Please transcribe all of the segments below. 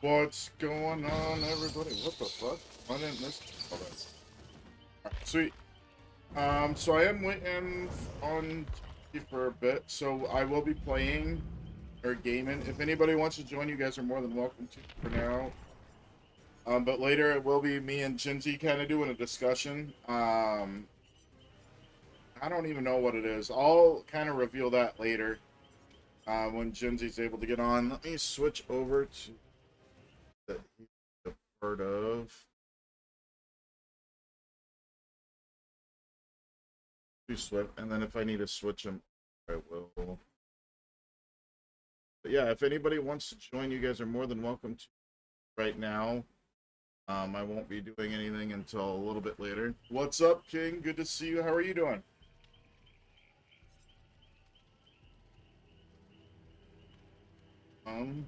What's going on, everybody? What the fuck? Why didn't this? Oh, that's alright, sweet. So I am waiting on TV for a bit, so I will be playing or gaming. If anybody wants to join, you guys are more than welcome to for now. But later it will be me and Jinzy kind of doing a discussion. I don't even know what it is. I'll kind of reveal that later when Jinzy's able to get on. Let me switch over to that he's a part of. Swift, and then if I need to switch them, I will. But yeah, if anybody wants to join, you guys are more than welcome to right now. I won't be doing anything until a little bit later. What's up, King? Good to see you. How are you doing? Um,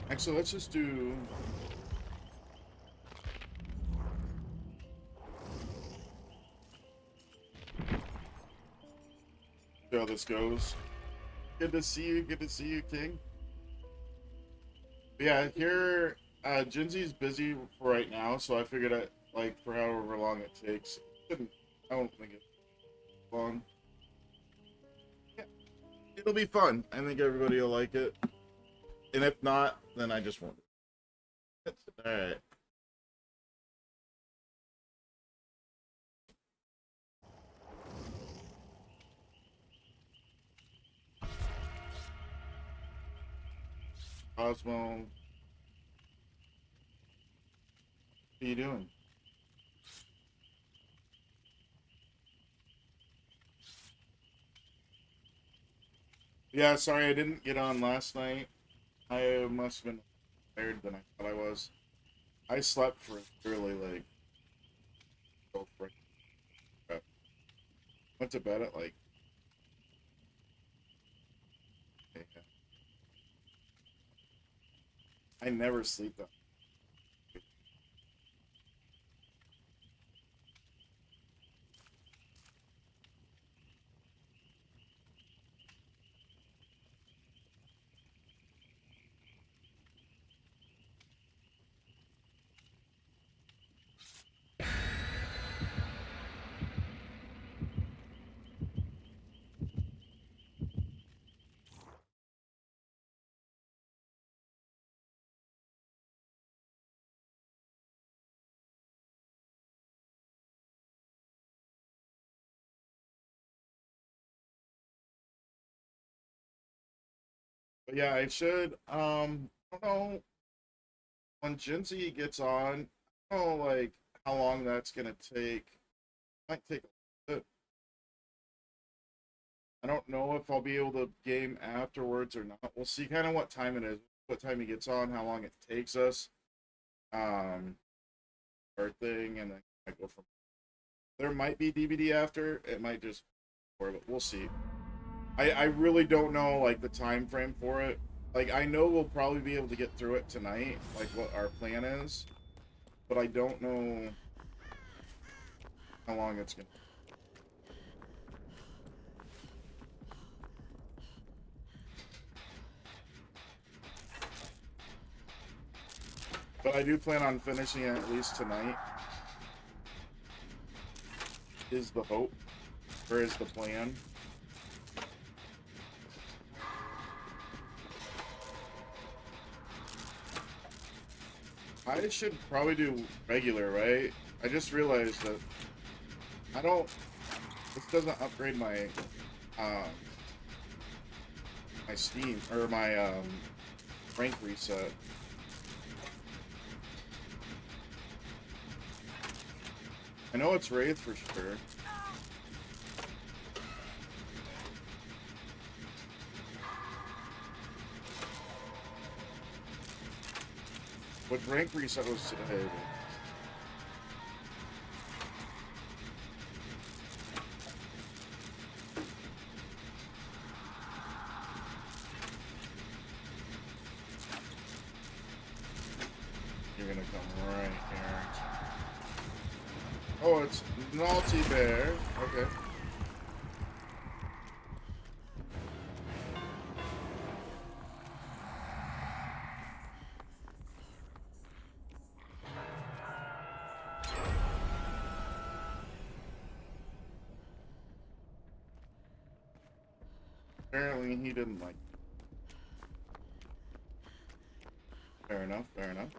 Actually, let's just do. See how this goes. Good to see you. Good to see you, King. But yeah, here, Jinzy's busy for right now, so I figured like for however long it takes. I don't think it's long. Yeah, it'll be fun. I think everybody will like it. And if not, then I just won't. Alright. Osmo. What are you doing? Yeah, sorry I didn't get on last night. I must have been tired than I thought I was. I slept for literally like so freaking crap. Went to bed at like 8 a.m. I never sleep that. But yeah, I should I don't know when Jinzy gets on, I don't know like how long that's gonna take. Might take a bit. I don't know if I'll be able to game afterwards or not. We'll see kind of what time it is, what time he gets on, how long it takes us. Um, our thing, and then I go from. There might be DBD after. It might just, but we'll see. I really don't know like the time frame for it. Like I know we'll probably be able to get through it tonight, like what our plan is, but I don't know how long it's gonna. But I do plan on finishing it at least tonight. Is the hope, or is the plan? I should probably do regular, right? I just realized that I don't. This doesn't upgrade um, my Steam or my rank reset. I know it's Wraith for sure. What rank reset was today? You're gonna come right here. Oh, it's Naughty Bear. Okay. Apparently he didn't like it. Fair enough, fair enough.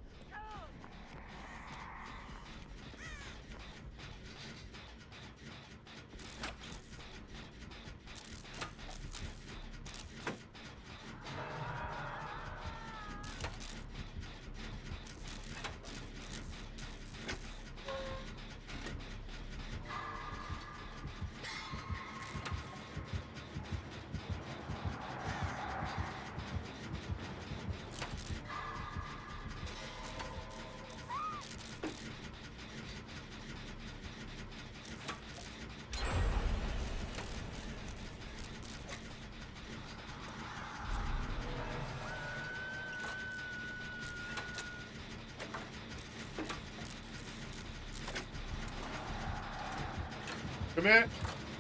Come here!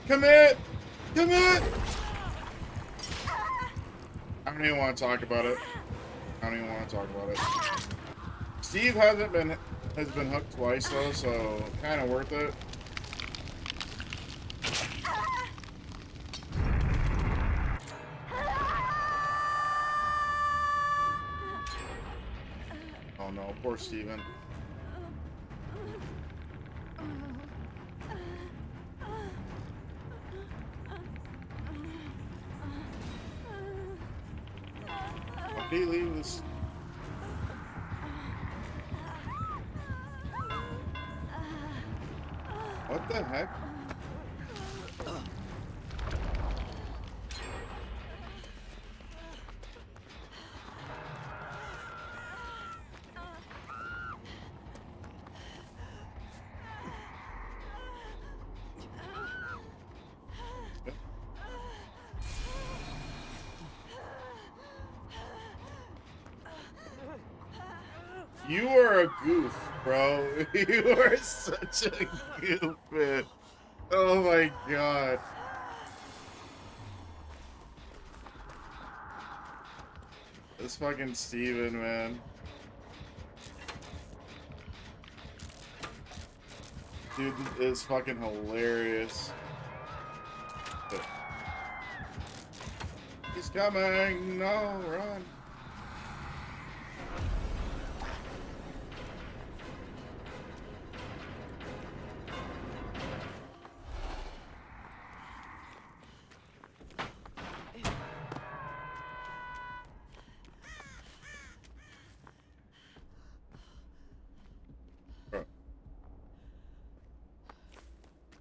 Come here! Come here! I don't even want to talk about it. I don't even want to talk about it. Steve has been hooked twice though, so kind of worth it. Oh no, poor Steven. Why did he leave this? What the heck? You are a goof, bro. You are such a goof, man. Oh my god. This fucking Steven, man. Dude is fucking hilarious. He's coming! No, run! Bro.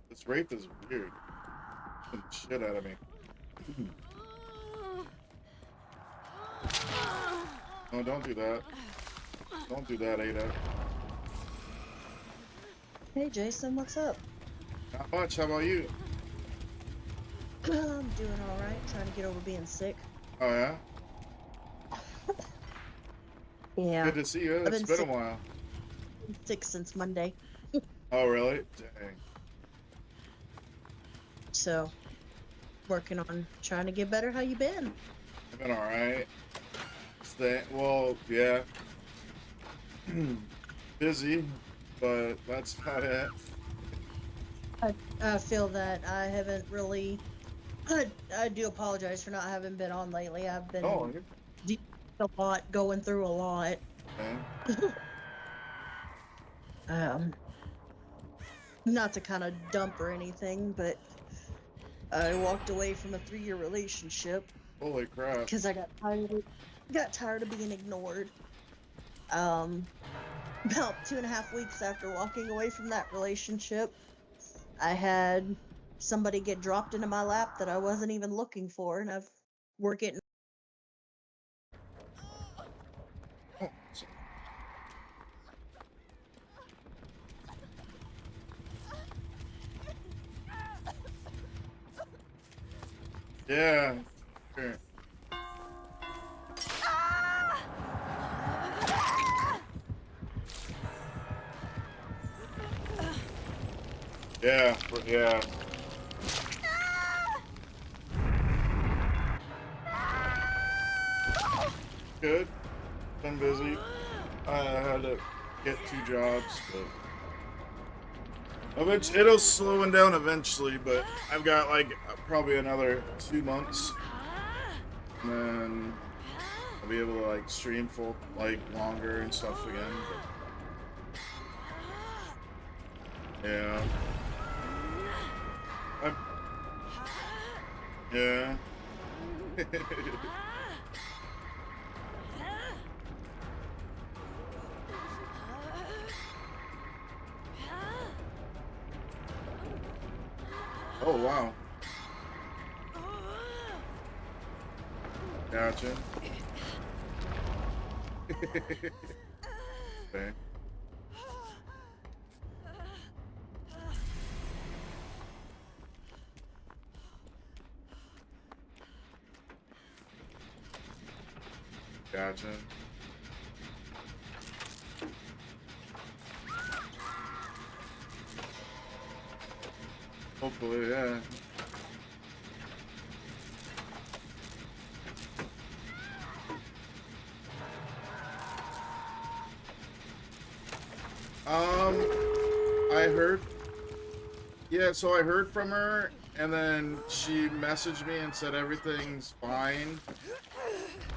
This wraith is weird. Shit out of me. No, don't do that. Don't do that, Ada. Hey Jason, what's up? Not much, how about you? I'm doing alright, trying to get over being sick. Oh yeah? Yeah. Good to see you. It's been a while. Sick since Monday. Oh really? Dang. So, working on trying to get better. How you been? I've been alright. Well, yeah. Busy, but that's about it. I feel that I haven't really... I do apologize for not having been on lately. I've been deep a lot, going through a lot. Okay. Not to kind of dump or anything, but I walked away from a 3-year relationship. Holy crap. Because I got tired of being ignored. About 2.5 weeks after walking away from that relationship, I had somebody get dropped into my lap that I wasn't even looking for, and we're getting... Oh. Yeah. Sure. Yeah, yeah. Good. Been busy. I had to get 2 jobs, but it'll slowing down eventually. But I've got like probably another 2 months and then I'll be able to like stream full like longer and stuff again. But, yeah. Yeah. Oh wow. Gotcha. Okay. Gotcha. Hopefully, yeah. I heard. Yeah, so I heard from her, and then she messaged me and said everything's fine.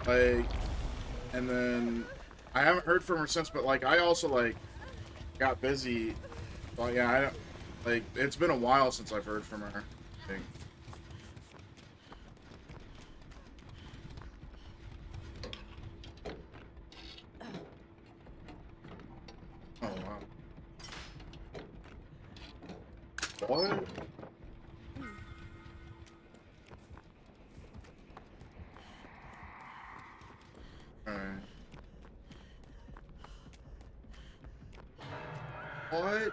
Like, and then I haven't heard from her since. But like, I also like got busy. But yeah, I don't like. It's been a while since I've heard from her. I think. Oh wow. What? Alright. What?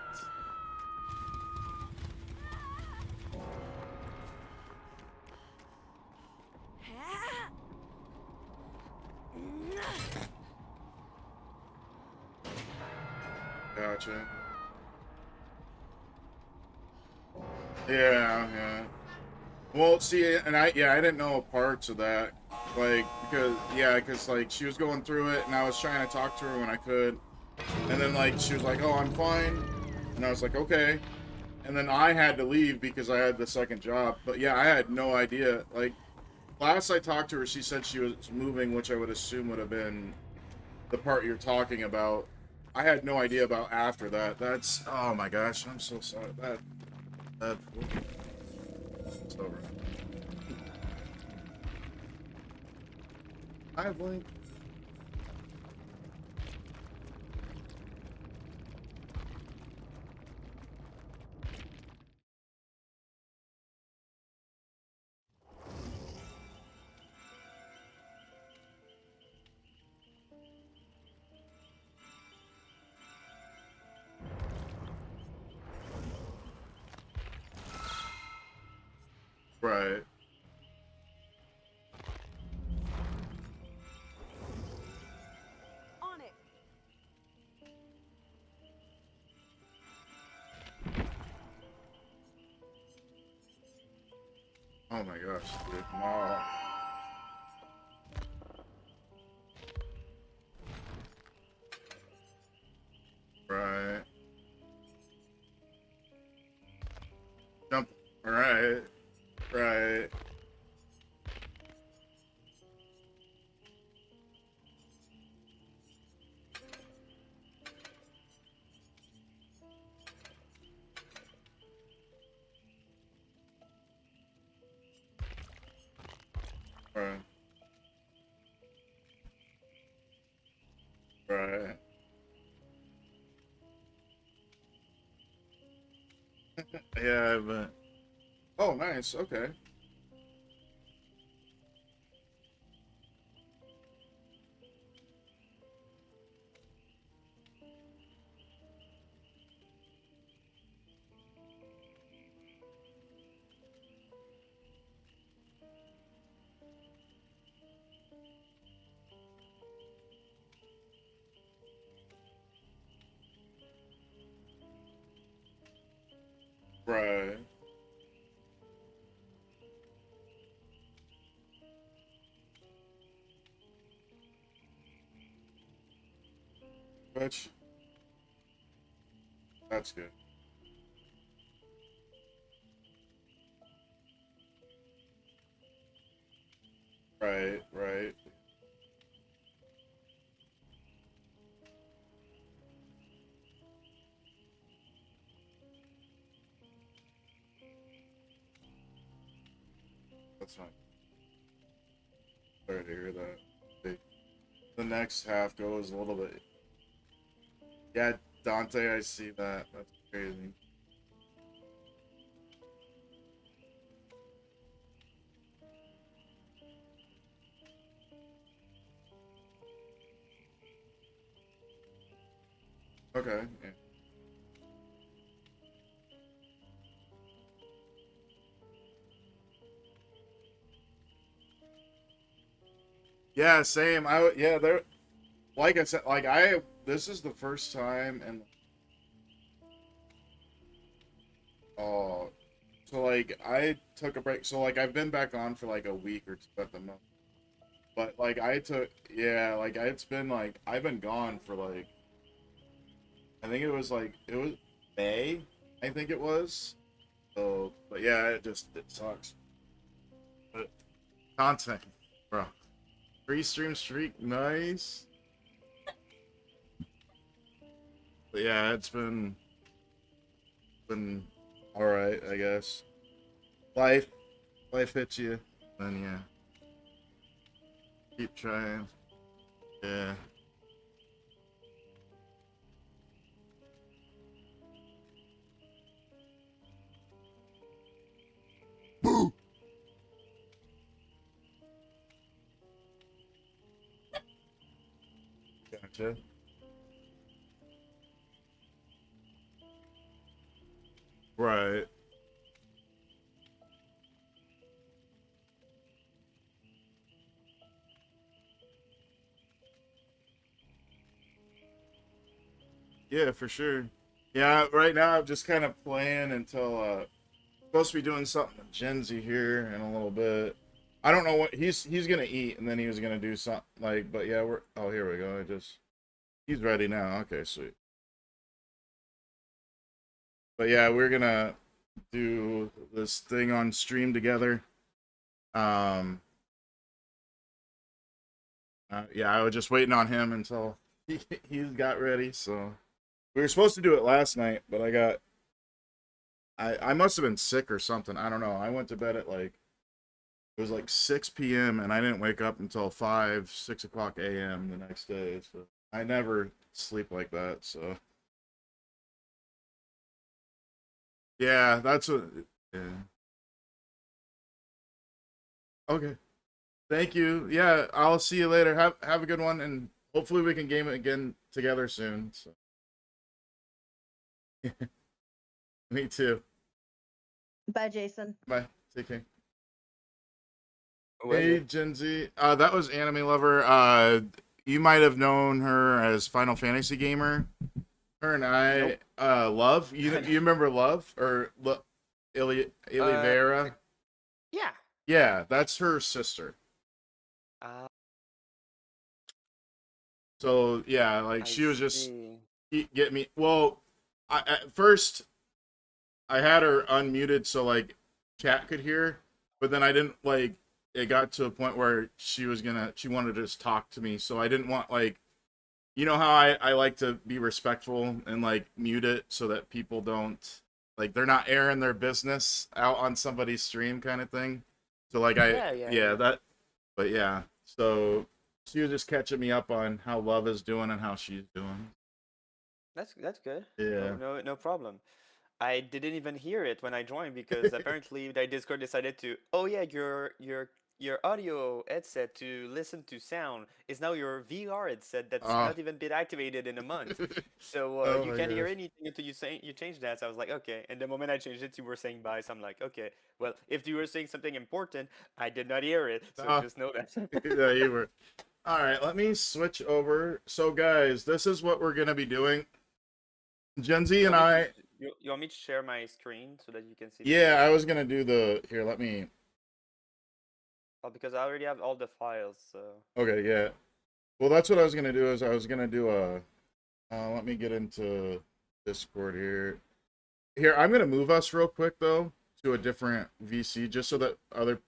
Gotcha. Yeah, yeah. Well, see, and I didn't know parts of that, like because like she was going through it, and I was trying to talk to her when I could, and then like she was like, "Oh, I'm fine," and I was like, "Okay," and then I had to leave because I had the second job. But yeah, I had no idea. Like last I talked to her, she said she was moving, which I would assume would have been the part you're talking about. I had no idea about after that. That's oh my gosh, I'm so sorry. That it's over. I blink. Right. On it. Oh my gosh, dude. No. Right. Jump. Right. Right. Right. Right. Yeah, but. Oh, nice. Okay. Right. Which, that's good. Right, right. That's fine. Sorry to hear that. The next half goes a little bit. Yeah, Dante, I see that. That's crazy. Okay. Yeah. Yeah, same. Yeah, there. Like I said, like I. This is the first time, and oh, so like I took a break. So like I've been back on for like a week or two at the most. But like I took, yeah, like it's been like I've been gone for like I think it was May, I think it was. So, but yeah, it sucks. But content, bro. Free stream streak, nice. But yeah, it's been all right, I guess. Life life hits you, then yeah, keep trying. Yeah. Gotcha. Right. Yeah, for sure. Yeah, right now I'm just kind of playing until supposed to be doing something with Gen Z here in a little bit. I don't know what he's gonna eat and then he was gonna do something like, but yeah, we're oh here we go. I just he's ready now. Okay, sweet. But yeah, we're gonna do this thing on stream together. Um, yeah, I was just waiting on him until he's got ready. So we were supposed to do it last night, but I must have been sick or something. I don't know. I went to bed at like it was like 6 p.m. and I didn't wake up until 6 o'clock a.m. the next day. So I never sleep like that. So yeah, that's what. Yeah. Okay. Thank you. Yeah, I'll see you later. Have a good one, and hopefully we can game it again together soon. So me too. Bye, Jason. Bye. Take care. Who was Hey, it? Gen Z. That was Anime Lover. You might have known her as Final Fantasy Gamer. Her and I, Nope. Love. You remember Love or Ili Uh, Vera? yeah. Yeah, that's her sister. Uh, So yeah, like I she was just see. get me. Well, at first I had her unmuted so like chat could hear, but then I didn't like. It got to a point where she wanted to just talk to me, so I didn't want like you know how I like to be respectful and like mute it so that people don't like they're not airing their business out on somebody's stream kind of thing. So like Yeah, yeah, yeah yeah. that but yeah so she was just catching me up on how Love is doing and how she's doing. That's good. Yeah. No problem. I didn't even hear it when I joined because apparently the Discord decided to, oh yeah, your audio headset to listen to sound is now your VR headset that's Oh. not even been activated in a month. So Oh you my can't hear gosh. anything until you change that. So I was like, okay. And the moment I changed it, you were saying bye. So I'm like, okay. Well, if you were saying something important, I did not hear it. So Oh, just know that. yeah, you were. All right, let me switch over. So guys, this is what we're gonna be doing. Gen Z You and want me to I. you want me to share my screen so that you can see the Yeah, video? I was gonna do the here. Let me. Oh, because I already have all the files. So Okay, yeah. Well, that's what I was gonna do. Is I was gonna do a. Let me get into Discord here. Here, I'm gonna move us real quick though to a different VC just so that other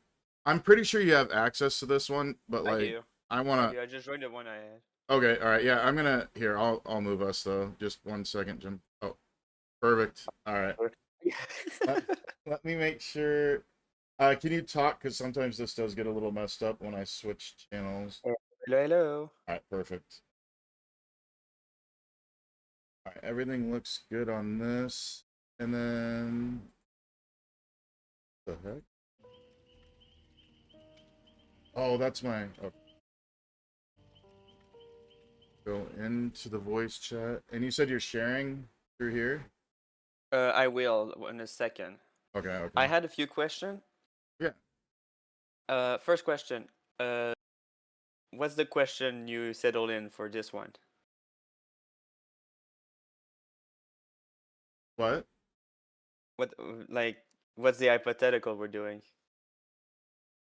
I'm pretty sure you have access to this one, but I like do. I I wanna. do. I just joined the one I had. Okay, all right, yeah, I'm gonna here. I'll move us though. Just 1 second, Jim. Oh, perfect. All right. Let, let me make sure. Can you talk? Because sometimes this does get a little messed up when I switch channels. Hello, hello. All right, perfect. All right, everything looks good on this, and then the heck? Oh, that's my. Oh, go into the voice chat, and you said you're sharing through here. I will in a second. Okay, I okay. had a few questions. Yeah. First question. What's the question you settled in for this one? What? What like what's the hypothetical we're doing?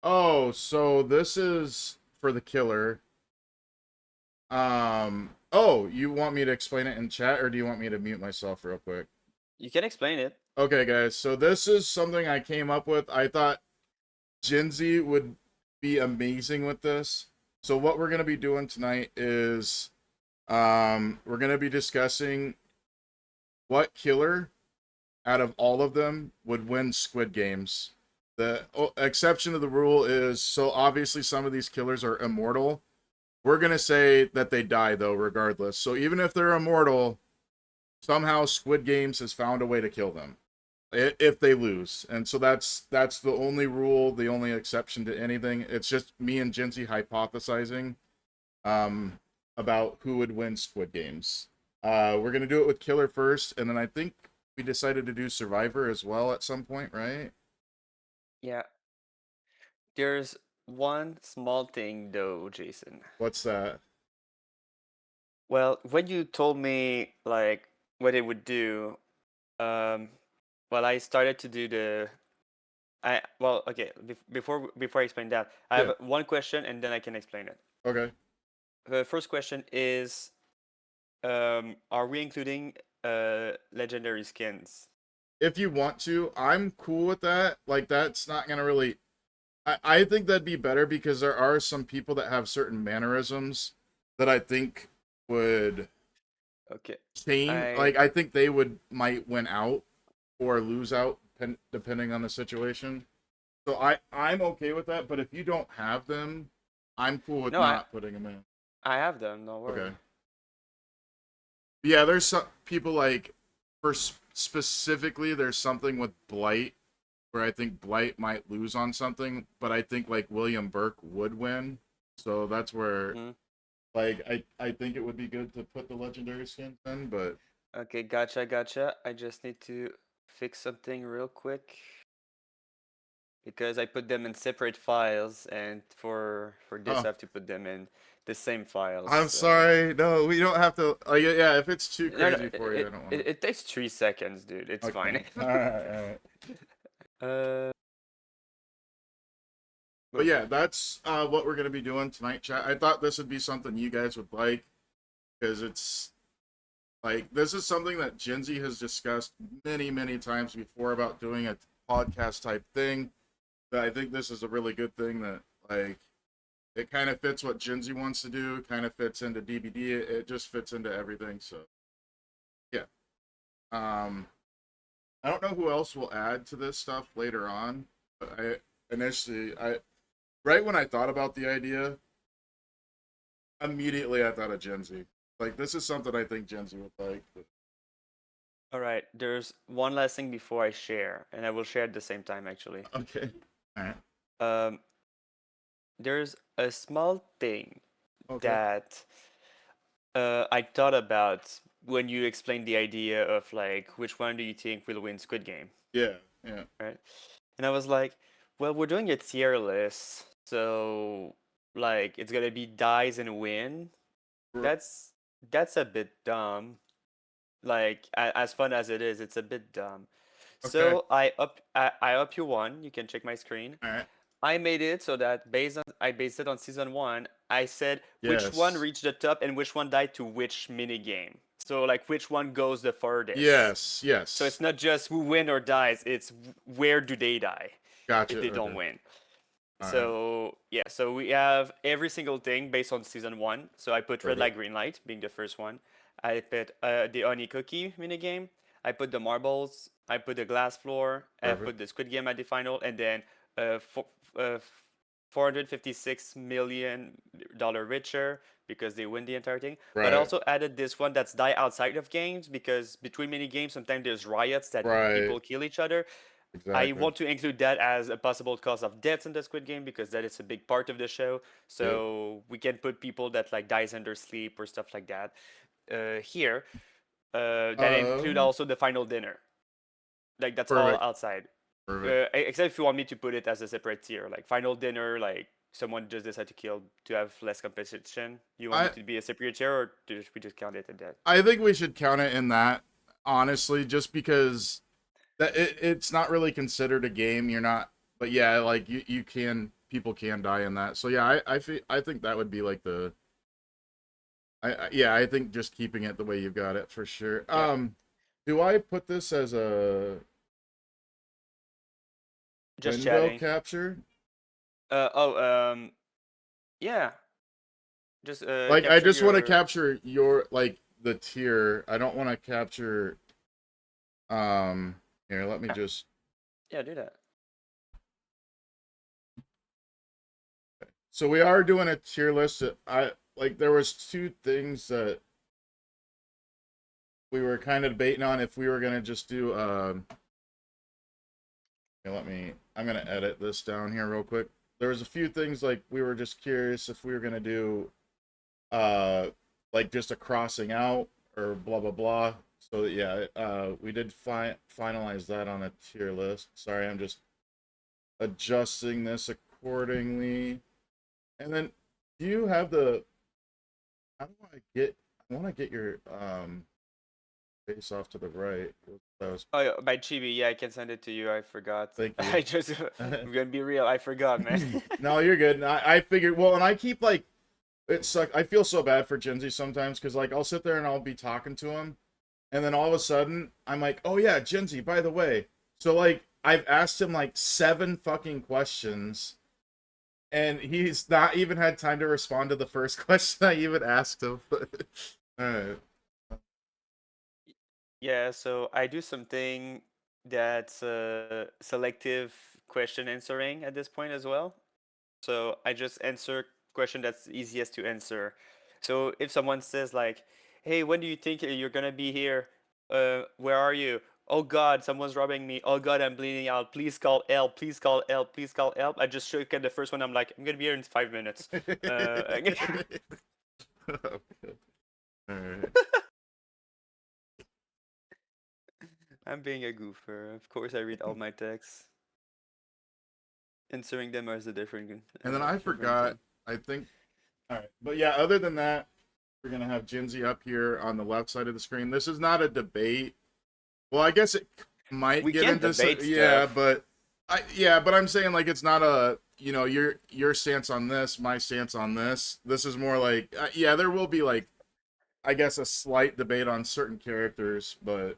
Oh, so this is for the killer. Oh, you want me to explain it in chat, or do you want me to mute myself real quick? You can explain it. Okay, guys. So this is something I came up with. I thought Jinzi would be amazing with this. So what we're gonna be doing tonight is, we're gonna be discussing what killer out of all of them would win Squid Games. The exception to the rule is, so obviously some of these killers are immortal. We're gonna say that they die though, regardless. So even if they're immortal, somehow Squid Games has found a way to kill them if they lose. And so that's the only rule, the only exception to anything. It's just me and Jinzy hypothesizing um, about who would win Squid Games. We're gonna do it with Killer first, and then I think we decided to do Survivor as well at some point, right? Yeah. There's one small thing though, Jason. What's that? Well, when you told me like what it would do, um, well, I started to do the I well, okay, before I explain that, I Yeah. have one question and then I can explain it. Okay. The first question is, are we including legendary skins? If you want to, I'm cool with that. Like that's not gonna really. I think that'd be better because there are some people that have certain mannerisms that I think would Okay. change. I Like I think they might win out or lose out depending on the situation. So I'm okay with that. But if you don't have them, I'm cool with no, I not putting them in. I have them, don't worry. Okay. Yeah, there's some people like for specifically there's something with Blight where I think Blight might lose on something, but I think like William Burke would win. So that's where Mhm. like I think it would be good to put the legendary skins in, but Okay, gotcha. I just need to fix something real quick because I put them in separate files, and for this oh, I have to put them in the same files. I'm So sorry. No, we don't have to. Yeah, yeah. If it's too no, crazy for you, I don't want it takes 3 seconds, dude. It's to. Okay. fine. All right. All right. uh, But yeah, that's what we're gonna be doing tonight, chat. I thought this would be something you guys would like because it's like this is something that Genzi has discussed many, many times before about doing a podcast type thing. That I think this is a really good thing that like it kind of fits what Genzi wants to do. Kind of fits into DBD. It just fits into everything. So yeah. I don't know who else will add to this stuff later on, but I right when I thought about the idea, immediately I thought of Gen Z. Like this is something I think Gen Z would like. But... all right, there's one last thing before I share, and I will share at the same time actually. Okay. All right. Um, there's a small thing Okay. that I thought about when you explained the idea of like which one do you think will win Squid Game, Yeah. Yeah. right? And I was like, well, we're doing a tier list, so like it's gonna be dies and win. That's that's a bit dumb. Like as fun as it is, it's a bit dumb. Okay. So I up you one. You can check my screen. All right. I made it so that I based it on season one. I said which one Yes. reached the top and which one died to which mini game. So like which one goes the furthest. Yes. So Yes. it's not just who win or dies, it's where do they die if Gotcha. they don't Okay. win. All right. So yeah, so we have every single thing based on season one. So I put red light, Perfect. green light being the first one. I put the honey cookie minigame. I put the marbles. I put the glass floor. I Perfect. put the squid game at the final, and then uh, for, uh, 456 million dollar richer because they win the entire thing. But I Right. also added this one that's die outside of games because between mini games sometimes there's riots that Right. people kill each other. I Exactly. want to include that as a possible cause of deaths in the Squid Game because that is a big part of the show. Yep. So we can put people that like dies in their sleep or stuff like that here. That include Um. also the final dinner. Like that's all Perfect. outside. Perfect. Except if you want me to put it as a separate tier, like final dinner, like someone just decided to kill to have less competition. You want me I to be a separate tier, or we just count it at that? I think we should count it in that, honestly, just because it's not really considered a game. You're not, but yeah, like you can people can die in that. So yeah, I think that would be like the yeah, I think just keeping it the way you've got it for sure. Yeah, Do I put this as a just window chatting. capture? Yeah, just Like I capture just want to your. capture your like the tier. I don't want to capture here, let me Yeah, just yeah, do that. so we are doing a tier list. I like there was two things that we were kind of debating on if we were gonna just do here, I'm gonna edit this down here real quick. There was a few things like we were just curious if we were gonna do uh like just a crossing out or blah blah blah. So yeah, we did finalize that on a tier list. Sorry, I'm just adjusting this accordingly. And then do you have the how do I want to get your face off to the right. That was Oh, yeah, by Chibi, yeah, I can send it to you. I forgot. thank you. I just, I'm gonna be real. I forgot, man. No, you're good. I figured well, and I keep like it suck. I feel so bad for Genzi sometimes because like I'll sit there and I'll be talking to him, and then all of a sudden I'm like, oh yeah, Genzi. By the way, so like I've asked him like 7 fucking questions, and he's not even had time to respond to the first question I even asked him. All right. Yeah, so I do something that's selective question answering at this point as well. So I just answer question that's easiest to answer. So if someone says like, "Hey, when do you think you're gonna be here? Where are you? Oh God, someone's robbing me. Oh God, I'm bleeding out. Please call help. Please call help. Please call help." I just shook at the first one. I'm like, "I'm gonna be here in 5 minutes." Uh, All right. I'm being a goofer. Of course, I read all my texts. Answering them as a And then I different forgot. thing. I think. All right, but yeah. Other than that, we're gonna have Jinzi up here on the left side of the screen. This is not a debate. Well, I guess it might We get can into debate yeah, stuff. but but I'm saying like it's not a your stance on this, my stance on this. This is more like yeah, there will be like I guess a slight debate on certain characters, but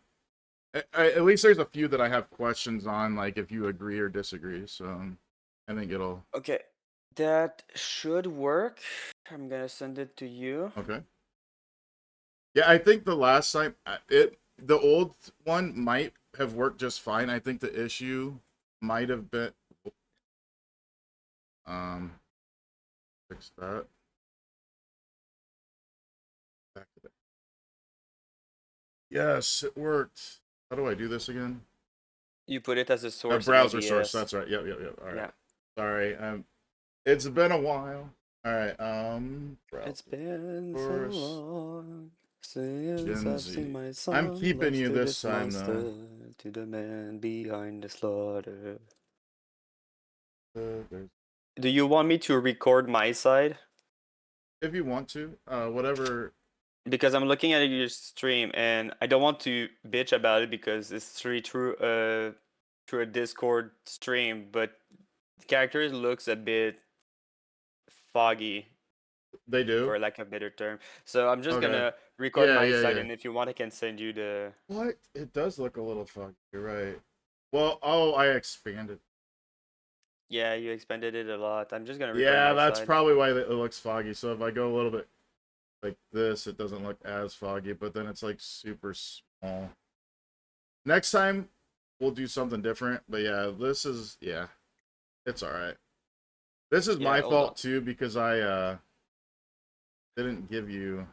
at least there's a few that I have questions on, like if you agree or disagree. So I think it'll Okay, that should work. I'm gonna send it to you. okay. Yeah, I think the last time the old one might have worked just fine. I think the issue might have been um fix that. Back to that. Yes, it worked. How do I do this again? You put it as a A source in browser source. OBS. That's right. Yep, yep, yep. All right. Yeah. Sorry. It's been a while. All right. It's Browser been so source. long since Gen I've seen Z. my I'm son keeping lost you to this this time though. monster, to the man behind the slaughter. There's Do you want me to record my side? if you want to, whatever. Because I'm looking at your stream and I don't want to bitch about it because it's through a Discord stream, but the characters looks a bit foggy They do. for lack of a better term. So I'm just Okay. gonna record Yeah, my yeah, side yeah. and if you want I can send you the What? It does look a little foggy. You're right. Well, oh, I expanded. Yeah, you expanded it a lot. I'm just gonna record Yeah, my that's side. probably why it looks foggy. So if I go a little bit like this, it doesn't look as foggy, but then it's like super small. Next time we'll do something different. But yeah, yeah, it's all right. This is Yeah, my hold on. fault too because I didn't give you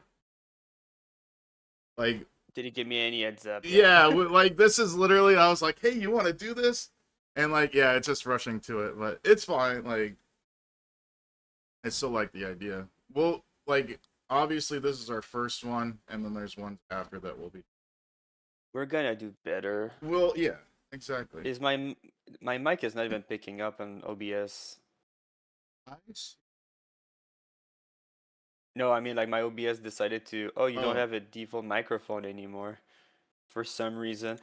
like Did you give me any heads up? Yeah. yeah, like this is literally I was like, "Hey, you want to do this?" And like yeah, it's just rushing to it, but it's fine. Like I still like the idea. Well, like obviously this is our first one and then there's ones after that will be We're gonna do better. well, yeah, exactly. Is my mic is not even picking up on OBS. Nice. No, I mean like my OBS decided to, oh, you don't Oh, have a default microphone anymore for some reason.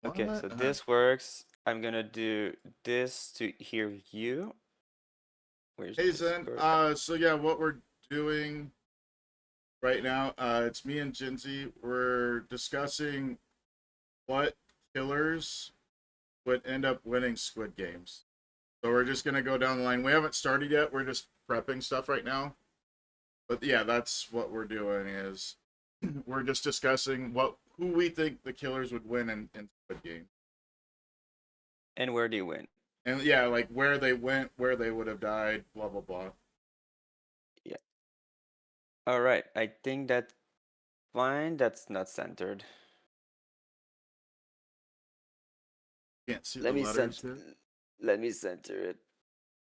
what? Okay, so this works. I'm gonna do this to hear you. Where's Hey Zen, Discord? so yeah, what we're doing right now, it's me and Jinsey. We're discussing what killers would end up winning Squid Games. So we're just gonna go down the line. We haven't started yet. We're just prepping stuff right now. But yeah, that's what we're doing is we're just discussing who we think the killers would win in Squid Game. And where do you win? And yeah, like where they went, where they would have died, blah blah blah. Yeah. All right. I think that's fine. That's not centered. Can't see the Let me letters cent here. let me center it.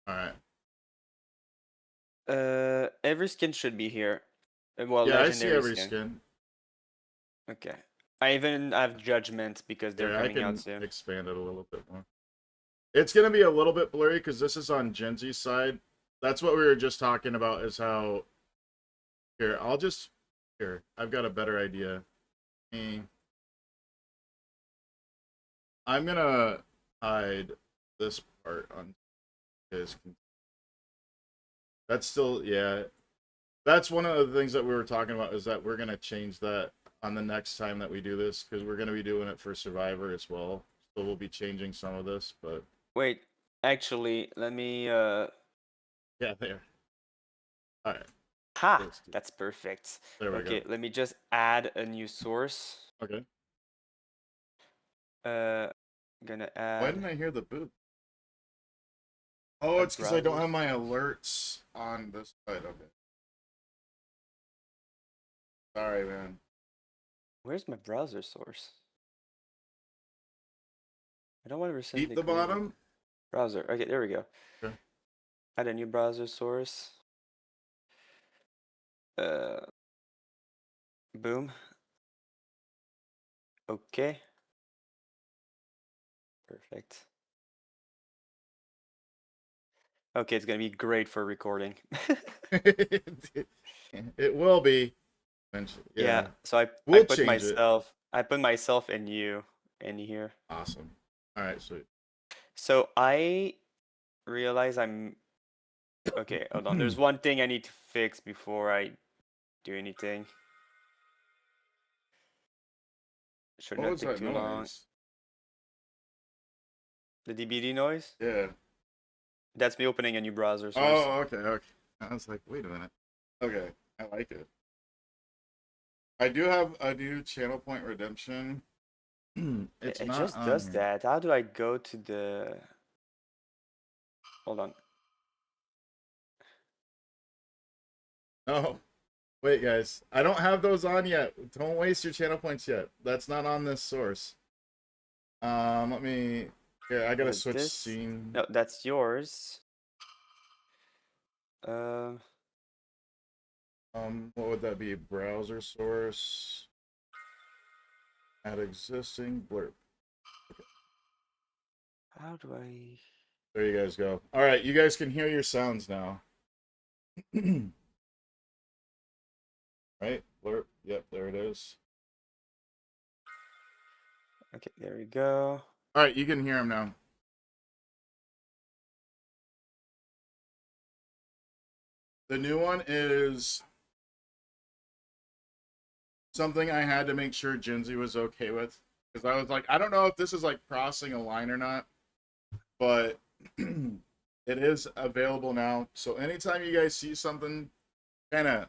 Alright. Every skin should be here. Well, Yeah, I see legendary every skin. skin. Okay. I even have judgments because they're Yeah, I coming out can soon. expand it a little bit more. It's gonna be a little bit blurry because this is on Genzi's side. That's what we were just talking about. Is how here I've got a better idea. Eh, I'm gonna hide this part on his. That's still yeah. That's one of the things that we were talking about is that we're gonna change that on the next time that we do this because we're gonna be doing it for Survivor as well. So we'll be changing some of this, but Wait, actually, let me yeah, there. All right, ha, let's do. that's perfect. There we go. Okay, let me just add a new source. Okay. Uh gonna Why add didn't I hear the boop? Oh, a it's because I don't browser have my source. alerts on this side. Okay. Sorry, man. Where's my browser source? I don't want to Keep recently the created bottom. browser. Okay, there we go. Okay. Add a new browser source. Uh, boom. Okay, perfect. Okay, it's gonna be great for recording. It will be eventually. Yeah, Yeah. so I We'll put change it. myself and you in here. Awesome. All right, sweet. So I realize I'm okay, hold on. There's one thing I need to fix before I do anything. Should What not was take that too long. noise? The DBD noise? Yeah. That's me opening a new browser source. Oh, okay, okay. I was like, wait a minute. Okay, I like it. I do have a new channel point redemption. It's It not just on does here. that. How do I go to the... Hold on. Oh, wait, guys. I don't have those on yet. Don't waste your channel points yet. That's not on this source. Let me. Here, I gotta What is switch this? scene. No, that's yours. What would that be? Browser source. Add existing blurb. How do I... There you guys go. All right, you guys can hear your sounds now. Right? Blurb. Yep, there it is. Okay, there we go. All right, you can hear him now. The new one is something I had to make sure Jinsey was okay with because I was like, I don't know if this is like crossing a line or not, but it is available now. So anytime you guys see something kind of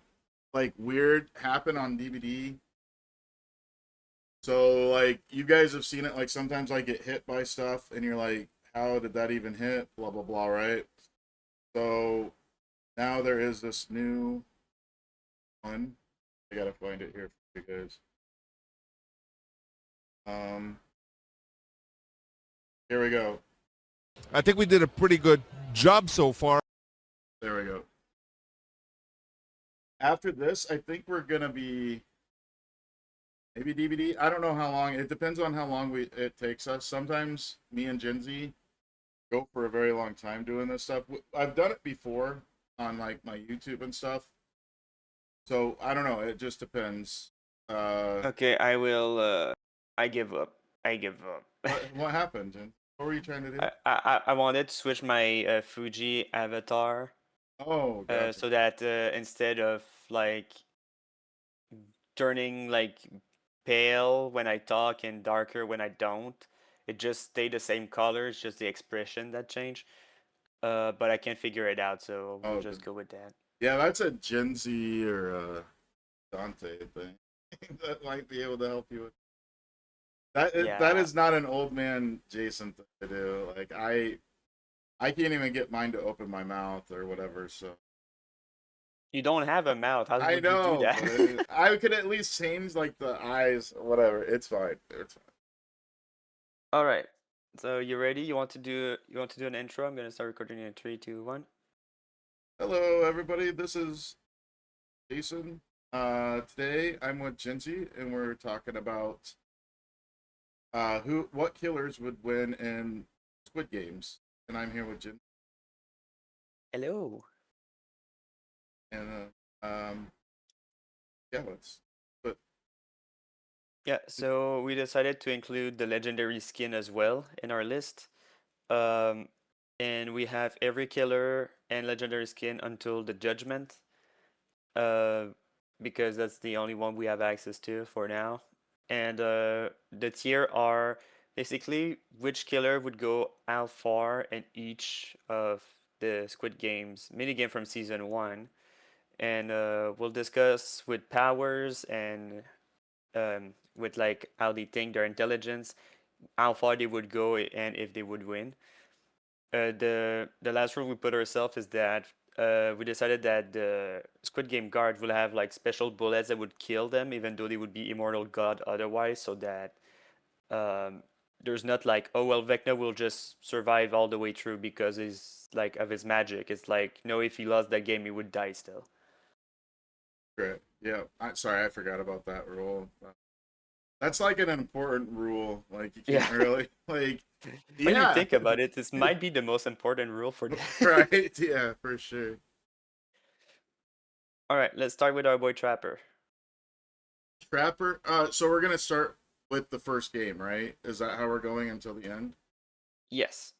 like weird happen on DVD, so like you guys have seen it. Like sometimes I get hit by stuff, and you're like, "How did that even hit?" Blah blah blah. Right. So now there is this new one. I gotta find it here for you guys. Um, here we go. I think we did a pretty good job so far. There we go. After this, I think we're gonna be maybe DVD. I don't know how long. It depends on how long it takes us. Sometimes me and Gen Z go for a very long time doing this stuff. I've done it before on like my YouTube and stuff. So I don't know. It just depends. Okay, I will. I give up. I give up. What happened, Jen? What were you trying to do? I wanted to switch my Fuji avatar Oh, gotcha. so that instead of like turning like pale when I talk and darker when I don't, it just stayed the same color. It's just the expression that changed. But I can't figure it out, so we'll Oh, just go with that. yeah, that's a Gen Z or a Dante thing that might be able to help you with that. That Yeah. is not an old man Jason thing to do. Like I can't even get mine to open my mouth or whatever. So You don't have a mouth. How I would you do know, that? but I could at least change like the eyes or whatever. It's fine. It's fine. All right. So you ready? You want to do an intro? I'm gonna start recording in 3, 2, 1. Hello, everybody. This is Jason. Today I'm with Genji, and we're talking about what killers would win in Squid Games. And I'm here with Genji. Hello. And yeah, let's. But Yeah, so we decided to include the legendary skin as well in our list. Um, and we have every killer and legendary skin until the judgment. Uh, because that's the only one we have access to for now. And the tier are basically which killer would go how far in each of the Squid Games minigame from season one. And we'll discuss with powers and with like how they think their intelligence, how far they would go and if they would win. The last rule we put ourselves is that we decided that the Squid Game guard will have like special bullets that would kill them, even though they would be immortal god otherwise, so that um, there's not like, oh well, Vecna will just survive all the way through because he's like of his magic. It's like, no, if he lost that game, he would die still. great. Yeah. Sorry, I forgot about that rule. That's like an important rule. Like you can't Yeah. really like. When you Yeah. think about it, this might be the most important rule for that. Right. Yeah. For sure. All right, let's start with our boy Trapper. Trapper. So we're gonna start with the first game, right? Is that how we're going until the end? Yes.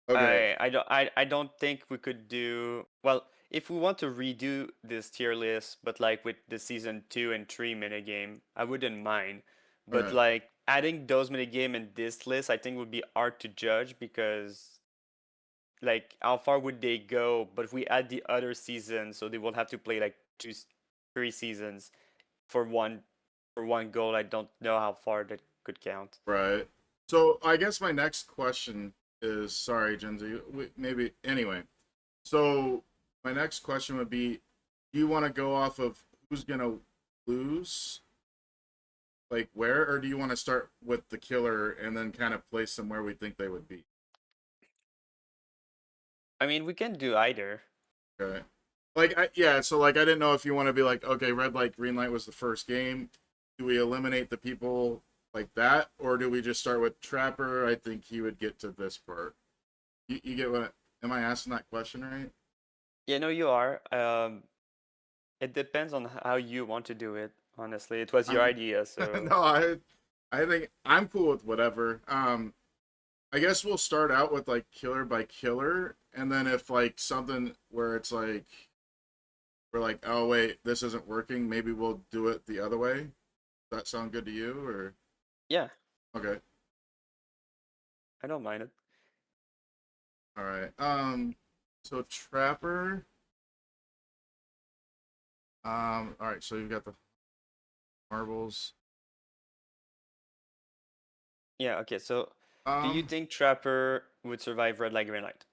Okay. I don't think we could do well if we want to redo this tier list, but like with the season 2 and 3 minigame, I wouldn't mind. All But right. like adding those minigame in this list, I think would be hard to judge because like how far would they go? But if we add the other season, so they will have to play like 3 seasons for one goal. I don't know how far that could count. Right. So I guess my next question is, sorry, Genzi. Maybe anyway. So my next question would be, do you want to go off of who's gonna lose, like where, or do you want to start with the killer and then kind of place them where we think they would be? I mean, we can do either. Okay. Like yeah. So like I didn't know if you want to be like, okay, red light, green light was the first game. Do we eliminate the people like that, or do we just start with Trapper? I think he would get to this part. You get what? Am I asking that question right? Yeah, no, you are. It depends on how you want to do it. Honestly, it was your I'm idea, so no, I think I'm cool with whatever. I guess we'll start out with like killer by killer, and then if like something where it's like we're like, oh wait, this isn't working, maybe we'll do it the other way. Does that sound good to you or yeah, okay? I don't mind it. All right. So Trapper. All right. So you've got the marbles. Yeah. Okay. So, do you Um. think Trapper would survive red light, green light?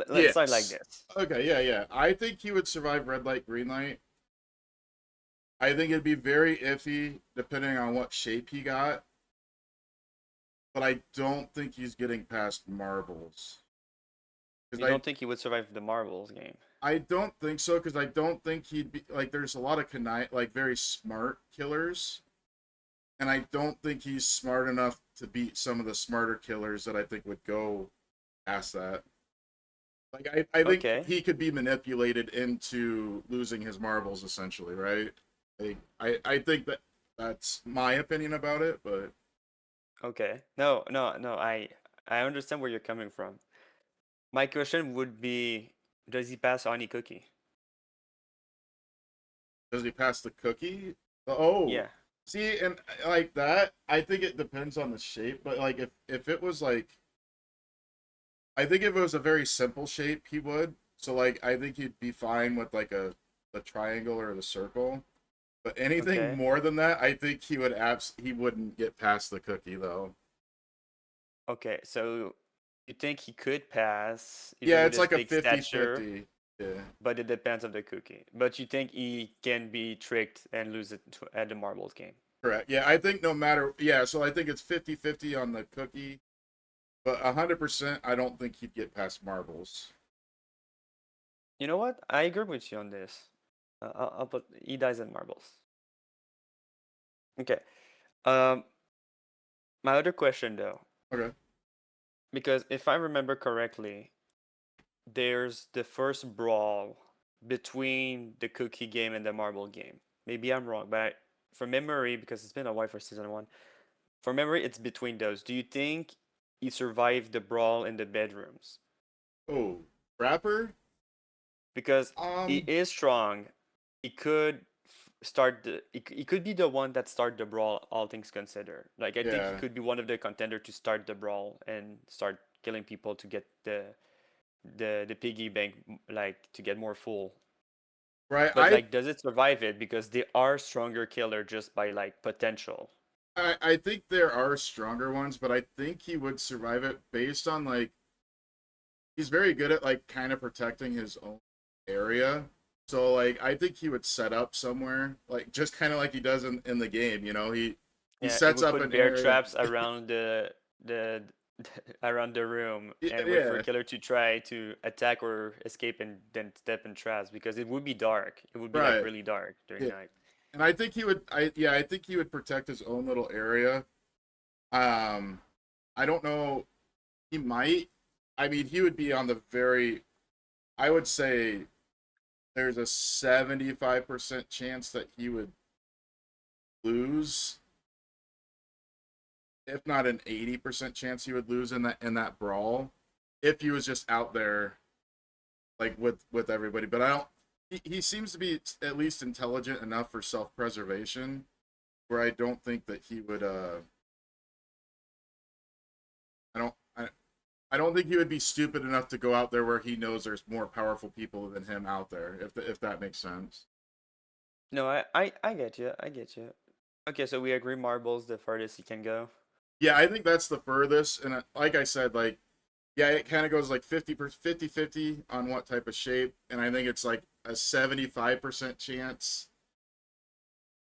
Let's start like Yes. this. Okay. Yeah. Yeah. I think he would survive red light, green light. I think it'd be very iffy depending on what shape he got, but I don't think he's getting past marbles. You Because don't think he would survive the marbles game? I don't think so, because I don't think he'd be like. There's a lot of like very smart killers, and I don't think he's smart enough to beat some of the smarter killers that I think would go past that. Like I think Okay. he could be manipulated into losing his marbles, essentially, right? Like I think that that's my opinion about it, but Okay. No, no, no. I understand where you're coming from. My question would be, does he pass Honey Cookie? does he pass the cookie? Oh, Yeah. see, and like that, I think it depends on the shape. But like, if it was like, I think if it was a very simple shape, he would. So like, I think he'd be fine with like a the triangle or the circle. But anything Okay. more than that, I think he wouldn't get past the cookie though. Okay. So you think he could pass even Yeah, with it's his like a big stature, 50-50. Yeah. but it depends on the cookie. But you think he can be tricked and lose it at the marbles game? Correct. Yeah, I think no matter yeah, so I think it's 50-50 on the cookie, but 100% I don't think he'd get past marbles. You know what? I agree with you on this. I'll put he dies in marbles. Okay. Um, my other question though, Okay. because if I remember correctly, there's the first brawl between the cookie game and the marble game. Maybe I'm wrong, but from memory, because it's been a while for season one, from memory, it's between those. Do you think he survived the brawl in the bedrooms? Oh, rapper? Because he Um, is strong. He could start he could be the one that start the brawl, all things considered. Like I think he yeah. could be one of the contender to start the brawl and start killing people to get the piggy bank like to get more full. Right. But like, does it survive it? Because they are stronger killer just by like potential. I think there are stronger ones, but I think he would survive it based on like he's very good at like kind of protecting his own area. So like I think he would set up somewhere, like just kind of like he does in the game, you know. He Yeah, he sets would up put an bear area. traps around the around the room and wait for a Yeah, killer to try to attack or escape and then step in traps because it would be dark. It would be like right. really dark during Yeah. night. And I think he would I think he would protect his own little area. Um I don't know, he might. I mean, he would be on the very I would say there's a 75% chance that he would lose, if not an 80% chance he would lose in that brawl if he was just out there like with everybody. But I don't he seems to be at least intelligent enough for self-preservation where I don't think that he would I don't I don't think he would be stupid enough to go out there where he knows there's more powerful people than him out there, if that makes sense. No, I get you. I get you. Okay, so we agree marbles the farthest he can go. Yeah, I think that's the furthest. And like I said, like, yeah, it kind of goes like 50-50 on what type of shape. And I think it's like a 75% chance,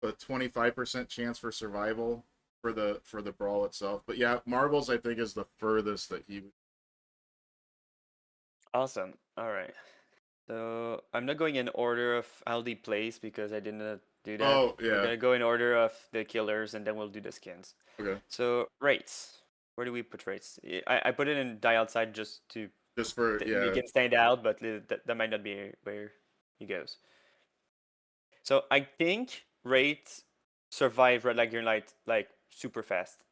a 25% chance for survival for the brawl itself. But yeah, marbles I think is the furthest that he would. Awesome. All right. So I'm not going in order of how they place because I didn't do that. Oh, We're yeah. gonna go in order of the killers and then we'll do the skins. Okay. So rates. Where do we put rates? I put it in die outside just to Just for, make yeah. him stand out, but that might not be where he goes. So I think rates survive red light green light like super fast.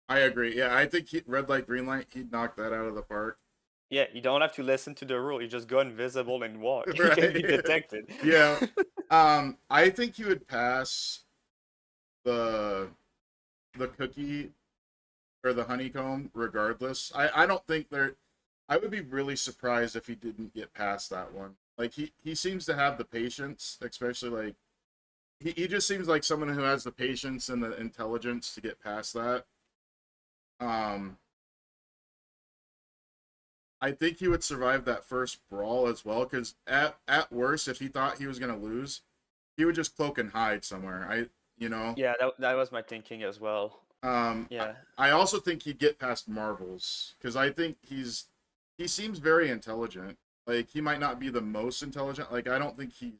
I agree. Yeah, I think red light, green light, he'd knock that out of the park. Yeah, you don't have to listen to the rule. You just go invisible and walk. You can be Right. detected. Yeah. I think he would pass the cookie or the honeycomb regardless. I don't think they're I would be really surprised if he didn't get past that one. Like he seems to have the patience, especially like he just seems like someone who has the patience and the intelligence to get past that. Um, I think he would survive that first brawl as well, because at worst, if he thought he was gonna lose, he would just cloak and hide somewhere. You know. Yeah, that was my thinking as well. Yeah. I also think he'd get past marbles because I think he seems very intelligent. Like he might not be the most intelligent. Like I don't think he's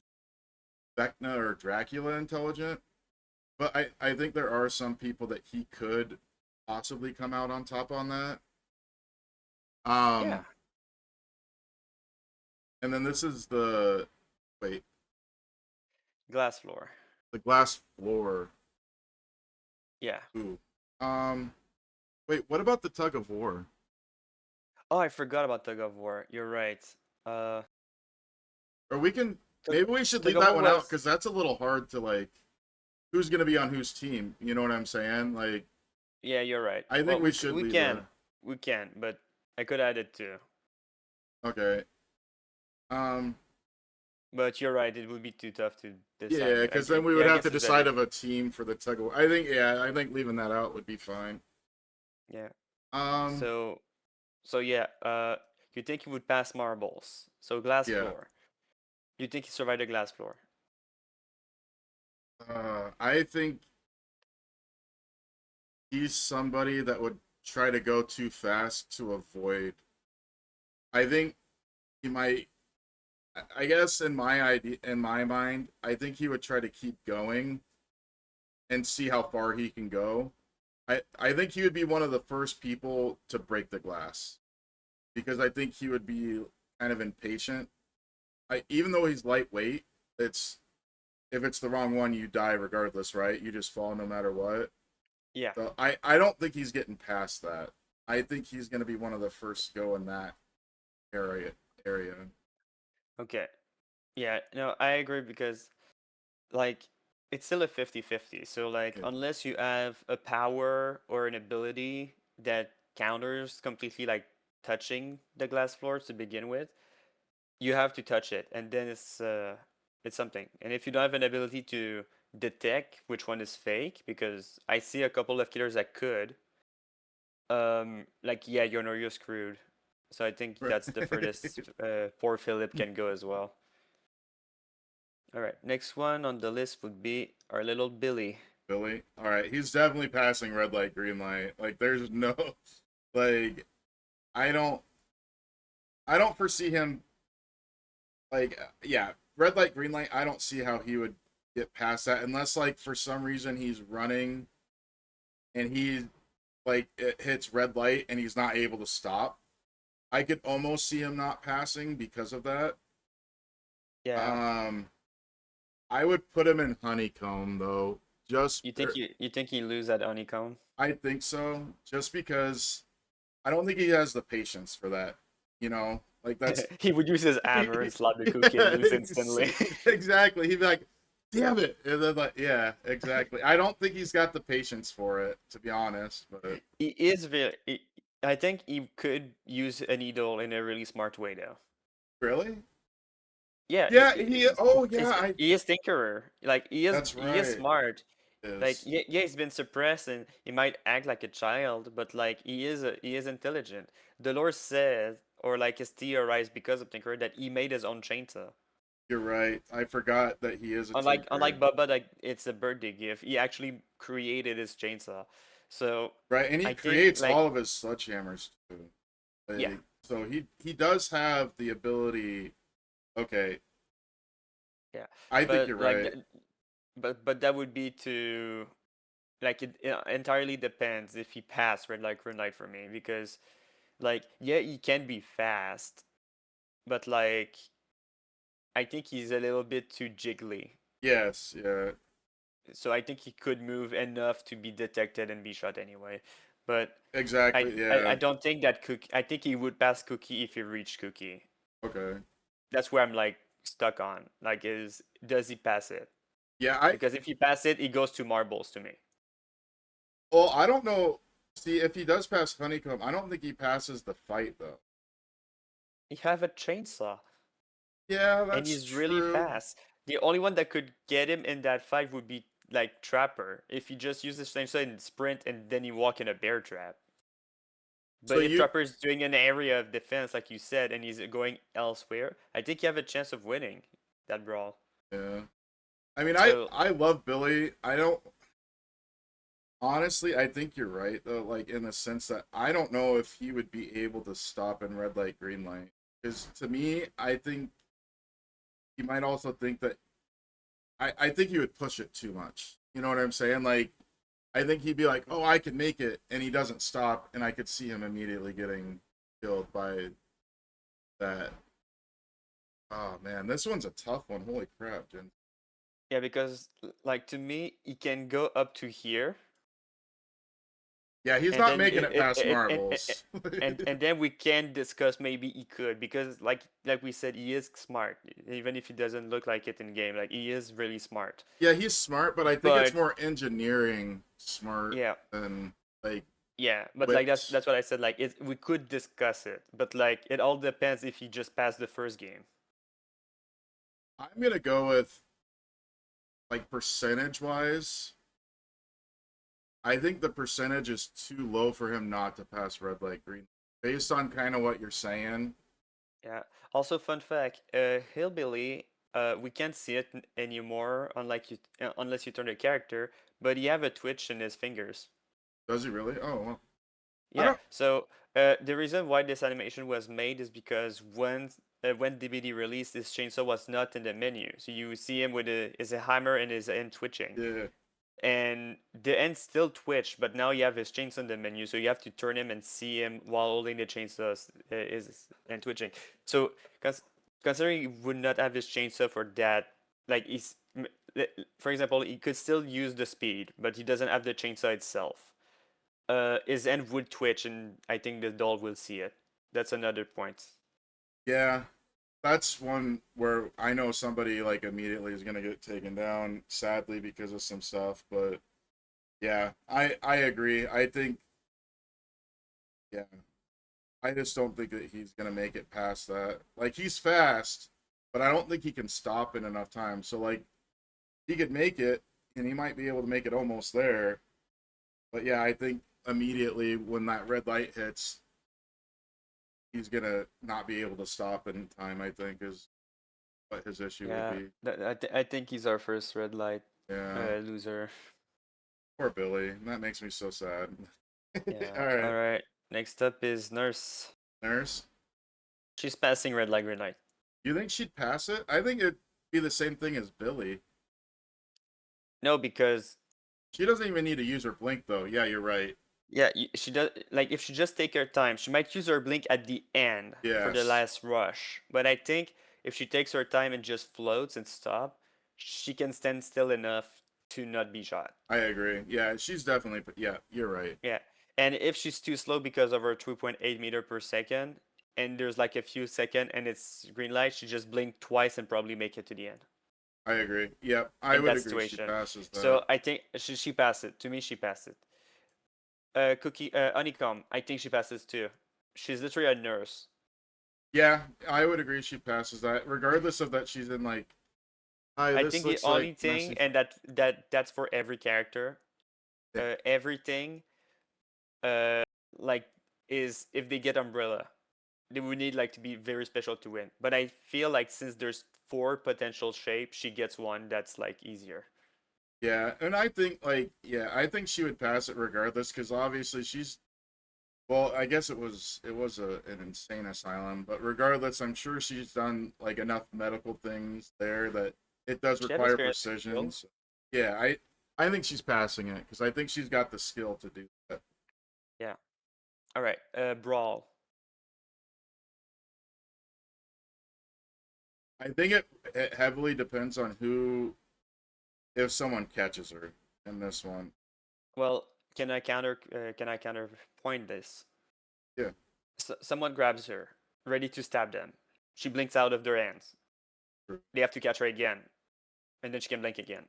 Vecna or Dracula intelligent, but I think there are some people that he could possibly come out on top on that. Yeah. And then this is the wait Glass floor. the glass floor. Yeah. Ooh. Wait, what about the tug of war? Oh, I forgot about tug of war. You're right. Uh, Or we can maybe we should Tug leave of that War one out was- because that's a little hard to like. Who's gonna be on whose team? You know what I'm saying? Like, yeah, you're right. I think Well, we should we leave can. that. We can, but I could add it too. Okay. Um. But you're right, it would be too tough to decide. Yeah, I because then think- we would yeah, I have to guess it's decide that of a team for the tug of war. I think I think leaving that out would be fine. Yeah. Um. So yeah. You think he would pass marbles? So glass Yeah. floor. You think he survived the glass floor? I think he's somebody that would try to go too fast to avoid. I think he might. I guess in my mind, I think he would try to keep going and see how far he can go. I think he would be one of the first people to break the glass because I think he would be kind of impatient. Even though he's lightweight, it's if it's the wrong one, you die regardless, right? You just fall no matter what. Yeah. So I don't think he's getting past that. I think he's going to be one of the first to go in that area. Okay. Yeah, no, I agree because like it's still a 50-50. So like Yeah. unless you have a power or an ability that counters completely like touching the glass floor to begin with, you have to touch it and then it's something. And if you don't have an ability to detect which one is fake, because I see a couple of killers that could, like yeah, you're screwed. So I think Right. that's the furthest poor Philip can go as well. All right, next one on the list would be our little Billy. Billy. All right, he's definitely passing red light, green light. Like there's no like I don't foresee him like yeah, red light, green light. I don't see how he would get past that unless like for some reason he's running and he like it hits red light and he's not able to stop. I could almost see him not passing because of that. Yeah. I would put him in honeycomb though. Just You think he lose at honeycomb? I think so. Just because I don't think he has the patience for that. You know, like that's He would use his hammer and slap the cookie and lose instantly. Exactly. He'd be like, "Damn it!" And then like, yeah, exactly. I don't think he's got the patience for it, to be honest. But He is very. I think he could use a needle in a really smart way though. really, Yeah. yeah, Oh yeah, He is tinkerer. Like he is. That's He is right. smart. Like is. yeah, he's been suppressed and he might act like a child, but like he is intelligent. Dolores says, or like is theorized because of tinkerer that he made his own chainsaw. You're right. I forgot that he is a Unlike tinkerer. Bubba, like it's a birthday gift. He actually created his chainsaw. So Right, and he I think creates like all of his sledgehammers too. Like, yeah, so he does have the ability. Okay, yeah. I think But you're like right. but that would be to like it entirely depends if he passed red light green light for me because like yeah he can be fast, but like I think he's a little bit too jiggly. Yes, yeah, So I think he could move enough to be detected and be shot anyway. But exactly. I Yeah, don't think that Cookie. I think he would pass Cookie if he reached Cookie. okay. That's where I'm like stuck on. Like, does he pass it? Yeah, I Because if he pass it, he goes to marbles to me. well, I don't know. See, if he does pass honeycomb, I don't think he passes the fight though. You have a chainsaw, Yeah, and that's he's really true. fast. The only one that could get him in that fight would be like Trapper, if he just uses chainsaw and sprint, and then you walk in a bear trap. So But if you, Trapper's doing an area of defense, like you said, and he's going elsewhere, I think you have a chance of winning that brawl. yeah. I mean, So I love Billy. I don't honestly. I think you're right though. Like in the sense that I don't know if he would be able to stop in red light, green light. Because to me, I think he might also think that I think he would push it too much. You know what I'm saying? Like I think he'd be like, "Oh, I can make it," and he doesn't stop, and I could see him immediately getting killed by that. Oh man, this one's a tough one. Holy crap, Jen. yeah, because like to me, he can go up to here, Yeah, he's and not then making it past and marbles. and then we can discuss maybe he could, because like we said, he is smart, even if he doesn't look like it in game. Like he is really smart. Yeah, he's smart, but I think it's But more engineering smart yeah, than like yeah, but like that's wit. that's what I said. Like we could discuss it, but like it all depends if he just passed the first game. I'm gonna go with like percentage wise. I think the percentage is too low for him not to pass red light green. Based on kind of what you're saying. Yeah. Also, fun fact, Hillbilly, we can't see it anymore, unless you turn the character, but he have a twitch in his fingers. Does he really? Oh well. I Yeah. don't So the reason why this animation was made is because when DBD released, this chainsaw was not in the menu. So you see him with his hammer and his hand twitching. yeah. And the end still twitch, but now you have his chainsaw in the menu, so you have to turn him and see him while holding the chainsaw is and twitching. So considering he would not have his chainsaw for that, like for example, he could still use the speed, but he doesn't have the chainsaw itself. His end would twitch, and I think the doll will see it. That's another point. Yeah. That's one where I know somebody like immediately is gonna get taken down, sadly, because of some stuff. But yeah, I agree. I think yeah, I just don't think that he's gonna make it past that. Like he's fast, but I don't think he can stop in enough time. So like he could make it, and he might be able to make it almost there. But yeah, I think immediately when that red light hits, he's gonna not be able to stop in time. I think is what his issue would Yeah, be. I think he's our first red light Yeah, loser. poor Billy. That makes me so sad. Yeah. All All right, right. Next up is Nurse. nurse. She's passing red light, green light. You think she'd pass it? I think it'd be the same thing as Billy. No, because She doesn't even need to use her blink though. Yeah, you're right. yeah, she does. Like if she just take her time, she might use her blink at the end for the Yes, last rush. But I think if she takes her time and just floats and stop, she can stand still enough to not be shot. I agree. Yeah, she's definitely. Yeah, you're right. Yeah. And if she's too slow because of her 2.8 meter per second, and there's like a few second and it's green light, she just blink twice and probably make it to the end I agree. Yep, I in would that agree. She situation. passes that. So I think she passed it. To me, she passed it. Honeycomb, I think she passes too. She's literally a nurse. Yeah, I would agree. She passes that, regardless of that she's in like. Hi, I this think the looks only like thing, messy. and that's for every character, Yeah, everything, uh, like is if they get umbrella, they would need like to be very special to win. But I feel like since there's four potential shapes, she gets one that's like easier. yeah, and I think like yeah, I think she would pass it regardless because obviously she's. Well, I guess it was an insane asylum, but regardless, I'm sure she's done like enough medical things there that it does She have require experience precision. still. So, yeah, I think she's passing it because I think she's got the skill to do that. Yeah. All right. Brawl. I think it heavily depends on who if someone catches her in this one. Well, can I counterpoint this? Yeah, Someone grabs her, ready to stab them. She blinks out of their hands. true. They have to catch her again, and then she can blink again.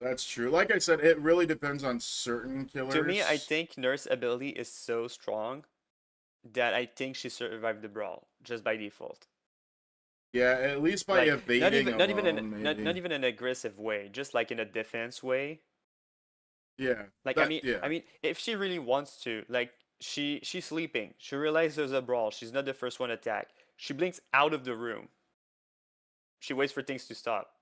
That's true. Like I said, it really depends on certain To me, I killers. think Nurse ability is so strong that I think she survived the brawl just by default. Yeah, at least by Like evading alone, not maybe. even an aggressive way, just like in a defense way. Yeah, Like that. Yeah, I mean, if she really wants to, like she's sleeping. She realizes there's a brawl. She's not the first one attacked. She blinks out of the room. She waits for things to stop.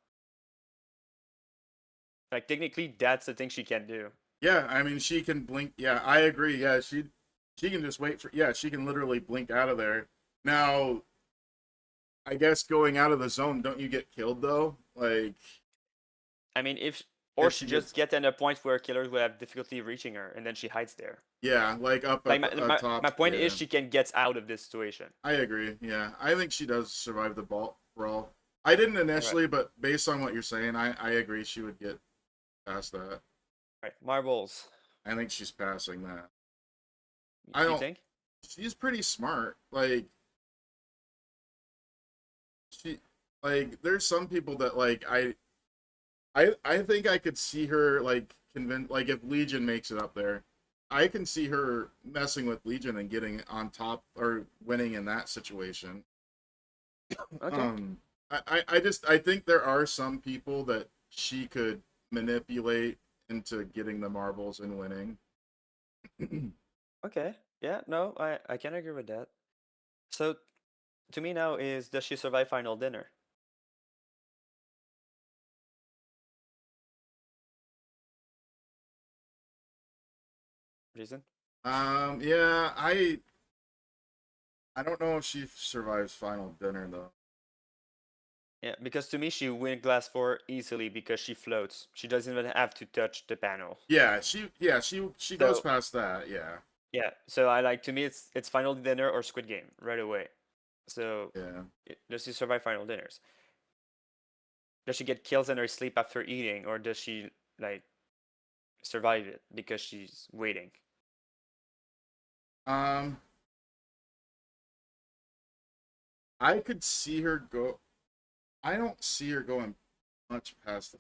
Like technically, that's the thing she can do. yeah. I mean, she can blink. Yeah, I agree. Yeah, she can just wait for. Yeah, she can literally blink out of there. Now, I guess going out of the zone, don't you get killed though? Like I mean, if or if she she just gets. get in a point where killers will have difficulty reaching her, and then she hides there. Yeah, like up Like at the top. my point is Yeah, she can get out of this situation. I agree. Yeah, I think she does survive the ball brawl. I didn't All right, initially, but based on what you're saying, I agree she would get past that. all right. Marbles. I think she's passing that. I You don't. think? She's pretty smart. She, there's some people that I think I could see her like convince like if Legion makes it up there, I can see her messing with Legion and getting on top or winning in that situation. Okay. Um, I think there are some people that she could manipulate into getting the marbles and winning. Okay. Yeah. No, I can agree with that. So to me now is does she survive final dinner? Reason? Yeah, I don't know if she survives final dinner though. Yeah, because to me she win glass four easily because she floats. She doesn't even have to touch the panel. She goes So past that. Yeah, yeah, so I like to me it's final dinner or Squid Game right away. So yeah. does she survive final dinners? Does she get kills in her sleep after eating, or does she like survive it because she's waiting? Um, I could see her go. I don't see her going much past the.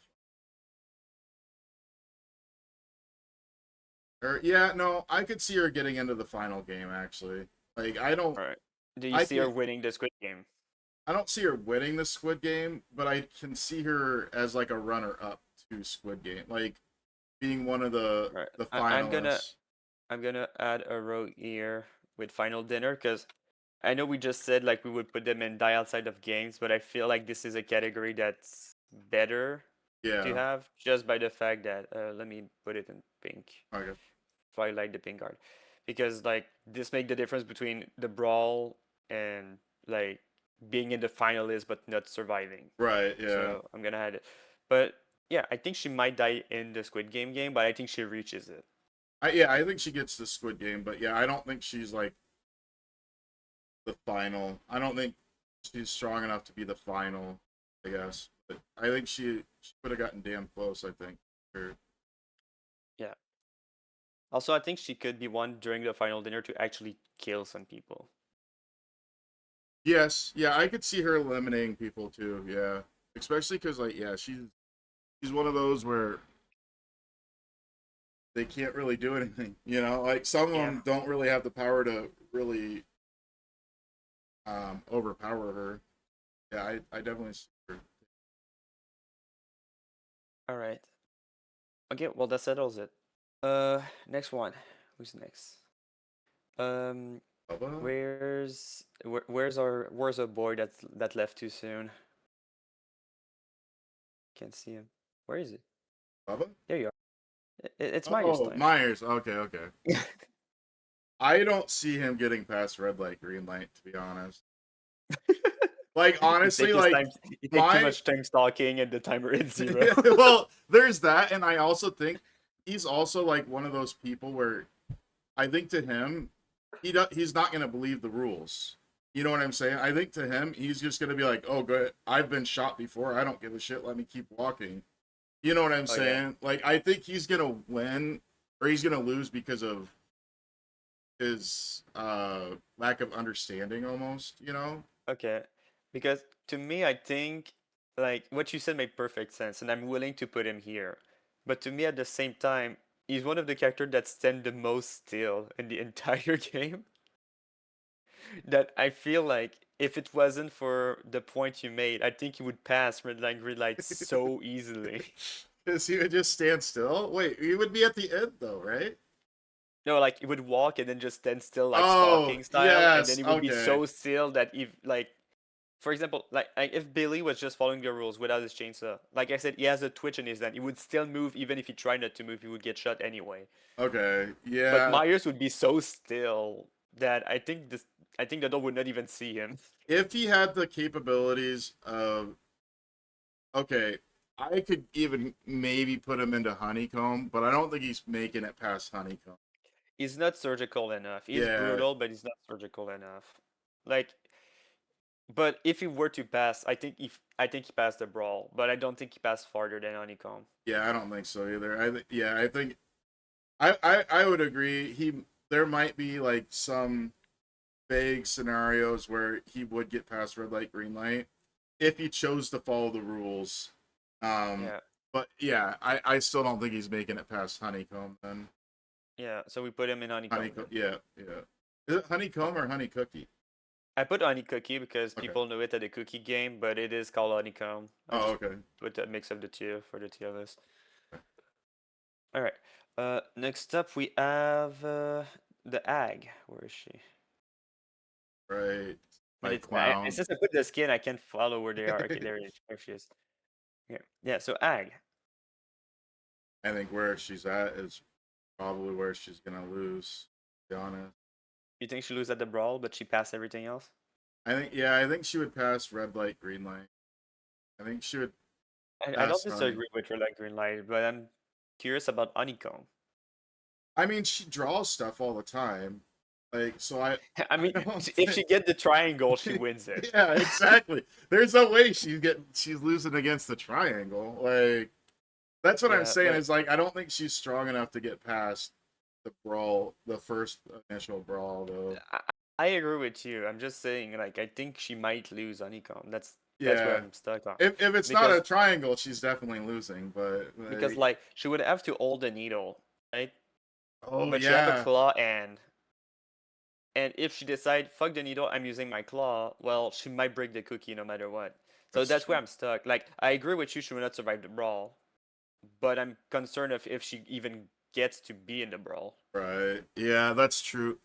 Or yeah, no, I could see her getting into the final game actually. Like I don't, All right. Do you I see her can't. winning the Squid Game? I don't see her winning the Squid Game, but I can see her as like a runner up to Squid Game, like being one of All right. the I'm gonna finalists. add a row here with final dinner because I know we just said like we would put them in die outside of games, but I feel like this is a category that's better to Yeah. have just by the fact that let me put it in pink. Okay. If I like the pink card, because like this make the difference between the brawl and like being in the finalist but not surviving. Right. Yeah. So I'm gonna add it, but yeah, I think she might die in the Squid Game, but I think she reaches it. I think she gets the Squid Game, but yeah, I don't think she's like the final. I don't think she's strong enough to be the final. I guess, but I think she would have gotten damn close. I think. Or, Yeah. Also, I think she could be one during the final dinner to actually kill some people. yes. Yeah, I could see her eliminating people too. Yeah, especially because like yeah, she's one of those where they can't really do anything. You know, like some of Yeah. them don't really have the power to really overpower her. Yeah, I definitely see her. All right. Okay. Well, that settles it. Next one. Who's next? Um, Bubba? where's our boy that left too soon? Can't see him. Where is he? Bubba? There you are. It's Myers Oh, time. Myers. Okay, okay. I don't see him getting past red light, green light, to be honest. Like honestly, like You take too my much time stalking, and the timer is zero. well, there's that, and I also think he's also like one of those people where I think to him, he's not gonna believe the rules. You know what I'm saying? I think to him, he's just gonna be like, "Oh, good, I've been shot before. I don't give a shit. Let me keep walking." You know what I'm Oh yeah. saying? Like, I think he's gonna win or he's gonna lose because of his lack of understanding, almost. You know? Okay. Because to me, I think like what you said made perfect sense, and I'm willing to put him here. But to me, at the same time, he's one of the characters that stand the most still in the entire game. that I feel like if it wasn't for the point you made, I think he would pass red light, green light so easily. Because he would just stand still. Wait, he would be at the end though, right? No, like he would walk and then just stand still, like Oh, stalking style, and then yes. he would be Okay. so still that if like, for example, like if Billy was just following the rules without his chainsaw, like I said, he has a twitch in his hand. He would still move even if he tried not to move. He would get shot anyway. Okay. But Yeah. Myers would be so still that I think the dog would not even see him. If he had the capabilities of, okay, I could even maybe put him into honeycomb, but I don't think he's making it past honeycomb. He's not surgical enough. He's Yeah. brutal, but he's not surgical enough. Like, but if he were to pass, I think he passed the brawl, but I don't think he passed farther than honeycomb. Yeah, I don't think so either. I think I would agree. There might be like some vague scenarios where he would get past red light, green light if he chose to follow the rules. Yeah, But yeah, I still don't think he's making it past honeycomb then. yeah. So we put him in honeycomb. Honeycomb, yeah, yeah. Is it honeycomb or honey cookie? I put honey cookie because Okay. people know it at the cookie game, but it is called honeycomb. I Oh, just okay. put that mix of the two for the tier list. All right. Next up we have the Ag. Where is she? Right. And Like it's clown. since I put the skin, I can't follow where they are. Okay, there she is. Yeah, yeah. So Ag. I think where she's at is probably where she's gonna lose. To be honest. You think she lose at the brawl, but she passed everything else? I think she would pass red light, green light. I think she would I don't pass honey. disagree with her like green light, but I'm curious about honeycomb. I mean, she draws stuff all the time. Like, so I mean, don't if she think- get the triangle, she wins it. Yeah, exactly. There's no way she's losing against the triangle. Like, that's what Yeah, I'm saying. like- Is like I don't think she's strong enough to get past the brawl, the first initial brawl, though. I agree with you. I'm just saying, like, I think she might lose honeycomb. That's where Yeah. I'm stuck on. If it's not a Because- triangle, she's definitely losing. But Because like she would have to hold the needle, right? oh But she have a yeah, claw and if she decide fuck the needle, I'm using my claw, well, she might break the cookie no matter what. So that's where true. I'm stuck. Like I agree with you, she will not survive the brawl, but I'm concerned if she even gets to be in the brawl. Right. Yeah, that's true.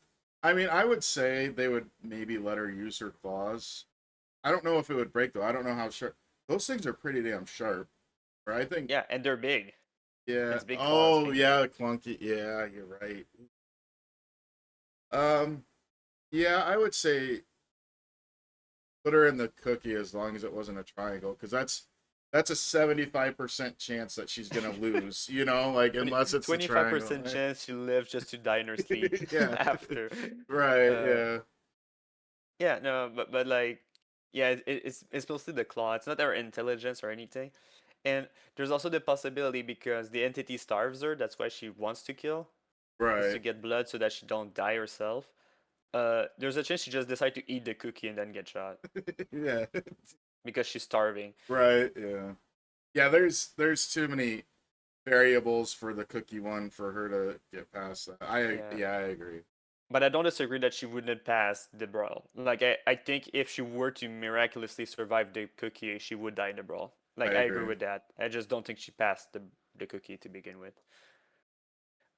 I mean, I would say they would maybe let her use her claws. I don't know if it would break though. I don't know how sharp. Those things are pretty damn sharp. Or I think. Yeah, and they're big. Yeah. it's big claws, Oh big. yeah, clunky. Yeah, you're right. Yeah, I would say put her in the cookie as long as it wasn't a triangle, because that's a 75% chance that she's gonna lose. You know, like unless it's a 25% triangle. chance she lives just to die in her sleep Yeah. after. Right. Uh, Yeah. Yeah, no, but like, yeah, it's mostly the claw. It's not her intelligence or anything. And there's also the possibility because the entity starves her. That's why she wants to kill, is to Right. get blood so that she don't die herself. There's a chance she just decide to eat the cookie and then get shot Yeah. because she's starving. Right. Yeah. Yeah. There's too many variables for the cookie one for her to get past that. Yeah. I agree. But I don't disagree that she wouldn't pass the brawl. Like I think if she were to miraculously survive the cookie, she would die in the brawl. Like I I agree agree. with that. I just don't think she passed the cookie to begin with.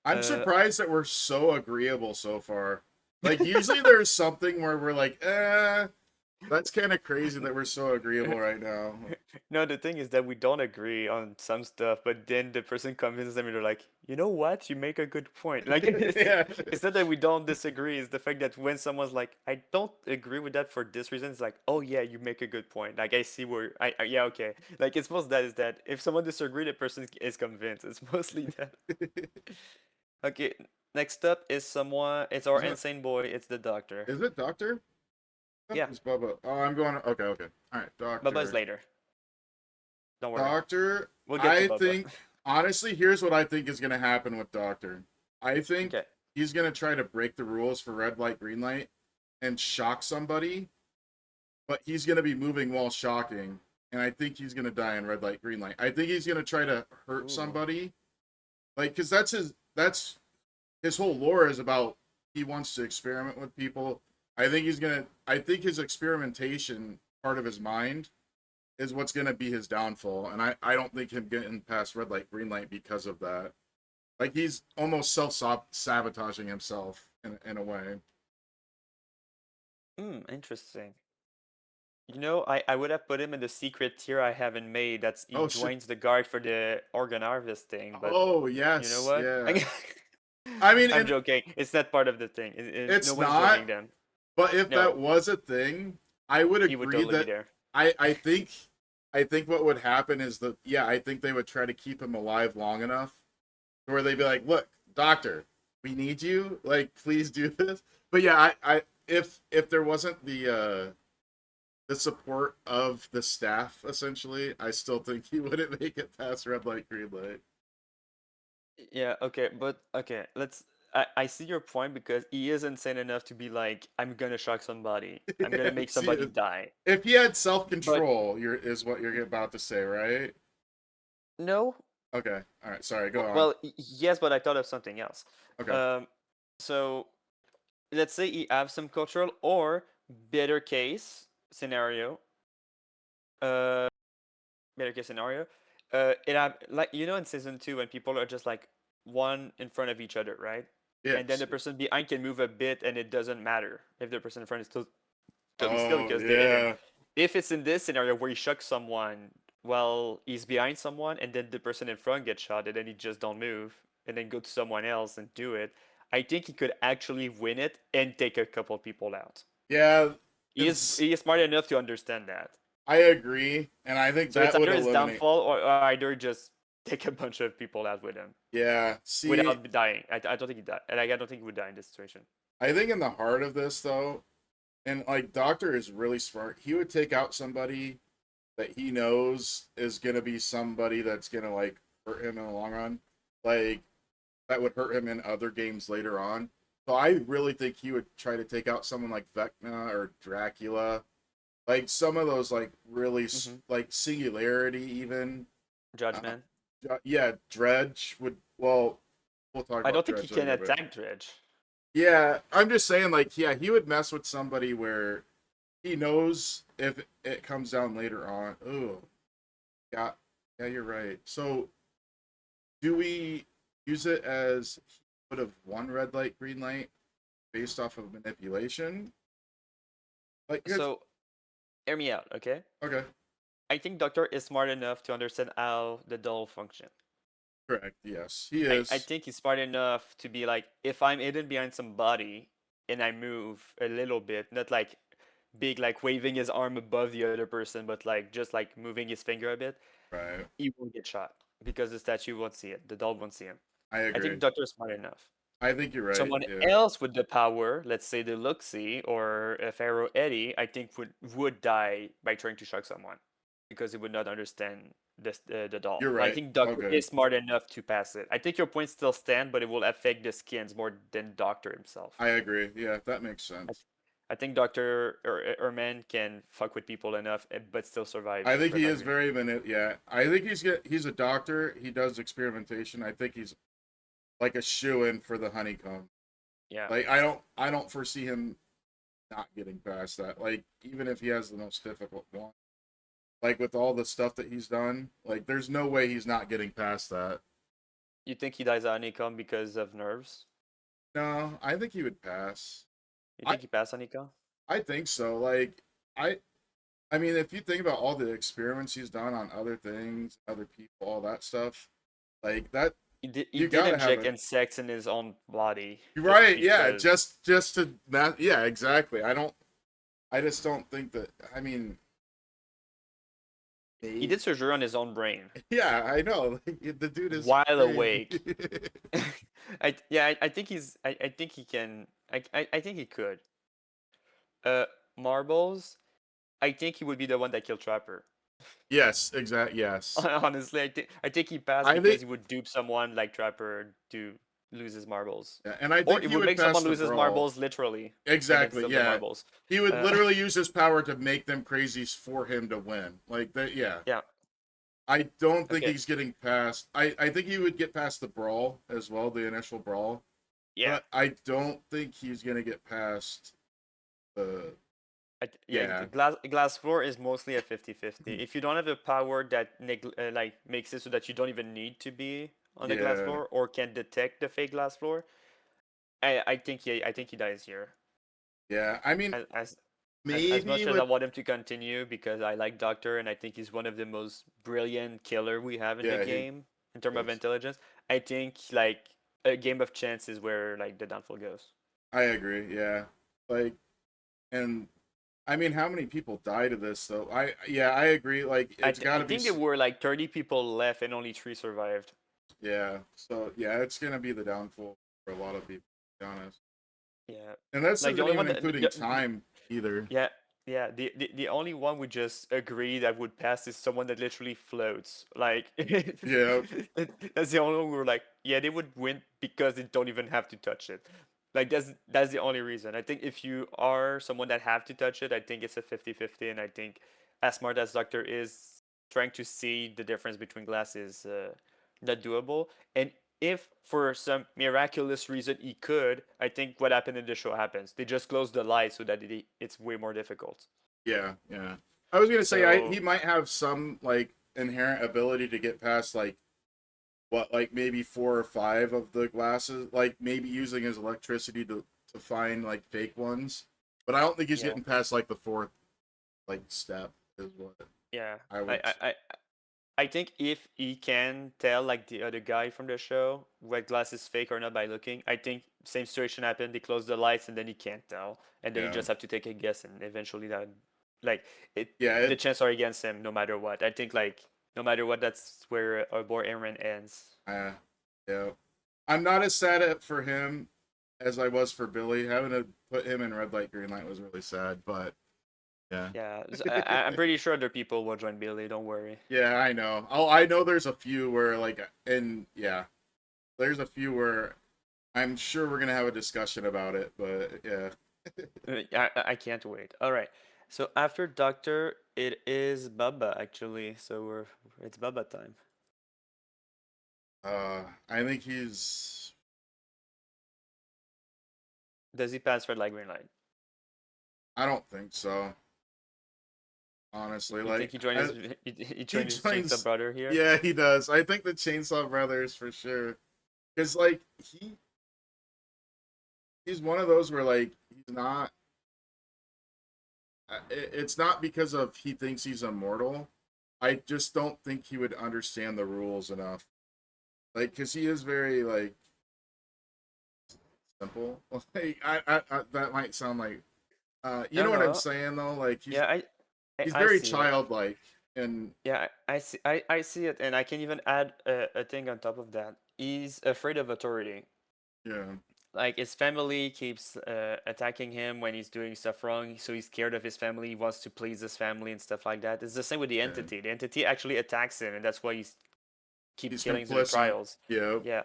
I'm Uh, surprised that we're so agreeable so far. Like usually there's something where we're like, that's kind of crazy that we're so agreeable right now. No, the thing is that we don't agree on some stuff, but then the person convinces them and they're like, you know what? You make a good point. Like Yeah. it's not that we don't disagree, it's the fact that when someone's like, I don't agree with that for this reason, it's like, oh yeah, you make a good point. Like I see where yeah, okay. Like it's most that is that if someone disagrees, the person is convinced. It's mostly that. Okay, next up is someone. It's our Is it- insane boy. It's the doctor. Is it Doctor? Yeah. It's Bubba. Oh, I'm going. Okay. Okay. All right. Doctor. Bubba's later. Don't worry. Doctor. We'll get to I Bubba. think honestly, here's what I think is going to happen with Doctor. I think Okay. he's going to try to break the rules for red light, green light, and shock somebody, but he's going to be moving while shocking, and I think he's going to die in red light, green light. I think he's going to try to hurt Ooh. somebody, like because that's his whole lore is about he wants to experiment with people. I think he's gonna. I think his experimentation part of his mind is what's gonna be his downfall, and I don't think him getting past red light, green light because of that. Like he's almost self sabotaging himself in a way. Interesting. You know, I would have put him in the secret tier I haven't made. That's he Oh shit. joins the guard for the organ harvesting, but Oh you know yes, what? yeah. I mean, I'm and joking. It's not part of the thing. No it's one's not. joining them. But if that No, was a thing, I would he would agree totally be that there. I think what would happen is that yeah, I think they would try to keep him alive long enough where they'd be like, "Look, doctor, we need you. Like, please do this." But yeah, I if there wasn't the support of the staff, essentially, I still think he wouldn't make it past red light, green light. Yeah, okay, but okay, I see your point because he is insane enough to be like, I'm gonna shock somebody. I'm gonna make Yes, somebody yes. die. If he had self But control, you're is what you're about to say, right? no, Okay, all right. Sorry, go on. well, yes, but I thought of something else. Okay. Um, so let's say he have some cultural or better case scenario. Uh, better case scenario. It have like you know in season 2 when people are just like one in front of each other, right? And then Yes. the person behind can move a bit, and it doesn't matter if the person in front is still totally still Oh because they hit him. yeah. If it's in this scenario where he shocks someone while he's behind someone, and then the person in front gets shot, and then he just don't move, and then go to someone else and do it, I think he could actually win it and take a couple people out. Yeah. He is smart enough to understand that. I agree, and I think So it's that would either his eliminate. downfall or either just take a bunch of people out with him Yeah. See, without dying. I don't think he died. Like, I don't think he would die in this situation. I think in the heart of this though, and like Doctor is really smart. He would take out somebody that he knows is gonna be somebody that's gonna like hurt him in the long run. Like that would hurt him in other games later on. So I really think he would try to take out someone like Vecna or Dracula, like some of those like really like Singularity even. Uh, Judgment. yeah, Dredge would. Well, we'll talk I about don't think he Dredge can later, but attack Dredge. yeah, I'm just saying like yeah, he would mess with somebody where he knows if it comes down later on. Oh, yeah, yeah, you're right. So do we use it as he would have won red light, green light based off of manipulation? Like, So, hear me out, okay? okay, I think Doctor is smart enough to understand how the doll function. correct. Yes, he I is. think he's smart enough to be like, if I'm hidden behind somebody and I move a little bit, not like big, like waving his arm above the other person, but like just like moving his finger a bit, Right. he won't get shot because the statue won't see it. The doll won't see him. I I think agree. Doctor is smart enough. I think you're right. Someone Yeah. else with the power, let's say the Luxie or Pharaoh Eddie, I think would die by trying to shock someone because he would not understand the doll. You're I right. think Doctor Okay. is smart enough to pass it. I think your points still stand, but it will affect the skins more than Doctor himself. I agree. Yeah, that makes I, sense. I think Doctor or Man can fuck with people enough, but still survive I think Red he Light is Green Light. very yeah. I think he's a doctor. He does experimentation. I think he's like a shoe in for the honeycomb. Yeah. Like I don't foresee him not getting past that. Like even if he has the most difficult one, like with all the stuff that he's done, like there's no way he's not getting past that. You think he dies at Honeycomb because of nerves? No, I think he would pass. You I think he passed Honeycomb? I think so. Like I I mean, if you think about all the experiments he's done on other things, other people, all that stuff, like that, He you did gotta have inject a insects in his own body just right. Yeah, because. just to that. Yeah, exactly. I just don't think that. I mean, He maybe. did surgery on his own brain Yeah, I know. Like, the dude is while crazy. awake. I think I think he can. I think he could. Uh, Marbles. I think he would be the one that killed Trapper. Yes, exactly. Yes, Honestly, I think he passed I because think. he would dupe someone like Trapper to lose his marbles, Yeah, and I or think it he would would make pass someone the lose his brawl. marbles literally, and then Exactly. steal the Yeah, marbles. he would Uh, literally use his power to make them crazies for him to win. Like that. Yeah. yeah. I don't think Okay. he's getting past. I think he would get past the brawl as well, the initial brawl. Yeah. But I don't think he's gonna get past Yeah, Yeah. glass floor is mostly a 50-50. If you don't have a power that like makes it so that you don't even need to be on the glass Yeah. floor or can detect the fake glass floor, I think he dies here. Yeah. I mean, As as maybe much as I with want him to continue because I like Doctor and I think he's one of the most brilliant killer we have in the yeah, he game in terms of is. intelligence, I think like a game of chance is where like the downfall goes. I agree. Yeah. Like, and I mean, how many people died of this though? I agree. Like, it's got I to be. think there were like 30 people left and only 3 survived. Yeah. So yeah, it's gonna be the downfall for a lot of people, to be honest. Yeah. And this Like the isn't only even one that including time either. yeah, yeah. The only one we just agree that would pass is someone that literally floats. Like Yeah. that's the only one we were like, yeah, they would win because they don't even have to touch it. Like that's the only reason. I think if you are someone that have to touch it, I think it's a 50-50 and I think as smart as Doctor is trying to see the difference between glasses not doable. And if for some miraculous reason he could, I think what happened in the show happens. They just close the light so that it's way more difficult. Yeah. Yeah. I was gonna say he So might have some like inherent ability to get past like what, like maybe 4 or 5 of the glasses, like maybe using his electricity to find like fake ones. But I don't think he's yeah, getting past like the fourth like step is what yeah. I I, would I, say. I I think if he can tell like the other guy from the show what glass is fake or not by looking, I think same situation happened. They close the lights and then he can't tell, and then you Yeah. just have to take a guess, and eventually that, like it, Yeah, the chances are against him no matter what. I think like no matter what, that's where our boy Aaron ends. yeah. I'm not as sad for him as I was for Billy. Having to put him in red light, green light was really sad, but yeah. Yeah, I'm pretty sure other people will join Billy. Don't worry. Yeah, I know. Oh, I know there's a few where like, and yeah, there's a few where I'm sure we're gonna have a discussion about it, but yeah. I can't wait. All right. So after Doctor, it is Bubba actually. So it's Bubba time. I think he's. Does he pass red light, green light? I don't think so. Honestly, You think like he joined I, his he he joined his Chainsaw joins. brother here? Yeah, he does. I think the Chainsaw Brothers for sure. Cause like he's one of those where like he's not. It's not because of he thinks he's immortal. I just don't think he would understand the rules enough. Like, cause he is very like simple. Like, that might sound like, you know No, what I'm no. saying though. Like Yeah, he's I very see it. childlike, and Yeah, I see it, and I can even add a thing on top of that. He's afraid of authority. yeah, Like his family keeps attacking him when he's doing stuff wrong, so he's scared of his family. He wants to please his family and stuff like that. It's the same with the yeah. entity. The entity actually attacks him, and that's why he's keep He's killing the complicit. trials. Yeah, Yeah,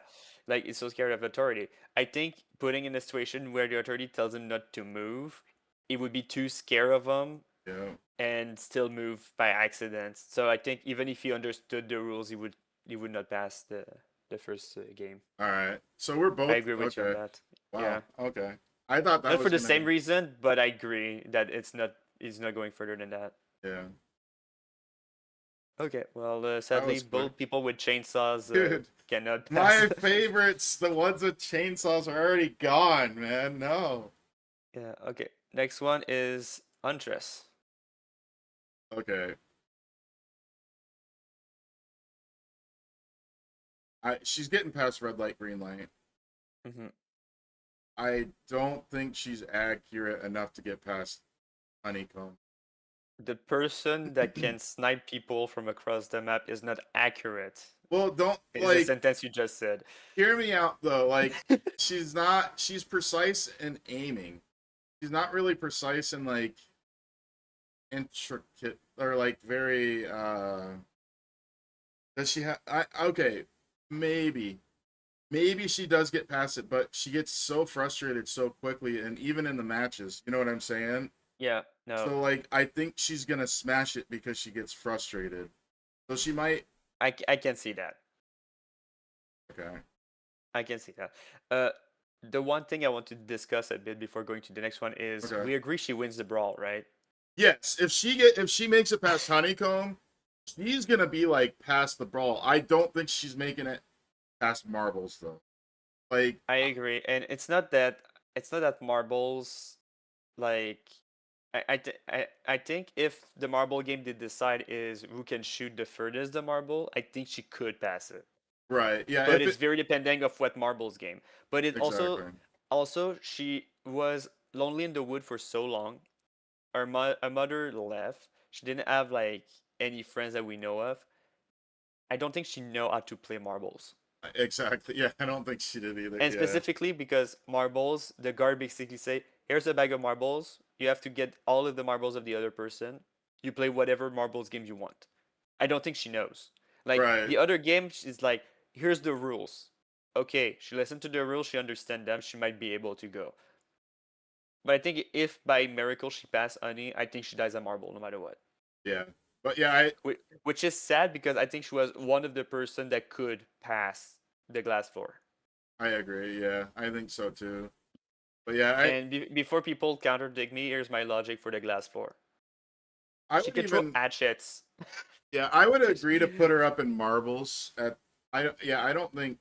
like he's so scared of authority. I think putting in a situation where the authority tells him not to move, he would be too scared of him yeah. and still move by accident. So I think even if he understood the rules, he would not pass the first game. All right. So we're I both agree with you on okay. that. Yeah, Wow. Okay. I thought that not for was the gonna. same reason, but I agree that it's not. He's not going further than that. Yeah. Okay, well, That sadly, was quick. both people with chainsaws Dude, cannot pass. my favorites, the ones with chainsaws, are already gone, man. No. Yeah. Okay. Next one is Huntress. Okay. She's getting past red light, green light. Hmm. I don't think she's accurate enough to get past honeycomb. The person that can snipe people from across the map is not accurate. Well, don't Is the like sentence you just said. hear me out though. Like she's not. She's precise in aiming. She's not really precise in like intricate or like very. Does she have? Okay, maybe. Maybe she does get past it, but she gets so frustrated so quickly, and even in the matches, you know what I'm saying? Yeah. No. So like, I think she's gonna smash it because she gets frustrated. So she might. I can see that. Okay. I can see that. Uh, the one thing I want to discuss a bit before going to the next one is Okay. we agree she wins the brawl, right? Yes, if she makes it past Honeycomb, she's gonna be like past the brawl. I don't think she's making it past Marbles though. Like, I agree, and it's not that marbles like I think if the marble game they decide is who can shoot the furthest the marble, I think she could pass it. right? Yeah, But if it's it very depending of what marbles game. But it exactly. also she was lonely in the wood for so long. Her mother left. She didn't have like any friends that we know of. I don't think she know how to play marbles. Exactly. Yeah, I don't think she did either. And Yeah. specifically because marbles, the guard basically say, here's a bag of marbles. You have to get all of the marbles of the other person. You play whatever marbles game you want. I don't think she knows. Like Right. the other game, she's like, here's the rules. Okay, she listened to the rules, she understand them, she might be able to go. But I think if by miracle she passed Honey, I think she dies at marble no matter what. Yeah. But yeah, I Which is sad because I think she was one of the person that could pass the glass floor. I agree. Yeah, I think so too. But yeah, And before people contradict me, here's my logic for the glass floor. I She would can throw even hatchets. yeah, I would agree to put her up in Marbles at I don't think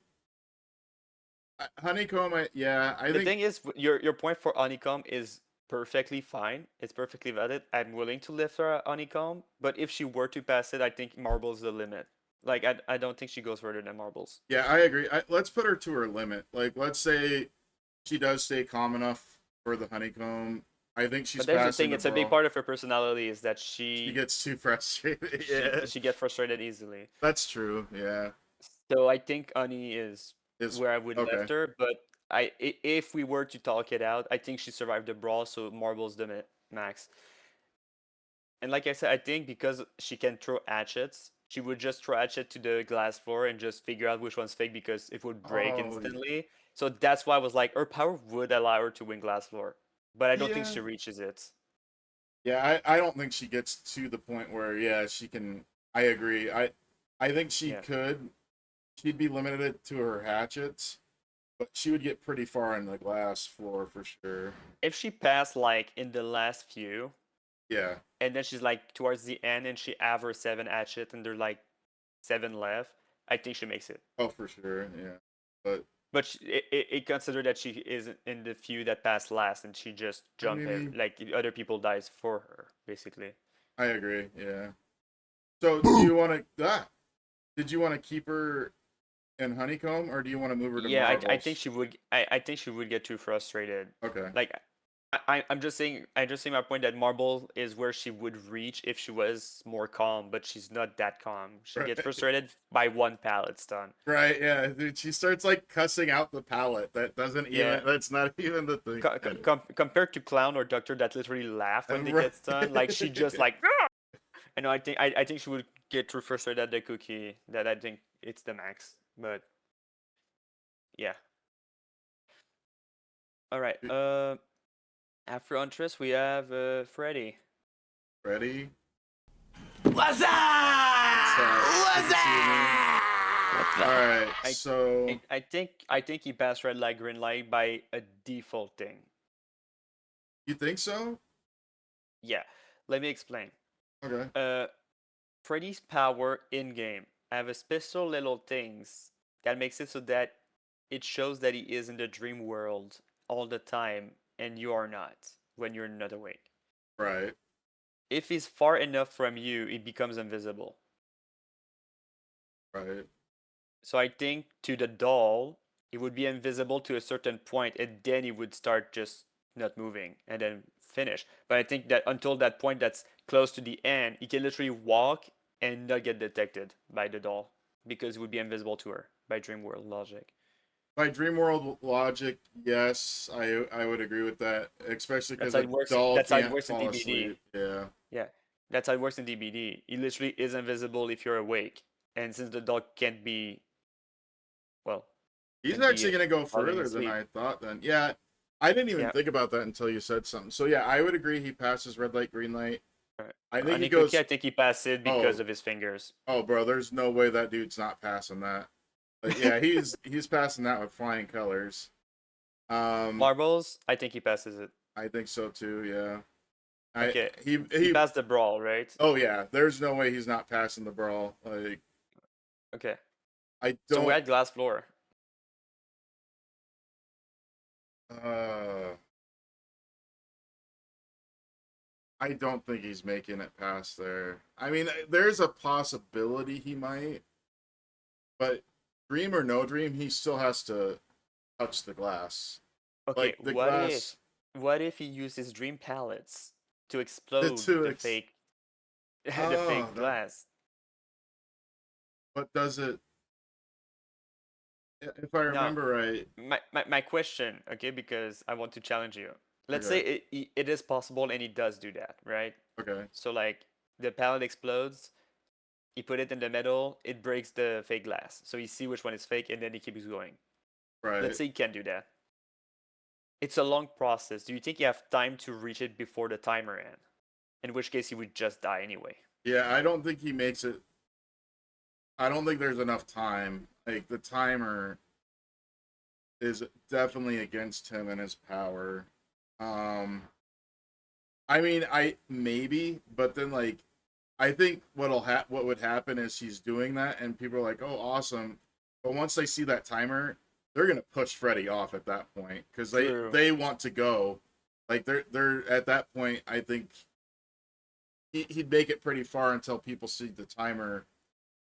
Honeycomb. I The think thing is, your point for Honeycomb is perfectly fine. It's perfectly valid. I'm willing to lift her at Honeycomb, but if she were to pass it, I think Marbles the limit. Like I don't think she goes further than Marbles. yeah, I agree. Let's put her to her limit. Like, let's say she does stay calm enough for the Honeycomb. I think she's But there's the passing thing, the it's a big brawl. part of her personality is that She gets too frustrated. she Yeah, she gets frustrated easily. that's true. Yeah, So I think Honey is is where I would okay. lift her, but if we were to talk it out, I think she survived the brawl, so Marbles the max. And like I said, I think because she can throw hatchets, she would just throw hatchet to the glass floor and just figure out which one's fake because it would break Oh, instantly. So that's why I was like, her power would allow her to win glass floor, but I don't think yeah, she reaches it. yeah. I don't think she gets to the point where she can. I agree. I think she Yeah. could. She'd be limited to her hatchets, but she would get pretty far in the glass floor for sure. If she passed like in the last few, Yeah. and then she's like towards the end and she have her 7 hatchet and there are like 7 left, I think she makes it. Oh, for sure. Yeah. But But it consider that she is in the few that passed last and she just I jump it mean, like other people dies for her basically. I agree. Yeah. So, do you want to? Did you want to keep her in Honeycomb, or do you want to move her to Yeah, I think Marbles? she would. I think she would get too frustrated. Okay. Like, I'm just saying. I'm just saying my point that Marble is where she would reach if she was more calm, but she's not that calm. She Right. gets frustrated by one pallet stun. Right. Yeah. Dude, she starts like cussing out the palette. That doesn't Yeah. even. That's not even the thing. Compared to Clown or Doctor that literally laugh when they Right. get stunned, like she just like. I know. I think she would get too frustrated at the cookie. That I think it's the max. But yeah. All right. After Huntress, we have Freddy. Ready? What's up? What's All right. I- So I think he passed red light, green light by a default thing. you think so? Yeah. Let me explain. Okay. Freddy's power in game have a special little things that makes it so that it shows that he is in the dream world all the time and you are not when you're not awake. Right. If he's far enough from you, he becomes invisible. Right. So I think to the doll, he would be invisible to a certain point, and then he would start just not moving and then finish. But I think that until that point that's close to the end, he can literally walk and not get detected by the doll because he would be invisible to her by dream world logic. By dream world logic, yes, I would agree with that, especially because That's how a it works. doll That's how it can't works in fall DBD. asleep. Yeah. Yeah, that's how it works in DBD. He literally is invisible if you're awake, and since the doll can't be, well, He's can be actually gonna go falling further than asleep. I thought. Then, yeah, I didn't even Yeah. think about that until you said something. So yeah, I would agree. He passes red light, green light. Alright. I think he Anikuki, goes. I think he passed it because Oh. of his fingers. Oh, bro, there's no way that dude's not passing that. But yeah, he's passing that with flying colors. Marbles, I think he passes it. I think so too. Yeah. Okay, He he passed the brawl, right? Oh yeah. There's no way he's not passing the brawl. Like Okay, I so we're don't. at glass floor. Uh, I don't think he's making it past there. I mean, there's a possibility he might, but dream or no dream, he still has to touch the glass. Okay, Like the glass, what if he uses dream pallets to the explode two. the fake the Oh, fake glass? but does it? If I Now, remember right, my question, okay, because I want to challenge you. Let's say okay, it is possible and he does do that, right? okay, So like the pallet explodes, he put it in the middle, it breaks the fake glass. So you see which one is fake and then he keeps going. Let's right. say he can do that. It's a long process. Do you think you have time to reach it before the timer ends? In which case he would just die anyway. Yeah, I don't think he makes it. I don't think there's enough time. Like the timer is definitely against him and his power. Um, I mean, I maybe, but then like, I think what would happen is he's doing that, and people are like, "Oh, awesome!" But once they see that timer, they're gonna push Freddy off at that point because True. they want to go. Like they're at that point. I think he'd make it pretty far until people see the timer,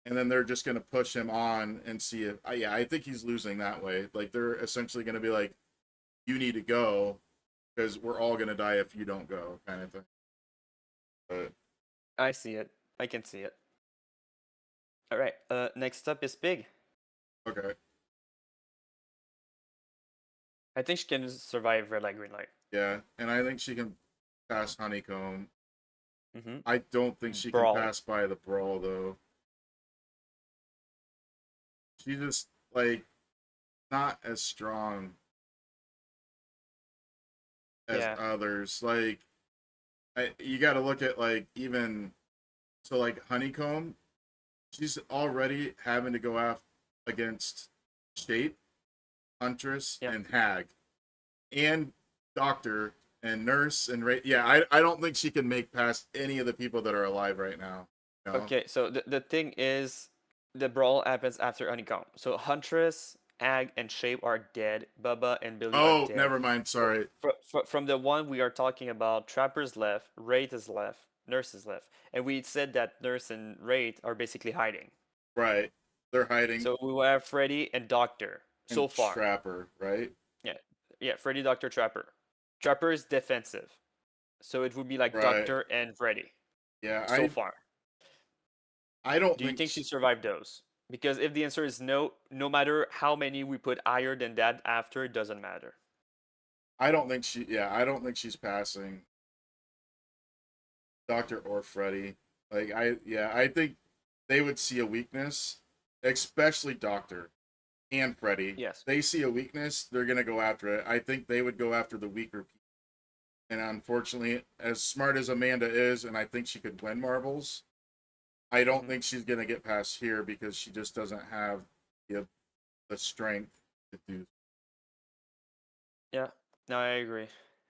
and then they're just gonna push him on and see if. Yeah, I think he's losing that way. Like they're essentially gonna be like, "You need to go." Because we're all gonna die if you don't go, kind of thing. But I see it. I can see it. All right. Next up is Pig. okay, I think she can survive red light, green light. yeah, and I think she can pass Honeycomb. Mm-hmm. I don't think she can Brawl. pass by the Brawl though. She just like not as strong as Yeah. others. Like you got to look at like even so like Honeycomb. She's already having to go after against Shape, Huntress, Yeah. and Hag, and Doctor and Nurse and yeah. I don't think she can make past any of the people that are alive right now. You know? Okay. So the thing is, the brawl happens after Honeycomb. So Huntress, Ag, and Shape are dead. Bubba and Billy are Oh, dead. never mind. Sorry. From the one we are talking about, Trapper's left, Wraith is left, Nurse is left, and we said that Nurse and Wraith are basically hiding. Right. They're hiding. So we will have Freddy and Doctor so and far. Trapper, right? Yeah, Freddy, Doctor, Trapper. Trapper is defensive, so it would be like Right. Doctor and Freddy Yeah, so far. I don't Do you think she survived those? Because if the answer is no, no matter how many we put higher than that after, it doesn't matter. I don't think she. Yeah, I don't think she's passing Doctor or Freddy. Like I think they would see a weakness, especially Doctor and Freddy. Yes. They see a weakness, they're gonna go after it. I think they would go after the weaker people. And unfortunately, as smart as Amanda is, and I think she could win marbles, I don't think she's gonna get past here because she just doesn't have the strength to do. Yeah, no, I agree.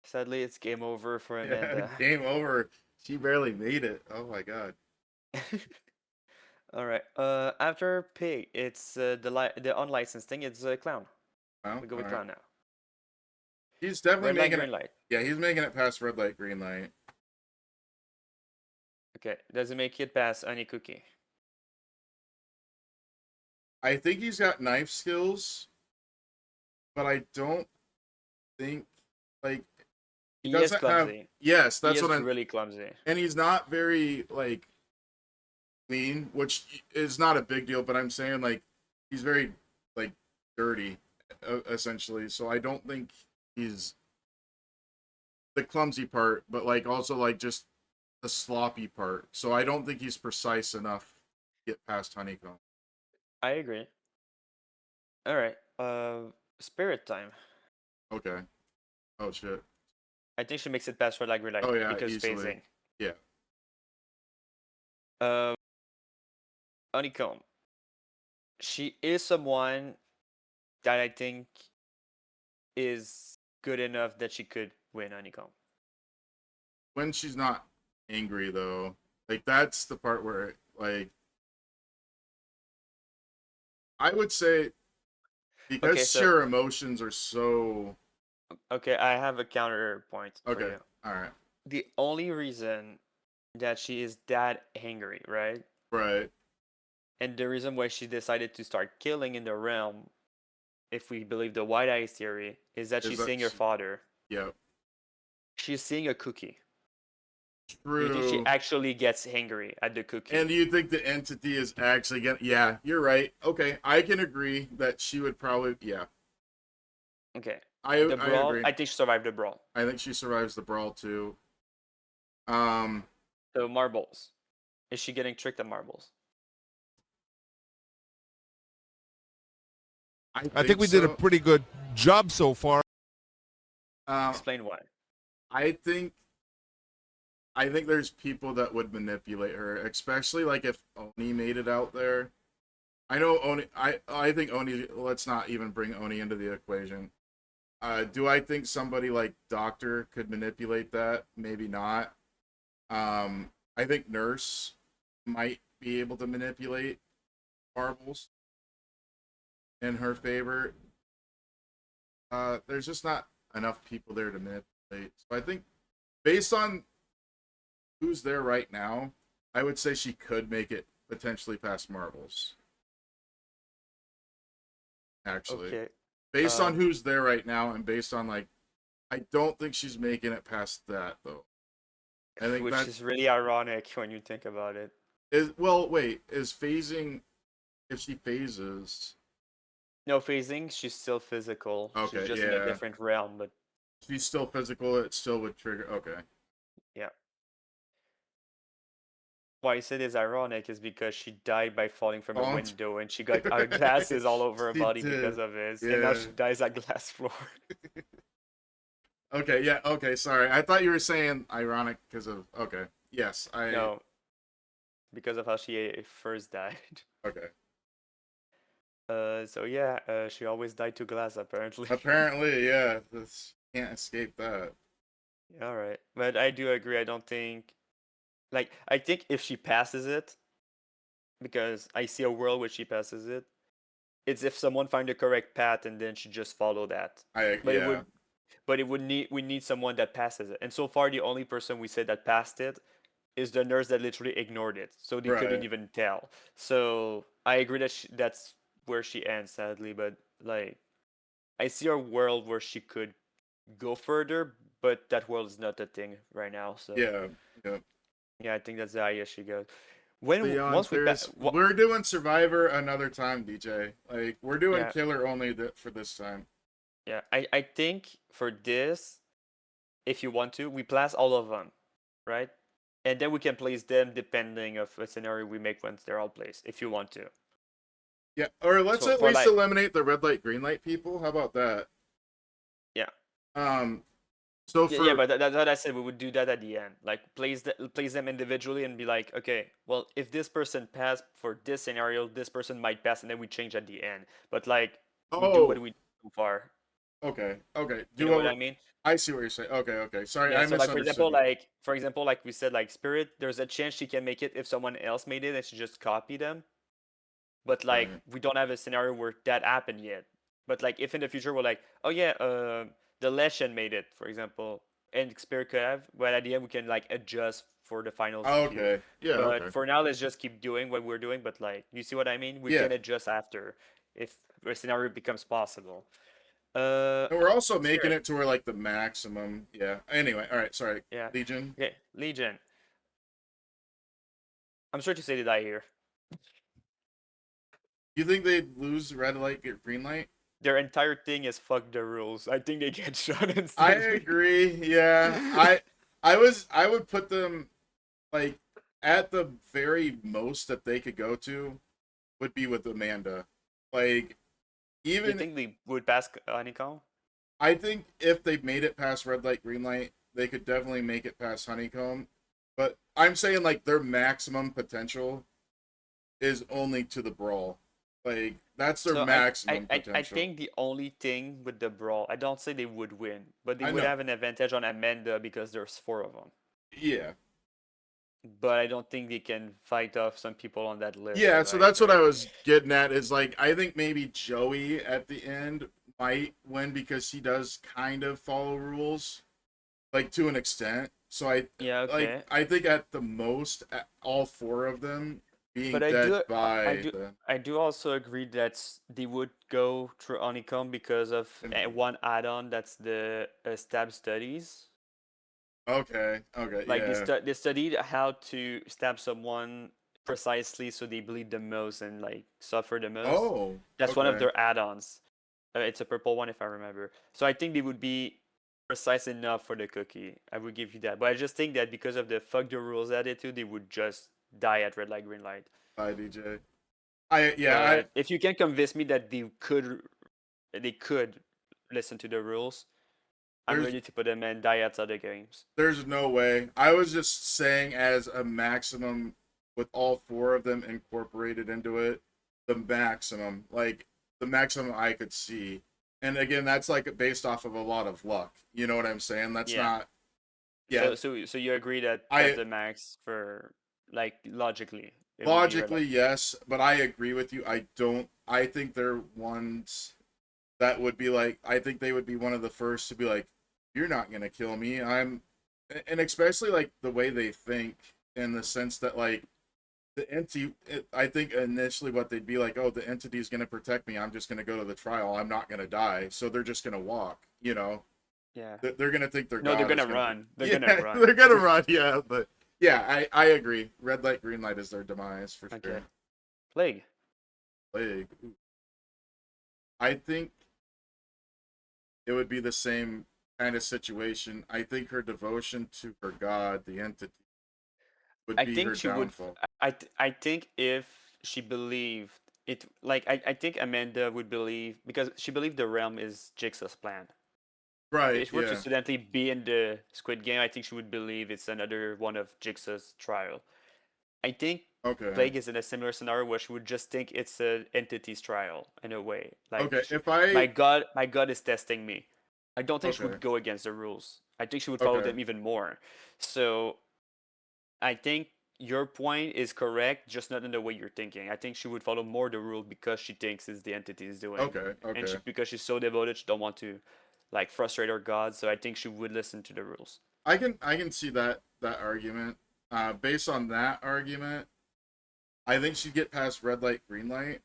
Sadly, it's game over for Amanda. Yeah, game over. She barely made it. Oh my god. All right. After Pig, it's the unlicensed thing. It's Clown. Well, We go with all Clown right. now. He's definitely Red light, making green it. light. Yeah, he's making it past red light, green light. Okay, does it make it past Honey Cookie? I think he's got knife skills, but I don't think like He is doesn't have. clumsy. Yes, He that's is what I'm. really clumsy. And he's not very like clean, which is not a big deal. But I'm saying like he's very like dirty, essentially. So I don't think he's the clumsy part, but like also like just the sloppy part. So I don't think he's precise enough to get past Honeycomb. I agree. All right. Spirit time. Okay. Oh shit. I think she makes it past red light, green light Oh yeah, because easily. phasing. Yeah. Honeycomb. She is someone that I think is good enough that she could win Honeycomb. When she's not angry though, like that's the part where like I would say Okay, because so her emotions are so okay, I have a counterpoint for okay. you. All right, The only reason that she is that angry, right? right. And the reason why she decided to start killing in the realm, if we believe the White Eyes theory, is that Is she's that seeing her father. yeah, She's seeing a cookie. Do you think she true. actually gets angry at the cookie? And do you think the entity is actually getting? Yeah, you're right. Okay, I can agree that she would probably. Yeah, Okay. I The brawl, agree. I think she survived the brawl. I think she survives the brawl too. Um, The marbles. Is she getting tricked at marbles? I think we did a so. pretty good job so far. Explain why. I think there's people that would manipulate her, especially like if Oni made it out there. I know Oni. I think Oni. Let's not even bring Oni into the equation. Do I think somebody like Doctor could manipulate that? Maybe not. I think Nurse might be able to manipulate marbles in her favor. There's just not enough people there to manipulate. So I think based on who's there right now, I would say she could make it potentially past marbles. Actually, Okay. based on who's there right now, and based on like, I don't think she's making it past that though. I think Which that is really ironic when you think about it. is well. Wait, is phasing? If she phases, No phasing, she's still physical. Okay, She's just in a yeah. different realm, but she's still physical. It still would trigger. Okay. yeah. Why I said is ironic is because she died by falling from a Falling- window and she got glasses all over her She body did, because of this. And now she yeah. dies at glass floor. Okay. Yeah. Okay. Sorry. I thought you were saying ironic because of. Okay. Yes. No. Because of how she first died. Okay. So yeah, she always died to glass apparently. Apparently, yeah. This can't escape that. All right. But I do agree. I don't think like I think if she passes it, because I see a world where she passes it, it's if someone find the correct path and then she just follow that. But Yeah. it would we need someone that passes it. And so far the only person we said that passed it is the nurse that literally ignored it. So they couldn't Right. even tell. So I agree that that's where she ends sadly, but like I see a world where she could go further, but that world is not a thing right now. So Yeah. Yeah. yeah, I think that's the highest she goes. When Beyond once we Fears- we're doing Survivor another time, DJ. Like we're doing Yeah. Killer only for this time. yeah, I think for this, if you want to, we place all of them, right? And then we can place them depending of a scenario we make once they're all placed, if you want to. Yeah. Or let's So at for, least like- eliminate the red light, green light people. How about that? Yeah. So Yeah, for yeah, but that's what I said. We would do that at the end, like place them individually and be like, okay, well, if this person passed for this scenario, this person might pass, and then we change at the end. But like, we do what we do so far. Okay. Okay. Do You know what I mean? I see what you're saying. Okay. Okay. Sorry, Yeah. I So like misunderstood. for example, like we said, like Spirit, there's a chance she can make it if someone else made it and she just copy them. But like, Right. we don't have a scenario where that happened yet. But like, if in the future we're like, oh yeah, the Leshen made it, for example, and Spirit could have, but at the end we can like adjust for the finals. view. Okay. Yeah. But Okay. for now, let's just keep doing what we're doing. But like, you see what I mean? We Yeah. can adjust after if a scenario becomes possible. And we're also making Spirit. it to where like the maximum. Yeah. Anyway. All right. Sorry. Yeah. Legion. Okay, Legion. I'm sure to say they die here. You think they'd lose red light, get green light? Their entire thing is fuck the rules. I think they get shot instead. I agree. Yeah. I would put them like at the very most that they could go to would be with Amanda. Like You even think they would pass Honeycomb? I think if they made it past red light, green light, they could definitely make it past Honeycomb. But I'm saying like their maximum potential is only to the brawl. Like that's their So maximum I potential. think the only thing with the brawl, I don't say they would win, but they I would know. have an advantage on Amanda because there's four of them. Yeah. But I don't think they can fight off some people on that list. Yeah, So so that's what I like, was getting at is like I think maybe Joey at the end might win because he does kind of follow rules like to an extent. So yeah, okay. I think at the most all four of them being But I dead do by the I do also agree that they would go through Honeycomb because of one add-on that's the stab studies. okay, Like yeah. they studied how to stab someone precisely so they bleed the most and like suffer the most. Oh, That's one of okay. their add-ons. It's a purple one if I remember. So I think they would be precise enough for the cookie. I would give you that. But I just think that because of the fuck the rules attitude, they would just die at red light, green light. Bye, DJ. I But if you can convince me that they could listen to the rules, I'm there's ready to put them in die outside the games. there's no way. I was just saying as a maximum with all four of them incorporated into it, the maximum, like the maximum I could see. And again, that's like based off of a lot of luck. You know what I'm saying? That's Yeah. not yeah, So you agree that I that's the max for like logically it would be red logically light. yes, but I agree with you. I think they're ones that would be like I think they would be one of the first to be like, you're not gonna kill me. And especially like the way they think in the sense that like the entity I think initially what they'd be like, oh, the entity is gonna protect me. I'm just gonna go to the trial. I'm not gonna die. So they're just gonna walk, you know. Yeah. They're gonna think their No, they're god is gonna gonna run. They're yeah, gonna run. they're gonna run, yeah, but yeah, I agree. Red light, green light is their demise for Okay. sure. Plague. Plague. I think it would be the same kind of situation. I think her devotion to her god, the entity, would I be think her she would. downfall. I think if she believed it, like I think Amanda would believe because she believed the realm is Jigsaw's plan. Right, If she were to yeah. accidentally be in the Squid Game, I think she would believe it's another one of Jigsaw's trial. I think Okay. Plague is in a similar scenario where she would just think it's an entity's trial in a way. Like Okay. If I my God is testing me. I don't think she okay. would go against the rules. I think she would follow Okay. them even more. So I think your point is correct, just not in the way you're thinking. I think she would follow more the rule because she thinks it's the entity is doing, Okay. and Okay. because she's so devoted, she don't want to like frustrate her god. So I think she would listen to the rules. I can see that argument. Based on that argument, I think she'd get past red light, green light.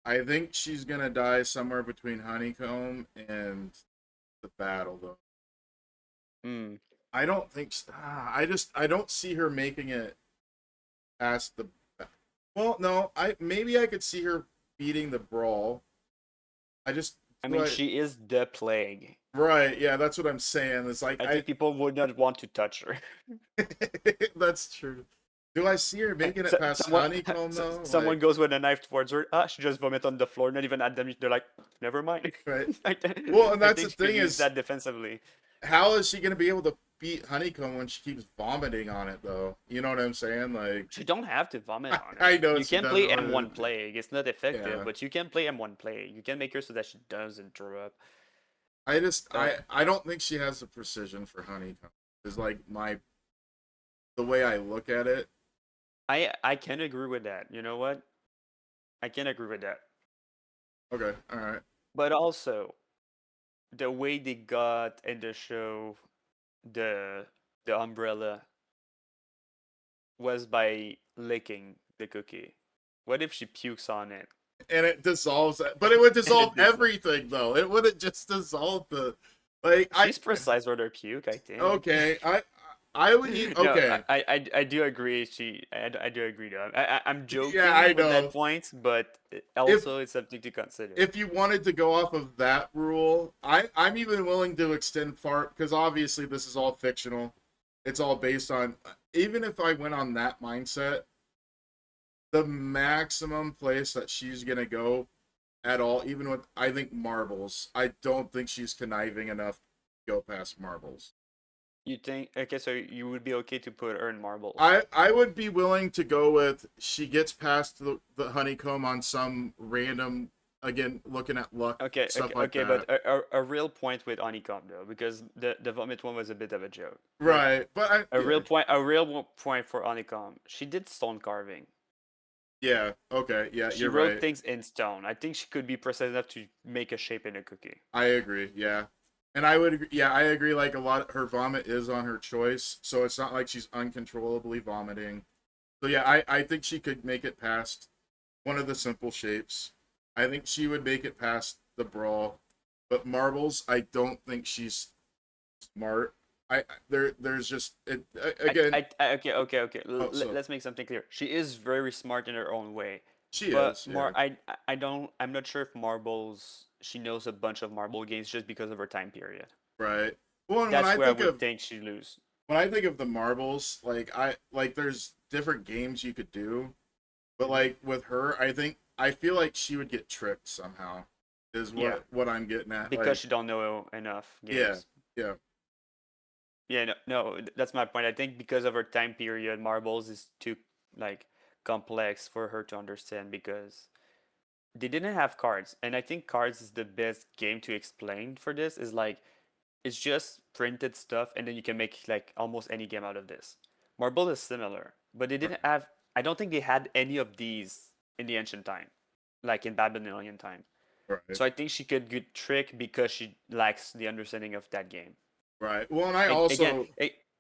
I think she's gonna die somewhere between honeycomb and the battle though. Hmm. I don't think. I don't see her making it past the. Well, no. Maybe I could see her beating the brawl. I just. I mean, Right. she is the plague. Right. Yeah, that's what I'm saying. It's like I think people would not want to touch her. that's true. Do I see her making it past honeycomb though? Someone Like, goes with a knife towards her. Ah, she just vomit on the floor. Not even at them. They're like, never mind. right. I, Well, and I that's the think she could thing use is, that defensively. how is she gonna be able to beat honeycomb when she keeps vomiting on it though? You know what I'm saying? Like, You don't have to vomit on her. I know You she can play doesn't. M1 Plague. It's not effective, Yeah. but you can play M1 Plague. You can make her so that she doesn't throw up. So I don't think she has the precision for honeycomb. Is like the way I look at it. I can agree with that. You know what? I can agree with that. Okay, all right. But also, the way they got in the show the umbrella was by licking the cookie. What if she pukes on it? And it dissolves, but it would And dissolve it dissolves. everything though. It wouldn't just dissolve the like. She's precise with her puke, I think. Okay, I would eat. No, Okay, I do agree. I do agree though. I'm joking yeah, I with know. that point, but also it's something to consider. If you wanted to go off of that rule, I'm even willing to extend far because obviously this is all fictional. It's all based on even if I went on that mindset, the maximum place that she's gonna go at all, even with I think marbles, I don't think she's conniving enough to go past marbles. You think okay? So you would be okay to put her in marbles? I would be willing to go with she gets past the honeycomb on some random, again, looking at luck, Okay, stuff okay, like okay, but that. a real point with honeycomb though, because the vomit one was a bit of a joke. Like Right. But I a yeah. real point, a real point for honeycomb. She did stone carving. Yeah, okay. Yeah, She you're wrote right. things in stone. I think she could be precise enough to make a shape in a cookie. I agree. Yeah. And I would agree, yeah, I agree like a lot her vomit is on her choice, so it's not like she's uncontrollably vomiting. So yeah, I think she could make it past one of the simple shapes. I think she would make it past the brawl. But marbles, I don't think she's smart. There's just it again. Okay, okay, okay. Oh, so Let's make something clear. She is very smart in her own way, she but is, yeah, I don't. I'm not sure if marbles. She knows a bunch of marble games just because of her time period. right. Well, and That's where I would think she lose. when I think of the marbles, like I like there's different games you could do, but like with her, I feel like she would get tricked somehow. Is Yeah, what I'm getting at. because Like, she don't know enough yeah, games. yeah, Yeah, that's my point. I think because of her time period, marbles is too like complex for her to understand because they didn't have cards, and I think cards is the best game to explain for this. Is like it's just printed stuff, and then you can make like almost any game out of this. Marble is similar, but they didn't have. I don't think they had any of these in the ancient time, like in Babylonian time. right, So I think she could get tricked because she lacks the understanding of that game. right. Well, and I Again, also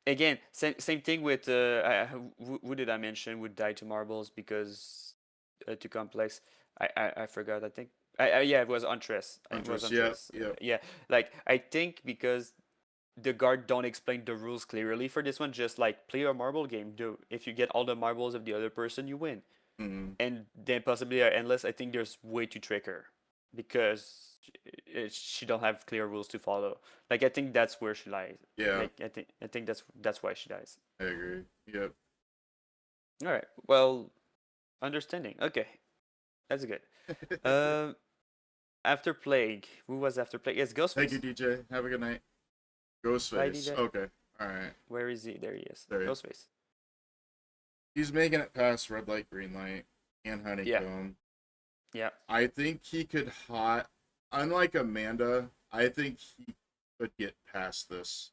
again, same thing with who did I mention would die to marbles because too complex. I forgot. I think yeah, it was Huntress. It was Huntress, yeah, Huntress. yeah, Yeah, like I think because the guard don't explain the rules clearly for this one. Just like play a marble game. Do if you get all the marbles of the other person, you win, mm, and then possibly are endless. I think there's way to trick her because she don't have clear rules to follow. Like I think that's where she lies. yeah. Like I think that's why she dies. I agree. Yep. All right. Well, understanding. Okay, that's good. Um, after plague, who was after plague? It's Thank you, Ghostface. DJ. Have a good night. Bye, Ghostface. DJ. Okay. All right. Where is he? There he is. There he is. Ghostface. He's making it past red light, green light, and Yeah. honeycomb. Yeah. I think he could unlike Amanda, I think he could get past this.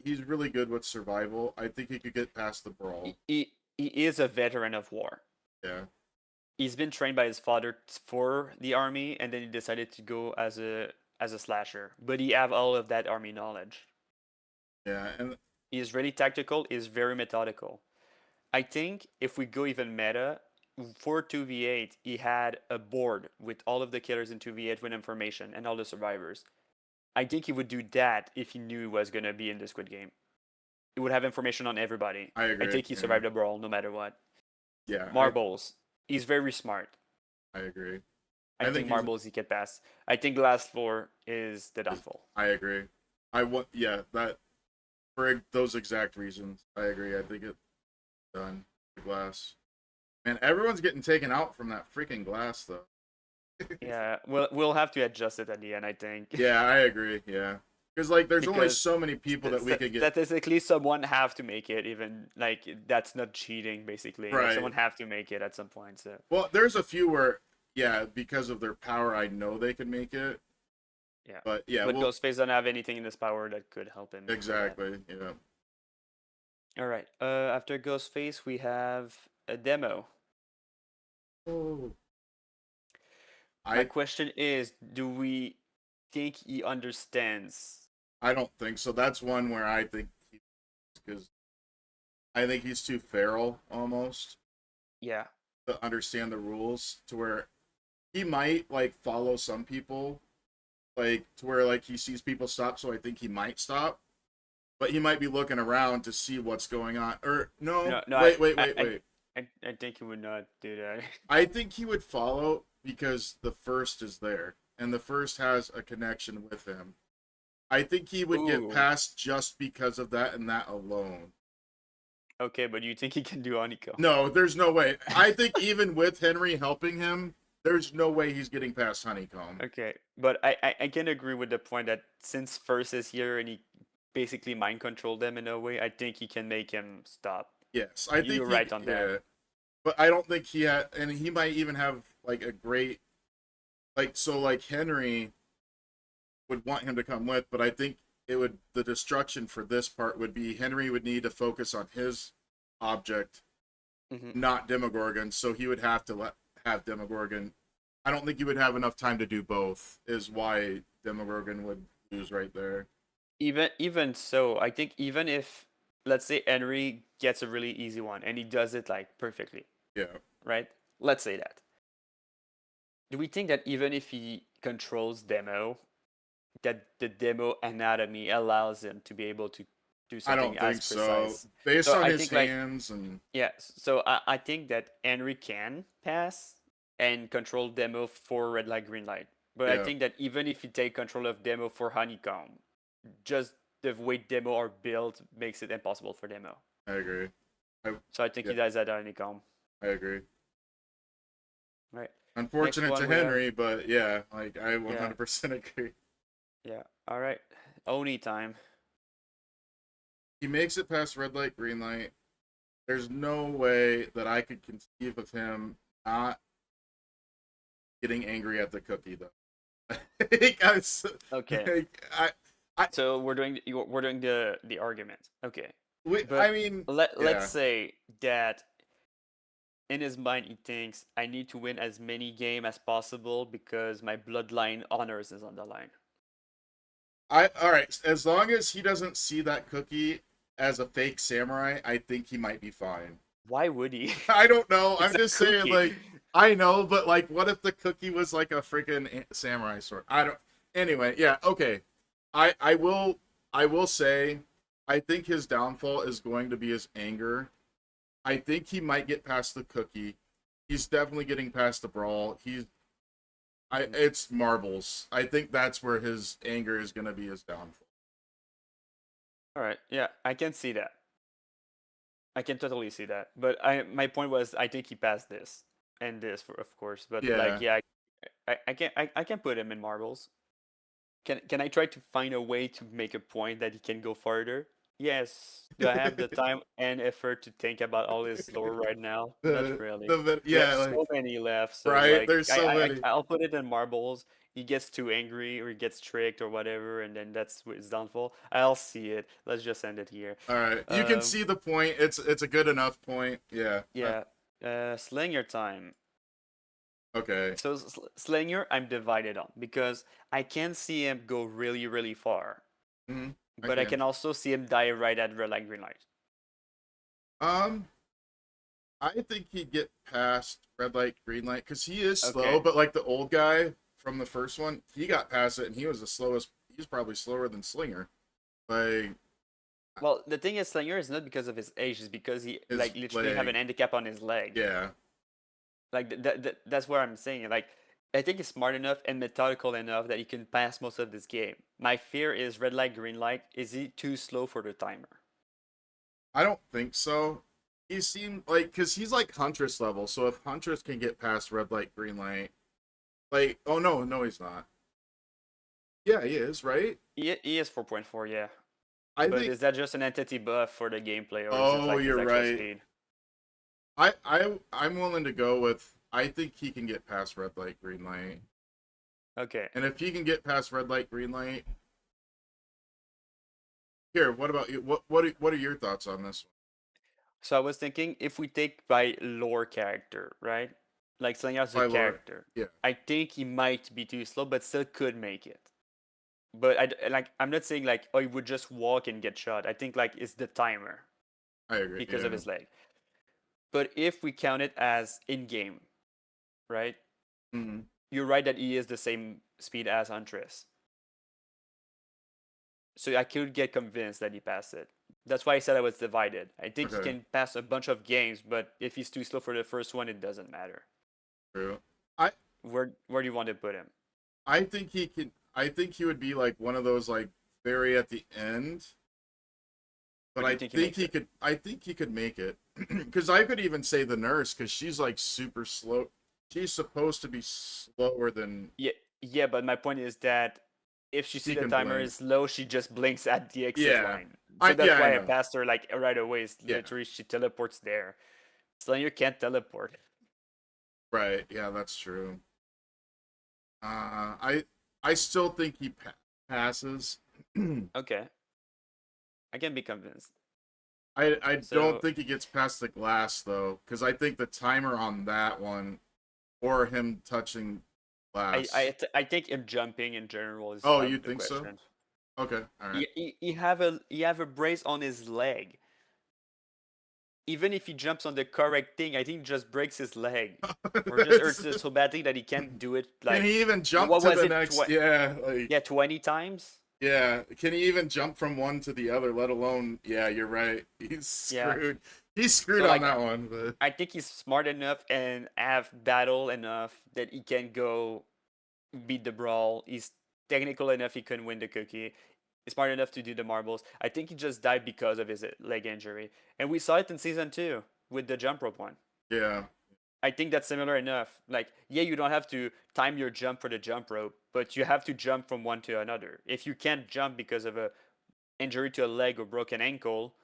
He's really good with survival. I think he could get past the brawl. He is a veteran of war. Yeah. He's been trained by his father for the army, and then he decided to go as a slasher. But he have all of that army knowledge. Yeah. And He is really tactical. He is very methodical. I think if we go even meta, for 2v8, he had a board with all of the killers in 2v8 with information and all the survivors. I think he would do that if he knew he was going to be in the Squid Game. He would have information on everybody. I agree. I think he yeah. survived the brawl no matter what. Yeah. Marbles. He's very smart. I agree. I think think marbles he can pass. I think last floor is the downfall. I agree. Yeah, that for those exact reasons. I agree. I think it's done. The glass. Man, everyone's getting taken out from that freaking glass though. Yeah, we'll have to adjust it at the end, I think. Yeah, I agree. Yeah. Because like there's only Because so many people that we could get. Statistically, someone have to make it. Even like that's not cheating, basically. Like, Right. someone have to make it at some point. So Well, there's a few where, yeah, because of their power, I know they can make it. yeah. But yeah, But well, Ghostface don't have anything in his power that could help him. for that. exactly. Yeah. All right. After Ghostface, we have a demo. Oh. My question is, do we think he understands? I don't think so. That's one where I think because I think he's too feral almost Yeah. to understand the rules to where he might like follow some people like to where like he sees people stop, so I think he might stop. But he might be looking around to see what's going on. Or no, No, wait. I think he would not do that. I think he would follow because the first is there and the first has a connection with him. I think he would Ooh. get past just because of that and that alone. Okay, but you think he can do honeycomb? No, there's no way. I think even with Henry helping him, there's no way he's getting past Honeycomb. Okay, but I can agree with the point that since first is here and he basically mind control them in a way, I think he can make him stop. Yes, I think You're he, right on that. yeah, but I don't think he had, and he might even have like a great, like, so like Henry would want him to come with, but I think it would, the destruction for this part would be Henry would need to focus on his object, Hmm. not Demogorgon, so he would have to have Demogorgon. I don't think he would have enough time to do both. Is why Demogorgon would lose right there. Even so, I think even if, let's say, Henry gets a really easy one and he does it like perfectly, Yeah, right? Let's say that. Do we think that even if he controls demo, that the demo anatomy allows him to be able to do I something don't think as so. precise? Based So on I his think like, hands and yeah, so I think that Henry can pass and control demo for red light, green light. But I yeah, think that even if you take control of demo for honeycomb, just the way demo are built makes it impossible for demo. I agree. So I think Yeah. he does that honeycomb. I agree. Right. Unfortunate one to we have- Henry, but yeah, like I 100% agree. Yeah. All right. Oni time. He makes it past red light, green light. There's no way that I could conceive of him not getting angry at the cookie, though. Like, Okay. I, So we're doing the argument. Okay. But I mean, let's yeah. say that in his mind he thinks I need to win as many games as possible because my bloodline honors is on the line. All right. As long as he doesn't see that cookie as a fake samurai, I think he might be fine. Why would he? I don't know. I'm It's a just saying, cookie. like, I know, but like, what if the cookie was like a freaking samurai sword? I don't. Anyway, yeah, okay. I will say, I think his downfall is going to be his anger. I think he might get past the cookie. He's definitely getting past the brawl. It's marbles. I think that's where his anger is going to be his downfall. All right. Yeah, I can see that. I can totally see that. But my point was I think he passed this and this of course. But Yeah. like yeah, I can put him in marbles. Can I try to find a way to make a point that he can go further? Yes. Do I have the time and effort to think about all his lore right now? Not really. We have Yeah, so many left, so right. like There's so many. I'll put it in marbles. He gets too angry or he gets tricked or whatever, and then that's his downfall. I'll see it. Let's just end it here. All right, you can Um, see the point. It's a good enough point. Yeah. Yeah. Slinger time. Okay. So Slinger, I'm divided on because I can see him go really, really far, Mhm. but I can also see him die right at red light, green light. I think he'd get past red light, green light because he is slow. Okay. But like the old guy from the first one, he got past it and he was the slowest. He's probably slower than Slinger. Like, Well, the thing is, Slinger is not because of his age; it's because he His like literally have leg. an handicap on his leg. yeah, Like that's what I'm saying. Like I think he's smart enough and methodical enough that he can pass most of this game. My fear is red light, green light. Is he too slow for the timer? I don't think so. He seemed like because he's like Huntress level. So if Huntress can get past red light, green light, like, oh no, he's not. Yeah, he is, right? He is 4.4, yeah. I But think is that just an entity buff for the gameplay, or is it Oh, like his you're actual right. speed? I'm willing to go with. I think he can get past red light, green light, Okay. and if he can get past red light, green light. Here, what about you? What are your thoughts on this So I was thinking if we take by lore character, right? Like Slinger as By a lore, character. yeah. I think he might be too slow, but still could make it. But I'm not saying like oh he would just walk and get shot. I think like it's the timer I agree because yeah. of his leg. But if we count it as in game, right? Mhm. You're right that he is the same speed as Huntress. So I could get convinced that he passed it. That's why I said I was divided. I think he Okay. can pass a bunch of games, but if he's too slow for the first one, it doesn't matter. True. Where do you want to put him? I think he can. I think he would be like one of those like very at the end. But Or do I you think he think makes he it? could. I think he could make it because I could even say the nurse because she's like super slow. She's supposed to be slower than. Yeah, but my point is that if she sees She the can timer blink. is low, she just blinks at the exit Yeah. line. So that's I why I know. passed her like right away. It's Yeah. literally she teleports there. Slayer can't teleport. Right. Yeah, that's true. I still think he passes. Okay, I can be convinced. I don't So think he gets past the glass though, because I think the timer on that one, or him touching glass. I think him jumping in general is Oh, out you of the think so? question. Okay, all right. He have a brace on his leg. Even if he jumps on the correct thing, I think he just breaks his leg or just hurts it so badly that he can't do it. Can Like he even jump what to was the it? next? Yeah, like Yeah, 20 times. yeah. Can he even jump from one to the other? Let alone, yeah, you're right. He's Yeah. screwed. He's screwed So on like that one. But I think he's smart enough and have battle enough that he can go beat the brawl. He's technical enough he can win the cookie. He's smart enough to do the marbles. I think he just died because of his leg injury. And we saw it in season 2 with the jump rope one. yeah, I think that's similar enough. Like, yeah, you don't have to time your jump for the jump rope, but you have to jump from one to another. If you can't jump because of a injury to a leg or broken ankle,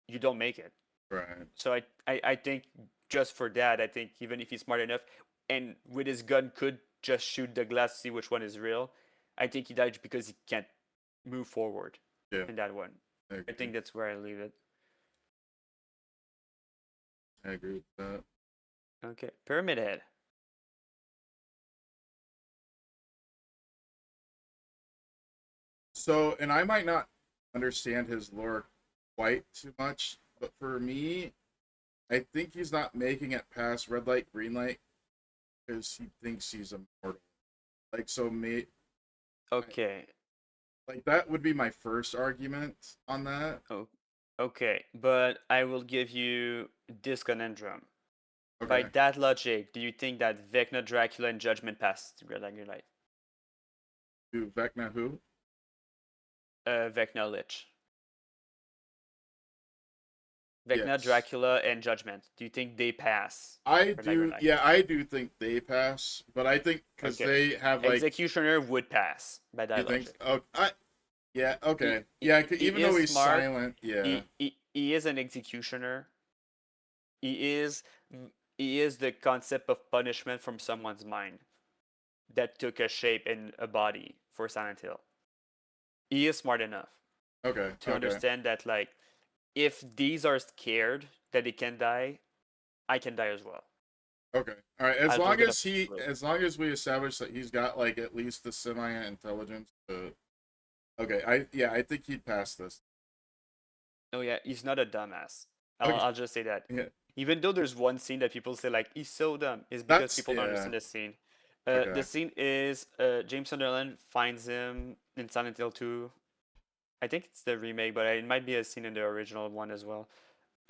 you don't make it. right. So I think just for that, I think even if he's smart enough and with his gun could just shoot the glass, see which one is real, I think he died because he can't move forward Yeah, in that one. I I agree. think that's where I leave it. I agree with that. Okay, Pyramid Head. So, and I might not understand his lore quite too much, but for me, I think he's not making it past red light, green light because he thinks he's immortal. Like, so me, Okay. like that would be my first argument on that. Oh, okay. But I will give you this conundrum. By Okay. that logic, do you think that Vecna, Dracula, and Judgment passed Red Light, Green Light? Do Vecna who? Vecna, Lich. Vecna, Yes. Dracula, and Judgment. Do you think they pass? I Red Light, Green do. Light? Yeah, I do think they pass, but I think because Okay. they have like. Executioner would pass by You that think? logic. Oh, yeah. Okay. He- Yeah. he Even though is he's smart, silent. Yeah. He is an executioner. He is he is the concept of punishment from someone's mind that took a shape in a body for Silent Hill. He is smart enough Okay. to Okay. understand that like if these are scared that they can die, I can die as well. Okay. All right. As I'll long get as as long as we establish that he's got like at least the semi-intelligence to. Okay. I think he'd pass this. Oh yeah, he's not a dumbass. Okay. I'll just say that. Yeah. Even though there's one scene that people say like he's so dumb, is because That's people don't yeah. understand the scene. Okay. The scene is James Sunderland finds him in Silent Hill 2. I think it's the remake, but it might be a scene in the original one as well.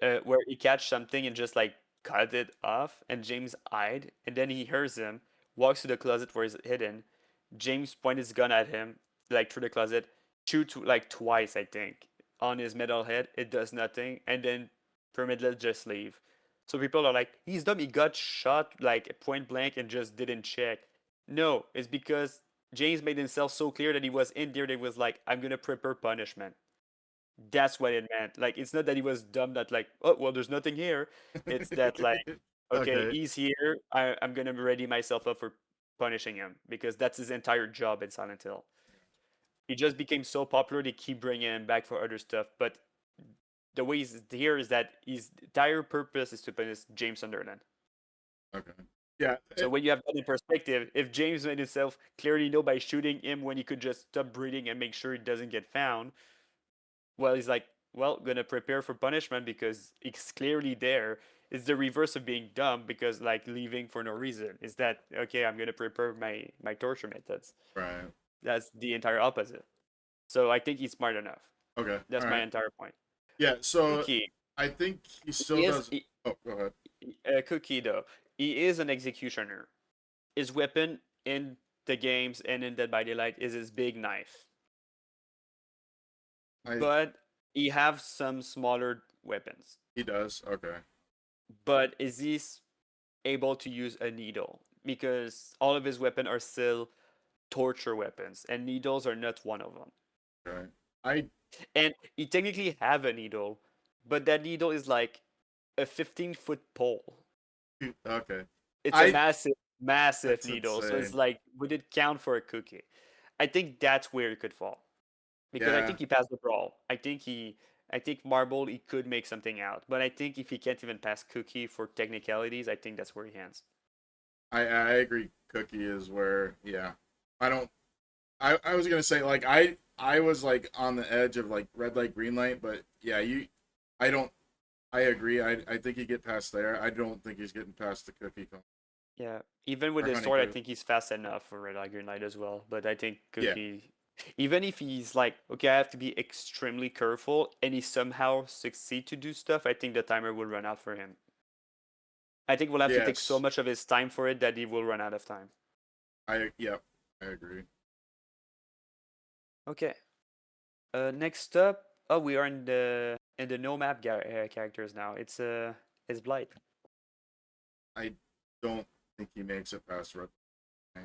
Where he catch something and just like cut it off, and James hide, and then he hears him, walks to the closet where he's hidden. James points his gun at him, like through the closet, shoot like twice, I think, on his metal head. It does nothing, and then Pyramid just leave. So people are like, he's dumb. He got shot like point blank and just didn't check. No, it's because James made himself so clear that he was in there. That he was like, I'm gonna prepare punishment. That's what it meant. Like, it's not that he was dumb that like, oh well, there's nothing here. It's that like, okay, Okay. he's here. I'm gonna ready myself up for punishing him because that's his entire job in Silent Hill. He just became so popular they keep bringing him back for other stuff. But the way he's here is that his entire purpose is to punish James Sunderland. Okay. Yeah. So when you have that in perspective, if James made himself clearly know by shooting him when he could just stop breathing and make sure he doesn't get found, well, he's like, well, gonna prepare for punishment because it's clearly there. It's the reverse of being dumb because like leaving for no reason. Is that okay? I'm gonna prepare my torture methods. Right. That's the entire opposite. So I think he's smart enough. Okay. That's all my right. entire point. Yeah. So Cookie, I think he still he is does. Oh, go ahead. Cookie though. He is an executioner. His weapon in the games and in Dead by Daylight is his big knife. But he have some smaller weapons. He does. Okay. But is he able to use a needle? Because all of his weapons are still torture weapons, and needles are not one of them. Okay. I And you technically have a needle, but that needle is like a 15-foot pole. okay. It's a I massive That's needle. So it's insane. like, would it count for a cookie? I think that's where it could fall. Because I Yeah. think he passed the brawl. I think marble he could make something out. But I think if he can't even pass cookie for technicalities, I think that's where he ends. I agree. Cookie is where, yeah. I don't. I was gonna say like I was like on the edge of like red light, green light, but yeah, I don't. I agree. I think he get past there. I don't think he's getting past the cookie cone Yeah. Even with or his honey sword, I cookie. think he's fast enough for Red Eye Green Light as well. But I think Yeah. Cookie, even if he's like, okay, I have to be extremely careful, and he somehow succeed to do stuff, I think the timer will run out for him. I think we'll have to take so Yes. much of his time for it that he will run out of time. Yep. I agree. Okay. Next up, oh, we are in the no map characters now. It's Blight. I don't think he makes it past red light.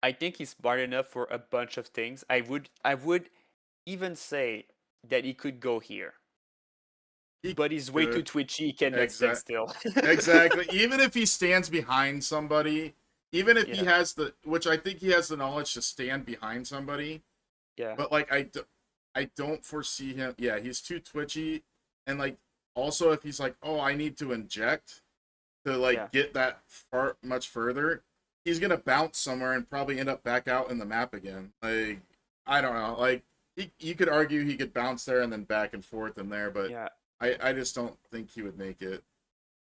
I think he's smart enough for a bunch of things. I would even say that he could go here, but he's way too could. twitchy. He cannot stand still. Exactly. Even if he stands behind somebody, even if he Yeah. has which I think he has the knowledge to stand behind somebody, Yeah. but like I don't foresee him. Yeah, he's too twitchy, and like also if he's like, oh, I need to inject to like Yeah. get that far much further, he's gonna bounce somewhere and probably end up back out in the map again. Like I don't know. Like you could argue he could bounce there and then back and forth in there, but Yeah. I just don't think he would make it.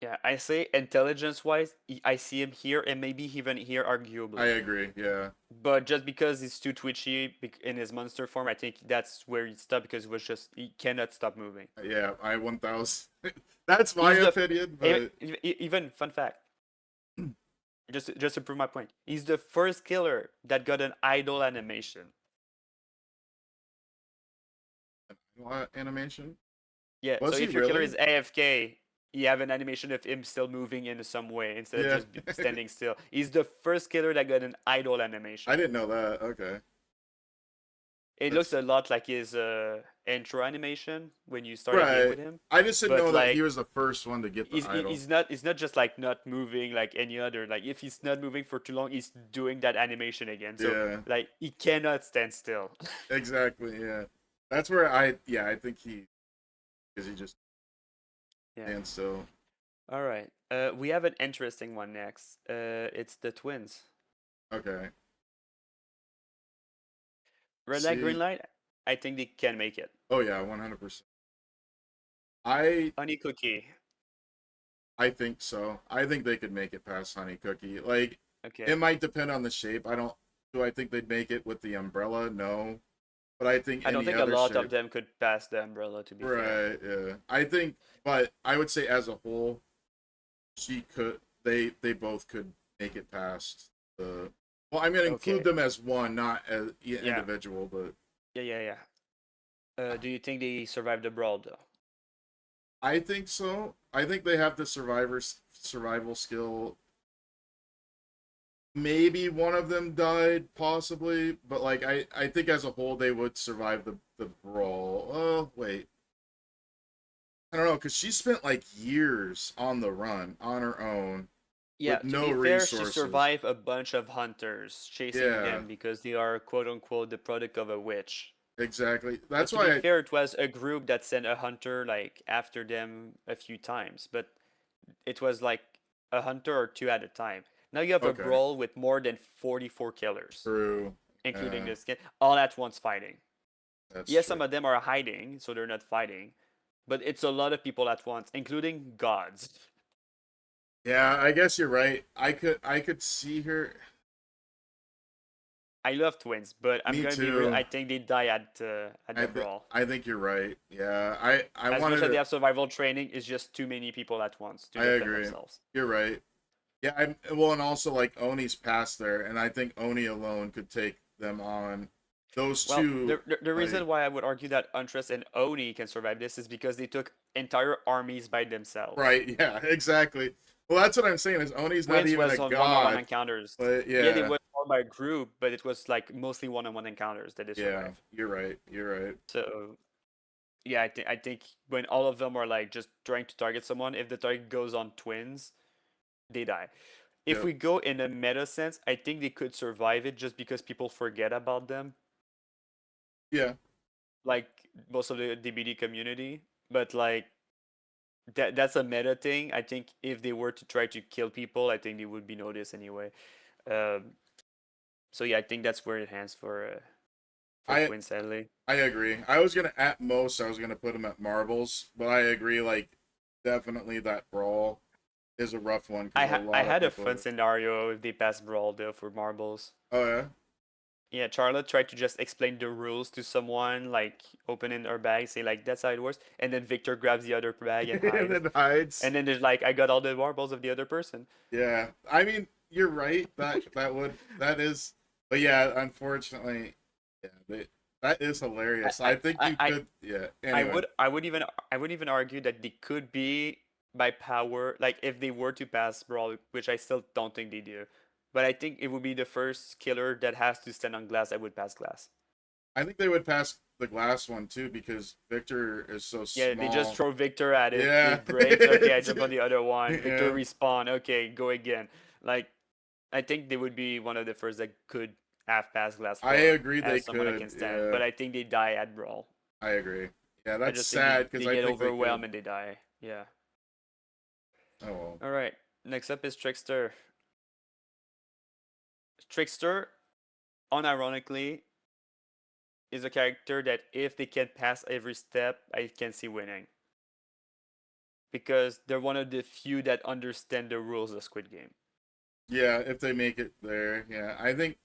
Yeah. I say intelligence-wise, I see him here and maybe even here, arguably. I agree. Yeah. But just because he's too twitchy in his monster form, I think that's where he stopped because he cannot stop moving. Yeah, I 1000. That's my He's the- opinion, but Even fun fact, just to prove my point, he's the first killer that got an idle animation. animation. Yeah, Was so he if your killer really? is AFK, you have an animation of him still moving in some way instead Yeah. of just standing still. He's the first killer that got an idle animation. I didn't know that. Okay. It looks a lot like his intro animation when you start a game Right. with him. I just didn't But, know that like, he was the first one to get the idol. He's not just like not moving like any other. Like if he's not moving for too long, he's doing that animation again. So Yeah. like he cannot stand still. Exactly. Yeah. That's where I think because he just Yeah. stands still. All right. We have an interesting one next. It's the twins. Okay. Red light, green See- light. I think they can make it. Oh yeah, 100%. I Honey cookie. think so. I think they could make it past Honey Cookie. Like Okay. it might depend on the shape. Do I think they'd make it with the umbrella? No. But I think I don't any think a other lot of shape- them could pass the umbrella, to be fair. Right, yeah. I think, but I would say as a whole, she could. They both could make it past the. Well, I'm gonna include Okay. them as one, not as individual, but Yeah. Do you think they survived the brawl though? I think so. I think they have the survival skill. Maybe one of them died, possibly, but like I think as a whole they would survive the brawl. Oh wait, I don't know, because she spent like years on the run on her own. Yeah, With to no be fair, resources. she survived a bunch of hunters chasing Yeah. them because they are quote unquote the product of a witch. Exactly. But That's to why be fair, it was a group that sent a hunter like after them a few times, but it was like a hunter or two at a time. Now you have a Okay. brawl with more than 44 killers, true. including Yeah. the skin, all at once fighting. That's Yes, true. some of them are hiding, so they're not fighting, but it's a lot of people at once, including gods. Yeah, I guess you're right. I could see her. I love twins, but I'm Me gonna be real. too. I think they die at the brawl. I think you're right. Yeah, I As wanted much as to. they have survival training, it's just too many people at once to I defend agree. themselves. You're right. Yeah, well, and also like Oni's past there, and I think Oni alone could take them on. Those Well, two. the reason like- why I would argue that Huntress and Oni can survive this is because they took entire armies by themselves. Right. Yeah. Exactly. Well, that's what I'm saying. Is Oni's not Twins even was a on one-on-one god. encounters. But Yeah, they yeah. were down by a group, but it was like mostly one-on-one encounters that they Yeah, survived. you're right. You're right. So yeah, I think when all of them are like just trying to target someone, if the target goes on twins, they die. If Yep. we go in a meta sense, I think they could survive it just because people forget about them, Yeah. like most of the DBD community. But like that's a meta thing. I think if they were to try to kill people, I think they would be noticed anyway. Um, so yeah, I think that's where it hands for I twins, sadly. I agree. I was gonna at most I was gonna put him at marbles, but I agree. Like definitely that brawl is a rough one I because a lot I of had a people. fun scenario if they pass brawl though for marbles. Oh yeah. Yeah, Charlotte tried to just explain the rules to someone, like opening her bag, say like that's how it works, and then Victor grabs the other bag and And hides. then hides. And then there's like I got all the marbles of the other person. Yeah. I mean, you're right. That is. But yeah, unfortunately, yeah, that is hilarious. I think you I could. Yeah. I Anyway. would even argue that they could be by power, like if they were to pass brawl, which I still don't think they do. But I think it would be the first killer that has to stand on glass that would pass glass. I think they would pass the glass one too because Victor is so Yeah, small. they just throw Victor at it. Yeah. It breaks. Okay, I jump on the other one. Victor Yeah. respawn. Okay, go again. Like, I think they would be one of the first that could have passed glass I floor agree they as someone that could. can stand. Yeah. But I think they die at brawl. I agree. Yeah, I that's just sad think they because I get think overwhelmed they and they die. Yeah. could. Oh well. All right. Next up is Trickster. Trickster, unironically, is a character that if they can pass every step, I can see winning. Because they're one of the few that understand the rules of Squid Game. Yeah, if they make it there, yeah, I think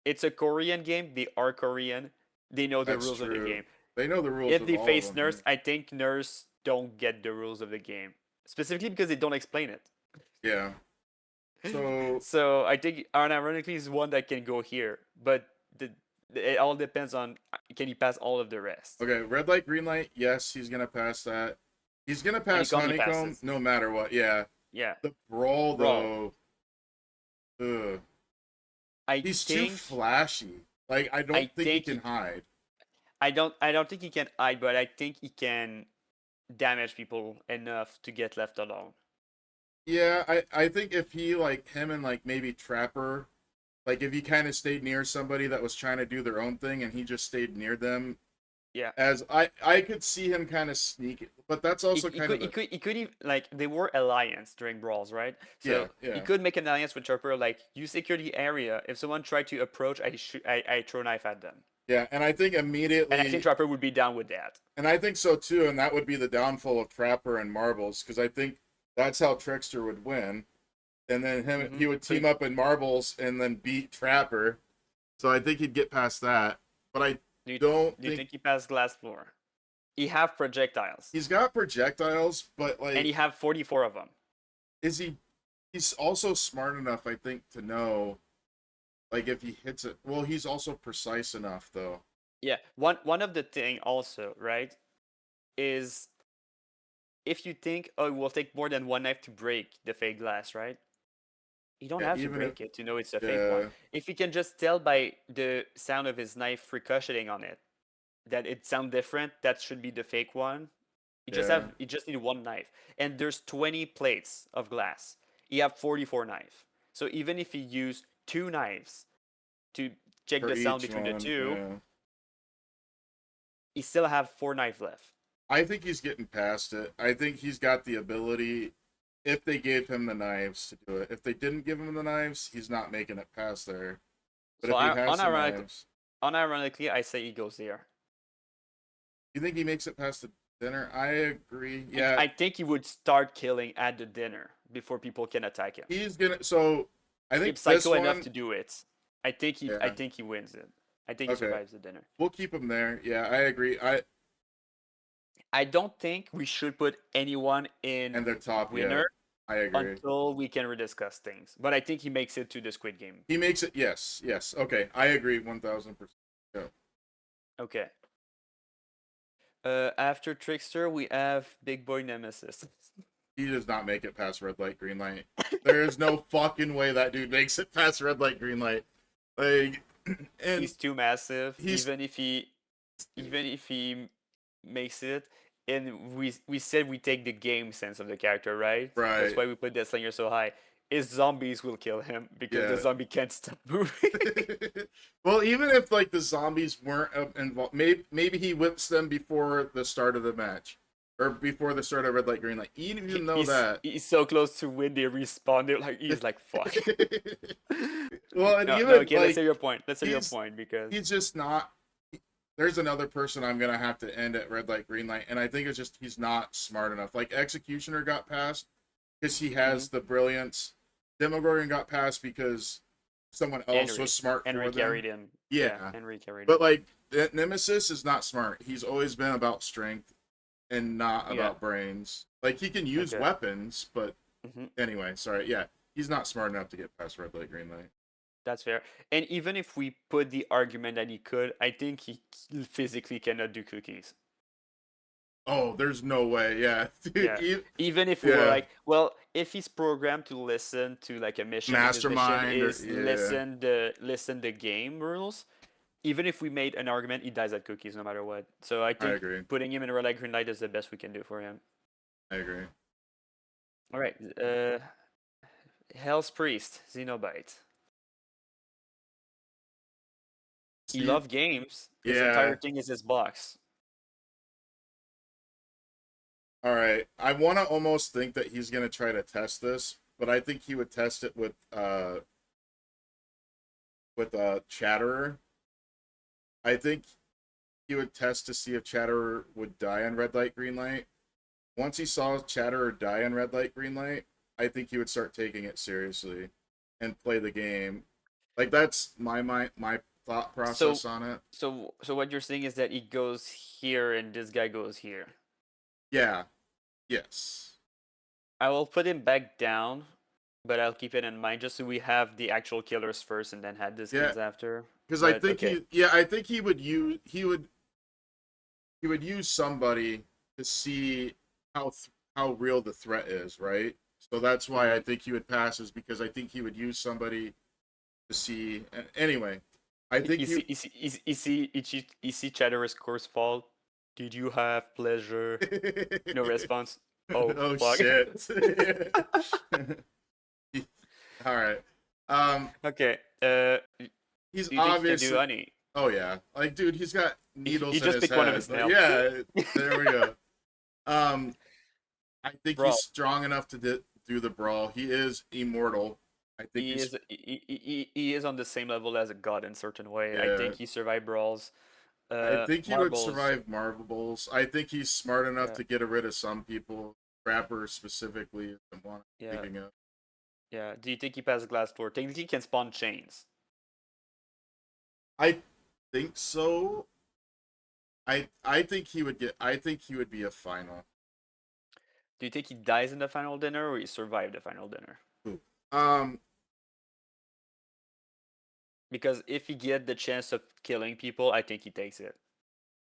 It's a Korean game. They are Korean. They know the that's rules of the true. game. They know the rules If of they all face of them. Nurse, I think Nurse don't get the rules of the game. Specifically because they don't explain it. Yeah. So So I think unironically is one that can go here. But it all depends on can he pass all of the rest. okay, red light, green light. Yes, he's gonna pass that. He's gonna pass Honeycomb, he honeycomb passes. no matter what. Yeah. Yeah. The brawl Brawl. though. Ugh. I He's too think flashy. Like I don't I think he think can hide. I don't think he can hide, but I think he can damage people enough to get left alone. Yeah, I think if he like him and like maybe Trapper, like if he kind of stayed near somebody that was trying to do their own thing and he just stayed near them, Yeah. as I could see him kind of sneak, but that's also He kind could, of he could even like they were alliance during brawls, right? So yeah. he could make an alliance with Chopper, like you secure the area. If someone tried to approach, I throw a knife at them, yeah, and I think immediately, and I think Chopper would be down with that. and I think so too, and that would be the downfall of Trapper and Marbles because I think that's how Trickster would win, and then he would So team up in Marbles and then beat Trapper, so I think he'd get past that, but I Do you, don't do you think think he passed glass floor? He have projectiles, he's got projectiles, but like and he have 44 of them. is he? He's also smart enough, I think, to know, like if he hits it. Well, he's also precise enough, though. Yeah, one of the thing also, right, is if you think, oh, it will take more than one knife to break the fake glass, right? You don't Yeah, have to even break it to know it's a fake Yeah, one. If you can just tell by the sound of his knife ricocheting on it that it sounds different, that should be the fake one. Yeah. You just need one knife. And there's 20 plates of glass. You have 44 knife. So even if you use two knives to check for the sound each between the one, two, yeah. you still have four knives left. I think he's getting past it. I think he's got the ability. If they gave him the knives to do it, if they didn't give him the knives, he's not making it past there. But So if he has the unironically, knives, unironically, I say he goes there. you think he makes it past the dinner? I agree. Yeah, I think he would start killing at the dinner before people can attack him. he's gonna. So I think He's this psycho one, enough to do it. I think he Yeah. wins it. I think he Okay. survives the dinner. we'll keep him there. Yeah, I agree. I don't think we should put anyone in And their top winner I agree. until we can rediscuss things. But I think he makes it to the Squid Game. He makes it. Yes. Okay, I agree 1000%. Okay. After Trickster, we have Big Boy Nemesis. He does not make it past red light, green light. There is no fucking way that dude makes it past red light, green light. Like, and He's too massive. he's Even if he makes it, and we said we take the game sense of the character, right? That's right. why we put the slinger so high. His zombies will kill him because the Yeah. zombie can't stop moving. Well, even if like the zombies weren't involved, maybe he whips them before the start of the match, or before the start of red light green light. Even though that, he's so close to win, they respawn. They're like he's like fuck. well, and No, even no, okay, let's like say your point. Let's say your he's point because he's just not. There's another person I'm gonna have to end at red light green light, and I think it's just he's not smart enough. Like Executioner got passed because he has the brilliance. Demogorgon got passed because someone else Henry, was smart Henry for them. carried him. Yeah. Henry carried But him. like Nemesis is not smart. He's always been about strength and not Yeah. about brains. Like he can use Okay. weapons, but Mhm. anyway, sorry. Yeah, he's not smart enough to get past red light, green light. That's fair. And even if we put the argument that he could, I think he physically cannot do cookies. Oh, there's no way. Yeah, dude. Yeah. Even if we were yeah. like, well, if he's programmed to listen to like a mission, and his mission Mastermind or- is yeah. listen the game rules. Even if we made an argument, he dies at cookies no matter what. So I think agree. putting him in red light, green light is the best we can do for him. I agree. All right. Hell's Priest, Xenobite. He See- loves games. His Yeah. entire thing is his box. All right. I want to almost think that he's gonna try to test this, but I think he would test it with Chatterer. I think he would test to see if Chatterer would die on red light, green light. Once he saw Chatterer die on red light, green light, I think he would start taking it seriously and play the game. Like that's my thought process on it. So what you're saying is that he goes here and this guy goes here. Yeah. Yes. I will put him back down, but I'll keep it in mind just so we have the actual killers first and then had the skins after. Because I But, think okay. I think he would use somebody to see how real the threat is, right? So that's why I think he would pass, is because I think he would use somebody to see. Anyway, I think you see Chatterer's course fall. Did you have pleasure? No response. Oh, oh fuck. shit. All right. Okay. He's Do you think he can obviously. do any? Oh yeah, like dude, he's got needles. He in just his picked one of head. his Like, nails. yeah, there we go. I think Brawl. he's strong enough to do the brawl. He is immortal. I think He is on the same level as a god in certain way. I Yeah. think he survived brawls. I think he marbles. would survive marbles. I think he's smart enough Yeah. to get rid of some people. Trapper specifically is the one I'm Yeah. thinking of. Yeah. Do you think he passes glass door? Technically, he can spawn chains. I think so. I think he would get. I think he would be a final. Do you think he dies in the final dinner or he survived the final dinner? Um, Because if he get the chance of killing people, I think he takes it.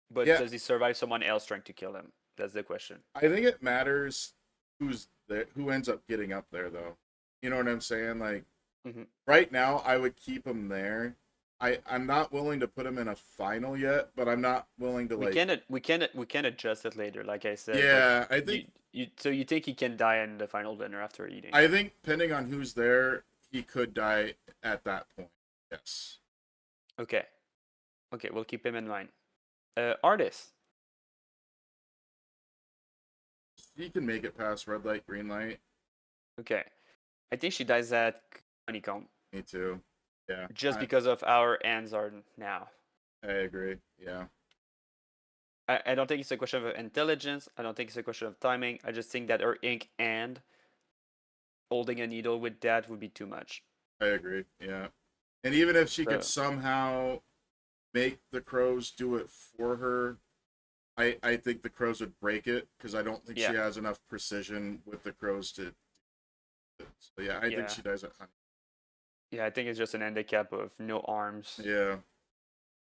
But Yeah. does he survive someone else trying to kill him? That's the question. I think it matters who's there, who ends up getting up there, though. You know what I'm saying? Like, Mhm. right now, I would keep him there. I'm not willing to put him in a final yet, but I'm not willing to We can adjust it later, like I said. but Yeah, I think so you think he can die in the final dinner after eating? I think depending on who's there, he could die at that point. Yes. Okay. Okay, we'll keep him in mind. Artist. He can make it past red light, green light. Okay. I think she dies at honeycomb. Me too. Yeah. Just because of our ends are now. I agree. Yeah. I don't think it's a question of intelligence. I don't think it's a question of timing. I just think that her ink and holding a needle with that would be too much. I agree. Yeah. And even if she could So- somehow make the crows do it for her, I think the crows would break it because I don't think Yeah. she has enough precision with the crows to. So yeah, I Yeah. think she dies at honey. Yeah, I think it's just an handicap of no arms. Yeah.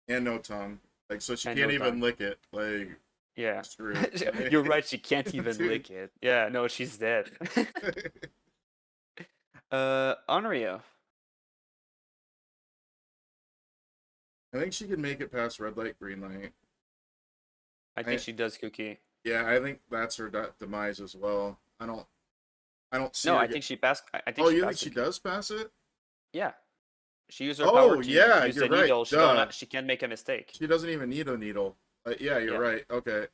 And no tongue. Like, so she And can't no even tongue. lick it. Like, Yeah. screwed. You're right, she can't even Dude. lick it. Yeah, no, she's dead. Onryo. I think she can make it past red light, green light. I think she does Cookie. Yeah, I think that's her demise as well. I don't see No, her I think she passed. I think Oh, she you think passed she Cookie. does pass it? Yeah, she used her Oh, power to yeah, use you're the right. needle. Duh. She can't make a mistake. She doesn't even need a needle. Yeah, you're Yeah. right. Okay.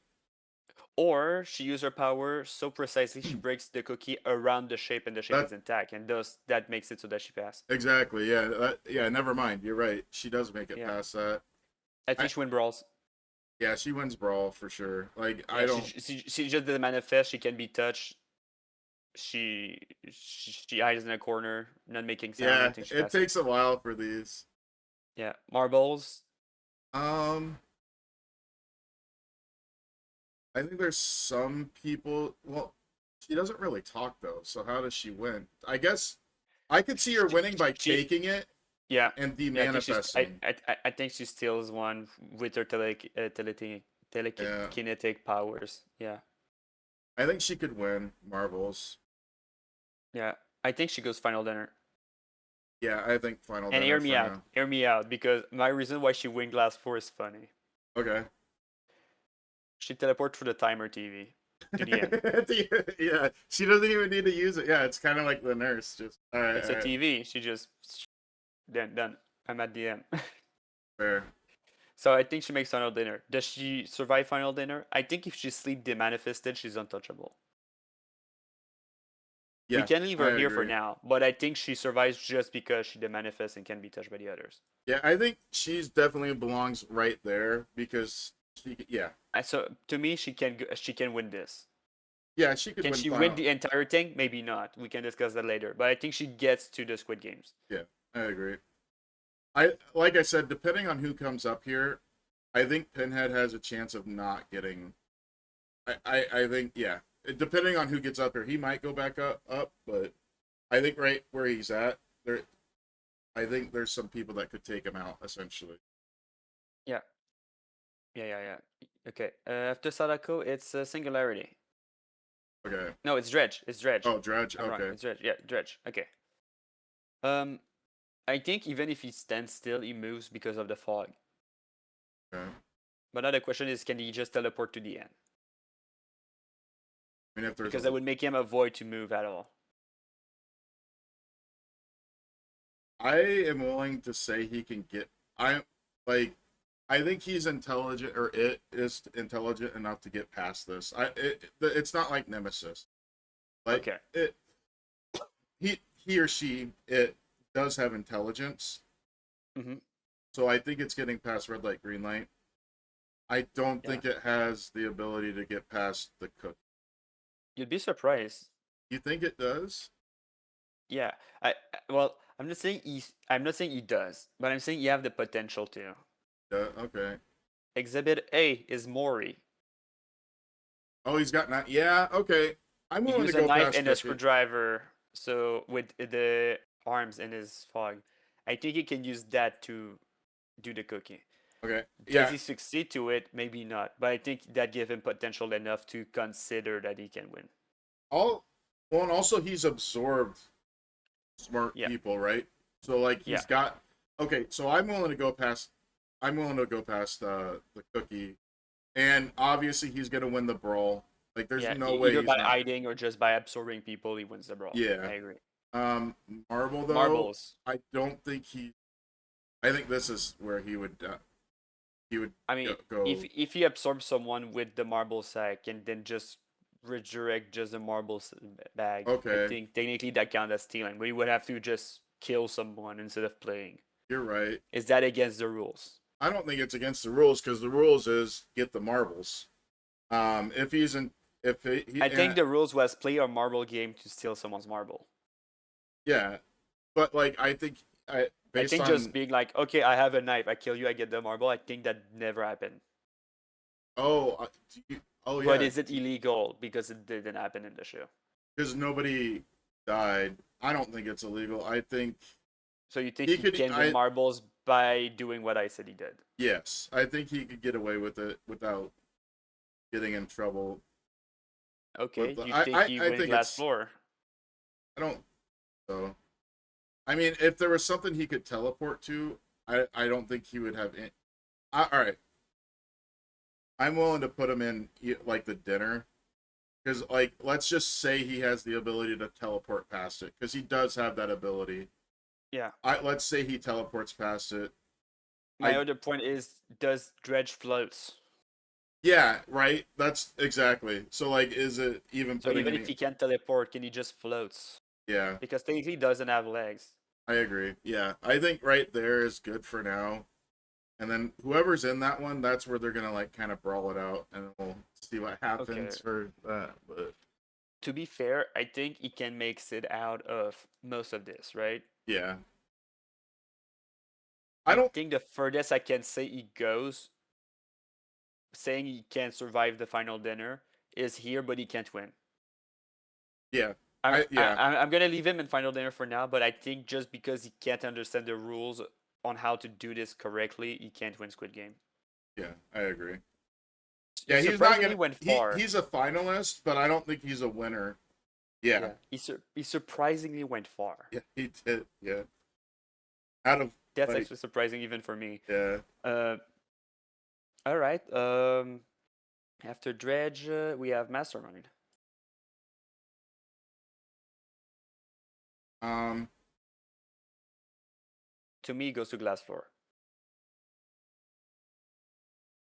Or she used her power so precisely she breaks the cookie around the shape and the shape That- is intact, and thus that makes it so that she passed. Exactly. Yeah. Yeah. Never mind. You're right. She does make it Yeah. past that. I think she win brawls. Yeah, she wins brawl for sure. Like Yeah, I don't. she just didn't manifest. She can be touched. She hides in a corner, not making sound. I Yeah, think she it passes. takes a while for these. Yeah, marbles. I think there's some people. Well, she doesn't really talk though. So how does she win? I guess I could see her winning by taking it Yeah. and Yeah, demanifesting. I think she steals one with her telekinetic powers. Yeah. I think she could win marbles. Yeah. I think she goes final dinner. Yeah, I think final. And dinner hear me for out. now. Hear me out, because my reason why she win glass 4 is funny. Okay. She teleports through the timer TV to the end. Yeah, she doesn't even need to use it. Yeah, it's kind of like the nurse. Just all right. It's all a right. TV. She just done. I'm at the end. Fair. So I think she makes final dinner. Does she survive final dinner? I think if she sleep demanifested, she's untouchable. Yeah, We can leave I her here for agree. now, but I think she survives just because she demanifests and can be touched by the others. Yeah, I think she's definitely belongs right there because she. Yeah, So to me, she can win this. yeah, she could Can win she final. win the entire thing? Maybe not. We can discuss that later. But I think she gets to the Squid Games. Yeah, I agree. Like I said, depending on who comes up here, I think Pinhead has a chance of not getting. I think yeah, depending on who gets up here, he might go back up, but I think right where he's at there, I think there's some people that could take him out essentially. Yeah. Okay. After Sadako, it's Singularity. Okay. No, it's Dredge. It's Dredge. Oh, Dredge. I'm wrong. Okay. It's Dredge. Yeah, Dredge. Okay. I think even if he stands still, he moves because of the fog. Okay. But now the question is, can he just teleport to the end? I mean, if there's Because that would make him avoid to move at all. I am willing to say he can get. I think he's intelligent, or it is intelligent enough to get past this. It's not like Nemesis. Like Okay. he or she it does have intelligence. Mhm. So I think it's getting past red light, green light. I don't Yeah. think it has the ability to get past the cook. You'd be surprised. You think it does? Yeah. Well, I'm not saying he does, but I'm saying you have the potential to. Yeah. Okay. Exhibit A is Mori. Oh, he's got not. Yeah. Okay. I'm He willing to uses a go knife past and a Cookie. screwdriver, so with the arms in his fog. I think he can use that to do the cookie. Okay. Does Yeah. he succeed to it? Maybe not. But I think that gives him potential enough to consider that he can win. Well, and also he's absorbed smart Yeah. people, right? So like he's Yeah. got. Okay, so I'm willing to go past. I'm willing to go past the cookie, and obviously he's gonna win the brawl. Like there's Yeah, no way either he's by not. hiding or just by absorbing people, he wins the brawl. Yeah. I agree. Marble though. Marbles. I don't think he. I think this is where he would. I mean, go. if he absorbs someone with the marble sack and then just resurrect just the marble bag, Okay. I think technically that counts as stealing. But he would have to just kill someone instead of playing. You're right. Is that against the rules? I don't think it's against the rules because the rules is get the marbles. If he's in, if he, I think the rules was play a marble game to steal someone's marble. yeah, but like I think I based think on just being like, okay, I have a knife, I kill you, I get the marble. I think that never happened. oh yeah, But is it illegal because it didn't happen in the show? because nobody died. I don't think it's illegal. I think So you think He he could- can win marbles by doing what I said he did? yes, I think he could get away with it without getting in trouble. Okay, the- you I- think I- he I wins think last it's- floor? I don't. So, I mean, if there was something he could teleport to, I don't think he would have. All right, I'm willing to put him in like the dinner because like let's just say he has the ability to teleport past it because he does have that ability. Yeah. Let's say he teleports past it. My other point is, does Dredge floats? Yeah, right. That's exactly. So like, is it even So putting even any? if he can't teleport, can he just floats? Yeah, Because technically he doesn't have legs. I agree. Yeah, I think right there is good for now. And then whoever's in that one, that's where they're gonna like kind of brawl it out, and we'll see what happens Okay. for that. But To be fair, I think he can make Sid out of most of this, right? yeah, I I don't. think the furthest I can say he goes, saying he can survive the final dinner, is here, but he can't win. Yeah, I'm yeah, I'm gonna leave him in final dinner for now, but I think just because he can't understand the rules on how to do this correctly, he can't win Squid Game. yeah. I agree. He Yeah, he's not surprisingly gonna. went far. He's a finalist, but I don't think he's a winner. Yeah, He surprisingly went far. yeah, he did. Yeah, out of That's like, actually surprising even for me. yeah, All right. After Dredge, we have Mastermind. um, To me, he goes to Glass Floor.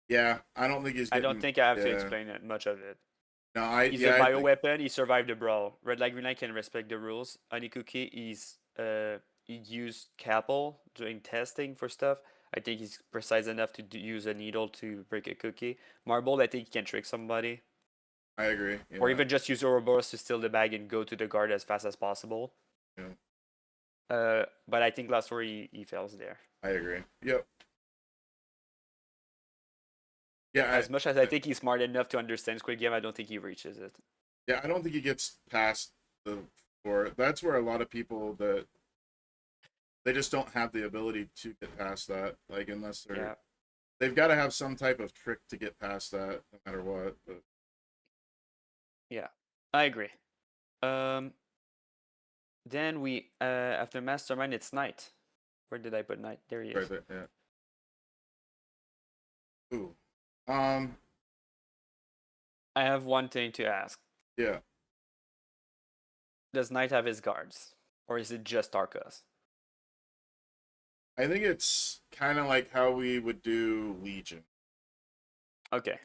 yeah. I don't think he's I getting. don't think I have to yeah. explain it, much of it. No, I. He's Yeah, a I think, bioweapon. He survived the brawl. Red Light, Green Light can respect the rules. Honey Cookie, he used Capel doing testing for stuff. I think he's precise enough to use a needle to break a cookie. Marble, I think he can trick somebody. I agree. Yeah. Or even just use Ouroboros to steal the bag and go to the guard as fast as possible. Yeah. But I think last story he fails there. I agree. Yep. Yeah, As much as I think he's smart enough to understand Squid Game, I don't think he reaches it. yeah, I don't think he gets past the floor. That's where a lot of people that they just don't have the ability to get past that. Like unless they've got to have some type of trick to get past that, no matter what. But Yeah, I agree. Then we after Mastermind, it's Night. Where did I put Night? There he is. right there, yeah. Ooh. Um. I have one thing to ask. Yeah. Does Knight have his guards? Or is it just Tarkas? I think it's kind of like how we would do Legion. Okay.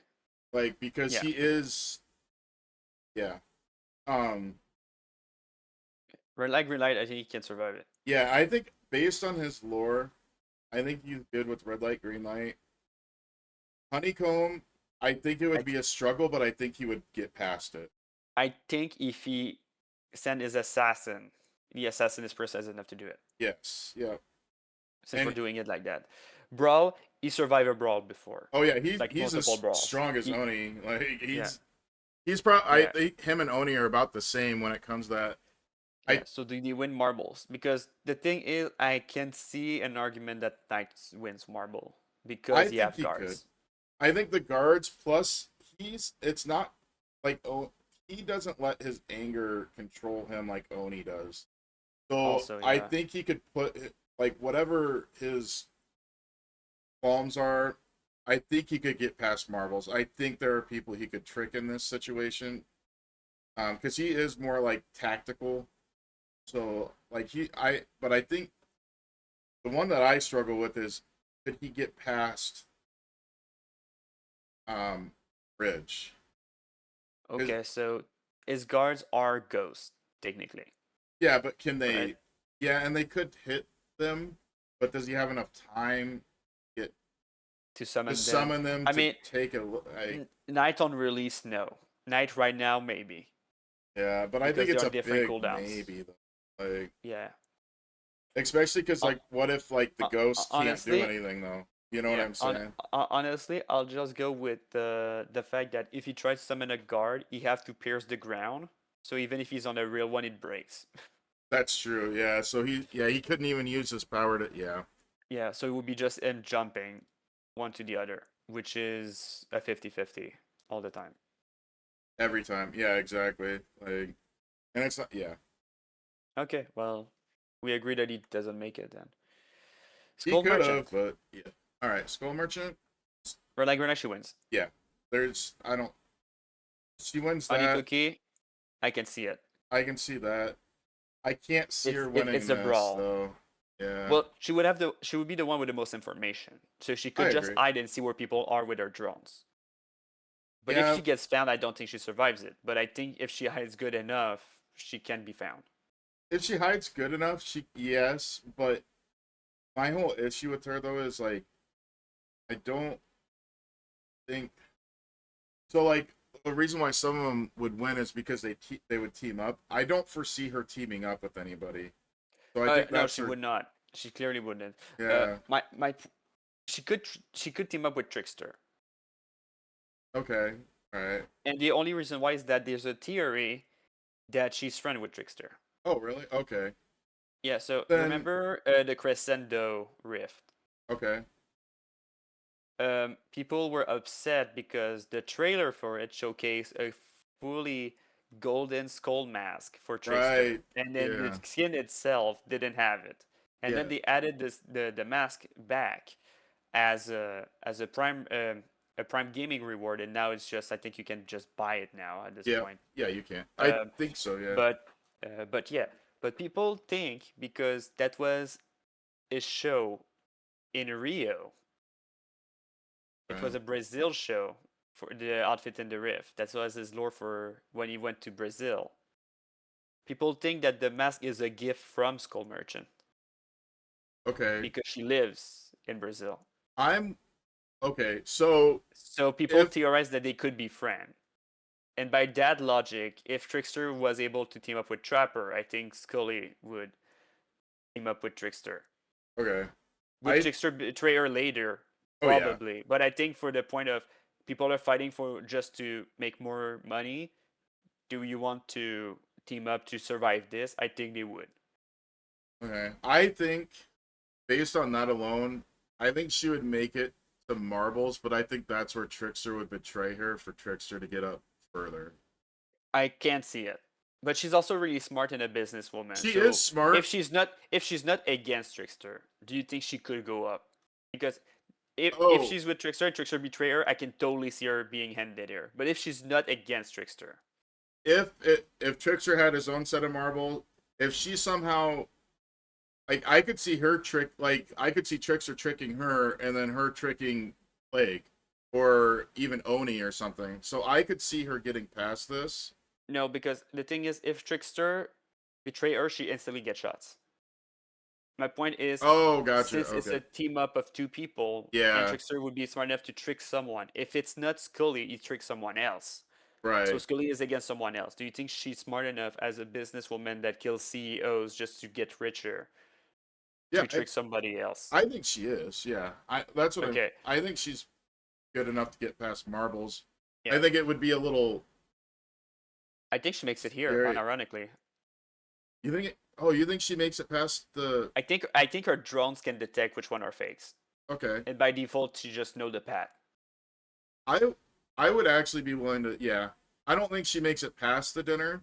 Like because Yeah. he is. Yeah. Red Light, Green Light, I think he can survive it. Yeah, I think based on his lore, I think he's good with red light, green light. Honeycomb, I think it would be a struggle, but I think he would get past it. I think if he send his assassin, the assassin is precise enough to do it. Yes, yeah. Since And- we're doing it like that. Brawl, he survived a brawl before. Oh yeah, he's Like as multiple brawls. strong as He- Oni. Like Yeah. he's probably Yeah. I think him and Oni are about the same when it comes to that. Yeah, so do they win marbles? Because the thing is, I can see an argument that Knight wins marble because he think have he guards. I think the guards plus it's not like he doesn't let his anger control him like Oni does. So Also, I yeah. think he could put like whatever his qualms are. I think he could get past marbles. I think there are people he could trick in this situation, because he is more like tactical. So like but I think the one that I struggle with is could he get past Bridge? Okay, so his guards are ghosts, technically. Yeah, but can they? Right. Yeah, and they could hit them, but does he have enough time To summon to them. summon them? I to mean, take a look. Knight on release, no. Knight right now, maybe. Yeah, but I because think it's there a are different big cooldowns. maybe though. Like, Yeah. especially because like, what if like the ghost honestly, can't do anything though? You know what Yeah, I'm saying? honestly, I'll just go with the fact that if he tries to summon a guard, he have to pierce the ground. So even if he's on a real one, it breaks. That's true. Yeah. So he couldn't even use his power to. Yeah. Yeah, so it would be just him jumping one to the other, which is a 50-50 all the time. Every time. Yeah. Exactly. Like, and it's not. Yeah. Okay, well, we agree that he doesn't make it then. He Skull could Merchant. have, but yeah. All right, Skull Merchant. Renai she wins. There's I don't. She wins Honey that. Cookie, I can see it. I can see that. I can't see her It's winning it's a this brawl. though. Yeah. Well, she would be the one with the most information, so she could I just agree. hide and see where people are with her drones. But Yeah. if she gets found, I don't think she survives it. But I think if she hides good enough, she can be found. If she hides good enough, yes. But my whole issue with her though is like, I don't think so. Like the reason why some of them would win is because they would team up. I don't foresee her teaming up with anybody. So I think No, that's she her. would not. She clearly wouldn't. Yeah. She could team up with Trickster. Okay. All right. And the only reason why is that there's a theory that she's friend with Trickster. Oh really? Okay. Yeah, so Then- remember the Crescendo Rift? Okay. People were upset because the trailer for it showcased a fully golden skull mask for Trickster, Right, and then yeah. the skin itself didn't have it. And then Yeah. they added the mask back as a prime gaming reward, and now it's just I think you can just buy it now at this Yeah. point. Yeah, you can. I Um, think so. Yeah. But yeah, but people think because that was a show in Rio. It was a Brazil show for the outfit in the Rift. That was his lore for when he went to Brazil. People think that the mask is a gift from Skull Merchant Okay. because she lives in Brazil. Okay. So So people If- theorize that they could be friends. And by that logic, if Trickster was able to team up with Trapper, I think Scully would team up with Trickster. okay. Would I- Trickster betray her later? Oh yeah. Probably. But I think for the point of people are fighting for just to make more money, do you want to team up to survive this? I think they would. Okay. I think based on that alone, I think she would make it to marbles, but I think that's where Trickster would betray her for Trickster to get up further. I can't see it. But she's also really smart and a businesswoman. She so is smart. If she's not against Trickster, do you think she could go up? Because if Oh. she's with Trickster and Trickster betray her, I can totally see her being handed here. But if she's not against Trickster, If Trickster had his own set of marble, if she somehow like I could see her trick like I could see Trickster tricking her and then her tricking Plague or even Oni or something. So I could see her getting past this. no, because the thing is, if Trickster betray her, she instantly gets shots. My point is, Oh, gotcha. since it's a Okay. team up of two people, Yeah. and Trickster would be smart enough to trick someone. If it's not Scully, he tricks someone else. Right. So Scully is against someone else. Do you think she's smart enough as a businesswoman that kills CEOs just to get richer Yeah, to trick somebody else? I think she is. Yeah. That's what Okay. I think she's good enough to get past marbles. Yeah. I think it would be a little I think she makes it here, Very- unironically. You think you think she makes it past the I think her drones can detect which one are fakes, Okay. and by default, she just know the path. I would actually be willing to. Yeah, I don't think she makes it past the dinner,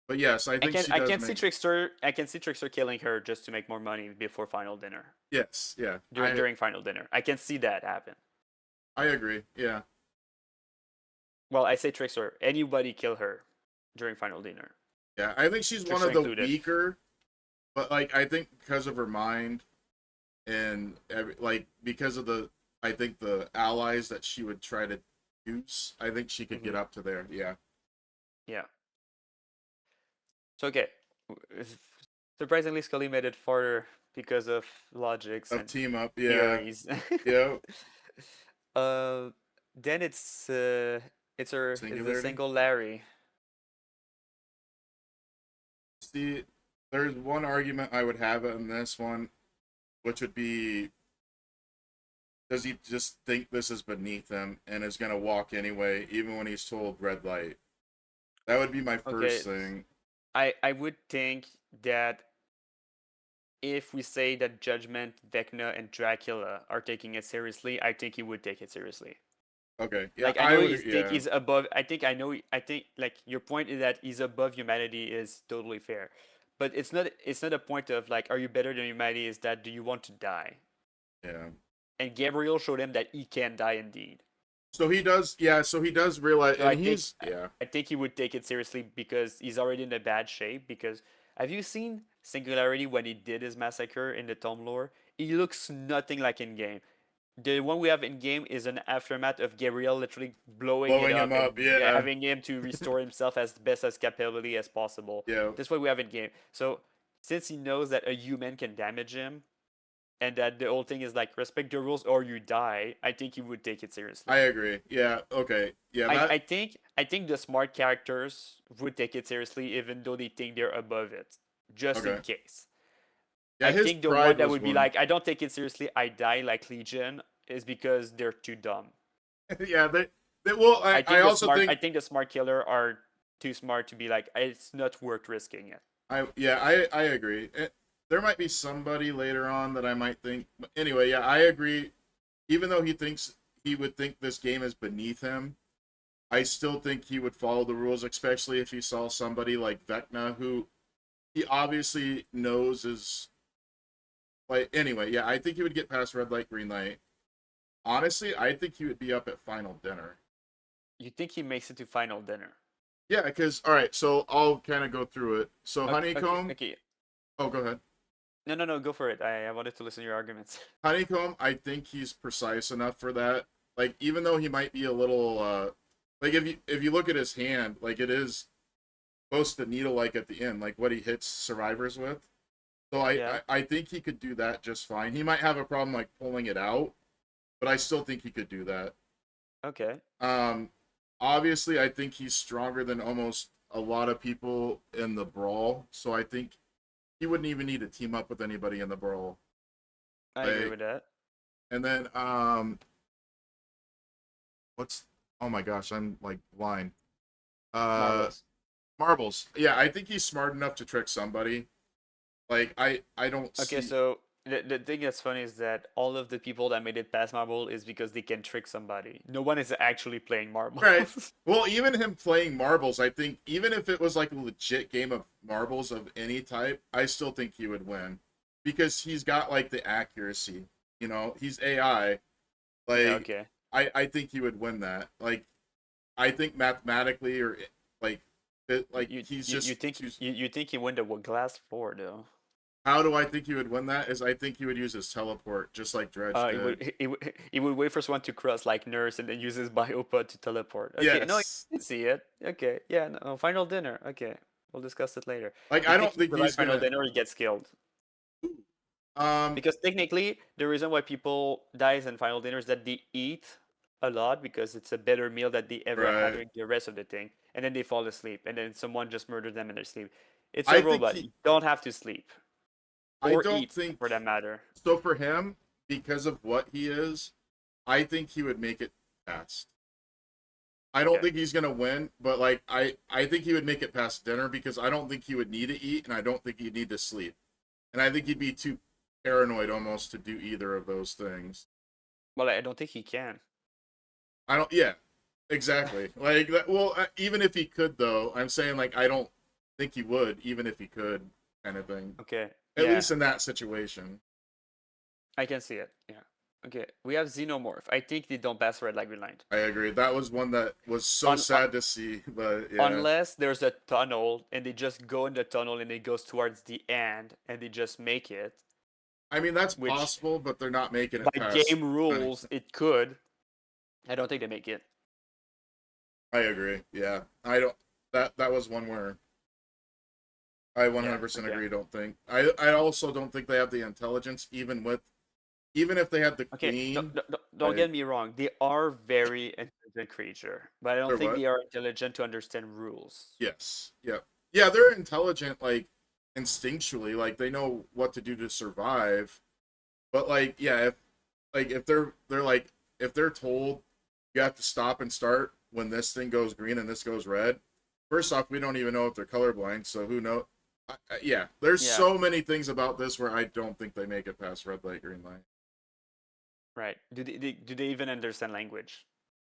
but yes, I think she does. I can see Trickster. I can see Trickster killing her just to make more money before final dinner. Yes, yeah, During final dinner, I can see that happen. I agree. Yeah, Well, I say Trickster. Anybody kill her during final dinner. yeah. I think she's one Trickster of the included. weaker, but like I think because of her mind and because of I think the allies that she would try to use, I think she could get Mm-hmm. up to there. Yeah. Yeah. So okay, surprisingly, Scully made it farther because of logics Of and team up. Yeah. theories. Yeah. Then it's the Singularity? single Larry. See, there's one argument I would have in this one, which would be, does he just think this is beneath him and is going to walk anyway, even when he's told red light? That would be my first thing. I would think that if we say that Judgment, Vecna, and Dracula are taking it seriously, I think he would take it seriously. Okay. Yeah, Like I know would, think he's above. I think like your point is that he's above humanity is totally fair, but it's not. It's not a point of like, are you better than humanity? Is that do you want to die? Yeah. And Gabriel showed him that he can die indeed. So he does. Yeah. So he does realize, So and I think he's yeah. I think he would take it seriously because he's already in a bad shape. Because have you seen Singularity when he did his massacre in the Tomb Lore? He looks nothing like in game. The one we have in game is an aftermath of Gabriel literally blowing it Blowing him up and up. Yeah. having him to restore himself as best as capability as possible. Yeah. That's what we have in game. So since he knows that a human can damage him and that the whole thing is like respect the rules or you die, I think he would take it seriously. I agree. Yeah. Okay. Yeah. That. I think the smart characters would take it seriously even though they think they're above it, just in Okay. case. Yeah. I His think the pride one that was would be one. like, I don't take it seriously, I die like Legion, is because they're too dumb. Yeah. They. Well, I also think. I think the smart killer are too smart to be like, it's not worth risking it. I agree. There might be somebody later on that I might think. But anyway, yeah, I agree. Even though he would think this game is beneath him, I still think he would follow the rules, especially if he saw somebody like Vecna, who he obviously knows is like. Anyway, yeah, I think he would get past red light, green light. Honestly, I think he would be up at final dinner. You think he makes it to final dinner? Yeah, because all right, so I'll kind of go through it. So Okay, honeycomb. okay. Oh, go ahead. No, go for it. I wanted to listen to your arguments. Honeycomb, I think he's precise enough for that. Like, even though he might be a little, like if you look at his hand, like it is close to needle like at the end, like what he hits survivors with. So Yeah. I think he could do that just fine. He might have a problem like pulling it out, but I still think he could do that. Okay. Obviously, I think he's stronger than almost a lot of people in the brawl. So I think he wouldn't even need to team up with anybody in the brawl. I agree with that. And then what's oh my gosh, I'm like blind. Marbles. Marbles. Yeah, I think he's smart enough to trick somebody. Like I don't Okay, see so the thing that's funny is that all of the people that made it past Marble is because they can trick somebody. No one is actually playing Marbles. Right. Well, even him playing marbles, I think even if it was like a legit game of marbles of any type, I still think he would win. Because he's got like the accuracy. You know, he's AI. Like Yeah, okay. I think he would win that. Like I think mathematically or like like he's just you think you think he win the glass floor though? how do I think he would win that? Is I think he would use his teleport just like Dredge He did. would wait for someone to cross like Nurse and then use his biopod to teleport. Okay, no, you Yes. can see it. Okay, yeah, no, final dinner. Okay, we'll discuss it later. Like You I don't he think survives he's final gonna dinner, he gets killed. um Because technically, the reason why people dies in final dinner is that they eat a lot because it's a better meal that they ever had right. during the rest of the thing, and then they fall asleep, and then someone just murdered them in their sleep. It's I a think robot. he You don't have to sleep I or don't eat think for that matter. so for him, because of what he is, I think he would make it past. I don't Okay. think he's gonna win, but like I think he would make it past dinner because I don't think he would need to eat and I don't think he'd need to sleep. And I think he'd be too paranoid almost to do either of those things. Well, I don't think he can. I don't yeah, exactly. Like that, well, even if he could though, I'm saying like I don't think he would even if he could kind of thing. Okay. At Yeah, least in that situation. I can see it. Yeah. Okay. We have Xenomorph. I think they don't pass red light green light. I agree. That was one that was so sad to see, but yeah. Unless there's a tunnel and they just go in the tunnel and it goes towards the end and they just make it. I mean that's Which possible, but they're not making it by past. game rules it could. I don't think they make it. I agree. Yeah, I don't. That was one where I 100% okay. agree. Don't think. I also don't think they have the intelligence, even if they had the Okay, queen. don't get me wrong. They are very intelligent creature, but I don't They're think what? they are intelligent to understand rules. Yes. Yep. Yeah, they're intelligent, like instinctually, like they know what to do to survive. But like, yeah, if they're like if they're told you have to stop and start when this thing goes green and this goes red. First off, we don't even know if they're colorblind, so who knows? Yeah, there's Yeah. so many things about this where I don't think they make it past red light, green light. Right. Do they even understand language?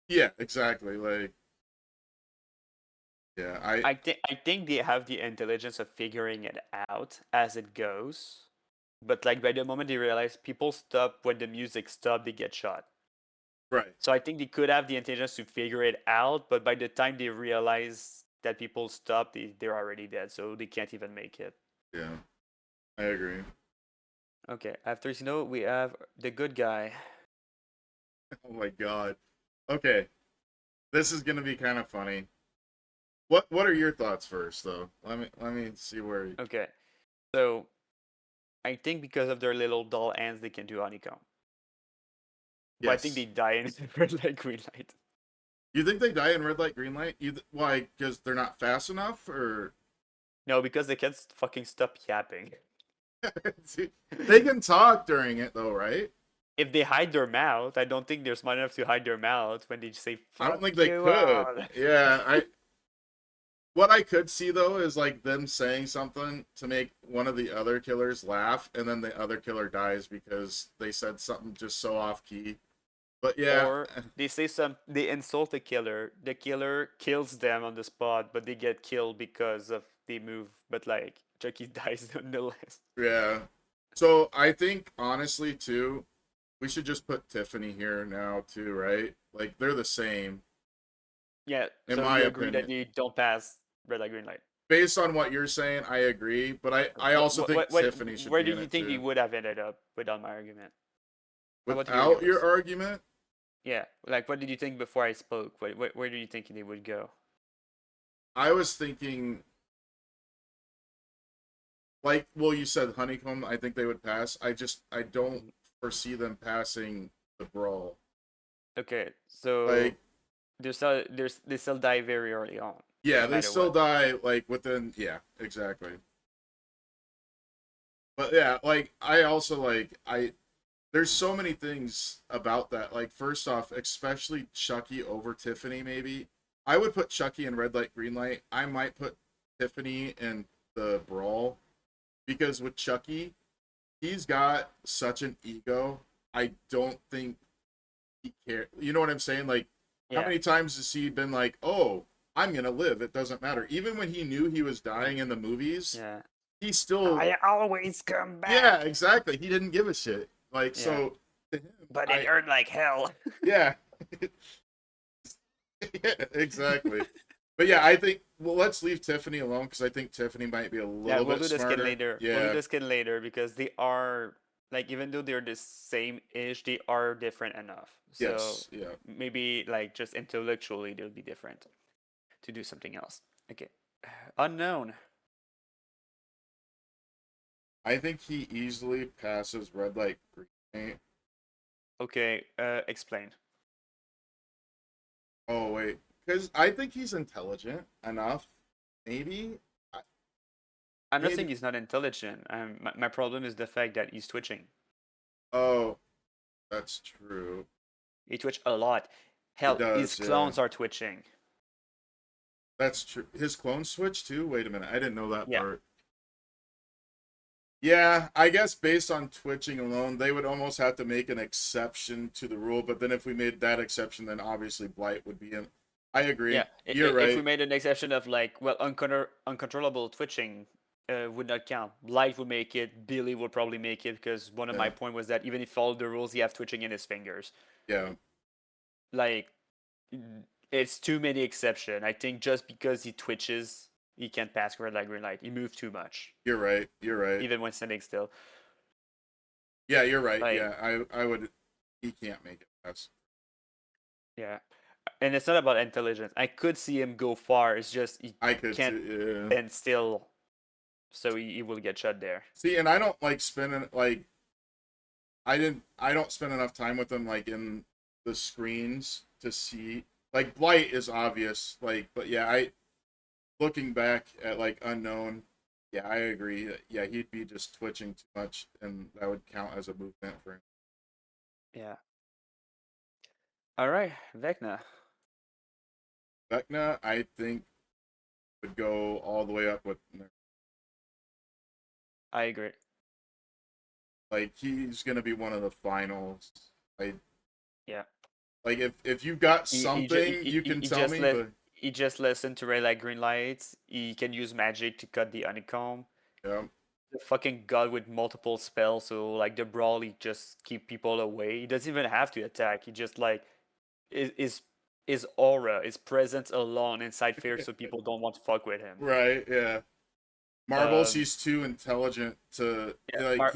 Yeah, exactly. Like, yeah, I think they have the intelligence of figuring it out as it goes. but like by the moment they realize people stop when the music stops, they get shot. Right. So I think they could have the intelligence to figure it out, but by the time they realize that people stop, they're already dead, so they can't even make it. Yeah. I agree. Okay, after Snow, we have the good guy. Oh my god. Okay. This is gonna be kind of funny. What are your thoughts first though? Let me see where Okay, so I think because of their little dull ends, they can do honeycomb. But I think Yes. they die in red light, green light. You think they die in red light, green light? Why? Because they're not fast enough, or No, because they can't fucking stop yapping. they can talk during it though, right? If they hide their mouth, I don't think they're smart enough to hide their mouth when they say I don't "fuck think they you could. all." Yeah, I. What I could see though is like them saying something to make one of the other killers laugh, and then the other killer dies because they said something just so off key. But yeah, Or they insult the killer kills them on the spot, but they get killed because of they move. But like Chucky dies nonetheless. yeah. So I think honestly too, we should just put Tiffany here now too, right? Like they're the same, Yeah, in so my you agree that opinion. they don't pass red light, green light. Based on what you're saying, I agree, but I also think Tiffany should Where be do in you it think they too. would have ended up without my argument? How about Without your yours? argument, Yeah, like what did you think before I spoke? Where do you think they would go? I was thinking like, well, you said honeycomb. I think they would pass. I don't foresee them passing the brawl. Okay, so Like, they still die very early on, yeah, no they matter still what. die like within. Yeah, exactly. But yeah, like I also like I. There's so many things about that. Like, first off, especially Chucky over Tiffany. Maybe I would put Chucky in red light, green light. I might put Tiffany in the brawl because with Chucky, he's got such an ego. I don't think he cares. You know what I'm saying? Like, how Yeah, many times has he been like, "Oh, I'm gonna live. It doesn't matter." Even when he knew he was dying in the movies, yeah. he still, I always come yeah, back, exactly. He didn't give a shit. Like, yeah, so to him, but it hurt like hell. yeah, yeah, exactly. But yeah, I think well, let's leave Tiffany alone because I think Tiffany might be a Yeah, little we'll bit do the skin smarter. later. We'll do Yeah. the skin later because they are like even though they're the same ish, they are different enough. So Yes. Yeah. maybe like just intellectually they'll be different to do something else. Okay. Unknown. I think he easily passes red light, green light. Okay, explain. Oh wait, because I think he's intelligent enough. Maybe. I'm not saying Maybe. he's not intelligent. My problem is the fact that he's twitching. Oh, that's true. He twitch a lot. He Hell, his does. Yeah, clones are twitching. that's true. His clone switch too. Wait a minute, I didn't know that Yeah. part. Yeah, I guess based on twitching alone, they would almost have to make an exception to the rule. But then if we made that exception, then obviously Blight would be in. I agree. Yeah, You're if we right. made an exception of like, well, uncontrollable twitching would not count. Light would make it. Billy would probably make it because one of my Yeah. point was that even if he followed the rules, he have twitching in his fingers. Yeah. Like, it's too many exception. I think just because he twitches, he can't pass red light, green light. He moves too much, You're right. You're right. even when standing still. Yeah, you're right. Like, Yeah, I would. He can't make it. That's yeah. And it's not about intelligence. I could see him go far. It's just he I could can't too. Yeah. stand still, so he will get shot there. See, and I don't like spending like I don't spend enough time with them like in the screens to see like Blight is obvious like but yeah I looking back at like Unknown, yeah, I agree. Yeah, he'd be just twitching too much and that would count as a movement for him. Yeah. All right, Vecna. Vecna I think would go all the way up with I agree. like he's gonna be one of the finals. I Yeah. like if you got He, something you can tell me but he just listened to red light, green lights. He can use magic to cut the honeycomb. yeah. the fucking god with multiple spells, so like the brawl, he just keep people away. He doesn't even have to attack. He just like his aura, his presence alone inside fear, so people don't want to fuck with him. Right, yeah. Marbles, Um, he's too intelligent to Yeah, like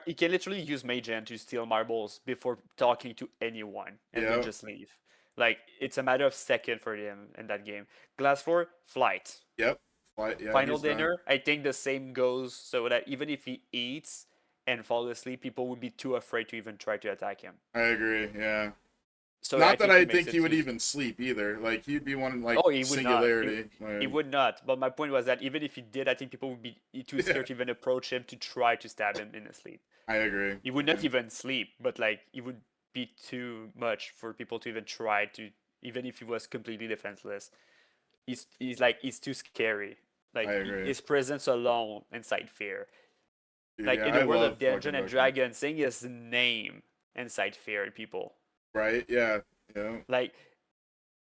he can literally use Mage Hand to steal marbles before talking to anyone, and then Yeah. just leave. Like it's a matter of second for him in that game. Glass floor, flight. Yep. Yeah, Final he's done. dinner, I think the same goes, so that even if he eats and falls asleep, people would be too afraid to even try to attack him. I agree, yeah. So Not that I makes think it he would too- even sleep either. Like he'd be one like Oh, he would not. singularity. He would not. But my point was that even if he did, I think people would be too scared to even approach him to try to stab him in his sleep. I agree. He would not even sleep, but like it would be too much for people to even try to, even if he was completely defenseless. He's too scary. Like I agree. his presence alone inside fear. Dude, Like yeah, in the I world love of Dungeon fucking and Vecna. Dragon, saying his name inside fear people. Right? Yeah. Yeah. Like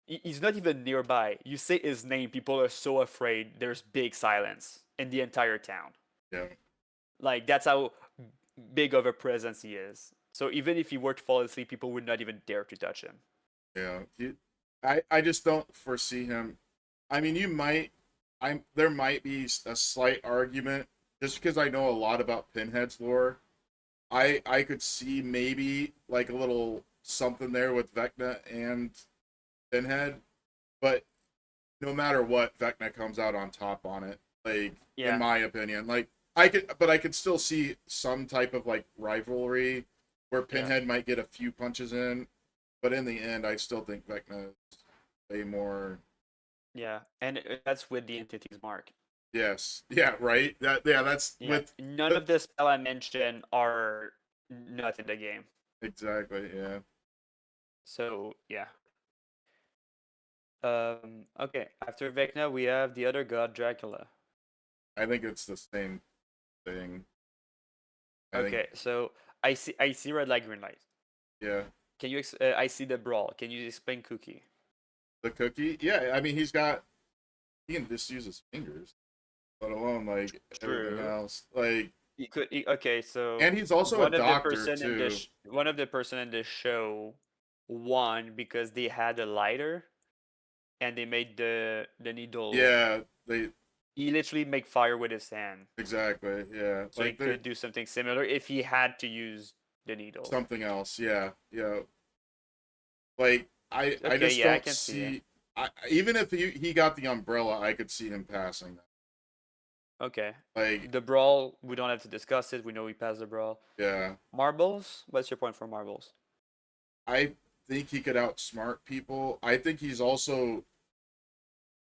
he's not even nearby. You say his name, people are so afraid. There's big silence in the entire town. Yeah. Like that's how big of a presence he is. So even if he were to fall asleep, people would not even dare to touch him. Yeah. I just don't foresee him. I mean, there might be a slight argument just because I know a lot about Pinhead's lore. I could see maybe like a little something there with Vecna and Pinhead, but no matter what, Vecna comes out on top on it. Like Yeah. in my opinion, like but I could still see some type of like rivalry where Pinhead might get a few punches in, but in the end, I still think Vecna is way more. Yeah, and that's with the entity's mark. Yes, yeah, right. That's Yeah. with None of the spell I mentioned are not in the game. exactly. Yeah, So yeah. Okay. After Vecna, we have the other god, Dracula. I think it's the same thing. I Okay, think, so I see red light, green light. yeah, Can you? I see the brawl. Can you explain Cookie? the cookie. Yeah, I mean he can just use his fingers, let alone like everything True. else. Like, Okay, so and he's also a one of the doctor person in too. one of the person in the show won because they had a lighter and they made the needle. Yeah, He literally make fire with his hand, exactly. Yeah, so he like they're could do something similar if he had to use the needle. something else. Yeah, yeah. Like I Okay, just yeah, I don't can see it. see. Even if he got the umbrella, I could see him passing that. Okay, Like, the brawl, we don't have to discuss it. We know he passed the brawl. yeah, Marbles. What's your point for marbles? I think he could outsmart people. I think he's also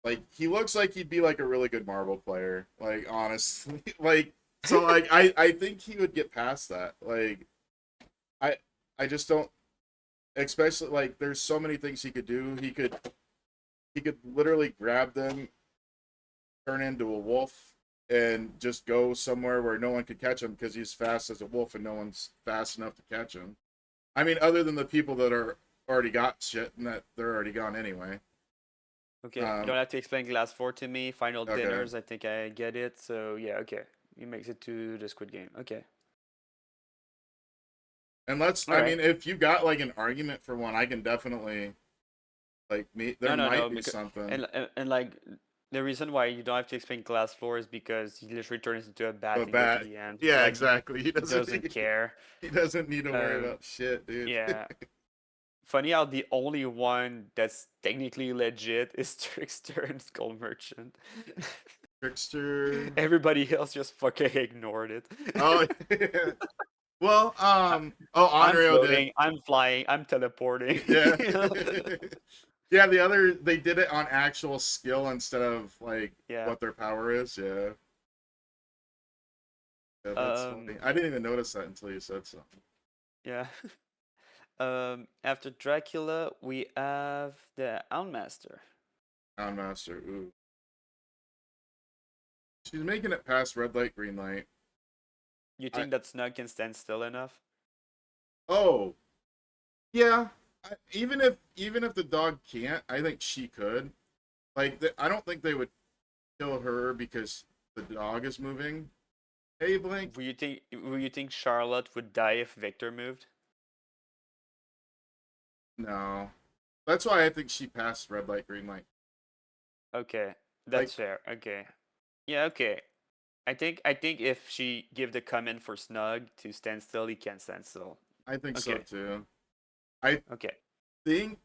like he looks like he'd be like a really good marble player. Like honestly, like so like I think he would get past that. Like I just don't. Especially like there's so many things he could do. He could literally grab them, turn into a wolf, and just go somewhere where no one could catch him because he's fast as a wolf and no one's fast enough to catch him. I mean, other than the people that are already got shit and that they're already gone anyway. Okay, you don't have to explain Glass 4 to me. Final Okay. dinners, I think I get it. So yeah, okay. He makes it to the Squid Game. Okay. And I Alright. mean, if you got like an argument for one, I can definitely like there No, might be because- something. And like the reason why you don't have to explain Glass 4 is because he literally turns into a bat A and bat. goes to the end. Yeah, Like, exactly. He He doesn't, doesn't care. He doesn't need to worry Um, about shit, dude. Yeah. Funny how the only one that's technically legit is Trickster and Skull Merchant. Trickster. Everybody else just fucking ignored it. Oh, yeah. Well, I'm Onryo did. floating, I'm flying, I'm teleporting. Yeah. Yeah, the other they did it on actual skill instead of like Yeah. what their power is. Yeah. Yeah, that's funny. I didn't even notice that until you said something. Yeah. After Dracula, we have the Houndmaster. Master. Ooh. She's making it past red light, green light. You think that Snug can stand still enough? Oh, yeah. Even if the dog can't, I think she could. Like, I don't think they would kill her because the dog is moving. Hey, Blink. Will you think Charlotte would die if Victor moved? No. That's why I think she passed red light, green light. Okay, Like, that's fair. Okay. Yeah, okay. I think if she give the comment for Snug to stand still, he can stand still. I think so Okay. too. I Okay. think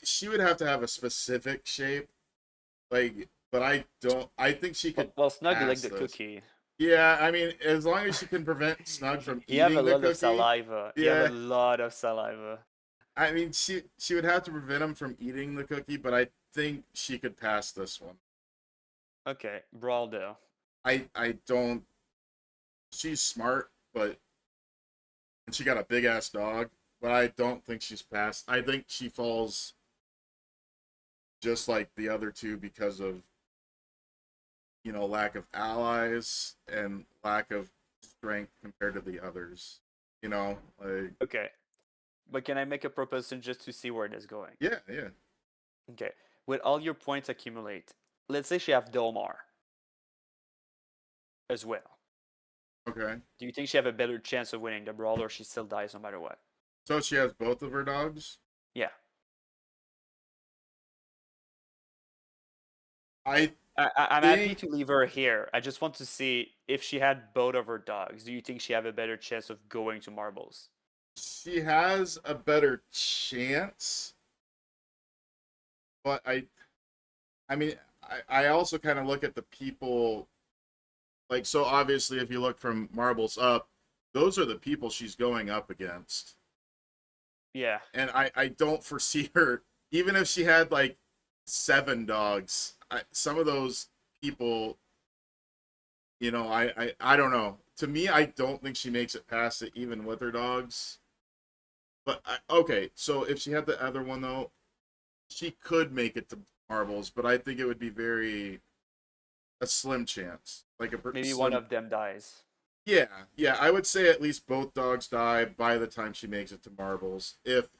she would have to have a specific shape. Like, but I don't. I think she could Well, Snug licked pass the this. cookie. Yeah, I mean, as long as she can prevent Snug from He have a eating the lot of cookie. saliva. He have a Yeah, lot of saliva. I mean, she would have to prevent him from eating the cookie, but I think she could pass this one. Okay, brawl though. I don't. She's smart, but and she got a big ass dog, but I don't think she's passed. I think she falls just like the other two because of lack of allies and lack of strength compared to the others. Like Okay, but can I make a proposition just to see where it is going? yeah, yeah. Okay, with all your points accumulate, let's say she have Dolmar as well. Okay. Do you think she have a better chance of winning the brawl, or she still dies no matter what? So she has both of her dogs? Yeah. I'm happy think to leave her here. I just want to see if she had both of her dogs. Do you think she have a better chance of going to marbles? she has a better chance, but I mean I also kind of look at the people like so obviously if you look from marbles up, those are the people she's going up against. Yeah. And I don't foresee her even if she had like 7 dogs. Some of those people, I don't know. To me, I don't think she makes it past it even with her dogs. But okay, so if she had the other one though, she could make it to marbles, but I think it would be a slim chance, like Maybe slim. one of them dies. Yeah, yeah. I would say at least both dogs die by the time she makes it to marbles, if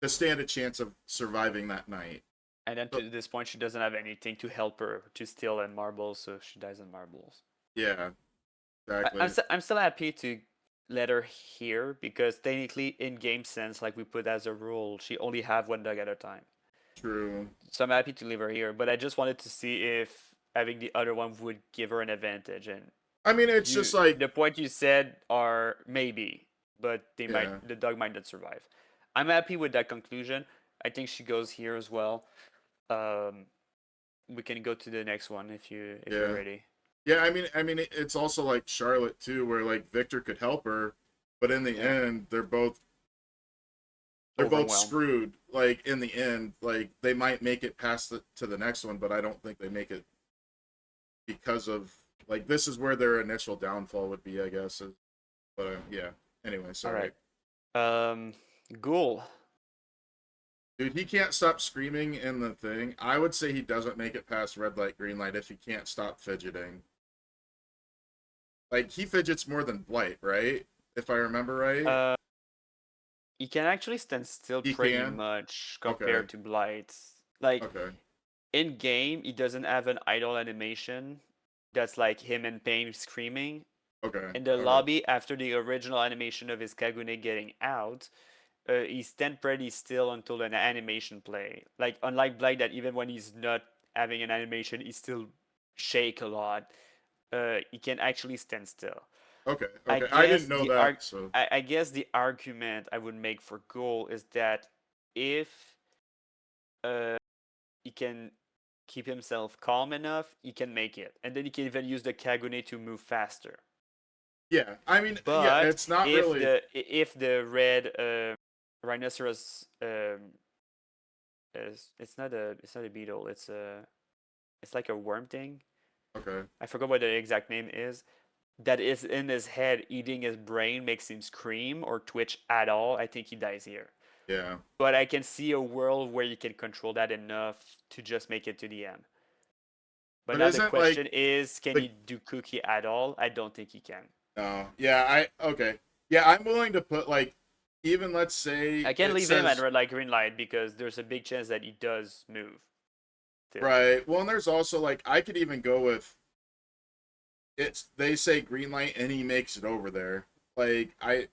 to stand a chance of surviving that night. And then to this point, she doesn't have anything to help her to steal in marbles, so she dies in marbles. Yeah, exactly. I'm still happy to let her here because technically, in game sense, like we put as a rule, she only have one dog at a time. True. So I'm happy to leave her here, but I just wanted to see if having the other one would give her an advantage. And I mean, it's just like the point you said are maybe, but Yeah. the dog might not survive. I'm happy with that conclusion. I think she goes here as well. We can go to the next one if you're Yeah. ready. Yeah, I mean, it's also like Charlotte too, where like Victor could help her, but in the Yeah. end, they're both Overwhelmed. screwed. Like in the end, like they might make it past to the next one, but I don't think they make it because of like this is where their initial downfall would be, I guess. But yeah. Anyway, sorry. Alright. Ghoul. Dude, he can't stop screaming in the thing. I would say he doesn't make it past red light, green light if he can't stop fidgeting. Like he fidgets more than Blight, right? If I remember right. He can actually stand still He pretty can? much Okay. compared to Blight. Like Okay. in game, he doesn't have an idle animation that's like him in pain screaming. Okay. In the Okay. lobby, after the original animation of his Kagune getting out, he stand pretty still until an animation play. Like unlike Blight, that even when he's not having an animation, he still shake a lot. He can actually stand still. Okay. I Okay. I guess didn't know the that. So I guess the argument I would make for Ghoul is that if he can keep himself calm enough, he can make it, and then he can even use the Kagune to move faster. yeah, I mean, But yeah, it's not if really. if the red rhinoceros it's not a beetle, it's like a worm thing. Okay. I forgot what the exact name is. That is in his head, eating his brain makes him scream or twitch at all. I think he dies here. Yeah. But I can see a world where you can control that enough to just make it to the end. But But now the isn't, like, question is, can the- he do Cookie at all? I don't think he can. No. Yeah. Okay. Yeah, I'm willing to put like even let's say I can it leave him at says- red light, green light because there's a big chance that he does move. Still. Right. Well, and there's also like I could even go with they say green light and he makes it over there. Like I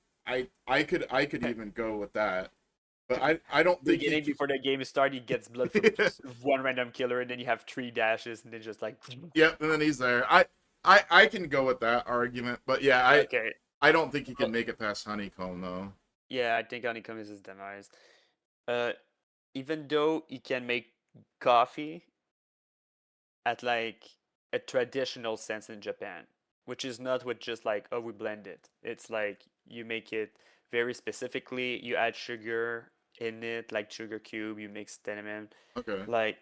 could even go with that. But I don't think he Beginning before the game starts, he gets blood from just one random killer, and then you have 3 dashes, and then just like. Yep, and then he's there. I can go with that argument, but yeah, Okay. I don't think he can Well, make it past honeycomb though. yeah, I think Honeycomb is his demise. Uh, Even though he can make coffee at like a traditional sense in Japan, which is not with just like, oh, we blend it. It's like you make it very specifically. You add sugar in it, like sugar cube. You mix cinnamon. Okay. Like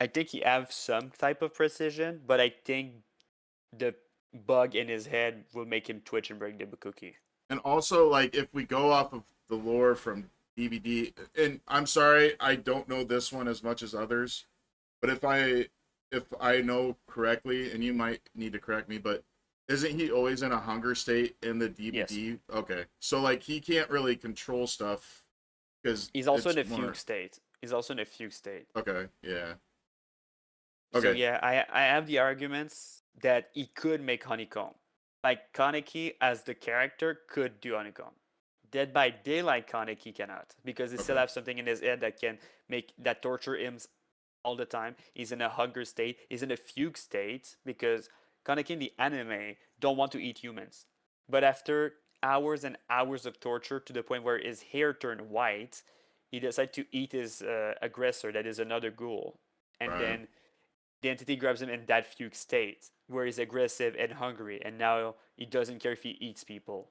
I think he have some type of precision, but I think the bug in his head will make him twitch and break the cookie. And also, like, if we go off of the lore from DBD, and I'm sorry, I don't know this one as much as others, but if I know correctly, and you might need to correct me, but isn't he always in a hunger state in the DBD? Yes. Okay, so like he can't really control stuff because he's also in a fugue state. Okay, yeah. Okay. So yeah, I have the arguments that he could make honeycomb. Like Kaneki as the character could do honeycomb. Dead by Daylight Kaneki cannot because he still have something in his head that can make that torture him all the time. He's in a hunger state. He's in a fugue state because Kaneki in the anime don't want to eat humans. But after hours and hours of torture to the point where his hair turned white, he decided to eat his aggressor, that is another ghoul. And then the entity grabs him in that fugue state where he's aggressive and hungry, and now he doesn't care if he eats people.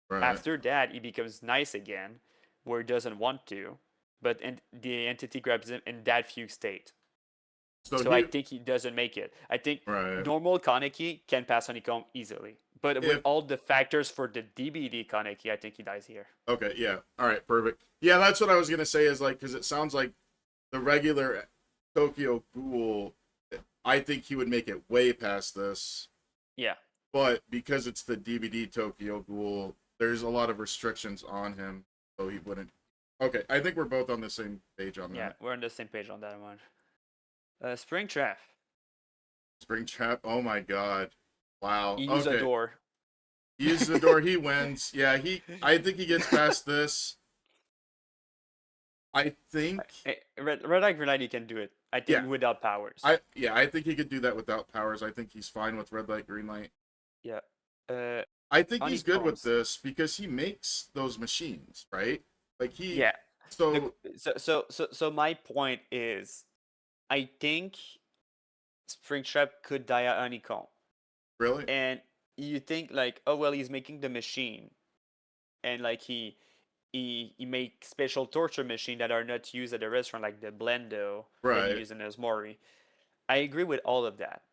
Right. After that, he becomes nice again, where he doesn't want to, but the entity grabs him in that fugue state. So I think he doesn't make it. I think normal Kaneki can pass honeycomb easily, but with all the factors for the DBD Kaneki, I think he dies here. Okay, yeah. All right, perfect. Yeah, that's what I was gonna say. Is like because it sounds like the regular Tokyo Ghoul, I think he would make it way past this. Yeah. But because it's the DBD Tokyo Ghoul, there's a lot of restrictions on him, so he wouldn't. Okay, I think we're both on the same page on that. Yeah, we're on the same page on that one. Springtrap. Springtrap, oh my god. Wow. He used a door. He uses the door, he wins. Yeah, I think he gets past this. I think Red Light Green Light, he can do it. I think without powers. I think he could do that without powers. I think he's fine with Red Light Green Light. Yeah. I think he's good with this because he makes those machines, right? Like he. Yeah. So my point is, I think Springtrap could die at honeycomb. Really? And you think like, oh well, he's making the machine, and like he makes special torture machines that are not used at the restaurant, like the Blendo that he used in his Mori. I agree with all of that.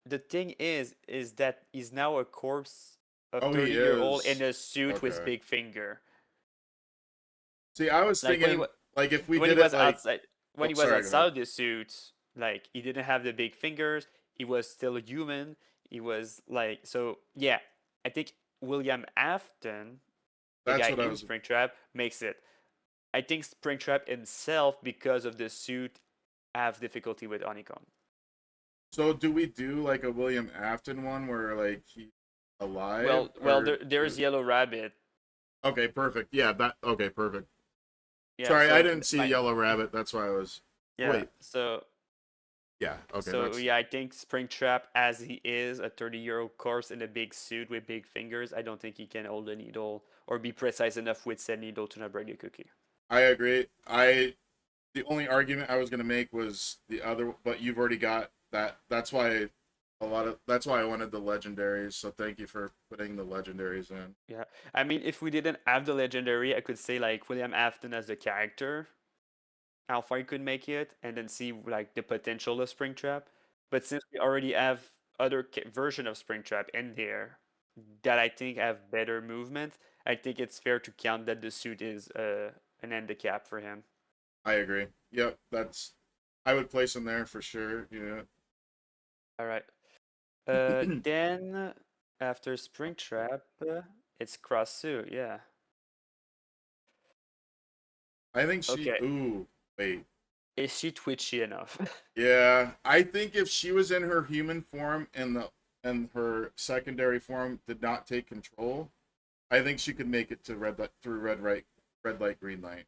The thing is that he's now a corpse of 30-year-old in a suit with big finger. See, I was thinking, like if we when did he was it, like, outside, when he was outside the suit, like he didn't have the big fingers. He was still human. He was like, so yeah. I think William Afton, the guy in Springtrap, makes it. I think Springtrap himself, because of the suit, have difficulty with honeycomb. So do we do like a William Afton one where like he's alive? Well, there's Yellow Rabbit. Okay, perfect. Yeah, okay, perfect. Yeah, sorry, I didn't see Yellow Rabbit. That's why I was. Yeah. Wait. So. Yeah. Okay. So yeah, I think Springtrap, as he is a 30-year-old corpse in a big suit with big fingers, I don't think he can hold a needle or be precise enough with said needle to not break a cookie. I agree. The only argument I was gonna make was the other, but you've already got that. That's why I wanted the legendaries. So thank you for putting the legendaries in. Yeah, I mean, if we didn't have the legendary, I could say like William Afton as the character, how far he could make it, and then see like the potential of Springtrap. But since we already have other version of Springtrap in there that I think have better movement, I think it's fair to count that the suit is an handicap for him. I agree. Yep, I would place him there for sure. Yeah. All right. Then after Springtrap, it's Cross Suit. Yeah. I think she. Okay. Ooh, wait. Is she twitchy enough? Yeah, I think if she was in her human form and and her secondary form did not take control, I think she could make it to through red light, green light.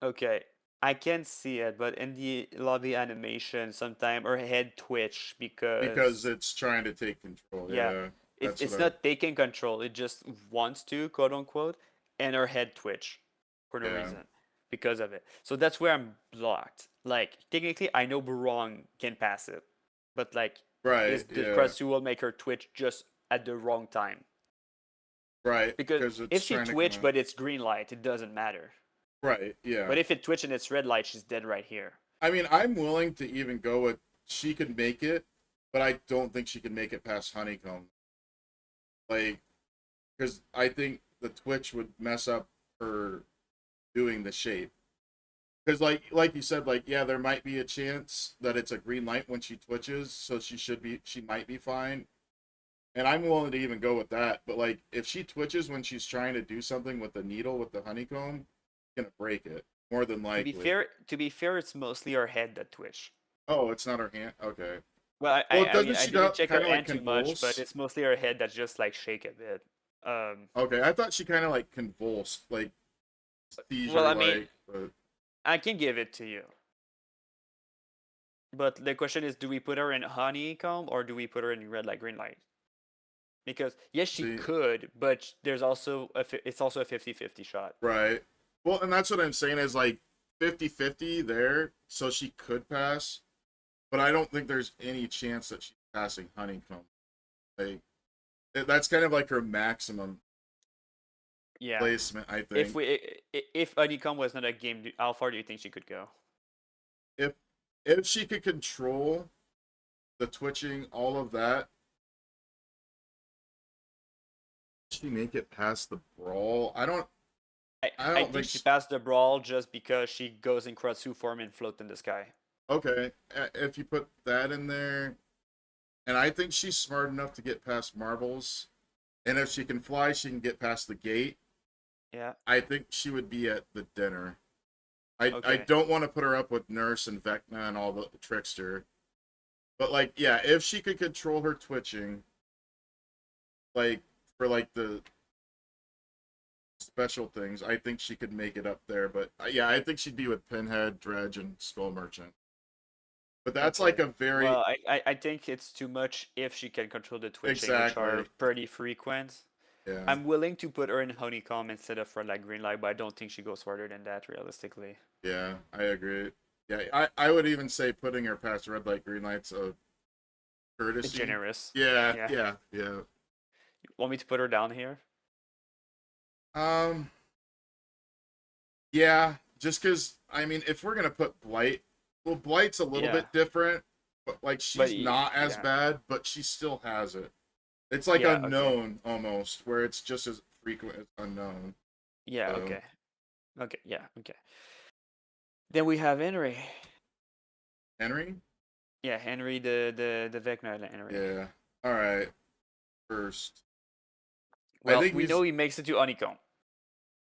Okay, I can see it, but in the lobby animation, sometimes her head twitch Because because it's trying to take control. yeah, Yeah, it's that's it's what I. not taking control. It just wants to, quote unquote, and her head twitch for no Yeah, reason because of it. So that's where I'm blocked. Like technically, I know Barong can pass it, but like, right. is the Yeah, cross 2 will make her twitch just at the wrong time? right. Because Because if it's she trying to come twitch out. but it's green light, it doesn't matter. Right. Yeah. But if it twitch and it's red light, she's dead right here. I mean, I'm willing to even go with she could make it, but I don't think she could make it past honeycomb. Like, because I think the twitch would mess up her doing the shape. Because like you said, like yeah, there might be a chance that it's a green light when she twitches, so she might be fine. And I'm willing to even go with that. But like if she twitches when she's trying to do something with the needle with the honeycomb, it's gonna break it more than likely. To be fair, it's mostly her head that twitch. Oh, it's not her hand. Okay. Well, Well, I mean, doesn't I she didn't check her kind of like hand too much, but convulse? it's mostly her head that just like shake a bit. Okay, I thought she kind of like convulsed, like Well, seizure I mean, like. But I can give it to you. But the question is, do we put her in honeycomb or do we put her in red light, green light? Because yes, she see, could, but there's also it's also a 50-50 shot. right. Well, and that's what I'm saying is like 50-50 there, so she could pass, but I don't think there's any chance that she's passing honeycomb. Like that's kind of like her maximum Yeah. placement, I If think. if honeycomb was not a game, how far do you think she could go? If if she could control the twitching, all of that, she make it past the brawl. I I don't think think. she passed the brawl just because she goes in Kratsu form and float in the sky. Okay, if you put that in there, and I think she's smart enough to get past marbles, and if she can fly, she can get past the gate. Yeah. I think she would be at the dinner. I Okay. don't want to put her up with Nurse and Vecna and all the Trickster, but like yeah, if she could control her twitching, like for like the special things, I think she could make it up there. But yeah, I think she'd be with Pinhead, Dredge, and Skull Merchant. But that's like Okay. a very Well, I think it's too much if she can control the twitching, which are exactly. pretty frequent. Yeah. I'm willing to put her in honeycomb instead of red light, green light, but I don't think she goes further than that realistically. Yeah, I agree. Yeah, I would even say putting her past red light, green light's a courtesy. Generous. Yeah, Yeah. yeah, yeah. Want me to put her down here? Um, yeah, just because I mean, if we're gonna put Blight, well, Blight's a little Yeah. bit different, but like she's not as yeah. bad, but she still has it. It's like Yeah, okay. unknown almost, where it's just as frequent as unknown. Yeah, So, okay. Okay, yeah, okay. Then we have Henry. Henry? Yeah, Henry the Vecna Henry. Yeah. All right. First, Well, I think we know he makes it to honeycomb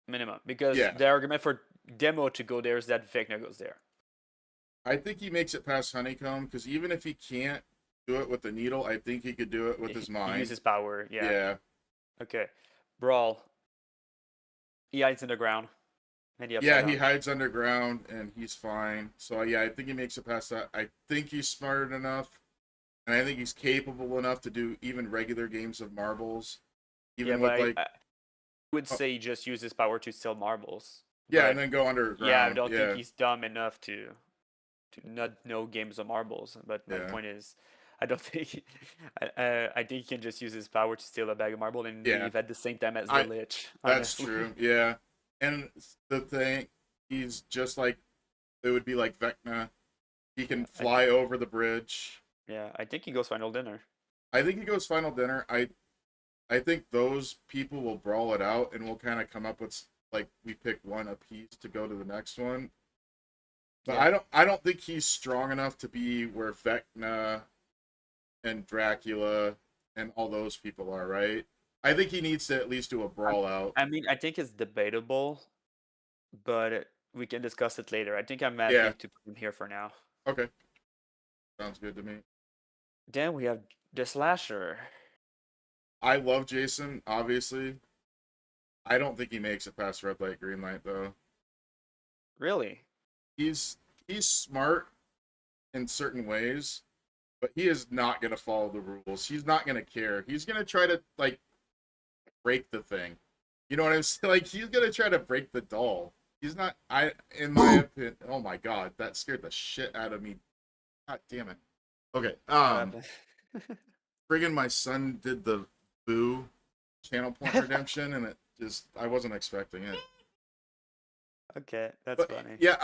minimum because Yeah. the argument for demo to go there is that Vecna goes there. I think he makes it past honeycomb because even if he can't do it with the needle, I think he could do it with his He mind. uses power, yeah. Yeah. Okay. Brawl. He hides in the ground. And he Yeah, he hides underground and he's fine. So yeah, I think he makes it past that. I think he's smart enough, and I think he's capable enough to do even regular games of marbles. Even yeah, with but like I would say he just uses power to steal marbles. yeah, But and then go underground. yeah, I don't think he's dumb enough to not know games of marbles. But my Yeah. point is, I don't think I think he can just use his power to steal a bag of marble and Yeah. leave at the same time as I- the Lich. That's honestly. true. Yeah. And the thing, he's just like it would be like Vecna. He can fly over the bridge. Yeah, I think he goes final dinner. I think he goes final dinner. I think those people will brawl it out, and we'll kind of come up with like we pick one apiece to go to the next one. But Yeah. I don't think he's strong enough to be where Vecna and Dracula and all those people are, right? I think he needs to at least do a brawl out. I mean, I think it's debatable, but we can discuss it later. I think I'm happy Yeah. to put him here for now. Okay. Sounds good to me. Then we have The slasher. I love Jason, obviously. I don't think he makes it past red light, green light, though. Really? He's smart in certain ways, but he is not gonna follow the rules. He's not gonna care. He's gonna try to like break the thing. You know what I'm saying? Like he's gonna try to break the doll. He's not. In my opinion. Oh my god, that scared the shit out of me. God damn it. Okay. What happened? Friggin' my son did the boo channel point redemption, and it just I wasn't expecting it. Okay, that's But funny. yeah,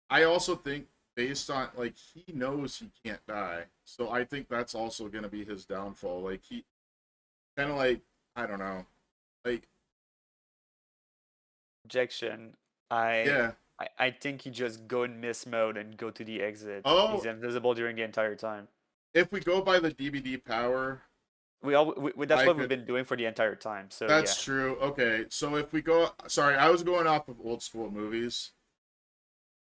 I also think based on like he knows he can't die, so I think that's also gonna be his downfall. Like he kind of like I don't know, like Objection. I yeah. I think he just go in miss mode and go to the exit. Oh, He's invisible during the entire time. if we go by the DBD power, That's I what we've could. been doing for the entire time. So yeah. That's true. Okay, so if we go, sorry, I was going off of old school movies,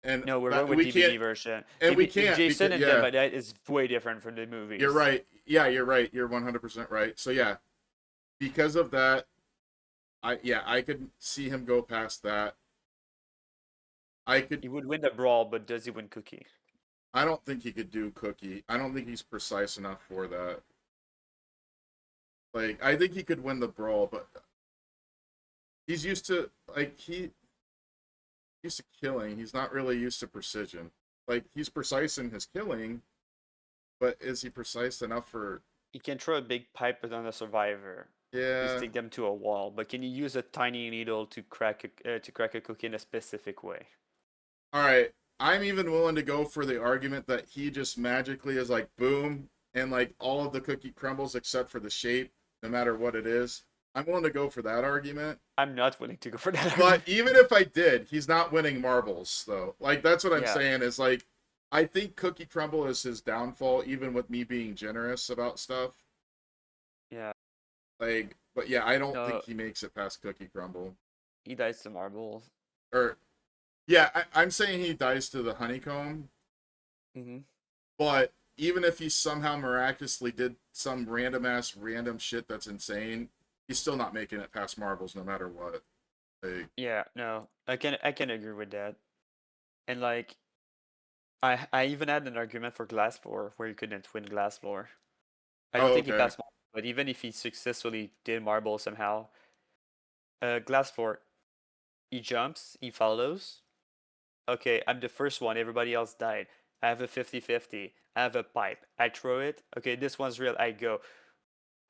and No, we're that- going with we DVD can't, version. and we can't Jason because and Dead yeah, by Daylight is way different from the movies. you're right. Yeah, you're right. You're 100% right. So yeah, because of that, I could see him go past that. I could. He would win the brawl, but does he win Cookie? I don't think he could do Cookie. I don't think he's precise enough for that. Like, I think he could win the brawl, but he's used to used to killing. He's not really used to precision. Like, he's precise in his killing, but is he precise enough for? He can throw a big pipe on a survivor. Yeah. Just stick them to a wall, but can you use a tiny needle to crack a cookie in a specific way? All right. I'm even willing to go for the argument that he just magically is like boom, and like all of the cookie crumbles except for the shape, no matter what it is. I'm willing to go for that argument. I'm not willing to go for that. But even if I did, he's not winning marbles though. Like that's what I'm Yeah. saying is like I think cookie crumble is his downfall, even with me being generous about stuff. Yeah, Like, but yeah, I don't No. think he makes it past cookie crumble. he dies to marbles. Or yeah, I'm saying he dies to the honeycomb. Mm-hmm. But even if he somehow miraculously did some random shit that's insane, he's still not making it past marbles no matter what. Like, Yeah, no, I can agree with that. And like, I even had an argument for glass floor where you couldn't win glass floor. I don't think he okay. passed marble, but even if he successfully did marble somehow, glass floor, he jumps, he follows. Okay, I'm the first one, everybody else died. I have a 50-50. I have a pipe. I throw it. Okay, this one's real. I go.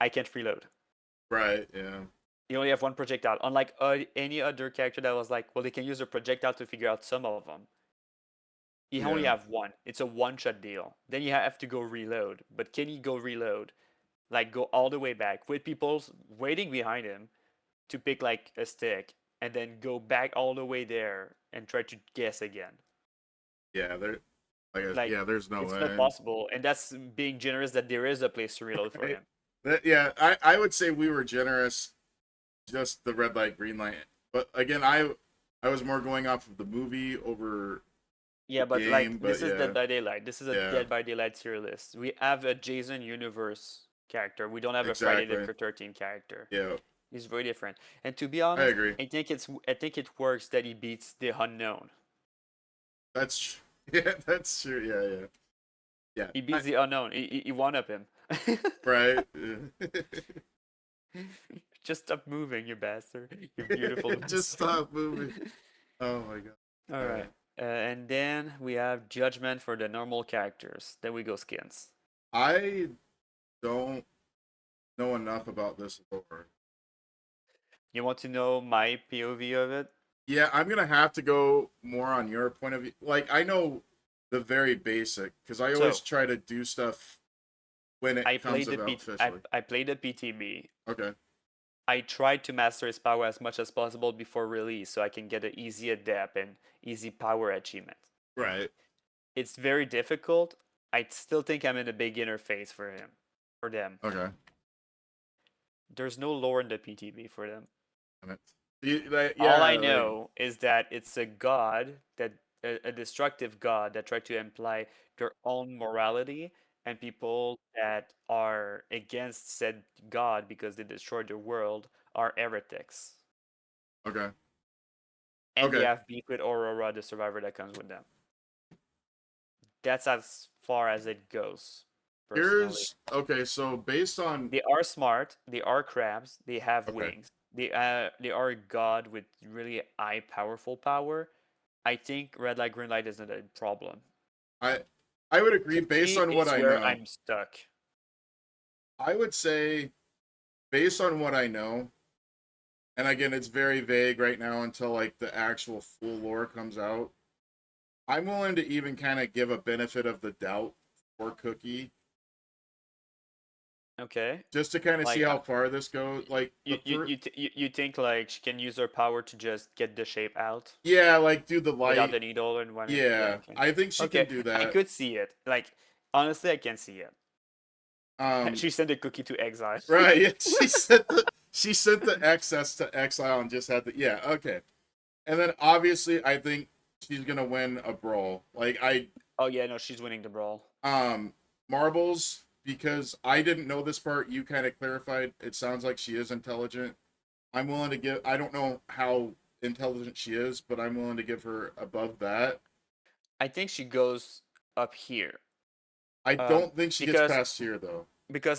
I can't reload. Right, yeah. You only have one projectile. Unlike any other character that was like, well, they can use a projectile to figure out some of them. You only Yeah. have one. It's a one-shot deal. Then you have to go reload. But can he go reload? Like go all the way back with people waiting behind him to pick like a stick and then go back all the way there and try to guess again. Yeah, Like, there's no it's way. not possible, and that's being generous that there is a place to reload for him. I would say we were generous, just the red light, green light. But again, I was more going off of the movie over. Yeah, but game, like but this is yeah. Dead by Daylight. This is a Yeah. Dead by Daylight tier list. We have a Jason universe character. We don't have a Friday Exactly. the 13th character. Yeah, He's very different. And to be I honest, agree. I think it works that he beats the unknown. That's yeah, that's true. Yeah. He beats the unknown. He one up him. Right. Just stop moving, you bastard. You beautiful. Just stop moving. Oh my god. All right. And then we have judgment for the normal characters. Then we go skins. I don't know enough about this lore. You want to know my POV of it? Yeah, I'm gonna have to go more on your point of view. Like, I know the very basic because I always So- try to do stuff when it I comes played the about officially. I played the PTB. Okay. I tried to master his power as much as possible before release so I can get an easy adapt and easy power achievement. Right. It's very difficult. I still think I'm in a beginner phase for them. Okay. There's no lore in the PTB for them. Damn it. All I know is that it's a god that a destructive god that tried to imply their own morality and people that are against said god because they destroyed the world are heretics. Okay. And they Okay. have beef with Aurora, the survivor that comes with them. That's as far as it goes, personally. Okay. So based on They are smart, they are crabs, they have okay, wings. They are a god with really high powerful power. I think red light, green light isn't a problem. I I would agree based Cookie on what is I where know. I'm stuck. I would say based on what I know, and again, it's very vague right now until like the actual full lore comes out. I'm willing to even kind of give a benefit of the doubt for Cookie, Okay. just to kind of see Like how far this goes. Like the first, you think like she can use her power to just get the shape out yeah, like do the without light. the needle and one? Yeah, Yeah, okay. I think she can Okay, do I that. could see it. Like honestly, I can see it. Um, She sent a cookie to exile. right? Yeah, she sent the excess to exile and just had the yeah. Okay, and then obviously I think she's gonna win a brawl. Like Oh yeah, no, she's winning the brawl. Marbles, because I didn't know this part, you kind of clarified. It sounds like she is intelligent. I'm willing to give. I don't know how intelligent she is, but I'm willing to give her above that. I think she goes up here. I Um, don't think she gets because past here though.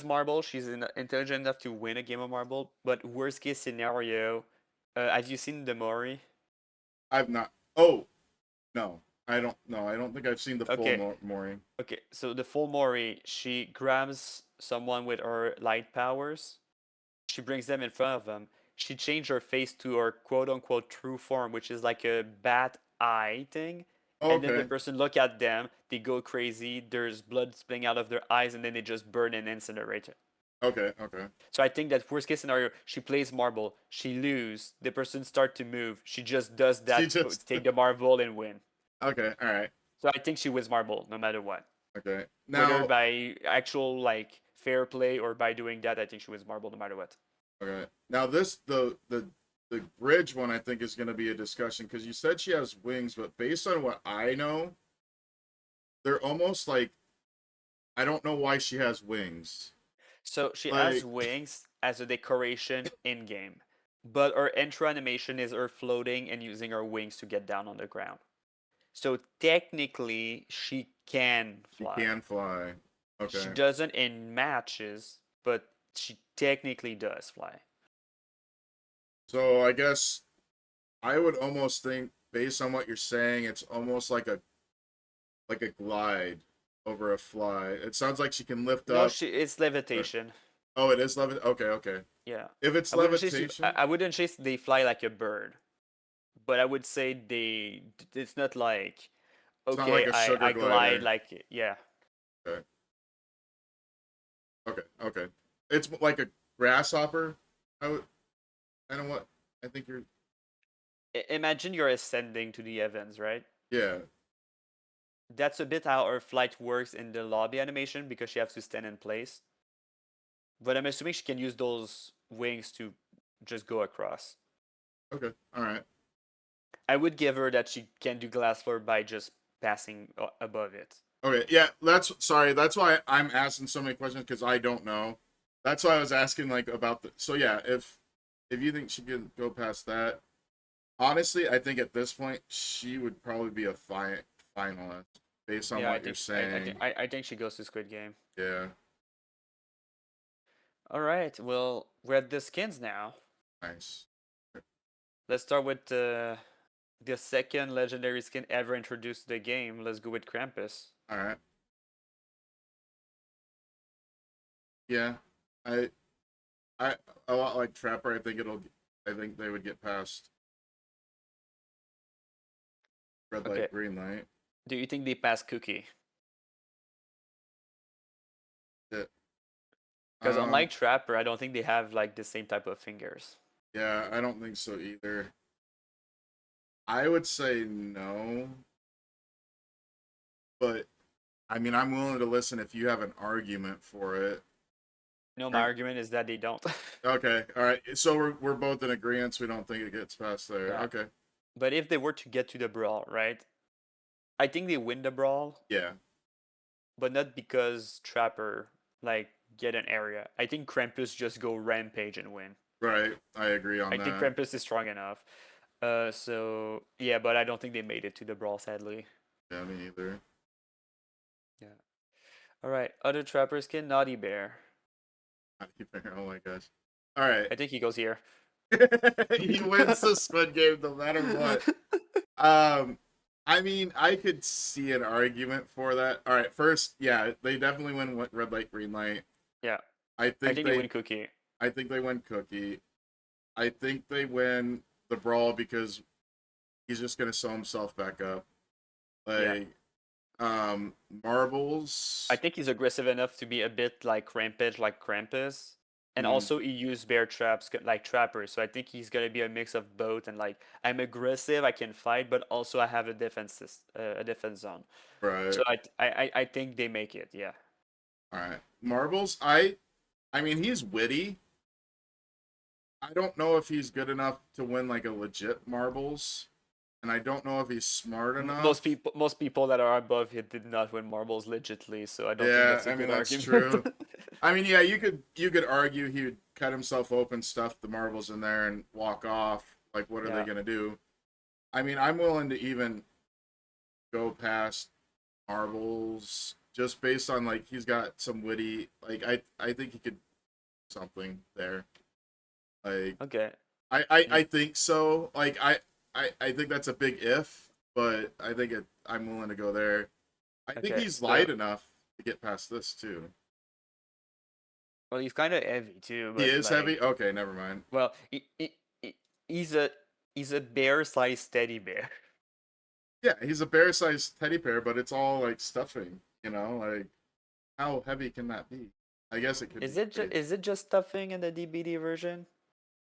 Marble, she's intelligent enough to win a game of Marble. But worst case scenario, have you seen the Mori? I've not. Oh no, I don't. No, I don't think I've seen the full Okay, Mori. okay. So the full Mori, she grabs someone with her light powers. She brings them in front of them. She changed her face to her quote unquote true form, which is like a bat eye thing. And then the Okay. person look at them, they go crazy. There's blood spilling out of their eyes, and then they just burn and incinerate it. Okay. Okay. So I think that worst case scenario, she plays marble, she lose, the person start to move, she just does She that, just. take the marble and win. Okay. All right. So I think she wins marble no matter what, Okay. whether Now. by actual like fair play or by doing that. I think she wins marble no matter what. Okay. Now this the bridge one I think is going to be a discussion because you said she has wings, but based on what I know, they're almost like I don't know why she has wings. So she Like has wings as a decoration in game, but her intro animation is her floating and using her wings to get down on the ground. So technically, she can she fly. can fly. She Okay. doesn't in matches, but she technically does fly. So I guess I would almost think based on what you're saying, it's almost like a glide over a fly. It sounds like she can lift No, up. it's levitation. Oh, it is levitation. Okay, okay. Yeah. If it's I wouldn't say levitation, I wouldn't say they fly like a bird, but I would say they. It's not like it's not like okay, a sugar I glide glider. like yeah. Okay. Okay. Okay. It's like a grasshopper. I would. I know what. I think you're. Imagine you're ascending to the heavens, right? Yeah. That's a bit how her flight works in the lobby animation because she has to stand in place. But I'm assuming she can use those wings to just go across. Okay. All right. I would give her that she can do glass floor by just passing above it. Okay. Yeah. That's sorry. That's why I'm asking so many questions because I don't know. That's why I was asking like about the. So yeah, if you think she can go past that, honestly, I think at this point she would probably be a finalist based on Yeah, what you're saying. I think she goes to Squid Game. Yeah. All right, well, we're at the skins now. Nice. Let's start with the second legendary skin ever introduced to the game. Let's go with Krampus. All right. Yeah. I I a lot like Trapper. I think it'll. I think they would get past red Okay. light, green light. Do you think they pass Cookie? Yeah. Because unlike Trapper, I don't think they have like the same type of fingers. Yeah, I don't think so either. I would say no, but I mean, I'm willing to listen if you have an argument for it. No, my argument is that they don't. Okay, all right. So we're both in agreement. We don't think it gets past there. Yeah. Okay. But if they were to get to the brawl, right? I think they win the brawl. Yeah. but not because Trapper like get an area. I think Krampus just go rampage and win. Right. I agree on I think that. Krampus is strong enough. So yeah, but I don't think they made it to the brawl, sadly. Yeah, me either. Yeah. All right, other Trapper skin, Naughty Bear. Oh my gosh. All right. I think he goes here. He wins the Squid Game no matter what. Um, I mean, I could see an argument for that. All right, first, yeah, they definitely win red light, green light. Yeah, I I think think they, they win Cookie. I think they win Cookie. I think they win the brawl because he's just gonna sew himself back up. Yeah. Like, marbles. I think he's aggressive enough to be a bit like Rampage, like Krampus. And Mhm. also he used bear traps like Trapper, so I think he's gonna be a mix of both. And like I'm aggressive, I can fight, but also I have a a defense zone. Right. So I think they make it. Yeah. All right. Marbles. I mean, he's witty. I don't know if he's good enough to win like a legit marbles, and I don't know if he's smart enough. Most people that are above it did not win marbles legitly, so I don't think Yeah, that's a I mean good that's argument. true. I mean, yeah, you could argue he would cut himself open, stuff the marbles in there, and walk off. Like, what are they Yeah. gonna do? I mean, I'm willing to even go past marbles just based on like he's got some witty. Like, I think he could do something there. Like, Okay. I think so. Like, I think that's a big if, but I think I'm willing to go there. I think Okay. he's So light enough to get past this too. well, he's kind of heavy too, He but is like heavy. Okay, never mind. well, he's a bear-sized teddy bear. Yeah, he's a bear-sized teddy bear, but it's all like stuffing. Like how heavy can that be? I guess it could Is be. it is it just stuffing in the DBD version?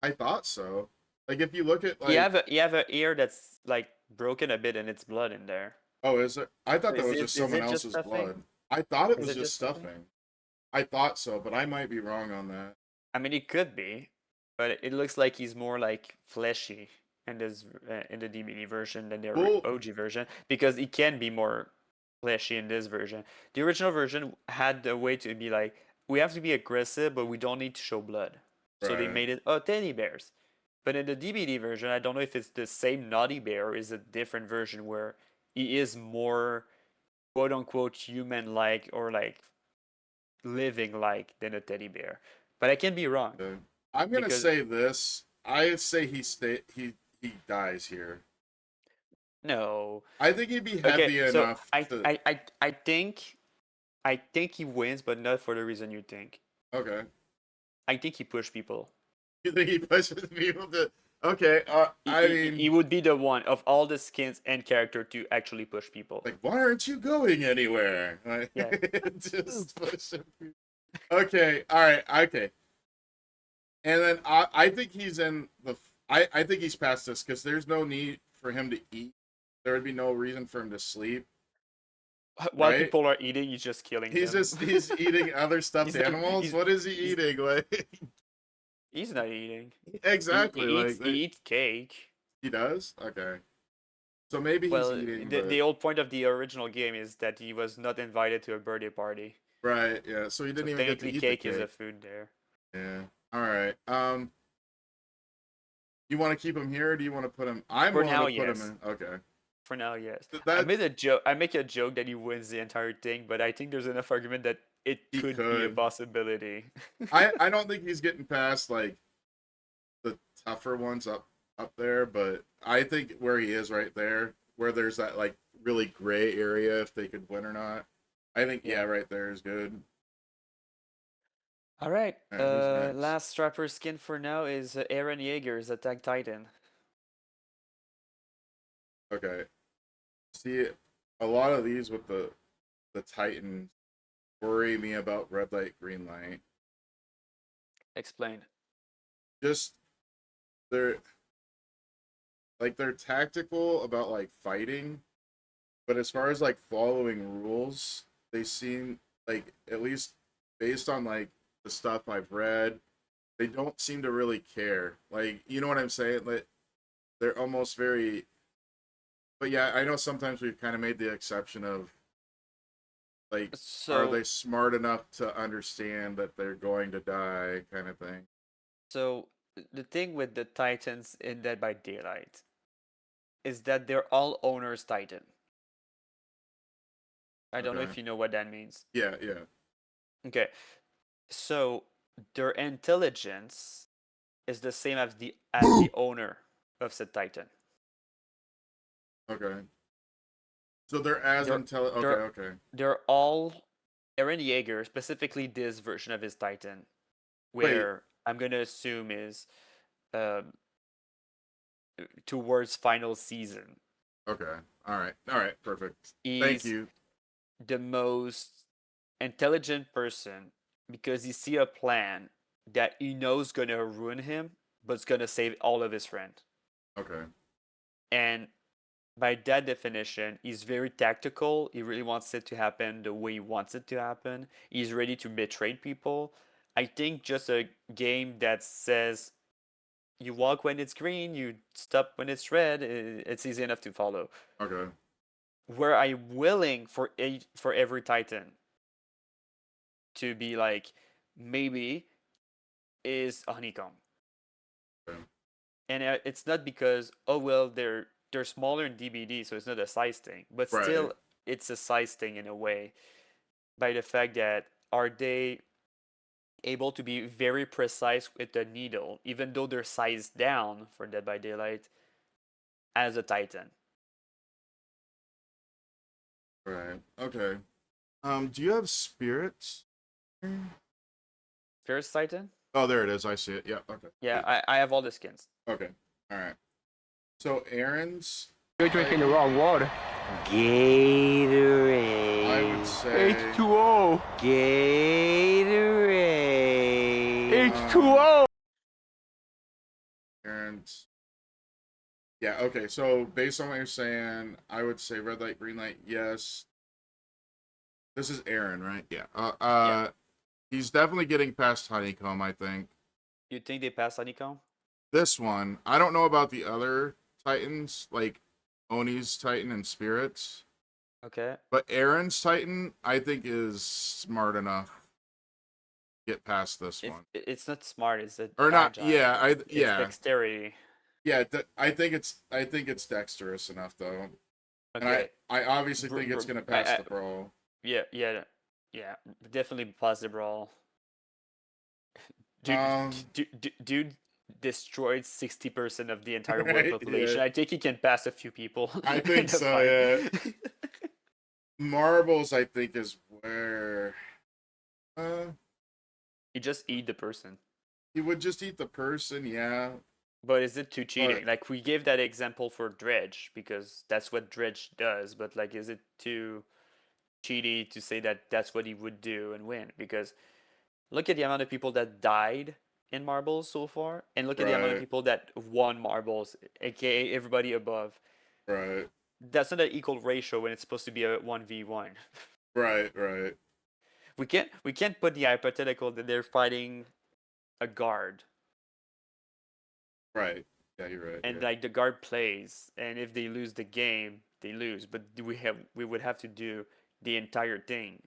I thought so. Like if you look at You like, have a ear that's like broken a bit and it's blood in there. oh, is it? I thought that was just Is someone it just else's stuffing? blood. I thought it Is was it just just stuffing? stuffing. I thought so, but I might be wrong on that. I mean, it could be, but it looks like he's more like fleshy in this in the DBD version than the Well, OG version because he can be more fleshy in this version. The original version had a way to be like we have to be aggressive, but we don't need to show blood. So they right. made it teddy bears. But in the DBD version, I don't know if it's the same naughty bear or is a different version where he is more quote unquote human like or like living like than a teddy bear. But I can be wrong Okay. I'm gonna because say this. I say he dies here. no. I think he'd be Okay, heavy so enough to. I think he wins, but not for the reason you think. Okay. I think he pushed people. You think he pushes people to? Okay. I mean, He would be the one of all the skins and character to actually push people. like, why aren't you going anywhere? Like, Yeah. just pushing people. Okay. All right. Okay. And then I think he's in the. I think he's past this because there's no need for him to eat. There would be no reason for him to sleep. While Right? people are eating, he's just killing He's them. he's eating other stuffed He's not- animals. he's- What is he he's- eating? Like, He's not eating. exactly. Like He eats cake. he does. Okay. So maybe he's Well, eating. the old point of the original game is that he was not invited to a birthday party. Right. Yeah. So he So didn't even get to technically, eat cake the is cake. a food there. Yeah. All right. You want to keep him here, or do you want to put him? I'm For willing now, to put yes. him in. Okay. For now, yes. That I make a joke that he wins the entire thing, but I think there's enough argument that it He could be a could. possibility. I don't think he's getting past like the tougher ones up there, but I think where he is right there, where there's that like really gray area if they could win or not. I think yeah, Yeah. right there is good. All right. All right, who's next? Last strapper skin for now is Aaron Yeager's Attack Titan. Okay. See, a lot of these with the Titans worry me about red light, green light. Explain. Just they're they're tactical about like fighting, but as far as like following rules, they seem like at least based on like the stuff I've read, they don't seem to really care. Like, you know what I'm saying? Like they're almost very. But yeah, I know sometimes we've kind of made the exception of Like, are So they smart enough to understand that they're going to die, kind of thing? so the thing with the Titans in Dead by Daylight is that they're all owners Titan. I don't know Okay. if you know what that means. Yeah, yeah. Okay. So their intelligence is the same as the owner of said Titan. Okay. So they're as They're intelligent. Okay, they're okay. they're all Eren Yeager, specifically this version of his Titan, Wait. where I'm gonna assume is um, towards final season. Okay. All right. All right. Perfect. Thank He's you. the most intelligent person because he see a plan that he knows gonna ruin him, but it's gonna save all of his friends. Okay. And by that definition, he's very tactical. He really wants it to happen the way he wants it to happen. He's ready to betray people. I think just a game that says you walk when it's green, you stop when it's red, it's easy enough to follow. Okay. Where I'm willing for every Titan to be like maybe is a honeycomb. Okay. And it's not because oh well they're smaller in DBD, so it's not a size thing, but Right. still it's a size thing in a way by the fact that are they able to be very precise with the needle, even though they're sized down for Dead by Daylight as a Titan. Right. Okay. Do you have spirits? Fierce Titan? Oh, there it is. I see it. Yeah. Okay. Yeah, I have all the skins. Okay. All right. So Aaron's, You're drinking the wrong water. I Gatorade. would say H2O. Gatorade. H2O. Aaron's. Yeah. Okay. So based on what you're saying, I would say red light, green light. Yes. This is Aaron, right? Yeah. Yeah. He's definitely getting past honeycomb. I think You think they pass Honeycomb? this one. I don't know about the other Titans, like Oni's Titan and Spirits, Okay. but Aaron's Titan, I think, is smart enough to get past this one. It's not smart, it's a Or not? agile. Yeah. It's dexterity. Yeah. I think it's dexterous enough though, and Okay. I obviously think it's gonna pass I- the brawl. Yeah, definitely pass the brawl. Dude, Um, dude destroyed 60% of the entire world Right, population. yeah. I think he can pass a few people. I in think a so, fight. Marbles, I think, is where You just eat the person. he would just eat the person. Yeah. But is it too cheating? But- Like we gave that example for Dredge because that's what Dredge does. But like, is it too cheaty to say that that's what he would do and win? Because look at the amount of people that died in marbles so far, and look at the amount of Right. people that won marbles, aka everybody above. Right. That's not an equal ratio when it's supposed to be a 1v1. Right. Right. We can't put the hypothetical that they're fighting a guard Right. Yeah, you're right. and yeah. like the guard plays, and if they lose the game, they lose. But we would have to do the entire thing.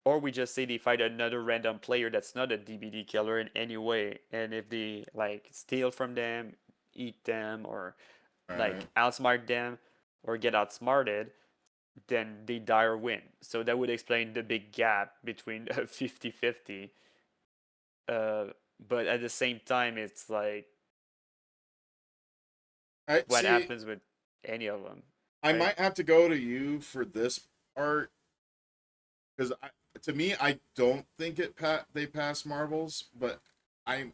Or we just say they fight another random player that's not a DBD killer in any way, and if they like steal from them, eat them, or like Right. outsmart them, or get outsmarted, then they die or win. So that would explain the big gap between 50-50. But at the same time, it's like what See, happens with any of them. I right? might have to go to you for this part because to me, I don't think they pass marbles, but I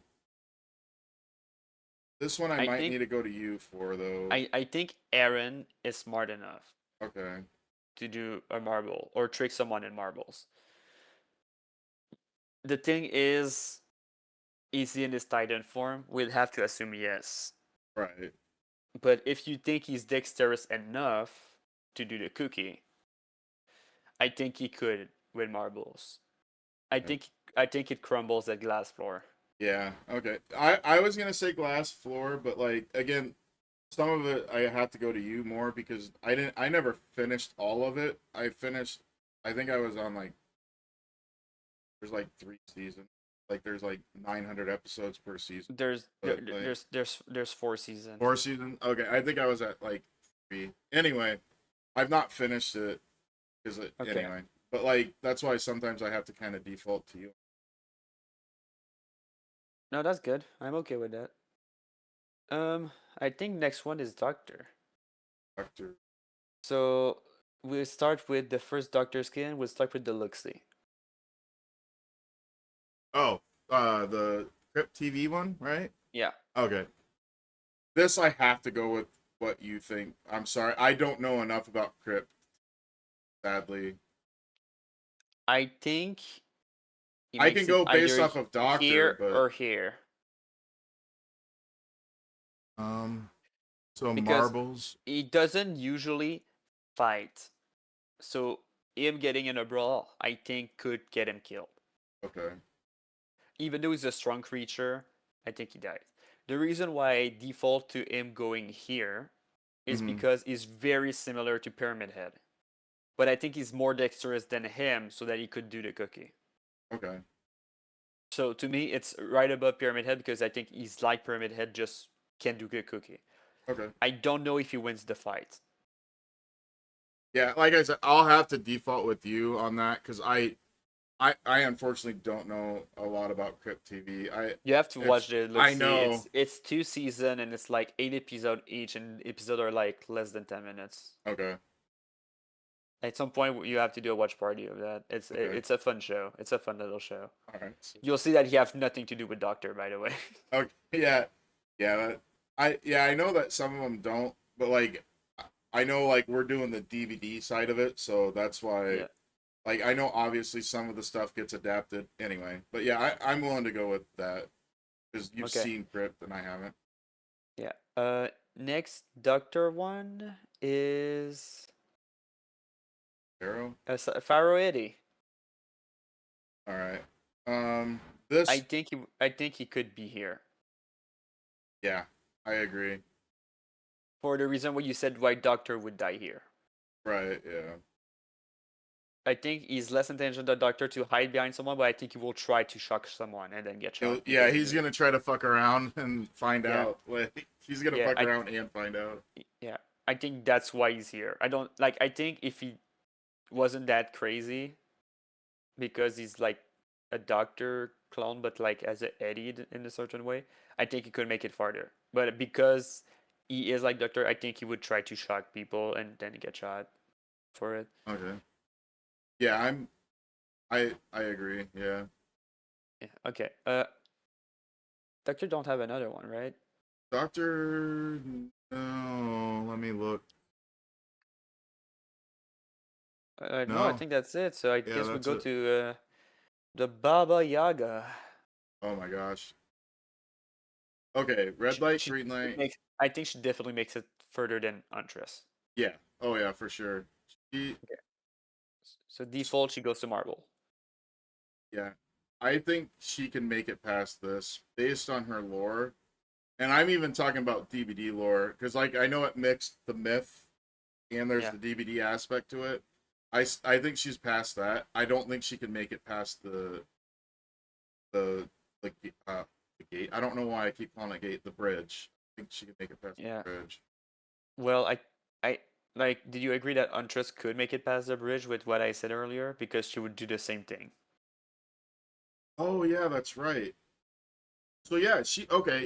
this one I might think- need to go to you for though. I think Aaron is smart enough Okay. to do a marble or trick someone in marbles. The thing is he in his Titan form? We'll have to assume yes. Right. But if you think he's dexterous enough to do the cookie, I think he could with marbles. I think it crumbles at glass floor. Yeah. Okay. I was gonna say glass floor, but like again, some of it I have to go to you more because I never finished all of it. I think I was on like there's like 3 seasons. Like there's like 900 episodes per season. There's But, like, there's 4 seasons. 4 seasons. Okay, I think I was at like 3. Anyway, I've not finished it Okay. anyway. But like that's why sometimes I have to kind of default to you. No, that's good. I'm okay with that. I think next one is Doctor. Doctor. So we'll start with the first Doctor skin. We'll start with the Luxley. Oh, the Crypt TV one, right? Yeah. Okay. This I have to go with what you think. I'm sorry, I don't know enough about Crypt. Sadly, I think he I makes can it go based either off of Doctor, here but or here. so Because marbles. he doesn't usually fight. So him getting in a brawl, I think, could get him killed. Okay. Even though he's a strong creature, I think he dies. The reason why I default to him going here is Mhm. because he's very similar to Pyramid Head. But I think he's more dexterous than him so that he could do the cookie. Okay. So to me, it's right above Pyramid Head because I think he's like Pyramid Head, just can't do the cookie. Okay. I don't know if he wins the fight. Yeah, like I said, I'll have to default with you on that because I unfortunately don't know a lot about Crypt TV. You have to watch the look. I know. It's 2 seasons and it's like 8 episodes each, and episodes are like less than 10 minutes. Okay. At some point, you have to do a watch party of that. It's Okay. it's a fun show. It's a fun little show. All right. You'll see that he have nothing to do with Doctor, by the way. Okay. Yeah. Yeah. I know that some of them don't, but like I know like we're doing the DVD side of it, so that's why. Yeah. Like I know obviously some of the stuff gets adapted anyway, but yeah, I'm willing to go with that because you've Okay. seen Crypt and I haven't. Yeah. Next Doctor one is Arrow. Pharaoh Eddie. All right. This. I think he could be here Yeah, I agree. for the reason why you said why Doctor would die here. Right. Yeah. I think he's less intentional than Doctor to hide behind someone, but I think he will try to shock someone and then get shot. Yeah, because- he's gonna try to fuck around and find Yeah. out. Like he's gonna Yeah, fuck around and find out. Yeah, I think that's why he's here. I don't like. I think if he wasn't that crazy, because he's like a Doctor clone, but like as a Eddie in a certain way, I think he could make it farther. But because he is like Doctor, I think he would try to shock people and then get shot for it. Okay. Yeah, I agree. Yeah. Yeah. Okay. Doctor don't have another one, right? Doctor. No, let me look. No, I No. think that's it. So I guess we that's go it. to the Baba Yaga. Oh my gosh. Okay, red light, She green light. I think she definitely makes it further than Huntress. Yeah. Oh yeah, for sure. She, So default, she goes to Marble. yeah. I think she can make it past this based on her lore. And I'm even talking about DBD lore because like I know it mixed the myth and there's Yeah. the DBD aspect to it. I think she's past that. I don't think she can make it past the gate. I don't know why I keep calling it gate. The bridge. I think she can make it past Yeah. the bridge. Well, I like. Did you agree that Huntress could make it past the bridge with what I said earlier? Because she would do the same thing. Oh yeah, that's right. So yeah,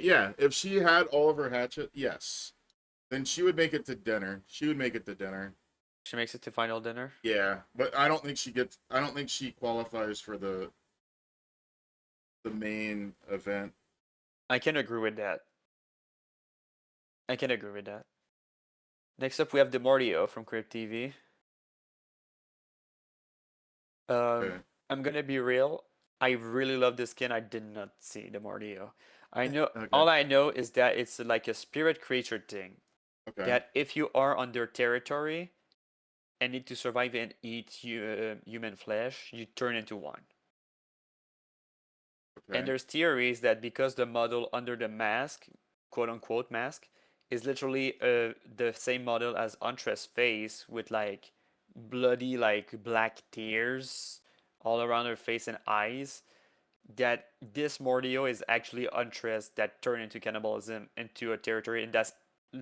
yeah. If she had all of her hatchet, yes, then she would make it to dinner. She would make it to dinner. She makes it to final dinner. Yeah, but I don't think she gets. I don't think she qualifies for the main event. I can agree with that. Next up, we have Demortio from Crypt TV. Okay. I'm gonna be real. I really love this skin. I did not see Demortio. I know Okay. all I know is that it's like a spirit creature thing. Okay. That if you are on their territory and need to survive and eat human flesh, you turn into one. Okay. And there's theories that because the model under the mask, quote unquote mask, is literally the same model as Huntress face with like bloody like black tears all around her face and eyes. That this Mordio is actually Huntress that turned into cannibalism into a territory, and that's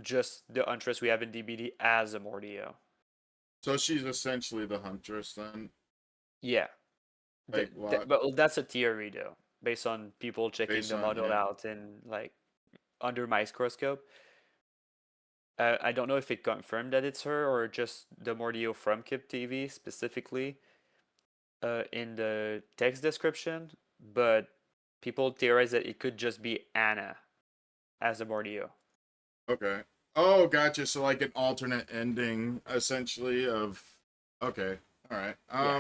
just the Huntress we have in DBD as a Mordio. So she's essentially the huntress then. Yeah. Like what? But that's a theory though, based on people checking Based the on model yeah. out and like under microscope. I don't know if it confirmed that it's her or just the Mordio from Kip TV specifically in the text description, but people theorize that it could just be Anna as a Mordio. Okay. Oh, gotcha. So like an alternate ending, essentially of. Okay. All right. Yeah.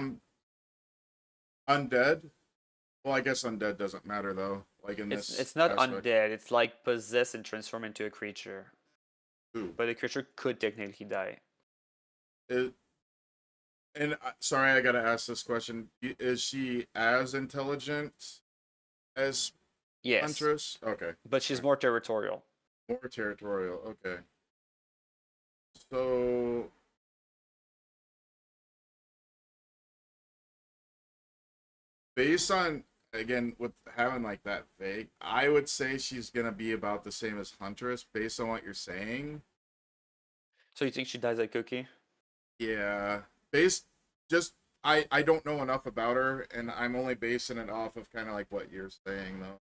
Undead. Well, I guess undead doesn't matter though. Like in It's this it's not aspect. undead. It's like possess and transform into a creature, Ooh. but the creature could technically die. It, and sorry, I gotta ask this question: is she as intelligent as Yes, Huntress? Okay. but she's more territorial. More territorial. Okay. So based on again with having like that vague, I would say she's gonna be about the same as Huntress based on what you're saying. So you think she dies like Cookie? Yeah. Based just I don't know enough about her and I'm only basing it off of kind of like what you're saying though.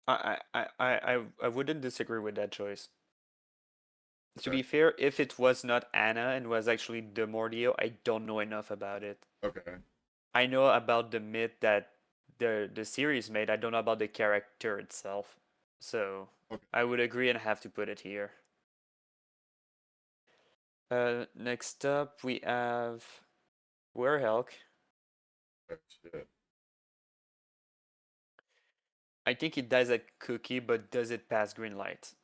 I wouldn't disagree with that choice. To Okay. be fair, if it was not Anna and was actually the Mordio, I don't know enough about it. Okay. I know about the myth that the series made. I don't know about the character itself. So Okay. I would agree and have to put it here. Next up we have Werehelk. Shit. I think it dies at Cookie, but does it pass green light?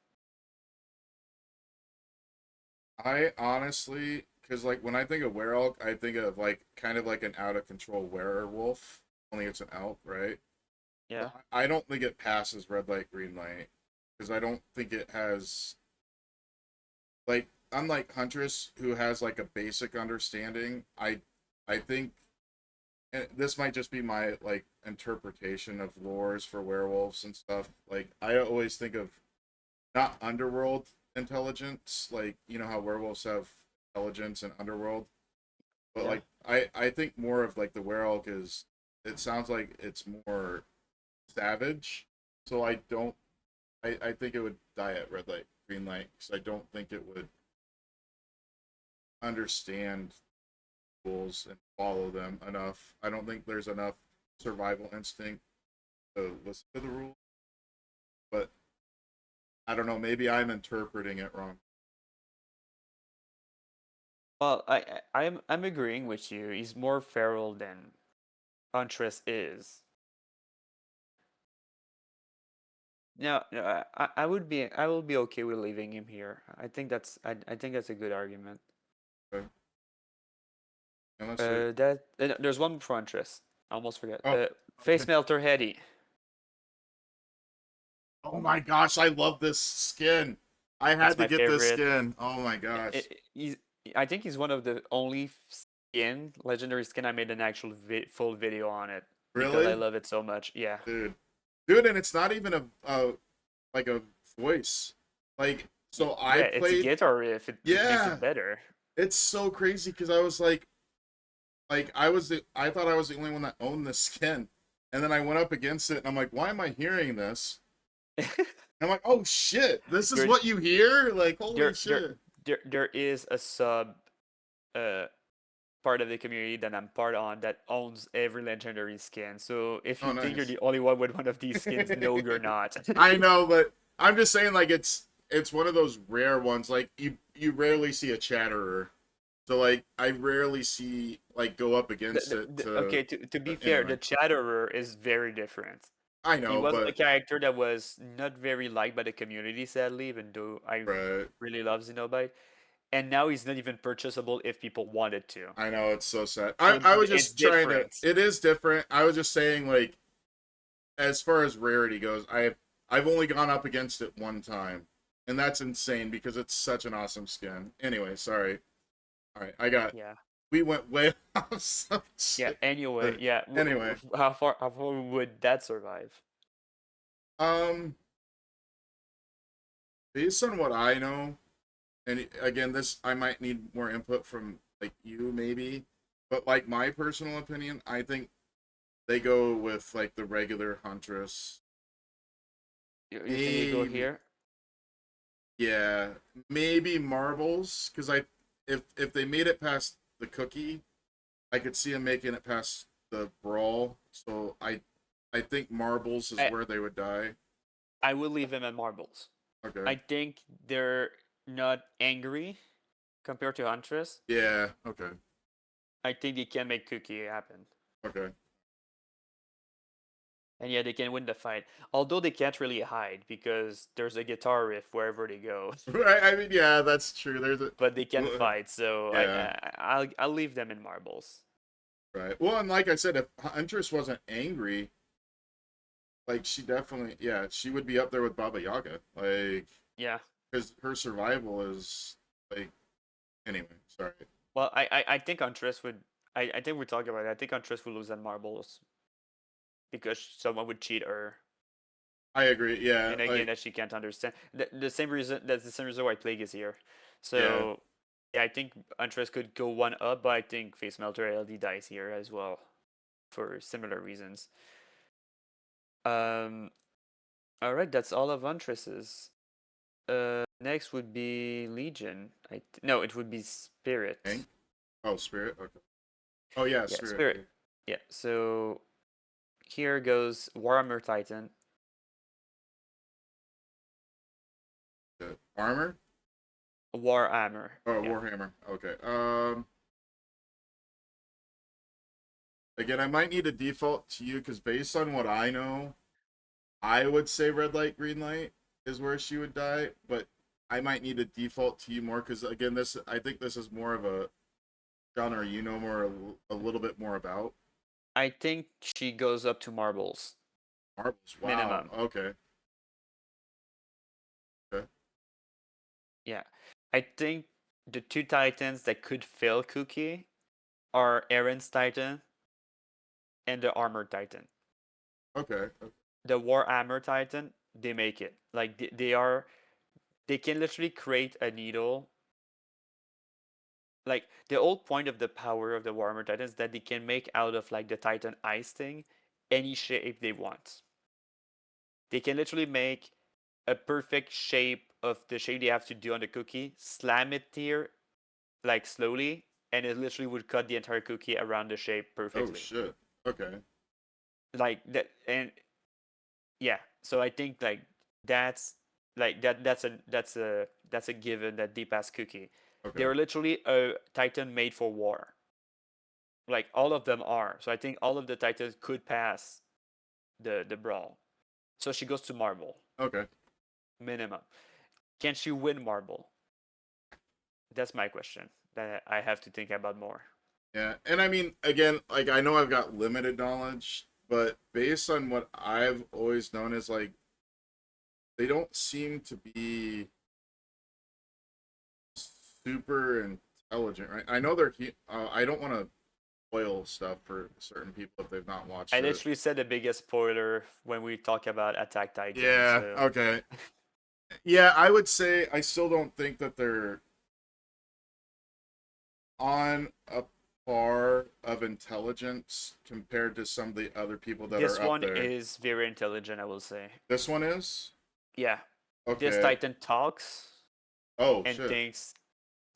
I honestly, because like when I think of werewolf, I think of like kind of like an out of control werewolf. Only it's an elk, right? Yeah. I don't think it passes red light, green light, because I don't think it has like unlike Huntress who has like a basic understanding. I think and this might just be my like interpretation of lores for werewolves and stuff. Like I always think of not underworld intelligence, like you know how werewolves have intelligence and underworld, but Yeah. like I think more of like the werewolf is. It sounds like it's more savage, so I don't. I think it would die at red light, green light, because I don't think it would understand rules and follow them enough. I don't think there's enough survival instinct to listen to the rules, but I don't know. Maybe I'm interpreting it wrong. Well, I'm agreeing with you. He's more feral than Huntress is. No, no, I will be okay with leaving him here. I think that's a good argument. Okay. Unless you, There's one for Huntress. I almost forgot. oh, Face Melter Heady. oh my gosh, I love this skin. I had It's to my get this favorite. skin. Oh my gosh. He's I think he's one of the only legendary skin I made an actual full video on it because I Really? love it so much. Yeah. Dude, and it's not even a like a voice. Like, so I Yeah, it's a played. guitar riff. It makes Yeah, it better. it's so crazy because I was like I thought I was the only one that owned this skin, and then I went up against it, and I'm like, why am I hearing this? And I'm like, oh shit, this is You're- what you hear? Like, holy there, shit. there is a sub part of the community that I'm part on that owns every legendary skin. So if you Oh, think you're nice. the only one with one of these skins, no, you're not. I know, but I'm just saying, like, it's one of those rare ones. Like, you rarely see a chatterer. So like I rarely see like go up against it to Okay, to be fair, anyway. the Chatterer is very different. I He know, was a but character that was not very liked by the community, sadly, even though I right. really love Xenobite. And now he's not even purchasable if people wanted to. I know it's so sad. So I was it's just trying to. different. It is different. I was just saying, like, as far as rarity goes, I've only gone up against it one time, And that's insane because it's such an awesome skin. Anyway, sorry. All right, I got. Yeah. We went way off Yeah. subject. Anyway, yeah. Anyway, How far would that survive? um, based on what I know, and again, this I might need more input from like you maybe, but like my personal opinion, I think they go with like the regular Huntress. You think they go Maybe, here? yeah, maybe Marbles, because if they made it past the cookie, I could see them making it past the brawl. So I think Marbles is I where they would die. I will leave them at marbles. Okay. I think they're not angry compared to Huntress. Yeah. Okay. I think they can make Cookie happen. Okay. And yeah, they can win the fight. Although they can't really hide because there's a guitar riff wherever they go. Right. I mean, yeah, that's true. There's a But they can fight, so yeah. I'll leave them in marbles. Right. Well, and like I said, if Huntress wasn't angry, like she definitely, yeah, she would be up there with Baba Yaga, like Yeah. because her survival is like. Anyway, sorry. Well, I think Huntress would. I think we're talking about it. I think Huntress would lose on marbles because someone would cheat her I agree. Yeah. in a game Like that she can't understand. The same reason that's the same reason why Plague is here. yeah. So yeah, I think Huntress could go one up, but I think Face Melter LD dies here as well for similar reasons. Um. All right, that's all of Huntress's. Next would be Legion. No, it would be Spirit. Hank? Oh, Spirit. Okay. Oh yeah, Yeah, Spirit. Spirit. Yeah. So here goes Warhammer Titan. Okay. Armor. Warhammer. Oh, Yeah. Warhammer. Okay. Again, I might need to default to you because based on what I know, I would say red light, green light is where she would die, but I might need to default to you more because again, this I think this is more of a genre you know more a little bit more about. I think she goes up to marbles Marbles. Wow. minimum. Okay. Okay. Yeah. I think the two Titans that could fail Cookie are Aaron's Titan and the Armored Titan. Okay. The Warhammer Titan, they make it. Like they can literally create a needle. Like the whole point of the power of the Warhammer Titan is that they can make out of like the Titan ice thing any shape they want. They can literally make a perfect shape of the shape they have to do on the cookie, slam it here like slowly, and it literally would cut the entire cookie around the shape Oh perfectly. shit. Okay. Like that, and yeah. So I think like that's like that's a given that they pass cookie. Okay. They're literally a Titan made for war. Like all of them are. So I think all of the Titans could pass the brawl. So she goes to marble Okay. minimum. Can she win marble? That's my question that I have to think about more. Yeah, and I mean, again, like I know I've got limited knowledge, but based on what I've always known is like they don't seem to be super intelligent, right? I know they're. I don't want to spoil stuff for certain people if they've not watched I it. literally said the biggest spoiler when we talk about Attack Titan. Yeah. So. Okay. Yeah, I would say I still don't think that they're on a par of intelligence compared to some of the other people that This are up one there. is very intelligent, I will say. This one is? Yeah. Okay. This Titan talks Oh, and shit. thinks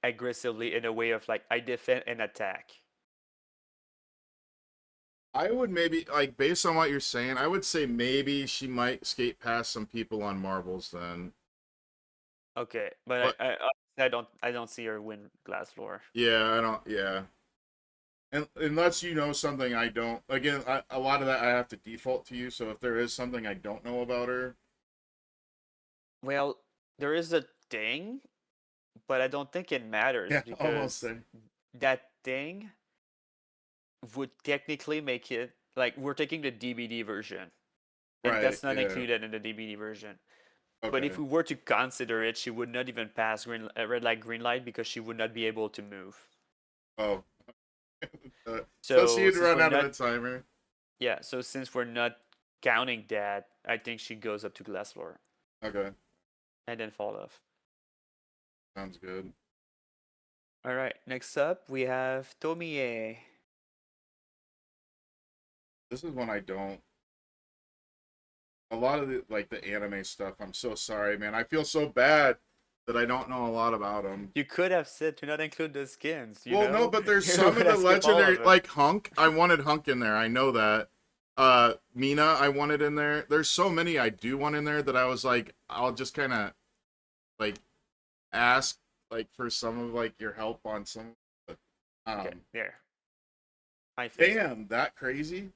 aggressively in a way of like I defend and attack. I would maybe, like, based on what you're saying, I would say maybe she might skate past some people on marbles then. Okay, but I don't see her win glass floor. Yeah, I don't, yeah. And unless you know something I don't, again, a lot of that I have to default to you, so if there is something I don't know about her. Well, there is a thing, but I don't think it matters Yeah, because almost there. that thing would technically make it like we're taking the DBD version, and Right, that's not yeah. included in the DBD version. Okay. But if we were to consider it, she would not even pass red light, green light because she would not be able to move. Oh. So she'd since run we're out not, of the timer. yeah. So since we're not counting that, I think she goes up to glass floor Okay. and then fall off. Sounds good. All right. Next up, we have Tomie. This is one I don't. A lot of the anime stuff. I'm so sorry, man. I feel so bad that I don't know a lot about them. You could have said to not include the skins. You Well, know? no, but there's You some of would the have skipped all of legendary, it. like Hunk. I wanted Hunk in there. I know that. Mina, I wanted in there. There's so many I do want in there that I was like, I'll just kind of like ask for some of your help on some. But, Okay, there. I fixed it. damn, that crazy.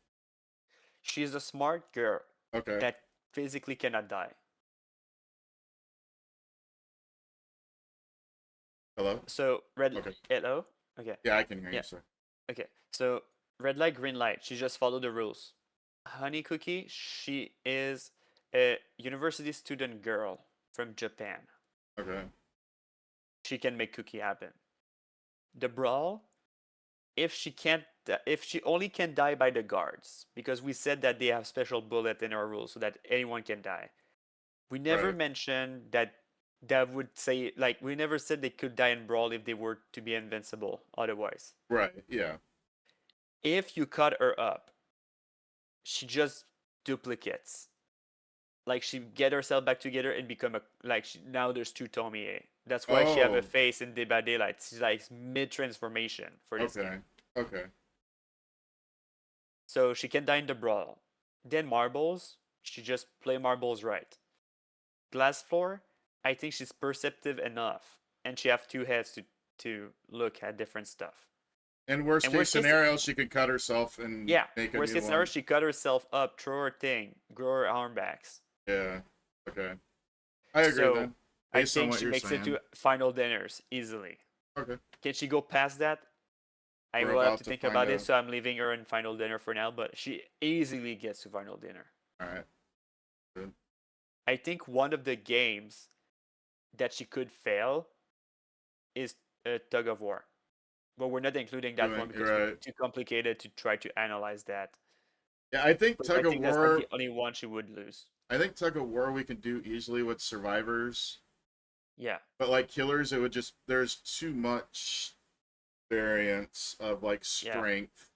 She's a smart girl Okay. that physically cannot die. Hello. So red. Okay. Hello. Okay. Yeah, I can hear Yeah. you, sir. Okay. So red light, green light. She just follow the rules. Honey Cookie. She is a university student girl from Japan. Okay. She can make cookie happen. The brawl. If she only can die by the guards, because we said that they have special bullet in our rules so that anyone can die. We never Right. mentioned that would say, like, we never said they could die in brawl if they were to be invincible otherwise. Right. Yeah. If you cut her up, she just duplicates. Like, she get herself back together and become now there's two Tomie. That's why she have Oh. a face in DBD. Like, she's like mid transformation for this Okay. game. Okay. So she can die in the brawl. Then marbles, she just play marbles right. Glass floor, I think she's perceptive enough, and she have two heads to look at different stuff. In worst And case worst case- scenario, she could cut herself and Yeah, make a worst new case scenario, one. she cut herself up, throw her thing, grow her arm backs. Yeah. Okay. I agree So then. I Based on think what she you're makes saying. it to final dinners easily. Okay. Can she go past that? I We're will have about to to think find about it, out. so I'm leaving her in final dinner for now, but she easily gets to final dinner. All right. I think one of the games that she could fail is a tug of war. But we're not including that Right, one because right. it's too complicated to try to analyze that. Yeah, I think But tug I of think that's not war. the only one she would lose. I think tug of war we can do easily with survivors, Yeah. but like killers, it would just there's too much variance of like Yeah. strength.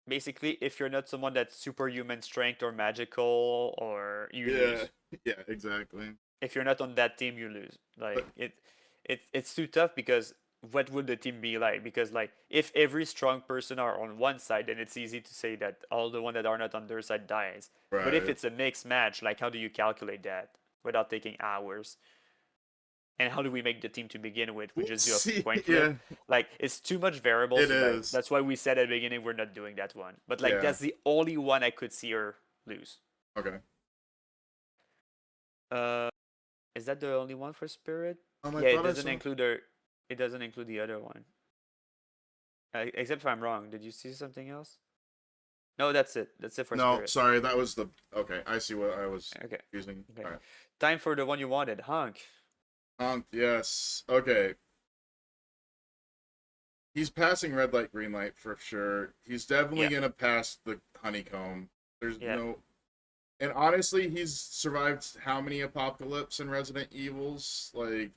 Basically, if you're not someone that's superhuman strength or magical, or you Yeah. lose. Yeah. Exactly. If you're not on that team, you lose. Like But- it's too tough because what would the team be like? Because like if every strong person are on one side, then it's easy to say that all the one that are not on their side dies. Right. But if it's a mixed match, like how do you calculate that without taking hours? And how do we make the team to begin with? We just do a See, coin flip. yeah. Like it's too much variables. It so like, is. that's why we said at the beginning we're not doing that one. But like Yeah. that's the only one I could see her lose. Okay. Is that the only one for Spirit? I Yeah, it thought I doesn't saw- include her. It doesn't include the other one. Except if I'm wrong. Did you see something else? No, that's it. That's it for No, Spirit. sorry, that was the. Okay, I see what I was Okay. using. Okay. All right. Time for the one you wanted, Hunk. Yes. Okay. He's passing red light, green light for sure. He's definitely Yeah. gonna pass the honeycomb. There's Yeah. no. And honestly, he's survived how many apocalypse and Resident Evils? Like,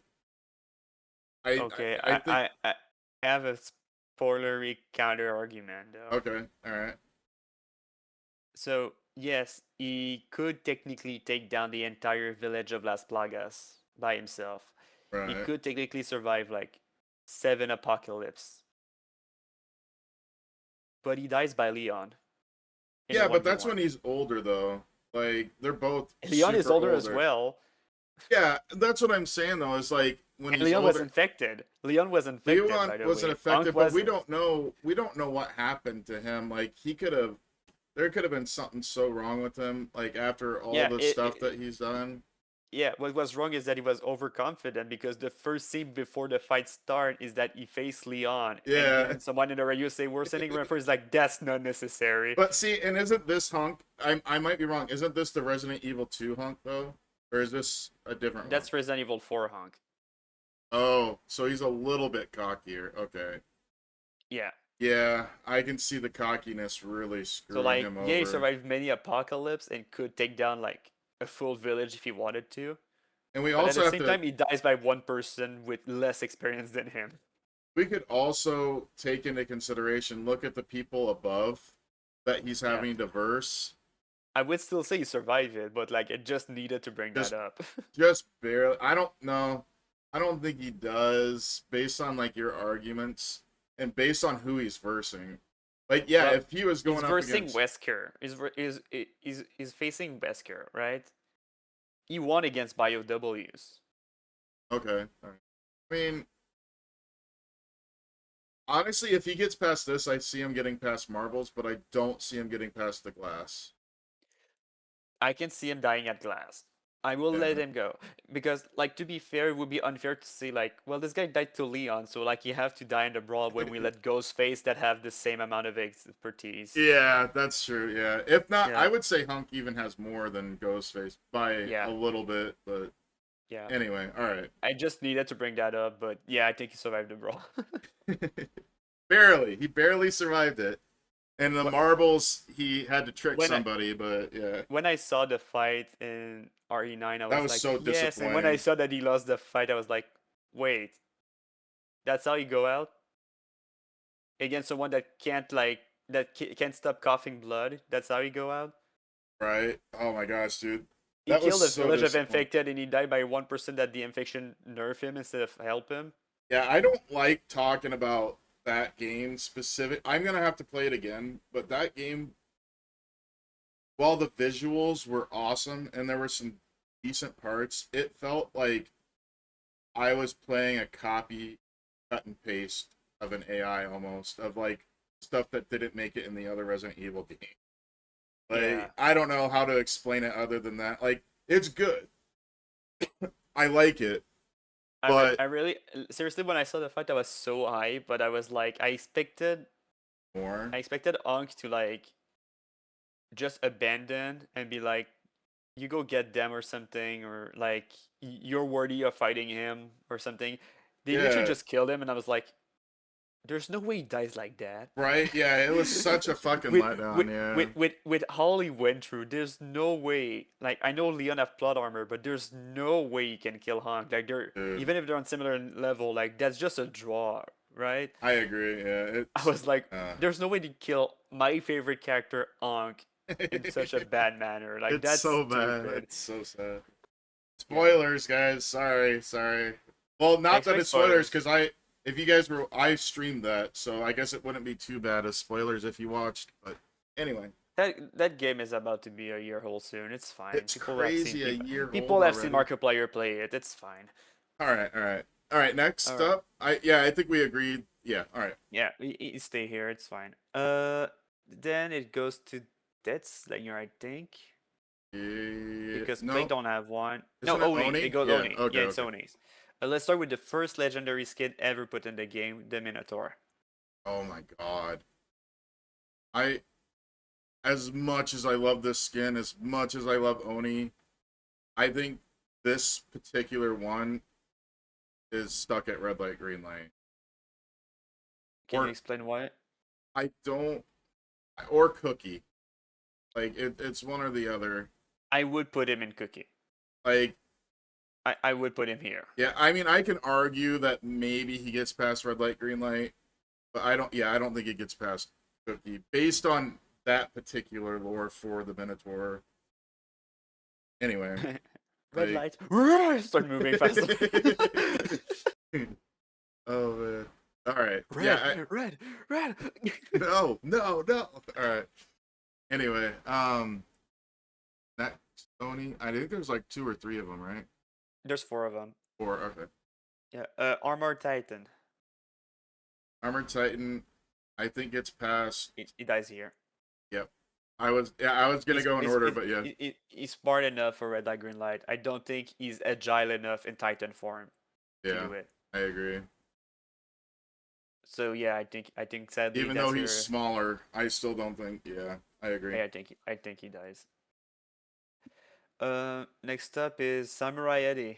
Okay, I think. I have a spoilery counter argument though. Okay. All right. So yes, he could technically take down the entire village of Las Plagas by himself. He Right. could technically survive like 7 apocalypse. But he dies by Leon. in a Yeah, but that's 1v1. when he's older, though. Like, they're both. Leon is super older as well. Yeah, that's what I'm saying, though. Is like when And he's Leon was older. infected. Leon was infected. by Leon the wasn't way. affected, Hunk but we wasn't. don't know. We don't know what happened to him. Like he could have. There could have been something so wrong with him. Like after all Yeah, the stuff that he's done. Yeah, what was wrong is that he was overconfident because the first scene before the fight start is that he faced Leon. Yeah. And then someone in the radio say, we're sending reinforcements. Like, that's not necessary. But see, and isn't this Hunk? I might be wrong. Isn't this the Resident Evil 2 Hunk though? Or is this a different That's one? Resident Evil 4 Honk. Oh, so he's a little bit cockier. Okay. Yeah. Yeah, I can see the cockiness really So screwing like, him yeah, he over. survived many apocalypse and could take down like a full village if he wanted to. And we But at also the have same to time, he dies by one person with less experience than him. we could also take into consideration look at the people above that he's Yeah. having to verse. I would still say he survived it, but like, it just needed to bring Just that up. just barely. I don't know. I don't think he does based on like your arguments and based on who he's versing. Like yeah, Well, if he was going He's up versing against Wesker. He's facing Wesker, right? He won against BioWs. okay, all right. I mean, honestly, if he gets past this, I see him getting past marbles, but I don't see him getting past the glass. I can see him dying at glass. I will let Yeah. him go because, like, to be fair, it would be unfair to say like, well, this guy died to Leon, so like, you have to die in the brawl when we let Ghostface that have the same amount of expertise. Yeah, that's true. Yeah, if not, Yeah. I would say Hunk even has more than Ghostface by Yeah. a little bit. But Yeah. anyway, all right. I just needed to bring that up, but yeah, I think he survived the brawl. Barely, he barely survived it. And the What- marbles, he had to trick When I- somebody, but yeah. When I saw the fight in RE9, I That was was like, so yes. And when I disappointing. saw that he lost the fight, I was like, wait, that's how you go out against someone that can't stop coughing blood. That's how you go out. Right? Oh my gosh, dude. He That was killed a so village of disappointing. infected, and he died by 1% that the infection nerfed him instead of help him. Yeah, I don't like talking about that game specific. I'm gonna have to play it again, but that game, while the visuals were awesome and there were some decent parts, it felt like I was playing a copy, cut and paste of an AI almost, of like stuff that didn't make it in the other Resident Evil game. Like, Yeah. I don't know how to explain it other than that. Like, it's good. I like it. But I really seriously, when I saw the fight, I was so high, but I was like, more. I expected Ankh to like just abandon and be like, you go get them or something, or like, you're worthy of fighting him or something. They literally Yeah. just killed him, and I was like, there's no way he dies like that. Right? Yeah, it was such a fucking letdown, yeah. With all he went through, there's no way. Like, I know Leon have plot armor, but there's no way he can kill Hank. Like, they're Dude. even if they're on similar level, like, that's just a draw, right? I agree, yeah. I was like, uh, there's no way to kill my favorite character, Ankh, in such a bad manner. Like, it's that's so bad. stupid. It's so sad. Spoilers, guys. Sorry. Well, not that Expect it's spoilers, spoilers. because if you guys were, I streamed that, so I guess it wouldn't be too bad as spoilers if you watched. But anyway, That game is about to be a year old soon. It's fine. it's People have crazy seen a year people old have seen already. Markiplier play it. It's fine. All right. Next All right. up, I think we agreed. Yeah. All right. Yeah, you stay here. It's fine. Then it goes to Dead Slayer, I think, because no, Play don't have one. Isn't No, it Oni. Oni? It goes Yeah, Oni. okay, Yeah, it's okay. Oni's. Let's start with the first legendary skin ever put in the game, the Minotaur. Oh my god. As much as I love this skin, as much as I love Oni, I think this particular one is stuck at red light, green light. Can Or- you explain why? I don't, or Cookie. Like it's one or the other. I would put him in Cookie. Like I would put him here. yeah, I mean I can argue that maybe he gets past red light, green light, but I don't. Yeah, I don't think he gets past Cookie based on that particular lore for the Minotaur. Anyway. Red Like- light. Start moving faster. Oh man. All right. Red, Yeah. red. No. All right. Anyway, next Sony. I think there's like 2 or 3 of them, right? There's 4 of them. 4. Okay. Yeah. Armored Titan. Armored Titan. I think gets past. He dies here. I was gonna go in order, but yeah. He's smart enough for red light, green light. I don't think he's agile enough in Titan form to Yeah, do it. I agree. So yeah, I think sadly Even that's though he's your- smaller, I still don't think. Yeah, I agree. yeah, I think he dies. Next up is Samurai Eddie.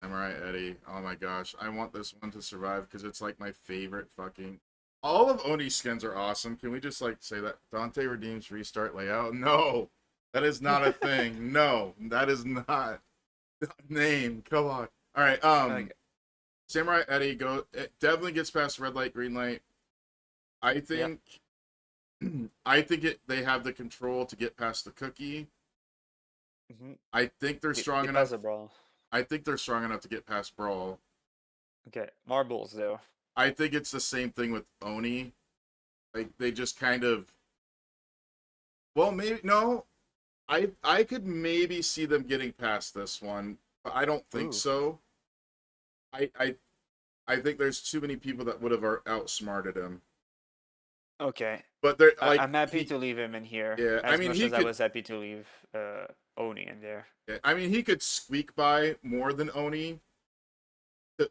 Samurai Eddie. Oh my gosh, I want this one to survive because it's like my favorite fucking. All of Oni's skins are awesome. Can we just like say that Dante redeems restart layout? No, that is not a thing. No, that is not name. Come on. All right. Okay. Samurai Eddie it definitely gets past red light, green light. I think. I think they have the control to get past the cookie. Mm-hmm. I think they're strong It enough. passes brawl. I think they're strong enough to get past brawl. Okay, marbles though. I think it's the same thing with Oni. Like they just kind of. Well, maybe no. I could maybe see them getting past this one, but I don't think Ooh. so. I think there's too many people that would have outsmarted him. Okay. But they're like I'm happy to leave him in here. Yeah, I as mean, much he as I could- was happy to leave Oni in there. Yeah, I mean, he could squeak by more than Oni,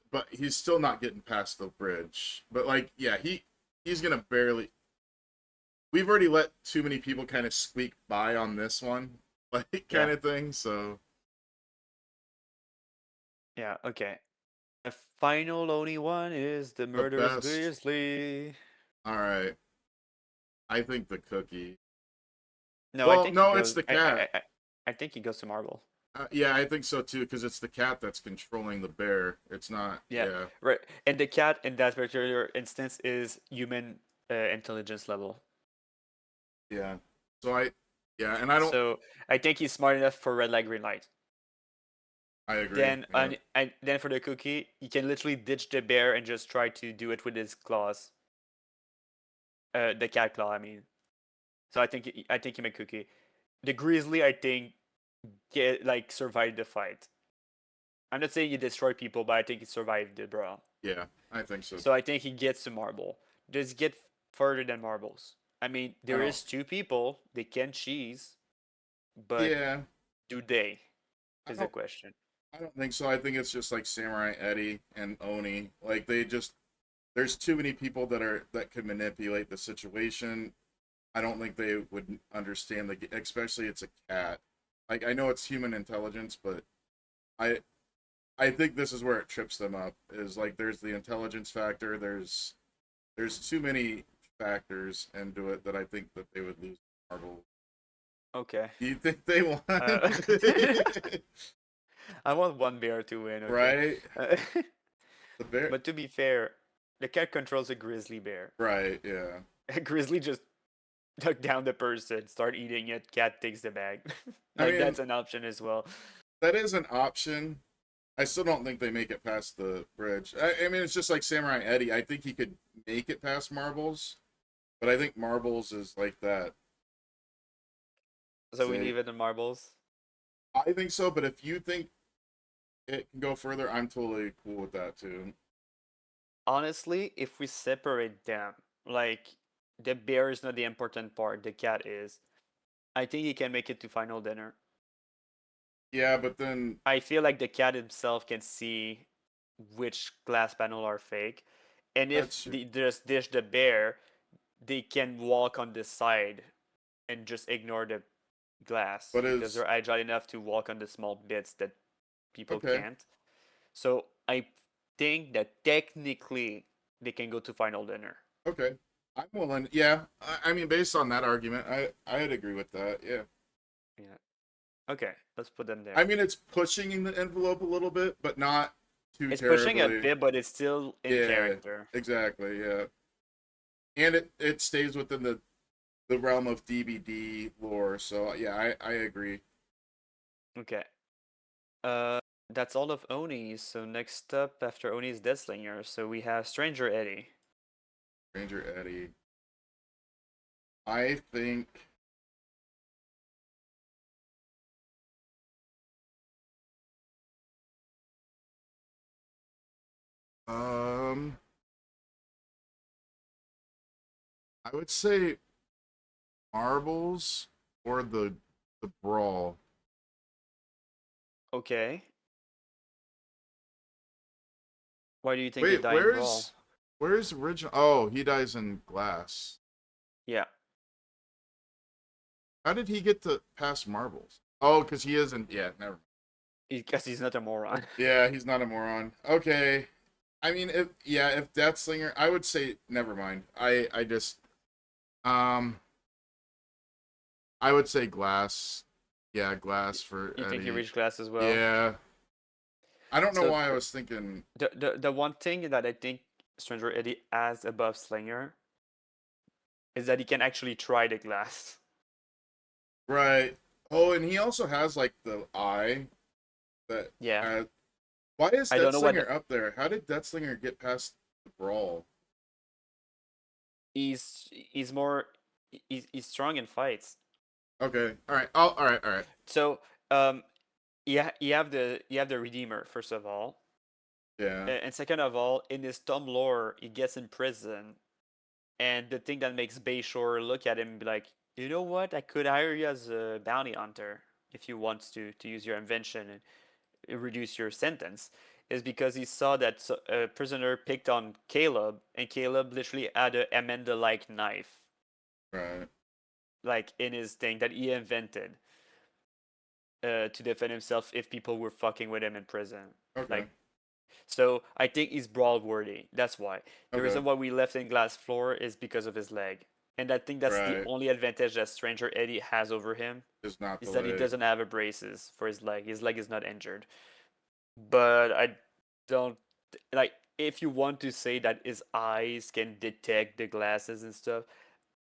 but he's still not getting past the bridge. But like, yeah, he's gonna barely. We've already let too many people kind of squeak by on this one, like kind of thing. So Yeah. Okay. The final Oni one is the Murderous best. Grizzly. all right, I think the cookie. No, I Well, think no, he it's goes, the cat. I think he goes to marble. Yeah, I think so too, because it's the cat that's controlling the bear. It's not. Yeah. Yeah. Right. And the cat in that particular instance is human intelligence level. Yeah. So and I don't. So I think he's smart enough for red light, green light. I agree. Then yeah. and then for the cookie, he can literally ditch the bear and just try to do it with his claws. The cat claw, I mean. So I think he made cookie. The grizzly, I think, survived the fight. I'm not saying he destroyed people, but I think he survived the brawl. Yeah, I think so. So I think he gets to marble. Does he get further than marbles? I mean, there is two people. They can cheese, but yeah, do they? Is the don't- question. I don't think so. I think it's just like Samurai Eddie and Oni. Like there's too many people that can manipulate the situation. I don't think they would understand especially it's a cat. Like I know it's human intelligence, but I think this is where it trips them up. Is like there's the intelligence factor. There's too many factors into it that I think that they would lose Marvel. Okay. Do you think they won? I want one bear to win. Okay? Right? The bear. But to be fair, the cat controls a grizzly bear. Right. Yeah. A grizzly just took down the person, start eating it. Cat takes the bag. I mean, that's an option as well. That is an option. I still don't think they make it past the bridge. I mean, it's just like Samurai Eddie. I think he could make it past Marbles, but I think Marbles is like that. So we leave it in marbles. I think so, but if you think it can go further, I'm totally cool with that too. Honestly, if we separate them, like the bear is not the important part, the cat is. I think he can make it to final dinner. Yeah, but then I feel like the cat himself can see which glass panel are fake, and if That's true. they just dish the bear, they can walk on the side and just ignore the glass But because they're agile enough to walk on the small bits that people Okay. can't. So I think that technically they can go to final dinner. okay, I'm willing. Yeah, I mean, based on that argument, I'd agree with that. Yeah. Yeah. Okay, let's put them there. I mean, it's pushing in the envelope a little bit, but not too It's terribly. pushing a bit, but it's still in Yeah. character. Exactly. Yeah. And it stays within the realm of DBD lore. So yeah, I agree. Okay. That's all of Oni's. So next up after Oni's Deathslinger, so we have Stranger Eddie. Ranger Eddie. I think. I would say marbles or the brawl. Okay. Why do you think Wait, they die in Brawl? where's original? Oh, he dies in glass. Yeah. How did he get to past marbles? Oh, because he isn't. Yeah, never. Because he's not a moron. Yeah, he's not a moron. Okay. I mean, if Deathslinger, I would say never mind. I just um I would say Glass. Yeah, Glass for You think he Eddie. reached glass as well? Yeah. I don't know So why I was thinking. the one thing that I think Stranger Eddie has above Slinger is that he can actually try the glass. Right. Oh, and he also has like the eye that. Yeah. Why is I don't know what Deathslinger up there? How did Deathslinger get past the brawl? he's more he's strong in fights. Okay. All right. All right. All right. So yeah, you have the Redeemer first of all, Yeah. and second of all, in his Tom lore, he gets in prison, and the thing that makes Bayshore look at him and be like, you know what, I could hire you as a bounty hunter if you want to use your invention and reduce your sentence, is because he saw that a prisoner picked on Caleb, and Caleb literally had a Amanda-like knife, Right. like in his thing that he invented to defend himself if people were fucking with him in prison. Okay. Like, so I think he's brawl worthy. That's why. The Okay. reason why we left in glass floor is because of his leg. And I think that's the Right. only advantage that Stranger Eddie has over him Is not is the that he leg. doesn't have a braces for his leg. His leg is not injured. But I don't like if you want to say that his eyes can detect the glasses and stuff,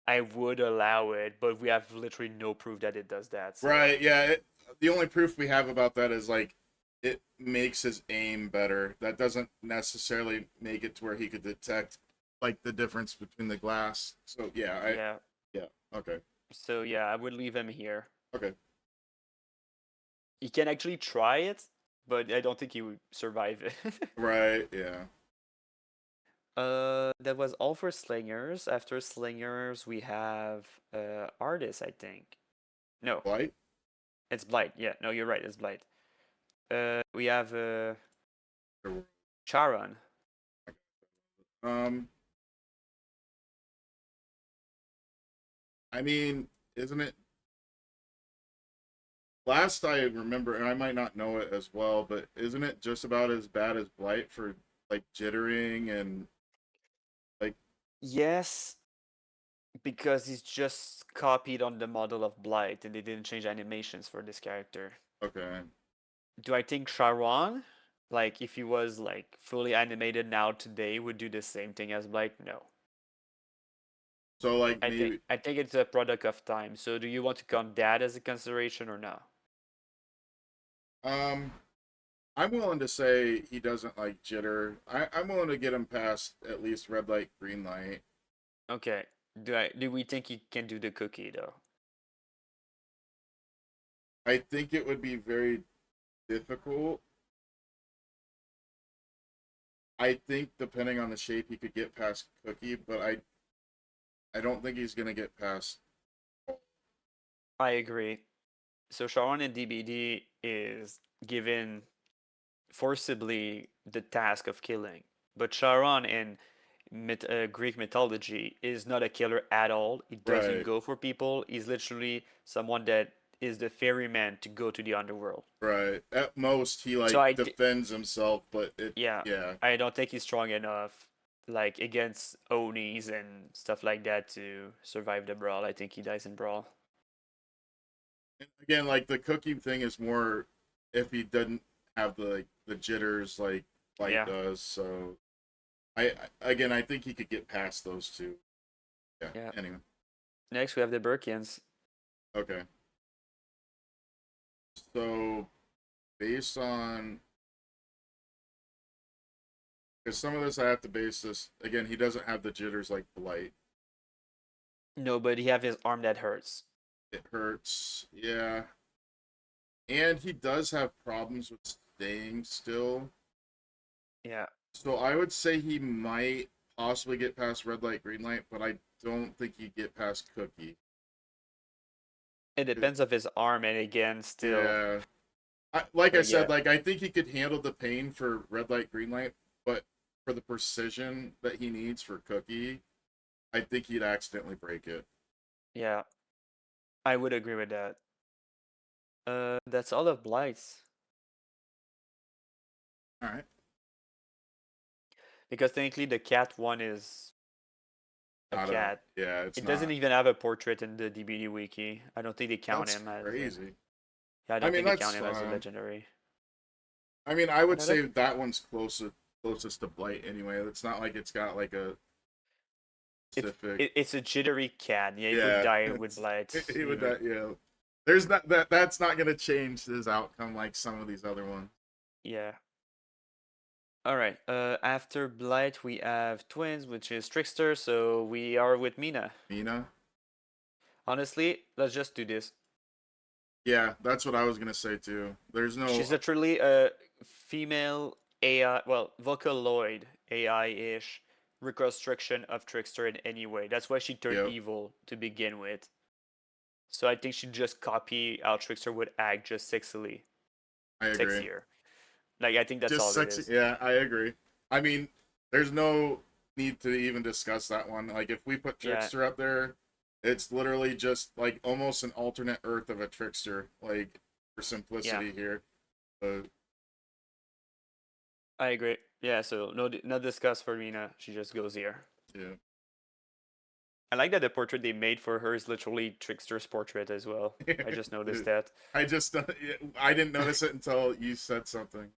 I would allow it, but we have literally no proof that it does that. So. Right. Yeah. The only proof we have about that is like it makes his aim better. That doesn't necessarily make it to where he could detect like the difference between the glass. So yeah. Yeah. Yeah. Okay. So yeah, I would leave him here. Okay. He can actually try it, but I don't think he would survive it. Right. Yeah. That was all for slingers. After slingers, we have artists, I think. No, Blight. it's blight. Yeah, no, you're right. It's blight. We have Charon. Um. I mean, isn't it? Last I remember, and I might not know it as well, but isn't it just about as bad as Blight for like jittering and like? Yes, because he's just copied on the model of blight, and they didn't change animations for this character. Okay. Do I think Charon, like if he was like fully animated now today, would do the same thing as blight? No. So like maybe. I think it's a product of time. So do you want to count that as a consideration or no? I'm willing to say he doesn't like jitter. I'm willing to get him past at least red light, green light. Okay. Do we think he can do the cookie though? I think it would be very difficult. I think depending on the shape, he could get past cookie, but I don't think he's gonna get past. I agree. So Sharon in DBD is given forcibly the task of killing, but Sharon in Greek mythology is not a killer at all. He doesn't Right. go for people. He's literally someone that is the ferryman to go to the underworld. Right. At most, he like So defends himself, but it. yeah, Yeah. I don't think he's strong enough, like against Onis and stuff like that, to survive the brawl. I think he dies in brawl. Again, like the cookie thing is more if he doesn't have the jitters like Light Yeah. does. So again, I think he could get past those two. Yeah. Yeah. Anyway. Next, we have the Burkians. Okay. So based on because some of this I have to base this again, he doesn't have the jitters like Blight. No, but he have his arm that hurts. It hurts. Yeah. And he does have problems with staying still. Yeah. So I would say he might possibly get past red light, green light, but I don't think he'd get past cookie. It depends of his arm, and again, still. Yeah. Like I But said, yeah. like I think he could handle the pain for red light, green light, but for the precision that he needs for cookie, I think he'd accidentally break it. Yeah. I would agree with that. That's all of Blights. All right. Because technically the cat one is a Not cat. yeah, it's It not. doesn't even have a portrait in the DBD wiki. I don't think they count That's him as crazy. yeah, I I don't mean, think they that's count him as a fine. legendary. I mean, I would Another say that one's closest to Blight anyway. It's not like it's got like a specific. it's a jittery cat. Yeah, he would Yeah, die with Blight. he would that. Yeah, there's that's not gonna change his outcome like some of these other ones. Yeah. All right. After Blight, we have Twins, which is Trickster. So we are with Mina. Mina. Honestly, let's just do this. Yeah, that's what I was gonna say too. There's no. She's literally a female AI, well, Vocaloid AI-ish reconstruction of Trickster in any way. That's why she turned Yep. evil to begin with. So I think she just copy how Trickster would act, just sexily, I agree. sexier. Like I think that's Just all sexy. it is. Yeah, I agree. I mean, there's no need to even discuss that one. Like if we put Yeah. Trickster up there, it's literally just like almost an alternate Earth of a Trickster, like for simplicity here. I agree. Yeah, so no discuss for Mina. She just goes here. Yeah. I like that the portrait they made for her is literally Trickster's portrait as well. I just noticed that. I just I didn't notice it until you said something.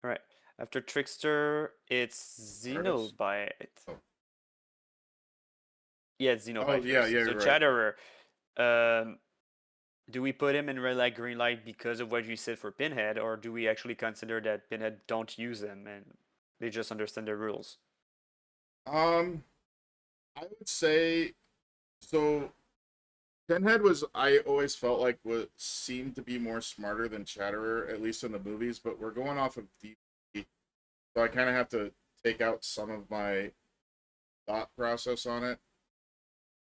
All right. After Trickster, it's Artist. Xenobite. Oh. Yeah, it's Xenobite. Oh, yeah, first. yeah, So you're right. Chatterer. Do we put him in red light, green light because of what you said for Pinhead, or do we actually consider that Pinhead don't use them and they just understand the rules? I would say so. Pinhead was I always felt like what seemed to be more smarter than Chatterer, at least in the movies. But we're going off of DBD, so I kind of have to take out some of my thought process on it.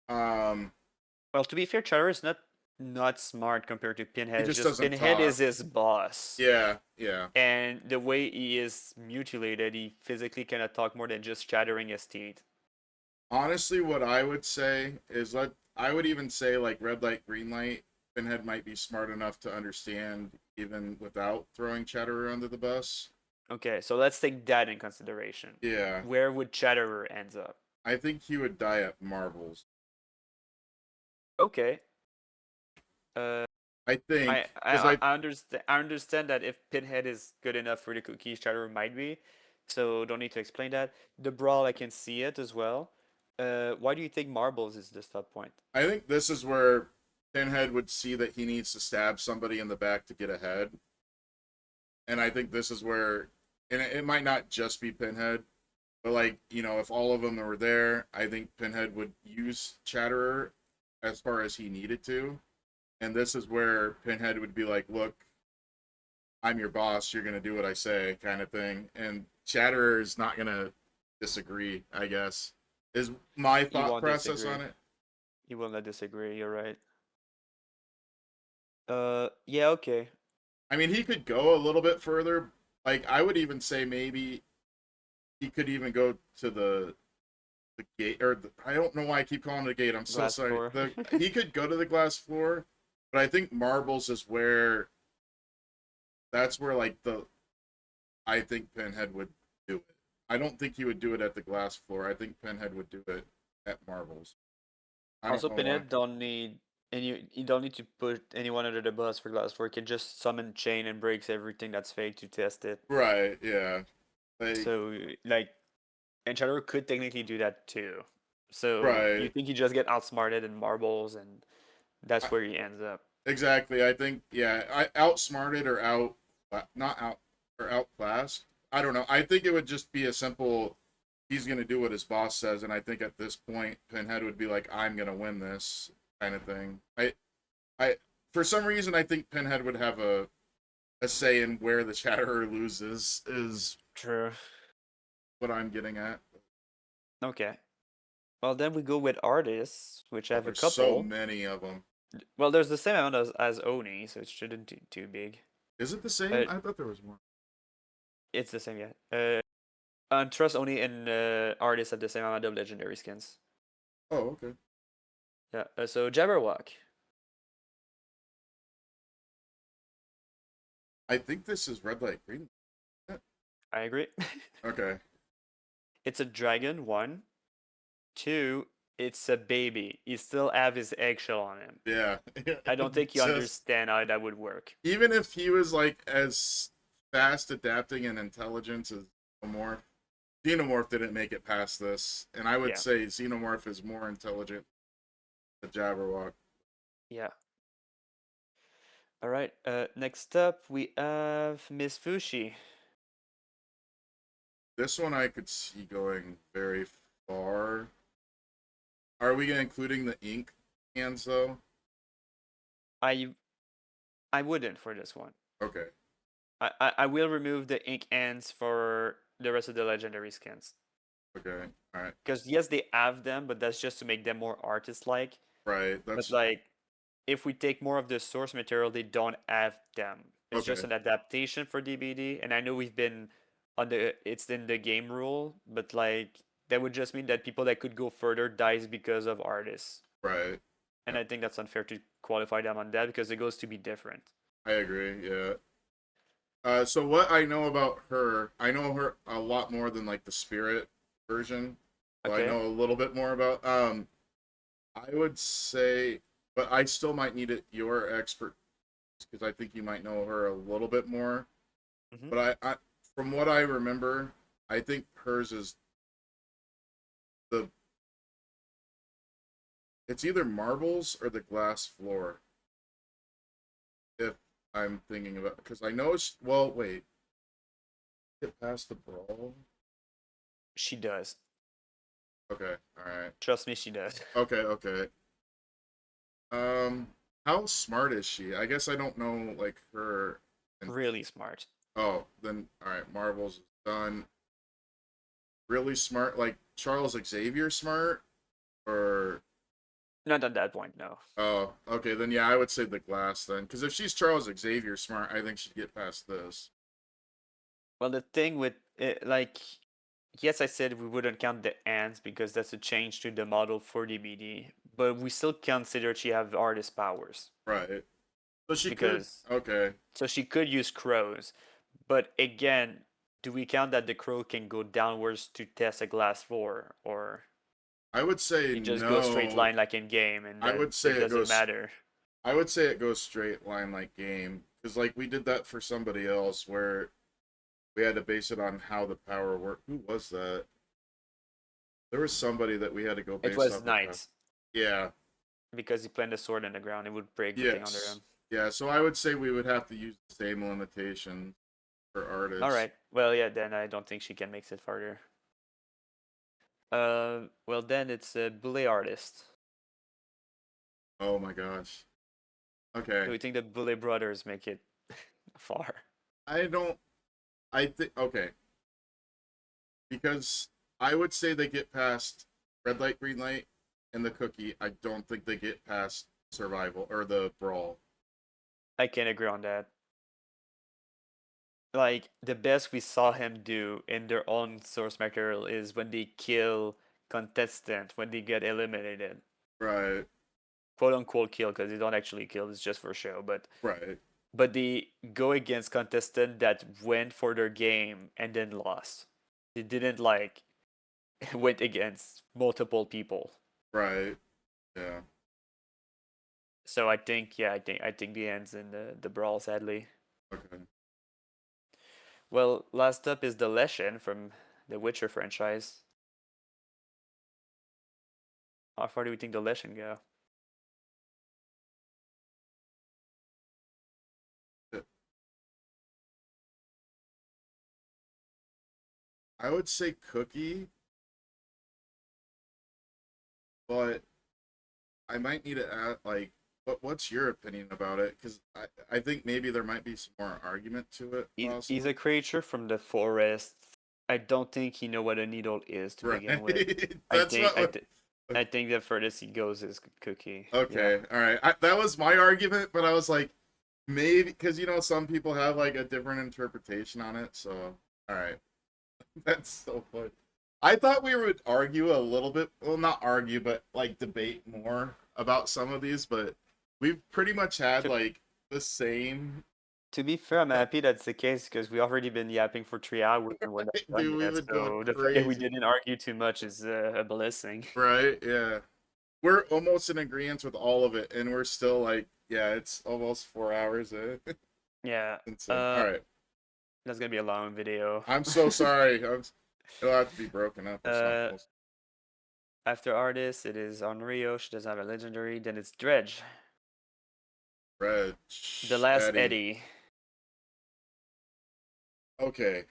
Well, to be fair, Chatterer is not smart compared to Pinhead. He just doesn't Pinhead talk. is his boss. Yeah, yeah. And the way he is mutilated, he physically cannot talk more than just chattering his teeth. Honestly, what I would say is I would even say like red light, green light. Pinhead might be smart enough to understand even without throwing Chatterer under the bus. Okay, so let's take that in consideration. Yeah, Where would Chatterer ends up? I think he would die at Marbles. Okay. I think I understand that if Pinhead is good enough for the cookies, Chatterer might be. So don't need to explain that. The brawl, I can see it as well. Why do you think Marbles is the stop point? I think this is where Pinhead would see that he needs to stab somebody in the back to get ahead. And I think this is where, and it might not just be Pinhead, but like, if all of them were there, I think Pinhead would use Chatterer as far as he needed to. And this is where Pinhead would be like, look, I'm your boss, you're going to do what I say, kind of thing. And Chatterer is not going to disagree, I guess, is my thought process disagree. on it. You will not disagree, you're right. Yeah, okay. I mean, he could go a little bit further. Like, I would even say maybe he could even go to the gate, or I don't know why I keep calling it a gate. I'm so Glass sorry. floor. He could go to the glass floor, but I think Marbles is where. That's where I think Pinhead would do it. I don't think he would do it at the glass floor. I think Pinhead would do it at Marbles. Also, Pinhead don't need you don't need to put anyone under the bus for glass floor. You can just summon chain and breaks everything that's fake to test it. Right, yeah. So and Chatterer could technically do that too. So Right. you think he just get outsmarted in Marbles, and that's where he ends up. Exactly. I think outsmarted or outclassed. I don't know. I think it would just be a simple. He's gonna do what his boss says, and I think at this point, Pinhead would be like, "I'm gonna win this," kind of thing. For some reason, I think Pinhead would have a say in where the Chatterer loses. Is True. what I'm getting at. Okay. Well, then we go with artists, which have a There's couple. so many of them. Well, there's the same amount as Oni, so it shouldn't be too big. Is it the same? I thought there was more. It's the same, yeah. And trust Oni and artists have the same amount of legendary skins. Oh, okay. Yeah. So Jabberwock. I think this is red light, green. I agree. Okay. It's a dragon, one. Two, it's a baby. He still have his eggshell on him. Yeah. I don't think you Just- understand how that would work. Even if he was like as fast adapting and intelligence as Xenomorph didn't make it past this. And I would Yeah. say Xenomorph is more intelligent than Jabberwock. Yeah. All right. Next up, we have Miss Fushi. This one I could see going very far. Are we including the ink cans though? I wouldn't for this one. Okay. I will remove the ink ants for the rest of the legendary skins. Okay. All right. Because yes, they have them, but that's just to make them more artist-like. Right. But That's like, if we take more of the source material, they don't have them. It's just Okay. an adaptation for DBD, and I know we've been it's in the game rule, but like that would just mean that people that could go further dies because of artists, right. and I think that's unfair to qualify them on that because it goes to be different. I agree. Yeah. So what I know about her, I know her a lot more than like the spirit version. So I Okay. know a little bit more about. I would say, but I still might need your expert because I think you might know her a little bit more. Mhm. But I, from what I remember, I think hers is the. It's either marbles or the glass floor. If I'm thinking about, because I know. Well, wait. Get past the brawl. She does. Okay. All right. Trust me, she does. Okay. Okay. How smart is she? I guess I don't know like her. Really smart. Oh, then all right. Marvel's is done. Really smart, like Charles Xavier smart, or Not at that point, no. oh, okay. Then yeah, I would say the glass then, because if she's Charles Xavier smart, I think she'd get past this. Well, the thing with it, like, yes, I said we wouldn't count the ants because that's a change to the model for DBD, but we still consider she have artist powers. Right. So she Because could. Okay. so she could use crows, but again, do we count that the crow can go downwards to test a glass floor, or I would say you just no. go straight line like in game, and I then would say it it doesn't goes- matter? I would say it goes straight line like game, because like we did that for somebody else where we had to base it on how the power worked. Who was that? There was somebody that we had to go based It was off of knights Yeah. because he planted a sword in the ground, it would break the thing under Yes. him. Yeah, so I would say we would have to use the same limitation for artists. All right. Well, yeah. Then I don't think she can make it farther. Well, then it's a bullet artist. Oh my gosh. Do Okay. you think the Bullet brothers make it far? I don't. I think. Okay. Because I would say they get past red light, green light, and the cookie. I don't think they get past survival or the brawl. I can agree on that. Like the best we saw him do in their own source material is when they kill contestant when they get eliminated, Right. quote unquote kill, because they don't actually kill. It's just for show, Right. but they go against contestant that went for their game and then lost. They didn't like went against multiple people. Right. Yeah. So I think yeah, I think the ends in the brawl sadly. Okay. Well, last up is the Leshen from the Witcher franchise. How far do we think the Leshen go? I would say cookie, but I might need to add like, what's your opinion about it? Because I think maybe there might be some more argument to it. He's Possibly. a creature from the forest. I don't think he know what a needle is to begin with. Right. I That's think what. I think the furthest he goes is Cookie. Okay, all right. That was my argument, but I was like, maybe because some people have like a different interpretation on it. So, all right, that's so funny. I thought we would argue a little bit. Well, not argue, but like debate more about some of these. But we've pretty much had like the same To be fair, I'm happy that's the case because we already been yapping for 3 hours and we're not done Dude, we've yet. been going So the fact that we crazy. didn't argue too much is a blessing. Right? Yeah. We're almost in agreement with all of it, and we're still like, yeah, it's almost 4 hours. Yeah. Insane. All right. That's gonna be a long video. I'm so sorry. It'll have to be broken up or Uh, something. After artist, it is Onryo. She doesn't have a legendary. Then it's Dredge, Reg. the last Eddie. Eddie. Okay.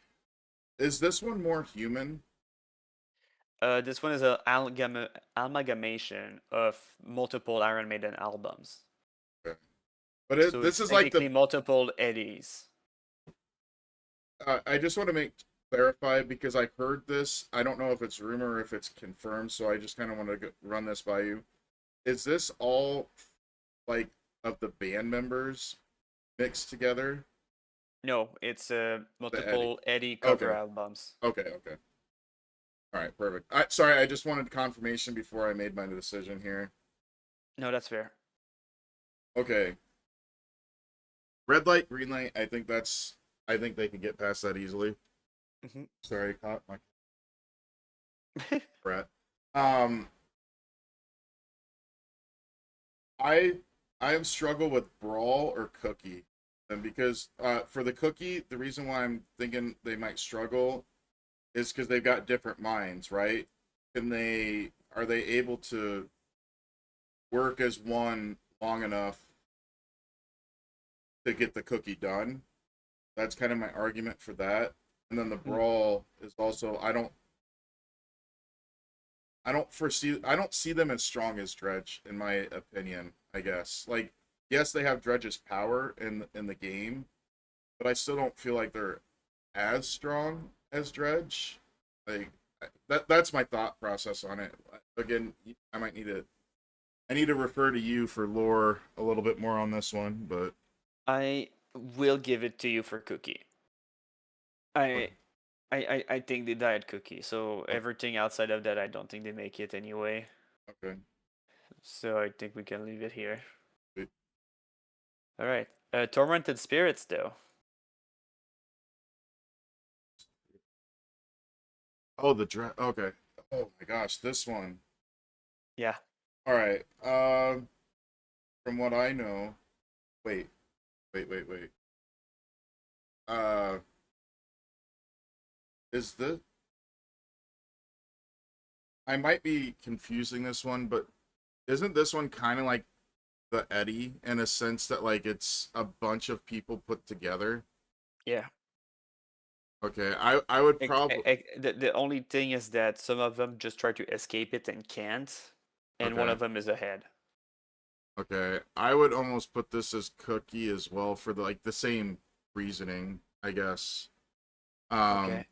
Is this one more human? This one is a amalgamation of multiple Iron Maiden albums. Okay. But So this it's is like technically the. multiple Eddies. I just want to clarify because I heard this. I don't know if it's rumor or if it's confirmed, so I just kind of want to run this by you. Is this all like of the band members mixed together? No, it's multiple Eddie cover Okay. albums. Okay. All right, perfect. Sorry, I just wanted confirmation before I made my decision here. No, that's fair. Okay. Red light, green light. I think they can get past that easily. Mhm. Sorry, caught my Brett. I have struggle with Brawl or Cookie, and because for the Cookie, the reason why I'm thinking they might struggle is because they've got different minds, right? Are they able to work as one long enough to get the Cookie done? That's kind of my argument for that. And then the Brawl is also I don't see them as strong as Dredge in my opinion, I guess. Like yes, they have Dredge's power in the game, but I still don't feel like they're as strong as Dredge. Like that's my thought process on it. Again, I need to refer to you for lore a little bit more on this one, but I will give it to you for Cookie. I think they died Cookie, so everything outside of that, I don't think they make it anyway. okay. So I think we can leave it here. Sweet. All right. Tormented Spirits, though. Oh, okay. Oh my gosh, this one. Yeah. All right. From what I know, wait. Uh, is this? I might be confusing this one, but isn't this one kind of like the Eddie in a sense that like it's a bunch of people put together? Yeah. Okay, I would probably The only thing is that some of them just try to escape it and can't, and one Okay. of them is ahead. Okay, I would almost put this as Cookie as well for the same reasoning, I guess. Okay.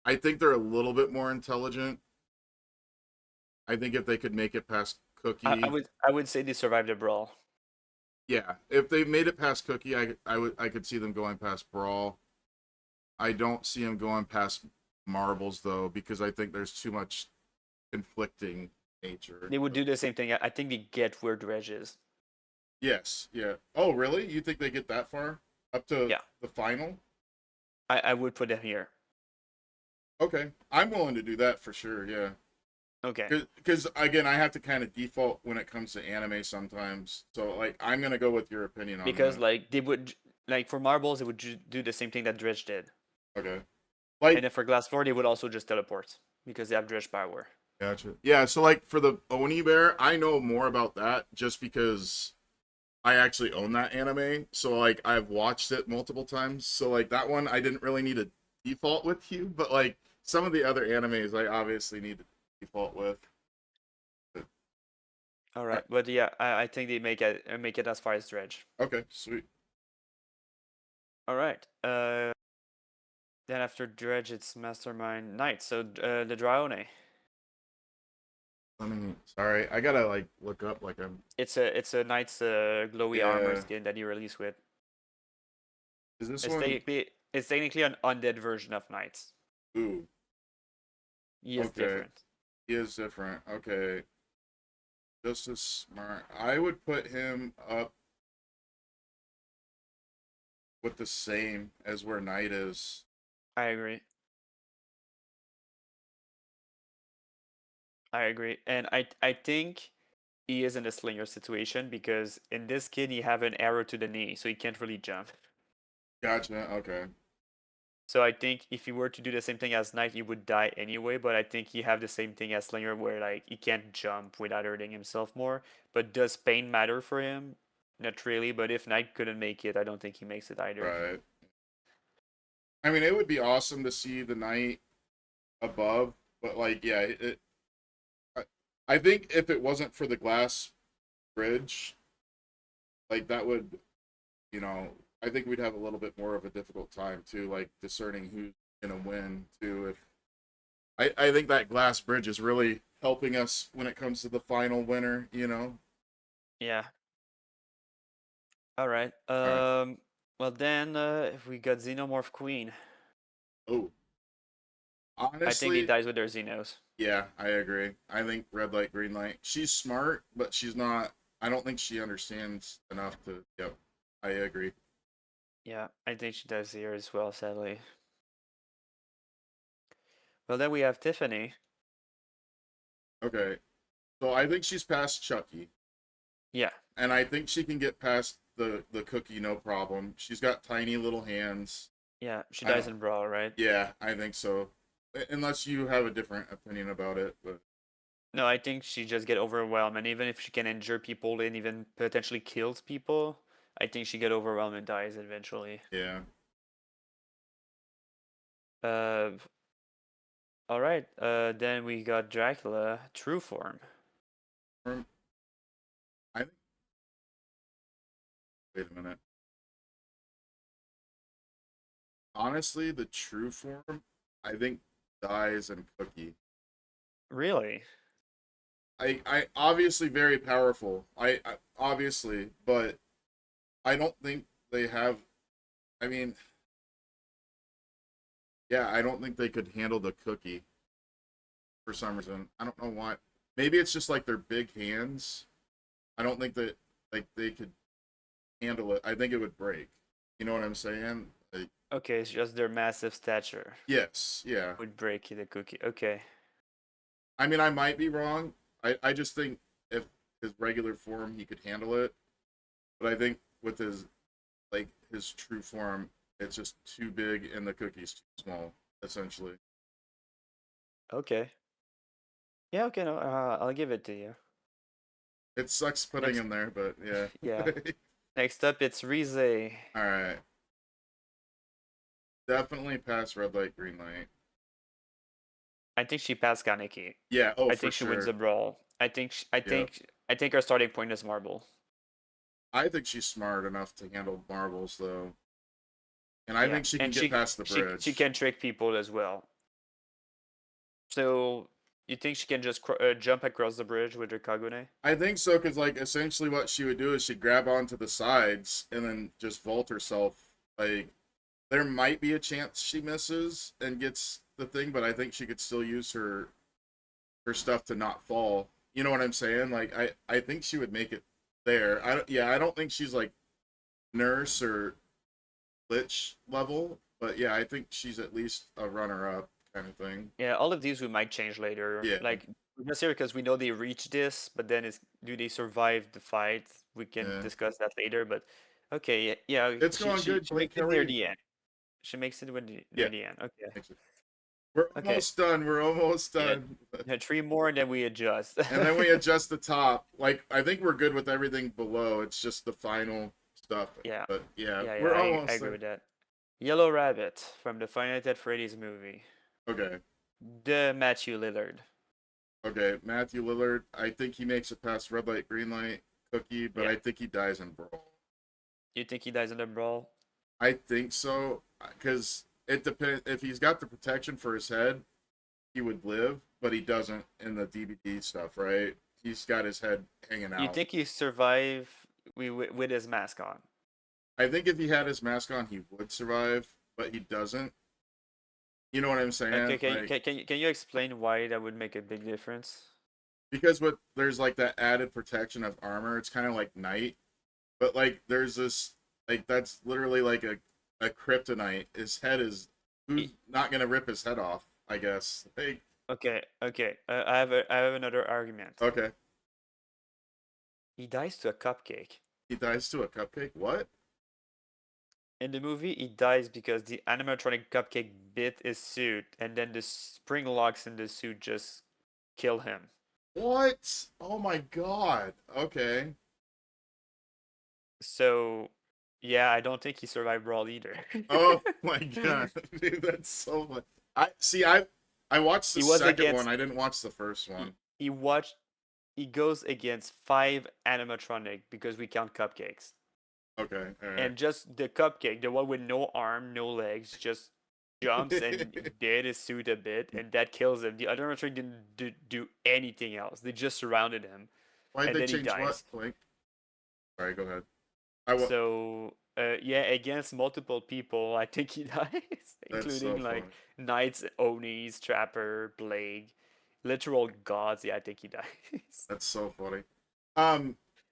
I think they're a little bit more intelligent. I think if they could make it past Cookie, I would say they survived the brawl. yeah, if they made it past Cookie, I could see them going past Brawl. I don't see them going past Marbles though, because I think there's too much conflicting nature. They would do the same thing. I think they get where Dredge is. Yes, yeah. Oh, really? You think they get that far? Up to Yeah. the final? I would put them here. Okay, I'm willing to do that for sure. Yeah, Okay. because again, I have to kind of default when it comes to anime sometimes. So like, I'm gonna go with your opinion on Because that. like they would like for marbles, they would do the same thing that Dredge did, Okay, and like then for glass floor, they would also just teleport because they have Dredge power. gotcha. Yeah, so like for the Oni Bear, I know more about that just because I actually own that anime. So like I've watched it multiple times. So like that one, I didn't really need to default with you, but like some of the other animes, I obviously need to default with. All right, but yeah, I think they make it as far as Dredge. Okay, sweet. All right. Then after Dredge, it's Mastermind Knight. So the Draone. Sorry, I gotta like look up like I'm. It's a knight's glowy armor Yeah. skin that you release with. Is this It's one? technically an undead version of knights. Ooh, He is Okay. different. he is different. Okay, just as smart. I would put him up. with the same as where Knight is. I agree. I agree. And I think he is in a slinger situation because in this kid he have an arrow to the knee, so he can't really jump. Gotcha. Okay. So I think if he were to do the same thing as Knight, he would die anyway. But I think he have the same thing as Slinger, where like he can't jump without hurting himself more. But does pain matter for him? Not really. But if Knight couldn't make it, I don't think he makes it either. Right. I mean, it would be awesome to see the Knight above, but like, yeah, I think if it wasn't for the glass bridge, like that would, I think we'd have a little bit more of a difficult time too, like discerning who's gonna win too. If I think that glass bridge is really helping us when it comes to the final winner. Yeah. All right. right. Well then, if we got Xenomorph Queen, Oh, I think he honestly, dies with their Xenos. yeah, I agree. I think red light, green light. She's smart, but she's not. I don't think she understands enough to. Yep, I agree. Yeah, I think she dies here as well, sadly. Well, then we have Tiffany. Okay, so I think she's past Chucky, Yeah. and I think she can get past the cookie no problem. She's got tiny little hands. Yeah, she I dies don't- in Brawl, right? Yeah, I think so. Unless you have a different opinion about it, but No, I think she just get overwhelmed, and even if she can injure people and even potentially kills people, I think she get overwhelmed and dies eventually. yeah. Uh, all right. Then we got Dracula, true form. I think. Wait a minute. Honestly, the true form, I think dies in cookie. Really? I obviously very powerful. I obviously, but I don't think they have. I mean, yeah, I don't think they could handle the cookie for some reason. I don't know why. Maybe it's just like their big hands. I don't think that like they could handle it. I think it would break. You know what I'm saying? Like, Okay, it's just their massive stature yes, yeah. would break the cookie. Okay. I mean, I might be wrong. I just think if his regular form he could handle it, but I think with his true form, it's just too big and the cookie's too small, essentially. Okay. Yeah, okay, no, I'll give it to you. It sucks putting Next- him there, but yeah. Yeah. Next up, it's Rize. All right. Definitely pass red light, green light. I think she passed Kaneki. Yeah. Oh, I for think she sure. wins the brawl. I think her starting point is Marble. I think she's smart enough to handle marbles, though, and I Yeah, think she can and get past the bridge. She can trick people as well. So you think she can just jump across the bridge with her Kagune? I think so, because like essentially what she would do is she'd grab onto the sides and then just vault herself. Like there might be a chance she misses and gets the thing, but I think she could still use her stuff to not fall. You know what I'm saying? Like I think she would make it there. I don't think she's like nurse or lich level, but yeah, I think she's at least a runner up kind of thing. Yeah, all of these we might change later. Yeah. Like not here because we know they reach this, but then do they survive the fight? We can Yeah. discuss that later. But okay, yeah, It's going good. She Blake makes it near Kelly. the end. She makes it near Yeah. the end. Okay. Makes it. We're Okay. almost done. We're almost Yeah. done. Yeah, 3 more and then we adjust. And then we adjust the top. Like I think we're good with everything below. It's just the final stuff. Yeah. But yeah, Yeah, we're I almost agree there. with that. Yellow Rabbit from the Five Nights at Freddy's movie. Okay. The Matthew Lillard. Okay. Matthew Lillard. I think he makes it past red light, green light, cookie, but Yeah. I think he dies in brawl. You think he dies in the brawl? I think so, because it depends. If he's got the protection for his head, he would live, but he doesn't in the DBD stuff, right? He's got his head hanging out. You think he survive with his mask on? I think if he had his mask on, he would survive, but he doesn't. You know what I'm saying? Okay, Like, can you explain why that would make a big difference? because there's like that added protection of armor. It's kind of like night, but like there's this like that's literally like a kryptonite. His head is. Who's not gonna rip his head off? I guess. Like, Okay, okay. I have another argument. okay, He dies to a cupcake. he dies to a cupcake. What? In the movie, he dies because the animatronic cupcake bit his suit, and then the spring locks in the suit just kill him. What? Oh my god. Okay. So, yeah, I don't think he survived Brawl either. Oh my god, dude, that's so funny. I see. I watched the He was second against. one. I didn't watch the first one. He watched. He goes against 5 animatronic because we count cupcakes, Okay, all right. and just the cupcake, the one with no arm, no legs, just jumps and did his suit a bit, and that kills him. The other animatronic didn't do anything else. They just surrounded him, Why'd and they then he change what? dies. Blink. Sorry, go ahead. So, yeah, against multiple people, I think he dies, That's so including like funny. Knights, Onis, Trapper, Plague, literal gods. Yeah, I think he dies. That's so funny.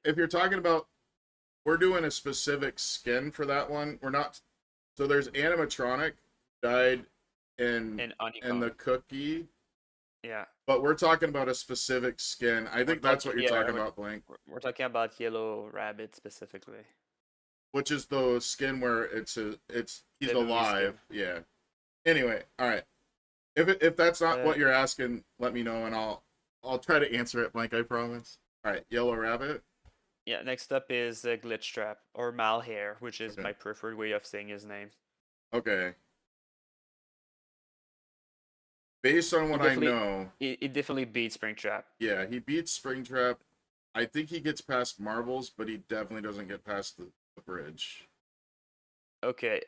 If you're talking about, we're doing a specific skin for that one. We're not. So there's animatronic died in And in the Honeycomb. cookie, Yeah. but we're talking about a specific skin. I think that's what you're talking we're, about, Blink. we're talking about Yellow Rabbit specifically. Which is the skin where he's The movie skin. alive. Yeah. Anyway, all right. If that's not what Uh, you're asking, let me know and I'll try to answer it, Blank. I promise. All right, Yellow Rabbit. Yeah, next up is Glitch Trap, or Malhair, which is Okay. my preferred way of saying his name. Okay. Based on what I know, It definitely beats Springtrap. yeah, he beats Springtrap. I think he gets past Marbles, but he definitely doesn't get past the bridge. Okay,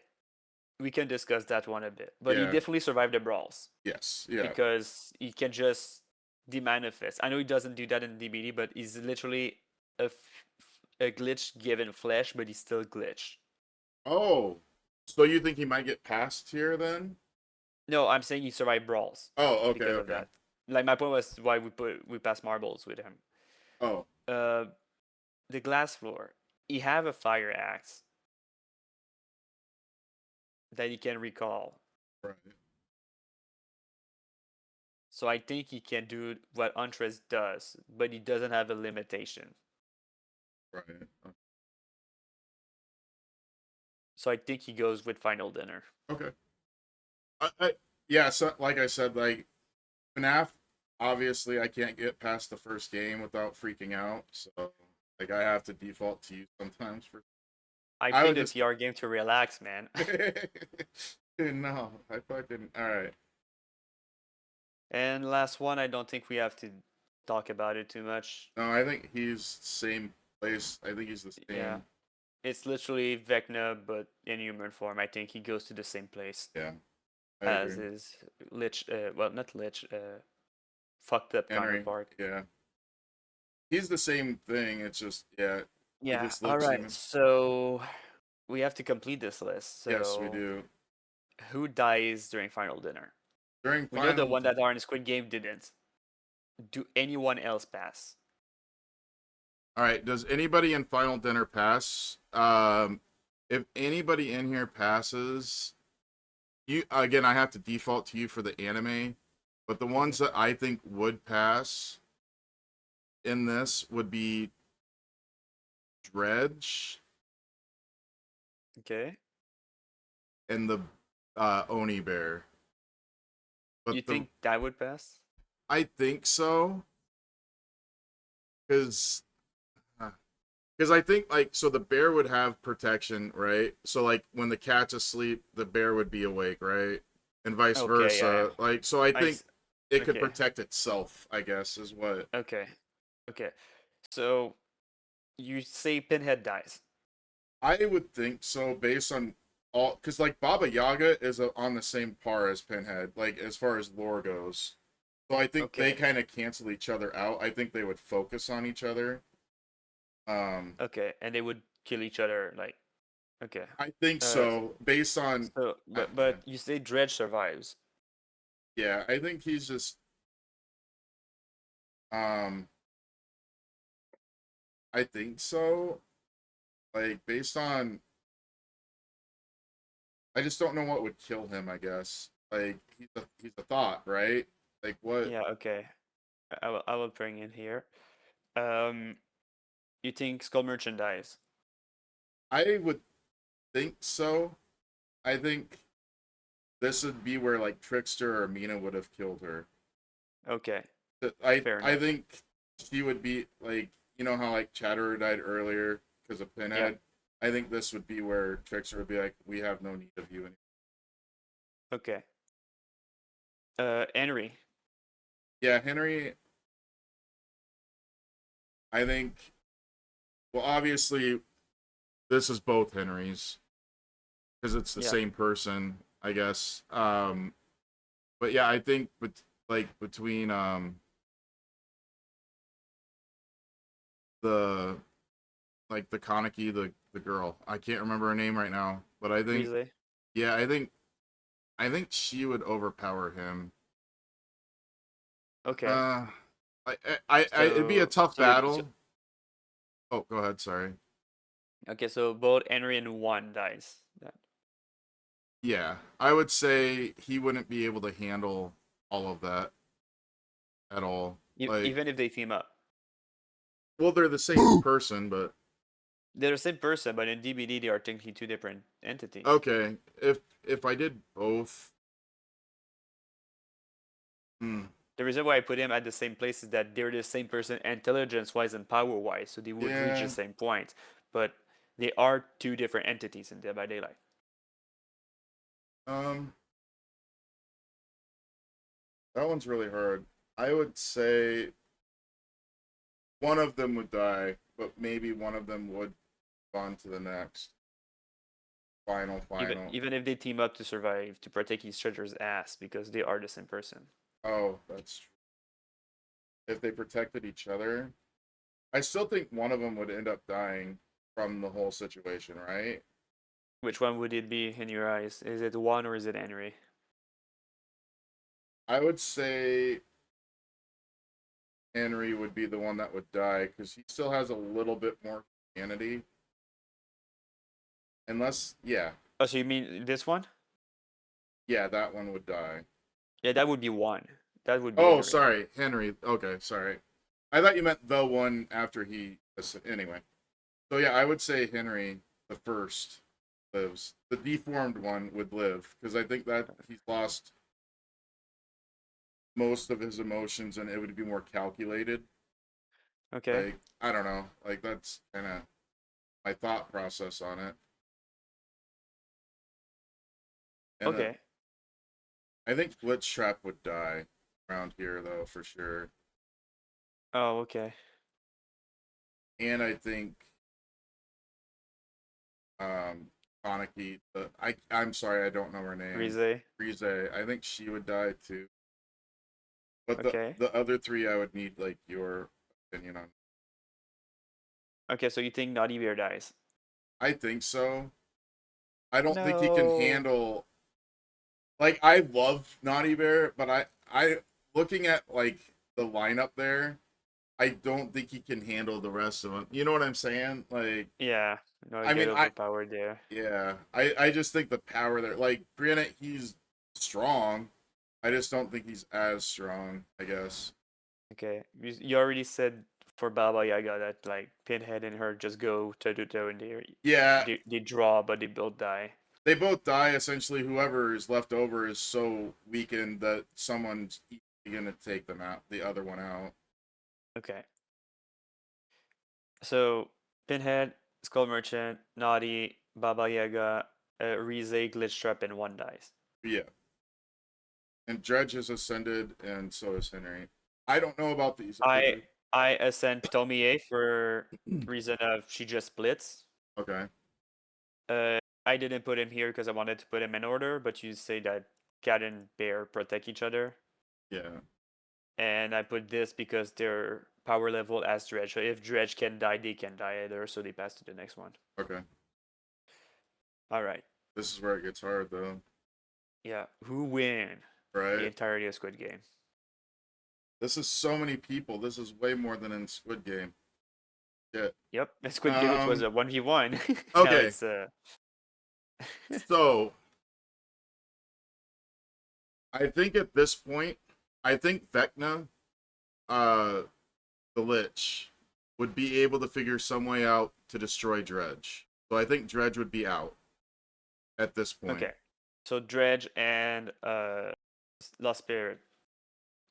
we can discuss that one a bit. But he Yeah. definitely survived the brawls. Yes. Yeah. Because he can just demanifest. I know he doesn't do that in DBD, but he's literally a glitch given flesh, but he's still glitched. Oh, so you think he might get past here then? No, I'm saying he survived brawls Oh, okay, because of okay. that. Like my point was why we passed marbles with him. Oh, The glass floor. He have a fire axe that he can recall. right. So I think he can do what Huntress does, but he doesn't have a limitation. Right. So I think he goes with Final Dinner. Okay. Yeah, so like I said, like FNAF, obviously I can't get past the first game without freaking out. So like I have to default to you sometimes for I I play would the just- TR game to relax, man. no, I fucking alright. And last one, I don't think we have to talk about it too much. No, I think he's same place. I think he's the same. Yeah. It's literally Vecna, but in human form. I think he goes to the same place Yeah. I as agree. his Lich, well, not Lich, fucked up Henry, counterpart. yeah. He's the same thing, it's just yeah. Yeah, just looks alright, human. so we have to complete this list. So Yes, we do. who dies during Final Dinner? During We know the final one that are in Squid Game didn't. Do anyone else pass? All right. Does anybody in Final Dinner pass? If anybody in here passes, you again, I have to default to you for the anime, but the ones that I think would pass in this would be Dredge Okay. and the Oni Bear. But You think that would pass? I think so, because I think like so the bear would have protection, right? So like when the cat's asleep, the bear would be awake, right? And vice Okay, versa. yeah. Like so I think s- it could okay. protect itself, I guess, is what. Okay. Okay. So you say Pinhead dies. I would think so based on all because like Baba Yaga is on the same par as Pinhead, like as far as lore goes. So I think they Okay. kind of cancel each other out. I think they would focus on each other. Okay, and they would kill each other like okay. I think Uh, so based on So but you say Dredge survives. yeah, I think he's just um I think so. Like based on I just don't know what would kill him. I guess like he's a thought, right? Like what? Yeah, okay. I will bring in here. Um, you think Skull Merchant dies? I would think so. I think this would be where like Trickster or Mina would have killed her. Okay, I fair I enough. think she would be like how like Chatterer died earlier because of Yeah. Pinhead. I think this would be where Trickster would be like, we have no need of you anymore. Okay. Henry. Yeah, Henry. I think. Well, obviously, this is both Henrys because it's the Yeah. same person, I guess. But yeah, I think, between the the Kaneki, the girl, I can't remember her name right now, but I think, Rize. yeah, I think she would overpower him. Okay. Uh, it'd be a tough So battle. Oh, go ahead. Sorry. okay, so both Henry and one dies. Yeah, I would say he wouldn't be able to handle all of that at all. Like, Even if they team up. well, they're the same person, but They're the same person, but in DBD they are technically two different entities. okay. If I did both, hmm, The reason why I put him at the same place is that they're the same person intelligence-wise and power-wise, so they would reach the yeah, same point. But they are two different entities in Dead by Daylight. um, that one's really hard. I would say one of them would die, but maybe one of them would go on to the next final. Even if they team up to survive, to protect each other's ass, because they are the same person. Oh, that's true. If they protected each other, I still think one of them would end up dying from the whole situation, right? Which one would it be in your eyes? Is it one or is it Henry? I would say Henry would be the one that would die because he still has a little bit more humanity. Unless, yeah, Oh, so you mean this one? yeah, that one would die. Yeah, that would be one. That would be Oh, Henry. sorry, Henry. Okay, sorry. I thought you meant the one after he. Anyway, so yeah, I would say Henry the first lives. The deformed one would live because I think that he's lost most of his emotions and it would be more calculated. Okay. Like, I don't know. Like, that's kind of my thought process on it. And Okay. I think Glitch Trap would die around here, though, for sure. Oh, okay. And I think Kaneki, I'm sorry, I don't know her name. Rize. Rize, I think she would die too. But Okay. the other three, I would need like your opinion on. Okay, so you think Naughty Bear dies? I think so. I don't think he can No. handle. Like, I love Naughty Bear, but I looking at like the lineup there, I don't think he can handle the rest of them. You know what I'm saying? Like, Yeah. No, I I get mean, overpowered there. yeah, I just think the power there. Like, granted, he's strong. I just don't think he's as strong, I guess. Okay. You already said for Baba Yaga that like Pinhead and her just go toe to toe and Yeah, they draw but they both die. they both die. Essentially, whoever is left over is so weakened that someone's going to take them out, the other one out. Okay. So Pinhead, Skull Merchant, Naughty, Baba Yaga, Rize, Glitch Trap, and one dies. Yeah. And Dredge has ascended, and so has Henry. I don't know about these. I ascend Tomie for reason of she just splits. Okay. I didn't put him here because I wanted to put him in order, but you say that Cat and Bear protect each other. Yeah. And I put this because their power level as Dredge. So if Dredge can die, they can die either, so they pass to the next one. Okay. All right. This is where it gets hard, though. Yeah. Who win Right? the entirety of Squid Game? This is so many people. This is way more than in Squid Game. Yeah. Yep. In Squid Game, it was a 1v1. Now Okay. it's So, I think at this point, I think Vecna, uh, the Lich, would be able to figure some way out to destroy Dredge. So I think Dredge would be out at this point. Okay. So Dredge and Lost Spirit,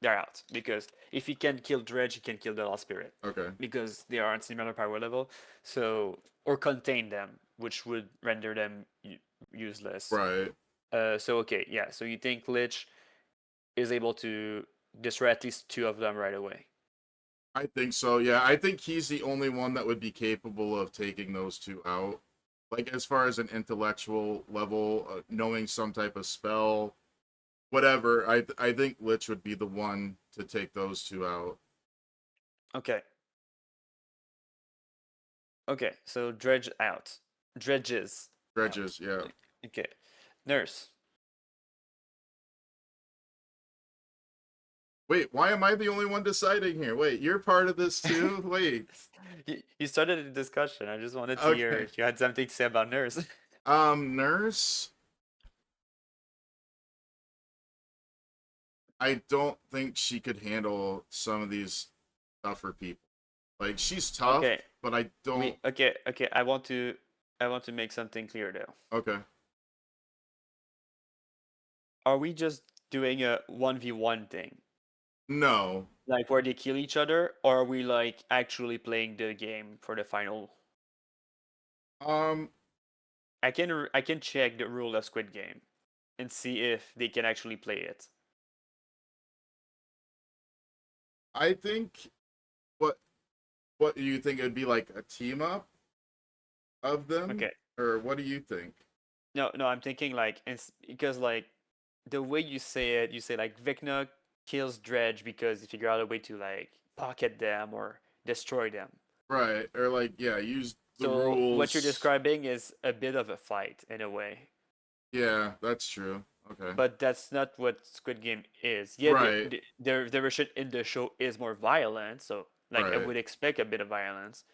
they're out because if he can kill Dredge, he can kill the Lost Spirit Okay. because they are on similar power level. So or contain them, which would render them useless. Right. So okay, yeah. So you think Lich is able to destroy at least two of them right away? I think so. Yeah, I think he's the only one that would be capable of taking those two out. Like as far as an intellectual level, knowing some type of spell, whatever. I think Lich would be the one to take those two out. Okay. Okay. So Dredge out. Dredges. Dredges, yeah. Okay. Nurse. Wait, why am I the only one deciding here? Wait, you're part of this too? Wait. You started a discussion. I just wanted to hear Okay. if you had something to say about Nurse. Nurse. I don't think she could handle some of these tougher people. Like she's tough, Okay. but I don't. Okay. I want to make something clear though. Okay. Are we just doing a 1v1 thing? No. Like where they kill each other, or are we like actually playing the game for the final? Um. I can check the rule of Squid Game and see if they can actually play it. I think what do you think it would be like a team up of them? Okay. Or what do you think? No, I'm thinking like because like the way you say like Vecna kills Dredge because he figure out a way to like pocket them or destroy them. Right. Or like yeah, use the So rules. what you're describing is a bit of a fight in a way. Yeah, that's true. Okay. But that's not what Squid Game is. Yeah, Right. their version in the show is more violent, so like I Right. would expect a bit of violence.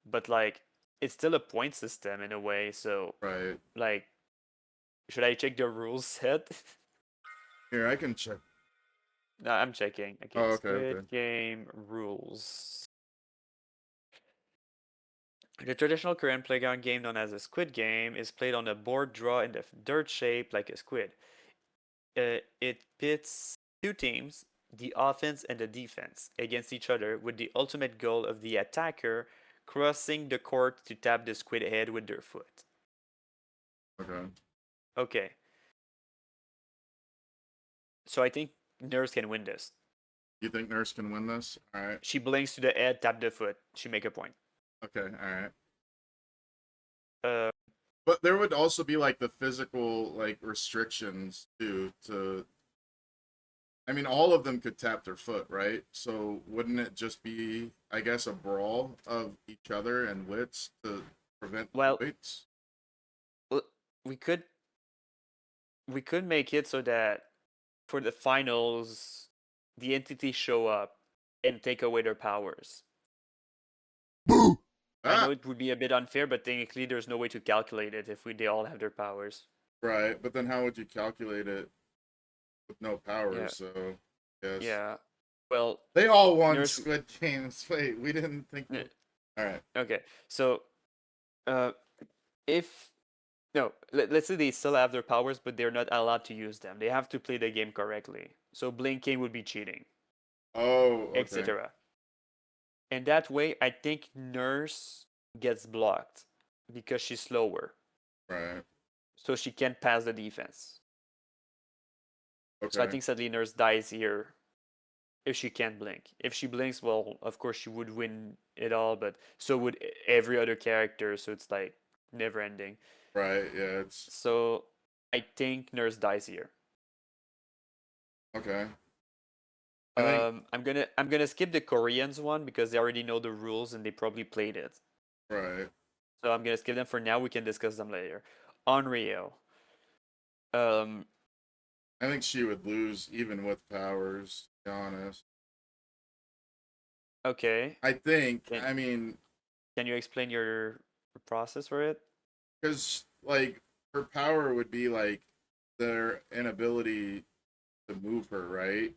But like it's still a point system in a way, so Right. like should I check the rules set? Here, I can check. No, I'm checking. Okay, Oh, okay, Squid okay. Game rules. The traditional Korean playground game known as a Squid Game is played on a board draw in the dirt shape like a squid. It pits two teams, the offense and the defense, against each other with the ultimate goal of the attacker crossing the court to tap the squid head with their foot. Okay. Okay. So I think Nurse can win this. You think Nurse can win this? All right. She blinks to the head, tap the foot. She make a point. Okay. All right. Uh, But there would also be like the physical like restrictions too. To I mean, all of them could tap their foot, right? So wouldn't it just be, I guess, a brawl of each other and wits to prevent Well- fights? we could make it so that for the finals, the entities show up and take away their powers. I know Ah, it would be a bit unfair, but technically there's no way to calculate it if they all have their powers. right. But then how would you calculate it with no powers? Yeah. So yes. Yeah. Well, They all won Nurse- Squid Games. Wait, we didn't think. Yeah. All right. okay. So, if no, let's say they still have their powers, but they're not allowed to use them. They have to play the game correctly. So blinking would be cheating, Oh, okay. etc. And that way, I think Nurse gets blocked because she's slower, Right. so she can't pass the defense. Okay. So I think sadly Nurse dies here if she can't blink. If she blinks, well, of course she would win it all, but so would every other character. So it's like never ending. Right. Yeah. It's So I think Nurse dies here. okay. I think I'm gonna skip the Koreans one because they already know the rules and they probably played it. right. So I'm gonna skip them for now. We can discuss them later. Onryo. Um, I think she would lose even with powers. To be honest. okay. I think. Can- I mean, Can you explain your process for it? because like her power would be like their inability to move her, right?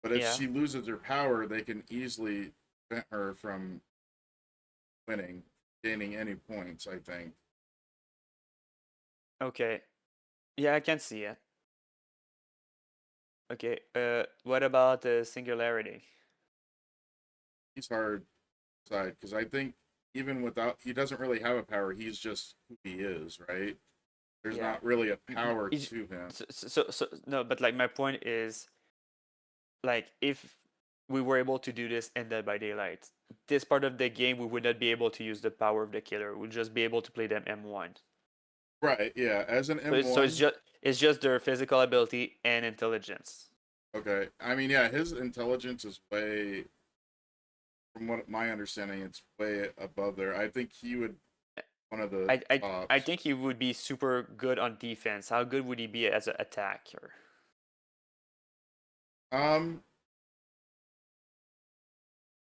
But if Yeah. she loses her power, they can easily prevent her from winning, gaining any points, I think. Okay. Yeah, I can see it. Okay. What about the singularity? He's hard to decide because I think even without, he doesn't really have a power. He's just who he is, right? There's Yeah. not really a power Each- to him. So no, but like my point is, like if we were able to do this in Dead by Daylight, this part of the game we would not be able to use the power of the killer. We'd just be able to play them M1. Right, yeah. As an So M1, it's just their physical ability and intelligence. okay. I mean, yeah, his intelligence is way, from what my understanding, it's way above there. I think he would one of the I tops. think he would be super good on defense. How good would he be as an attacker? Um,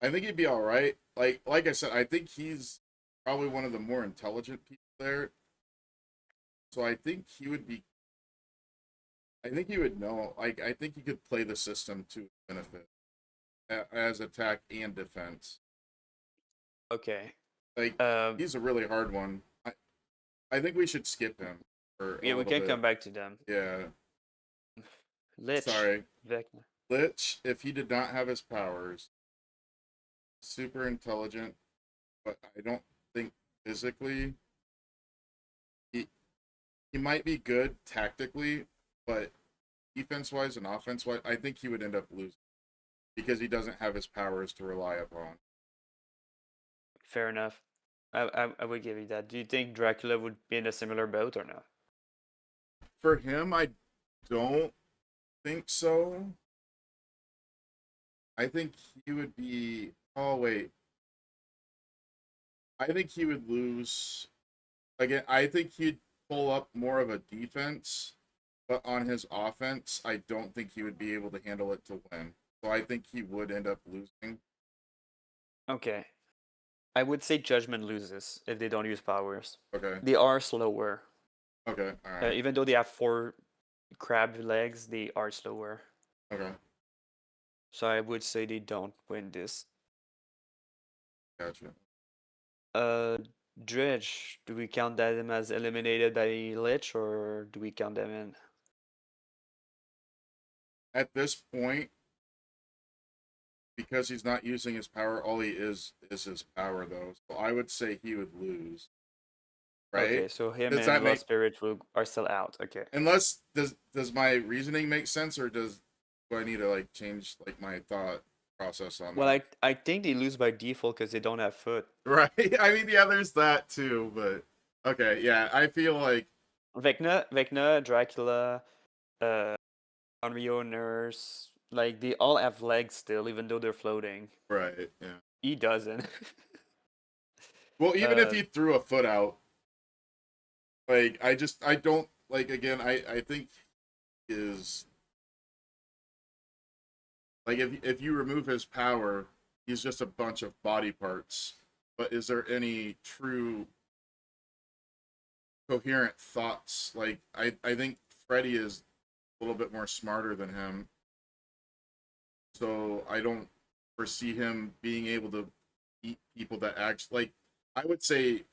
I think he'd be all right. Like I said, I think he's probably one of the more intelligent people there. So I think he would be. I think he would know. Like I think he could play the system to his benefit as attack and defense. Okay. Like he's a really hard one. I think we should skip him for a Yeah, we little can bit. come back to them. Yeah. Lich. Sorry. Vecna. Lich, if he did not have his powers, super intelligent, but I don't think physically he might be good tactically, but defense wise and offense wise, I think he would end up losing because he doesn't have his powers to rely upon. Fair enough. I would give you that. Do you think Dracula would be in a similar boat or no? For him, I don't think so. I think he would be. Oh, wait. I think he would lose. Again, I think he'd pull up more of a defense, but on his offense, I don't think he would be able to handle it to win. So I think he would end up losing. Okay. I would say Judgment loses if they don't use powers. Okay. They are slower. Okay. All right. Even though they have 4 crab legs, they are slower. Okay. So I would say they don't win this. Gotcha. Dredge, do we count them as eliminated by Lich or do we count them in? At this point, because he's not using his power, all he is his power, though. So I would say he would lose. Right? Okay, so him Does and that Lost make Spirit are still out. Okay. unless does my reasoning make sense, or do I need to like change like my thought process on Well, that? I think they lose by default because they don't have foot. Right. I mean, yeah, there's that too, but okay, yeah, I feel like Vecna, Dracula, Onryo, Nurse, like they all have legs still, even though they're floating. right, yeah. He doesn't. Well, even if Uh, he threw a foot out, like I don't like again, I think is like if you remove his power, he's just a bunch of body parts. But is there any true coherent thoughts? Like I think Freddy is a little bit more smarter than him. So I don't foresee him being able to beat people that actually like I would say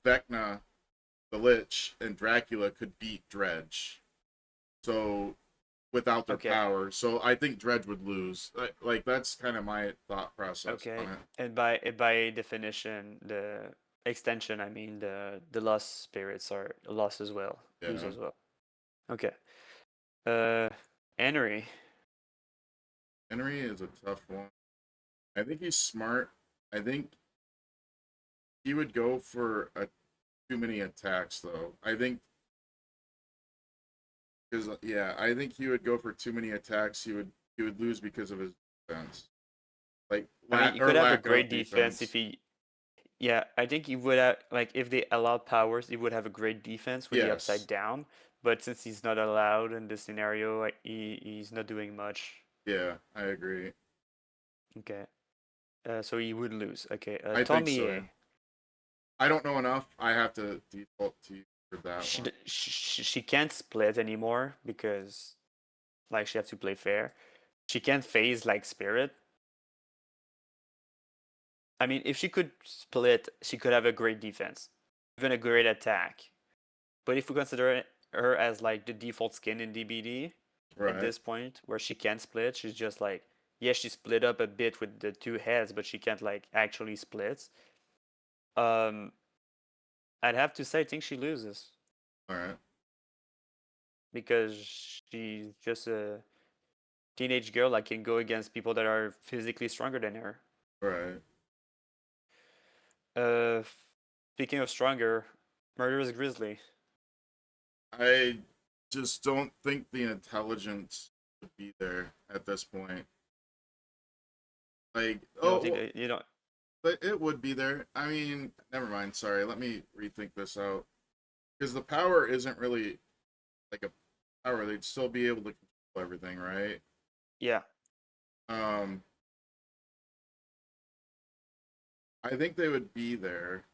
Vecna, the Lich, and Dracula could beat Dredge. So without their Okay. power. So I think Dredge would lose. Like that's kind of my thought process okay. on it. And by definition, the extension, I mean the lost spirits are lost as well. Lose Yeah. as well. Okay. Uh Henry. Henry is a tough one. I think he's smart. I think he would go for too many attacks though. I think because yeah, I think he would go for too many attacks. He would lose because of his defense. Like I mean, he or could have a lack great of defense if he. Yeah, I think he would have, like, if they allowed powers, he would have a great defense with the upside Yes. down. But since he's not allowed in this scenario, he's not doing much. Yeah, I agree. Okay. So he would lose. Okay. I think so. Tommy, I don't know enough. I have to default to you for that she, one. she can't split anymore because Like she has to play fair. She can't phase like Spirit. I mean, if she could split, she could have a great defense, even a great attack. But if we consider her as like the default skin in DBD Right. at this point, where she can't split, she's just like, yeah, she split up a bit with the two heads, but she can't like actually split. I'd have to say I think she loses All right. because she's just a teenage girl that can go against people that are physically stronger than her. Right. Uh, Speaking of stronger, Murderous Grizzly. I just don't think the intelligence would be there at this point. Like, You don't. but it would be there. I mean, never mind. Sorry, let me rethink this out. Because the power isn't really like a power. They'd still be able to control everything, right? Yeah. I think they would be there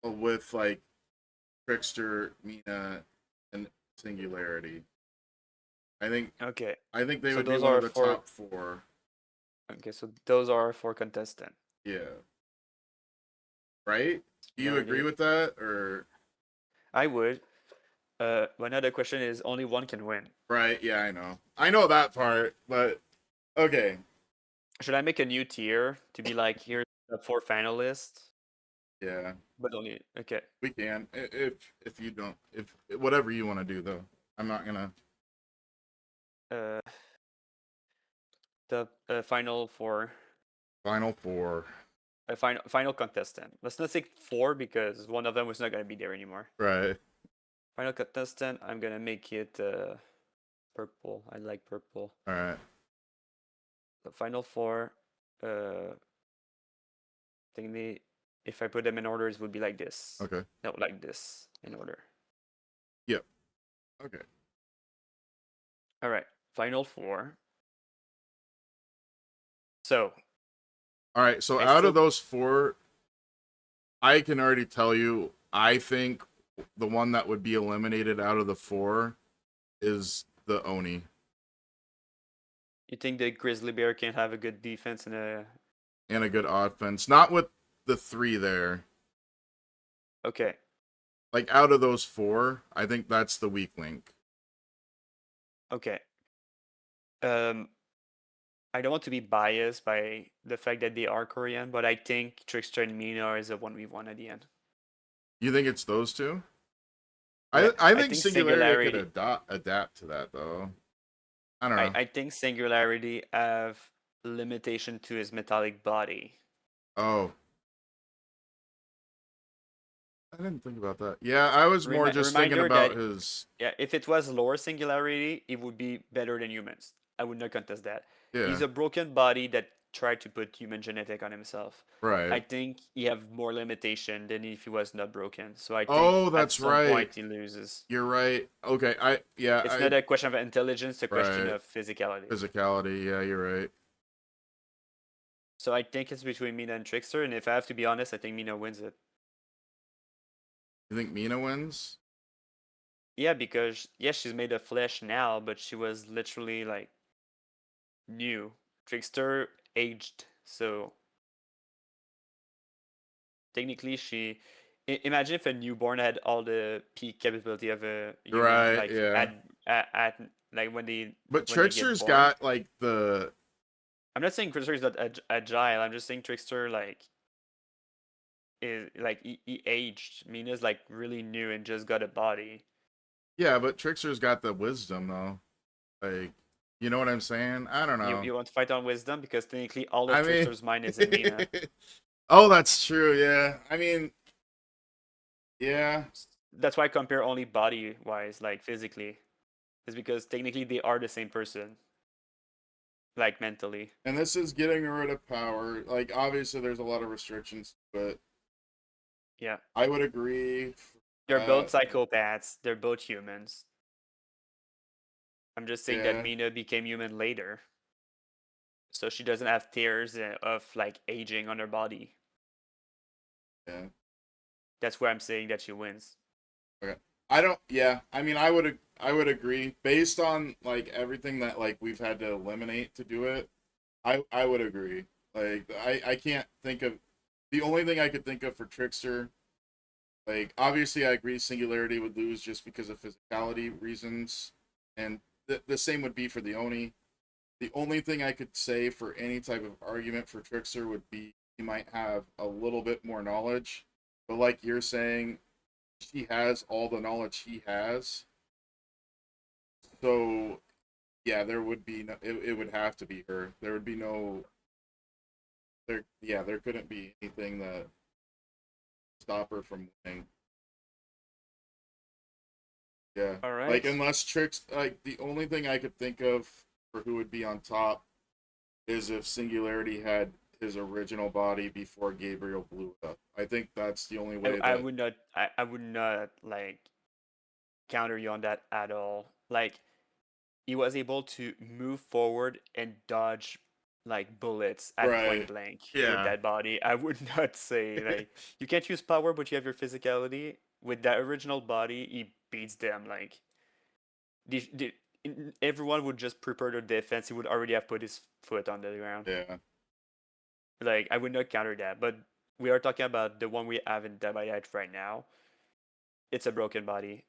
with like Trickster, Mina, and Singularity. Okay. I think they So would be those one are of the four- top 4. Okay, so those are 4 contestants. Yeah. Right? Do you Yeah, agree yeah. with that, or? I would. Another question is only one can win. Right? Yeah, I know that part, but okay. Should I make a new tier to be like, here's the 4 finalists, Yeah, but only okay. we can. If you don't, if whatever you want to do though, I'm not gonna. Uh, the final 4, Final 4. final contestant. Let's not say 4 because one of them was not gonna be there anymore. Right. Final contestant. I'm gonna make it purple. I like purple. All right. The final 4. Technically, if I put them in orders, it would be like this. Okay. No, like this in order. Okay. All right. Final 4. So All right. So I out still- of those 4, I can already tell you, I think the one that would be eliminated out of the 4 is the Oni. you think the grizzly bear can have a good defense and And a good offense. Not with the 3 there. okay. Like out of those 4, I think that's the weak link. Okay. I don't want to be biased by the fact that they are Korean, but I think Trickster and Mina is a 1v1 at the end. You think it's those 2? Yeah, I I think think Singularity Singularity- could adapt to that though. I don't know. I think Singularity have limitation to his metallic body. Oh. I didn't think about that. Yeah, I was more just thinking Reminder about that- his. Yeah, if it was lower Singularity, it would be better than humans. I would not contest that. Yeah, He's a broken body that tried to put human genetic on himself. right. I think he have more limitation than if he was not broken. So I think Oh, at that's some right. point he loses. You're right. Okay, It's not a question of intelligence, it's a question Right. of physicality. physicality. Yeah, you're right. So I think it's between Mina and Trickster, and if I have to be honest, I think Mina wins it. You think Mina wins? Yeah, because yes, she's made of flesh now, but she was literally like new. Trickster aged, so technically she. Imagine if a newborn had all the peak capability of a human, Right, like yeah. at like when they. But when they get Trickster's born. got like the. I'm not saying Trickster is not agile. I'm just saying Trickster like is like he aged. Mina's like really new and just got a body. Yeah, but Trickster's got the wisdom though. Like, you know what I'm saying? I don't know. You want to fight on wisdom because technically all of I mean- Trickster's mind is in Mina. Oh, that's true. Yeah. I mean, yeah. That's why I compare only body wise, like physically, is because technically they are the same person, like mentally. And this is getting rid of power. Like, obviously, there's a lot of restrictions, but Yeah, I would agree. they're both Uh, psychopaths. They're both humans. I'm just saying Yeah. that Mina became human later, so she doesn't have tears of like aging on her body. Yeah. That's where I'm saying that she wins. Okay. I don't. Yeah, I mean, I would agree based on like everything that like we've had to eliminate to do it. I would agree. Like I can't think of the only thing I could think of for Trickster. Like obviously, I agree Singularity would lose just because of physicality reasons, and the same would be for the Oni. The only thing I could say for any type of argument for Trickster would be he might have a little bit more knowledge, but like you're saying, she has all the knowledge he has. So yeah, there would be no, it would have to be her. There would be no there. Yeah, there couldn't be anything that stop her from winning. Yeah, All like right. unless Tricks, like the only thing I could think of for who would be on top is if Singularity had his original body before Gabriel blew it up. I think that's the only way I that. would not I would not like counter you on that at all. Like he was able to move forward and dodge like bullets at point Right. blank with Yeah. that body. I would not say like you can't use power, but you have your physicality. With that original body, he beats them. Like everyone would just prepare their defense. He would already have put his foot on the ground. Yeah. Like I would not counter that. But we are talking about the one we have in DBD right now. It's a broken body,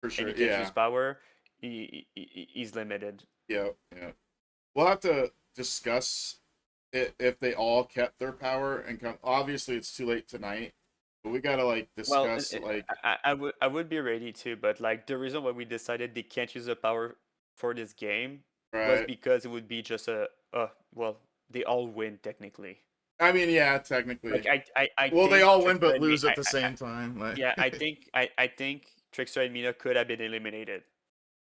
For and sure. he can't Yeah. use power. He's limited. Yeah. Yeah. We'll have to discuss it if they all kept their power and come. Obviously, it's too late tonight, but we gotta like Well, discuss like I would be ready to, but like the reason why we decided they can't use the power for this game was right. because it would be just well, they all win technically. I mean, yeah, technically. Like I Well, they think all win Trickster but and me lose at the same time. Like, yeah, I think Trickster and Mina could have been eliminated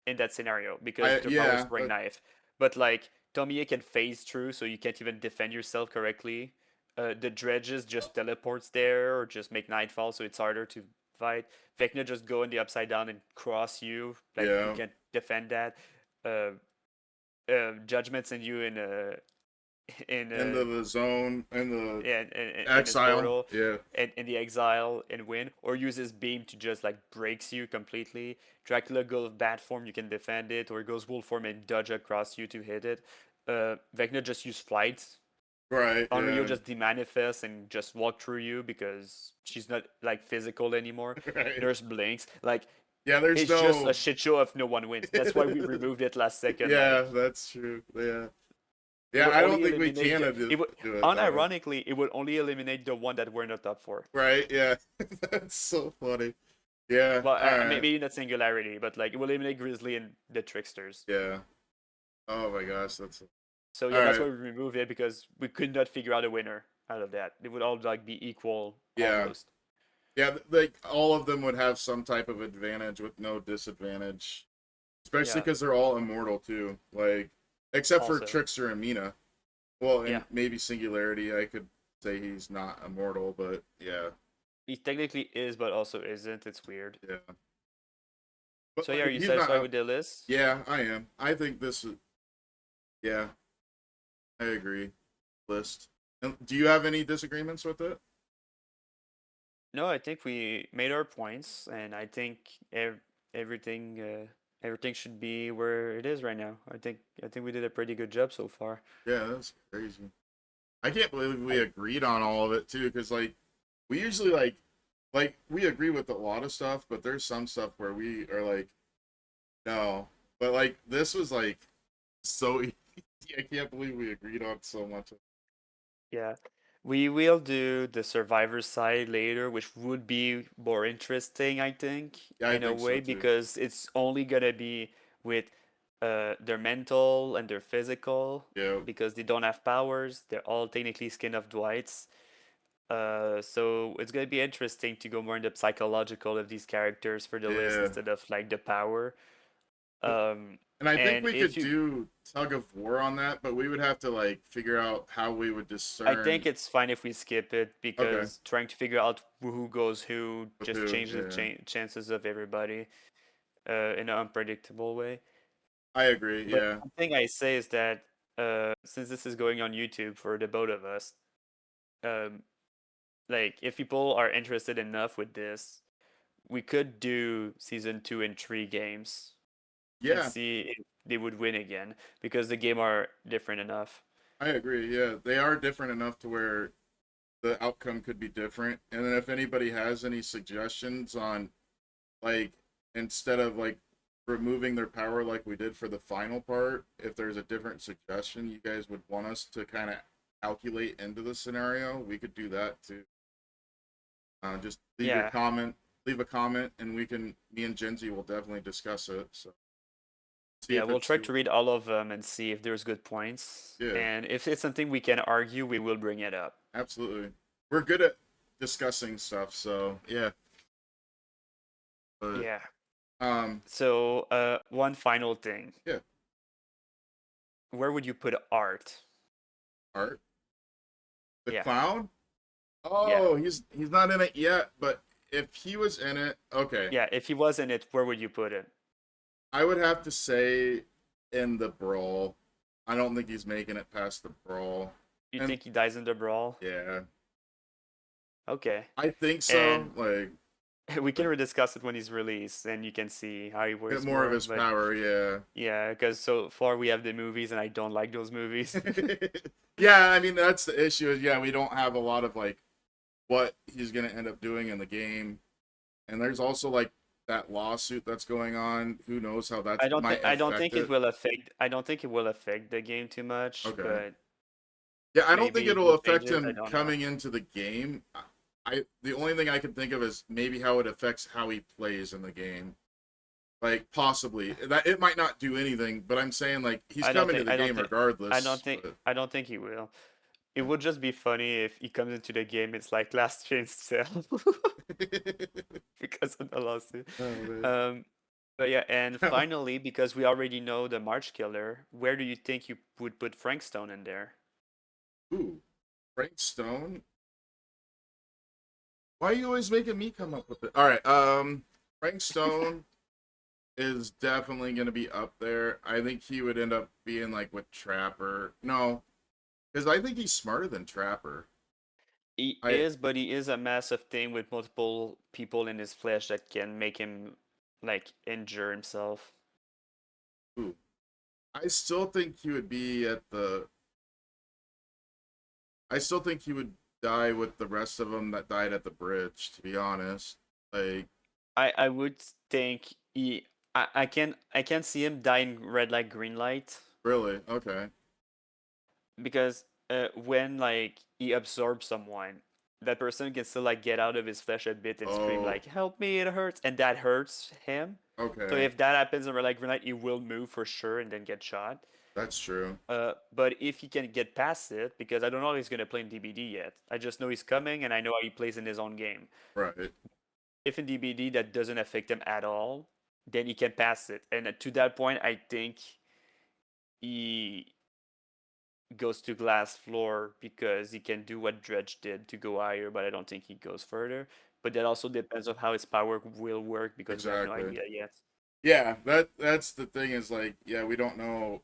in that scenario because their powers yeah, bring knife. But like Tomie can phase through, so you can't even defend yourself correctly. The dredges just teleports there or just make nightfall, so it's harder to fight. Vecna just go in the upside down and cross you, like you yeah, can't defend that. Uh, Judgments in you in into the zone and the in his exile. portal Yeah, and in the exile and win, or use his beam to just like breaks you completely. Dracula goes bat form, you can defend it, or he goes wolf form and dodge across you to hit it. Vecna just use flight. right. Unreal Yeah, just demanifests and just walk through you because she's not like physical anymore. right. Nurse blinks. Like Yeah, there's it's just no. a shit show if no one wins. That's why we removed it last second. Yeah, Like that's true. Yeah, it yeah. would I don't only think we eliminate can it would do it that way. unironically it would only eliminate the one that we're in the top four. Right? Yeah, that's so funny. Yeah. Well, All right. maybe not singularity, but like it will eliminate Grizzly and the Tricksters. Yeah. Oh my gosh, that's So all yeah, that's right. why we removed it because we could not figure out a winner out of that. They would all like be equal Yeah. almost. Yeah, like all of them would have some type of advantage with no disadvantage, especially Yeah. because they're all immortal too. Like, except for Also, Trickster and Mina. Well, and yeah, maybe Singularity. I could say he's not immortal, but yeah, he technically is, but also isn't. It's weird. yeah. But So yeah, like, are you he's not. satisfied with the list? Yeah, I am. I think this is. Yeah, I agree. List. And do you have any disagreements with it? No, I think we made our points, and I think everything everything should be where it is right now. I think we did a pretty good job so far. Yeah, that's crazy. I can't believe we I, agreed on all of it too, because like we usually like we agree with a lot of stuff, but there's some stuff where we are like, no. But like this was like so easy. I can't believe we agreed on so much. yeah, we will do the survivor side later, which would be more interesting, I think, Yeah, I in a think so way, too. because it's only gonna be with their mental and their physical, Yeah, because they don't have powers. They're all technically skin of Dwights. So it's gonna be interesting to go more into psychological of these characters for the list yeah. instead of like the power. Um, And I think and we if could you, do tug of war on that, but we would have to like figure out how we would I think discern. it's fine if we skip it Okay, because trying to figure out who goes who with just who? changes the Yeah, chances of everybody in an unpredictable way. I agree. But Yeah, one thing I say is that since this is going on YouTube for the both of us, um, like if people are interested enough with this, we could do season 2 in 3 games and Yeah, see if they would win again because the game are different enough. I agree. Yeah, they are different enough to where the outcome could be different. And then if anybody has any suggestions on, like, instead of like removing their power like we did for the final part, if there's a different suggestion you guys would want us to kind of calculate into the scenario, we could do that too. Just leave your Yeah. comment, leave a comment, and me and Genzi will definitely discuss it. So see Yeah, if we'll it's try to read all of them and see if there's good points. Yeah. And if it's something we can argue, we will bring it up. Absolutely. We're good at discussing stuff, so yeah. But, Yeah. Um, So, one final thing. Yeah. Where would you put Art? Art. The Yeah. clown? Oh, he's not in it yet, but if he was in it, okay. Yeah, if he was in it, where would you put it? I would have to say in the brawl. I don't think he's making it past the brawl. You And- think he dies in the brawl? Yeah. Okay. I think so. And- Like We can rediscuss it when he's released, and you can see how he works. get more of his but- power, yeah. Yeah, because so far we have the movies, and I don't like those movies. Yeah, I mean that's the issue is we don't have a lot of like what he's gonna end up doing in the game. And there's also like that lawsuit that's going on. Who knows how that's I don't might think I don't affect think it will affect. I don't think it will affect the game too much. Okay. But Yeah, I don't maybe think it it'll will affect change it, I him don't know. coming into the game. The only thing I can think of is maybe how it affects how he plays in the game. Like possibly that it might not do anything, but I'm saying like he's I don't coming to think- the I don't game think- regardless. I don't think he will. It would just be funny if he comes into the game. It's like last chance sell but- because of the lawsuit. Oh, man. But yeah, and finally, because we already know the March Killer, where do you think you would put Frank Stone in there? Ooh, Frank Stone. Why are you always making me come up with it? All right, Frank Stone is definitely going to be up there. I think he would end up being like with Trapper. No, because I think he's smarter than Trapper. He I- is, but he is a massive thing with multiple people in his flesh that can make him like injure himself. I still think he would be at the. I still think he would die with the rest of them that died at the bridge. To be honest, like I would think I can see him dying red light, green light. really, okay, Because when like he absorbs someone, that person can still like get out of his flesh a bit and scream Oh. like "Help me, it hurts," and that hurts him. okay, So if that happens in Red Light Green Light, he will move for sure and then get shot. that's true. But if he can get past it, because I don't know how he's gonna play in DBD yet. I just know he's coming and I know how he plays in his own game. Right. If in DBD that doesn't affect him at all, then he can pass it. And to that point, I think he goes to glass floor because he can do what Dredge did to go higher, but I don't think he goes further. But that also depends on how his power will work because we have no Exactly. idea yet. Yeah, that's the thing is like, yeah, we don't know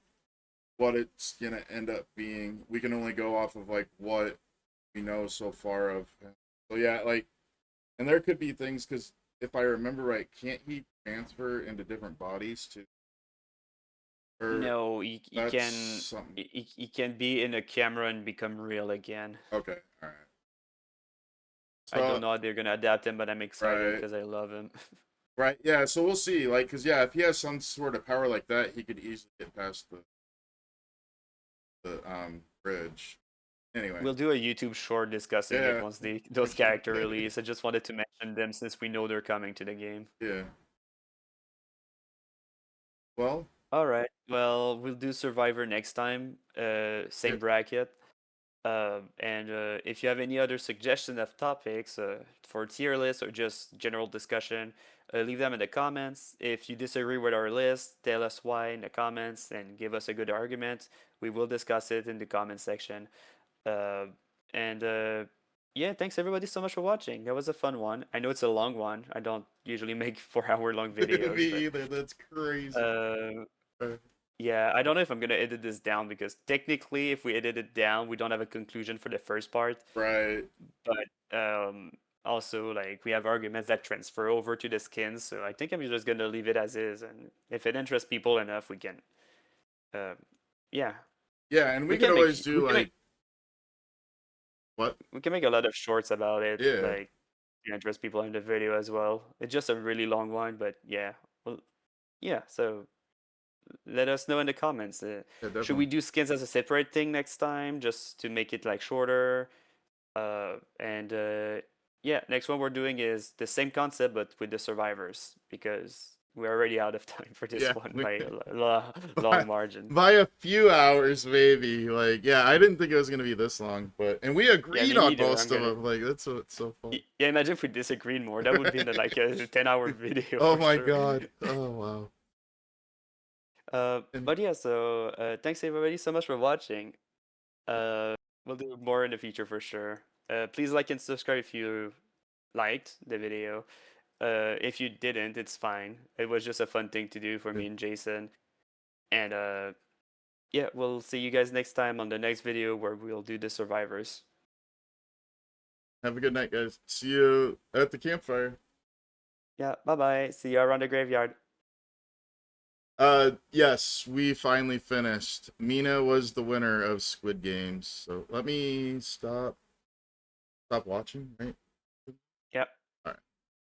what it's gonna end up being. We can only go off of like what we know so far of him. So yeah, like, and there could be things because if I remember right, can't he transfer into different bodies too? Or No, he that's can something. he can be in a camera and become real again. Okay, all right. I don't know how they're gonna adapt him, but I'm excited Right. because I love him. Right, yeah. So we'll see. Like, cause yeah, if he has some sort of power like that, he could easily get past the bridge. Anyway. We'll do a YouTube short discussing Yeah. it once those character release. I just wanted to mention them since we know they're coming to the game. Yeah. Well, All right. Well, we'll do Survivor next time. Same Yeah. bracket. And if you have any other suggestions of topics for tier list or just general discussion, leave them in the comments. If you disagree with our list, tell us why in the comments and give us a good argument. We will discuss it in the comment section. And yeah, thanks everybody so much for watching. That was a fun one. I know it's a long one. I don't usually make 4-hour long videos. me but- either. That's crazy. yeah, I don't know if I'm gonna edit this down because technically, if we edit it down, we don't have a conclusion for the first part. Right. But also like we have arguments that transfer over to the skins. So I think I'm just gonna leave it as is, and if it interests people enough, we can, uh, yeah, Yeah, and we we could can make always do like what? we can make a lot of shorts about it, Yeah, like interest people in the video as well. It's just a really long one, but yeah, well, yeah. So let us know in the comments. yeah, Should definitely. we do skins as a separate thing next time, just to make it like shorter? And yeah, next one we're doing is the same concept but with the survivors because we're already out of time for this Yeah, one we- by a long margin. By a few hours, maybe. Like, yeah, I didn't think it was gonna be this long, and we agreed me on neither. most I'm of gonna. them. Like, that's what's so fun. Yeah, imagine if we disagreed more. That would be in like a 10-hour video. Oh for my sure. god. Oh wow. But yeah, so thanks everybody so much for watching. We'll do more in the future for sure. Please like and subscribe if you liked the video. If you didn't, it's fine. It was just a fun thing to do for me and Jason. And yeah, we'll see you guys next time on the next video where we'll do the survivors. Have a good night, guys. See you at the campfire. Yeah, bye bye. See you around the graveyard. Yes, we finally finished. Mina was the winner of Squid Games. So let me stop watching, right? Yep. Alright.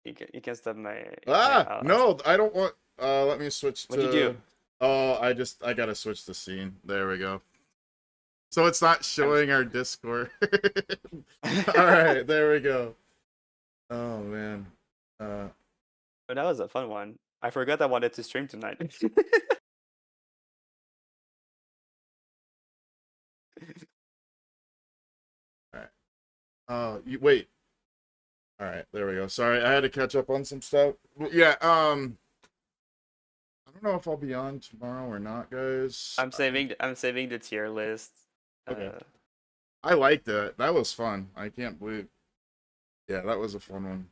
You can stop my. Ah, no, I don't want. Let me switch to. What'd you do? Oh, I gotta switch the scene. There we go. So it's not showing our Discord. All right, there we go. Oh man. Oh, that was a fun one. I forgot I wanted to stream tonight. All right. You wait. All right, there we go. Sorry, I had to catch up on some stuff. Yeah. I don't know if I'll be on tomorrow or not, guys. I'm saving the tier list. Okay. I liked it. That was fun. I can't believe. Yeah, that was a fun one.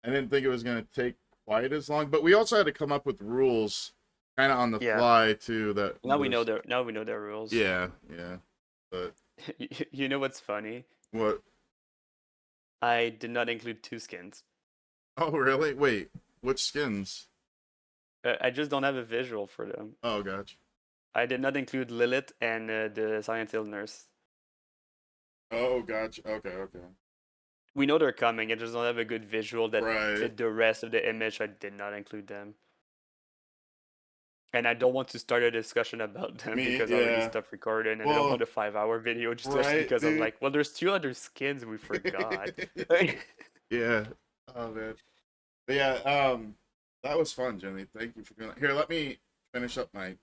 I didn't think it was gonna take quite as long, but we also had to come up with rules, kind of on the Yeah. fly too. That Now we was- know their rules. Yeah, yeah. But You know what's funny? what? I did not include 2 skins. Oh, really? Wait, which skins? I just don't have a visual for them. Oh, gotcha. I did not include Lilith and the Silent Hill nurse. Oh, gotcha. Okay, okay. We know they're coming. I just don't have a good visual that Right. fit the rest of the image. I did not include them. And I don't want to start a discussion about them because I already yeah. stopped recording and I Well, don't want a 5-hour video just right, because I'm dude. like, well, there's 2 other skins we forgot. Yeah. Oh man. But yeah, that was fun, Jimmy. Thank you for doing that. Here, let me finish up my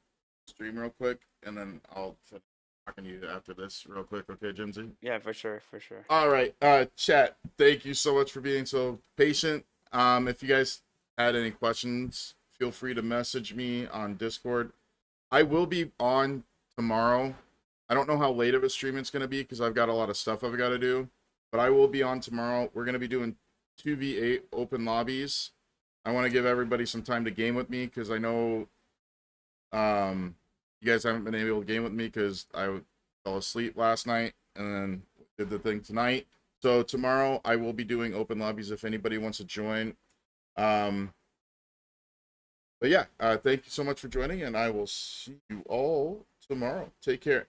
stream real quick, and then I'll finish talking to you after this real quick. Okay, Jimsy? Yeah, for sure, for sure. All right, chat. Thank you so much for being so patient. If you guys had any questions, feel free to message me on Discord. I will be on tomorrow. I don't know how late of a stream it's going to be because I've got a lot of stuff I've got to do, but I will be on tomorrow. We're going to be doing 2v8 open lobbies. I want to give everybody some time to game with me because I know you guys haven't been able to game with me because I fell asleep last night and then did the thing tonight. So tomorrow I will be doing open lobbies if anybody wants to join. But yeah, thank you so much for joining, and I will see you all tomorrow. Take care.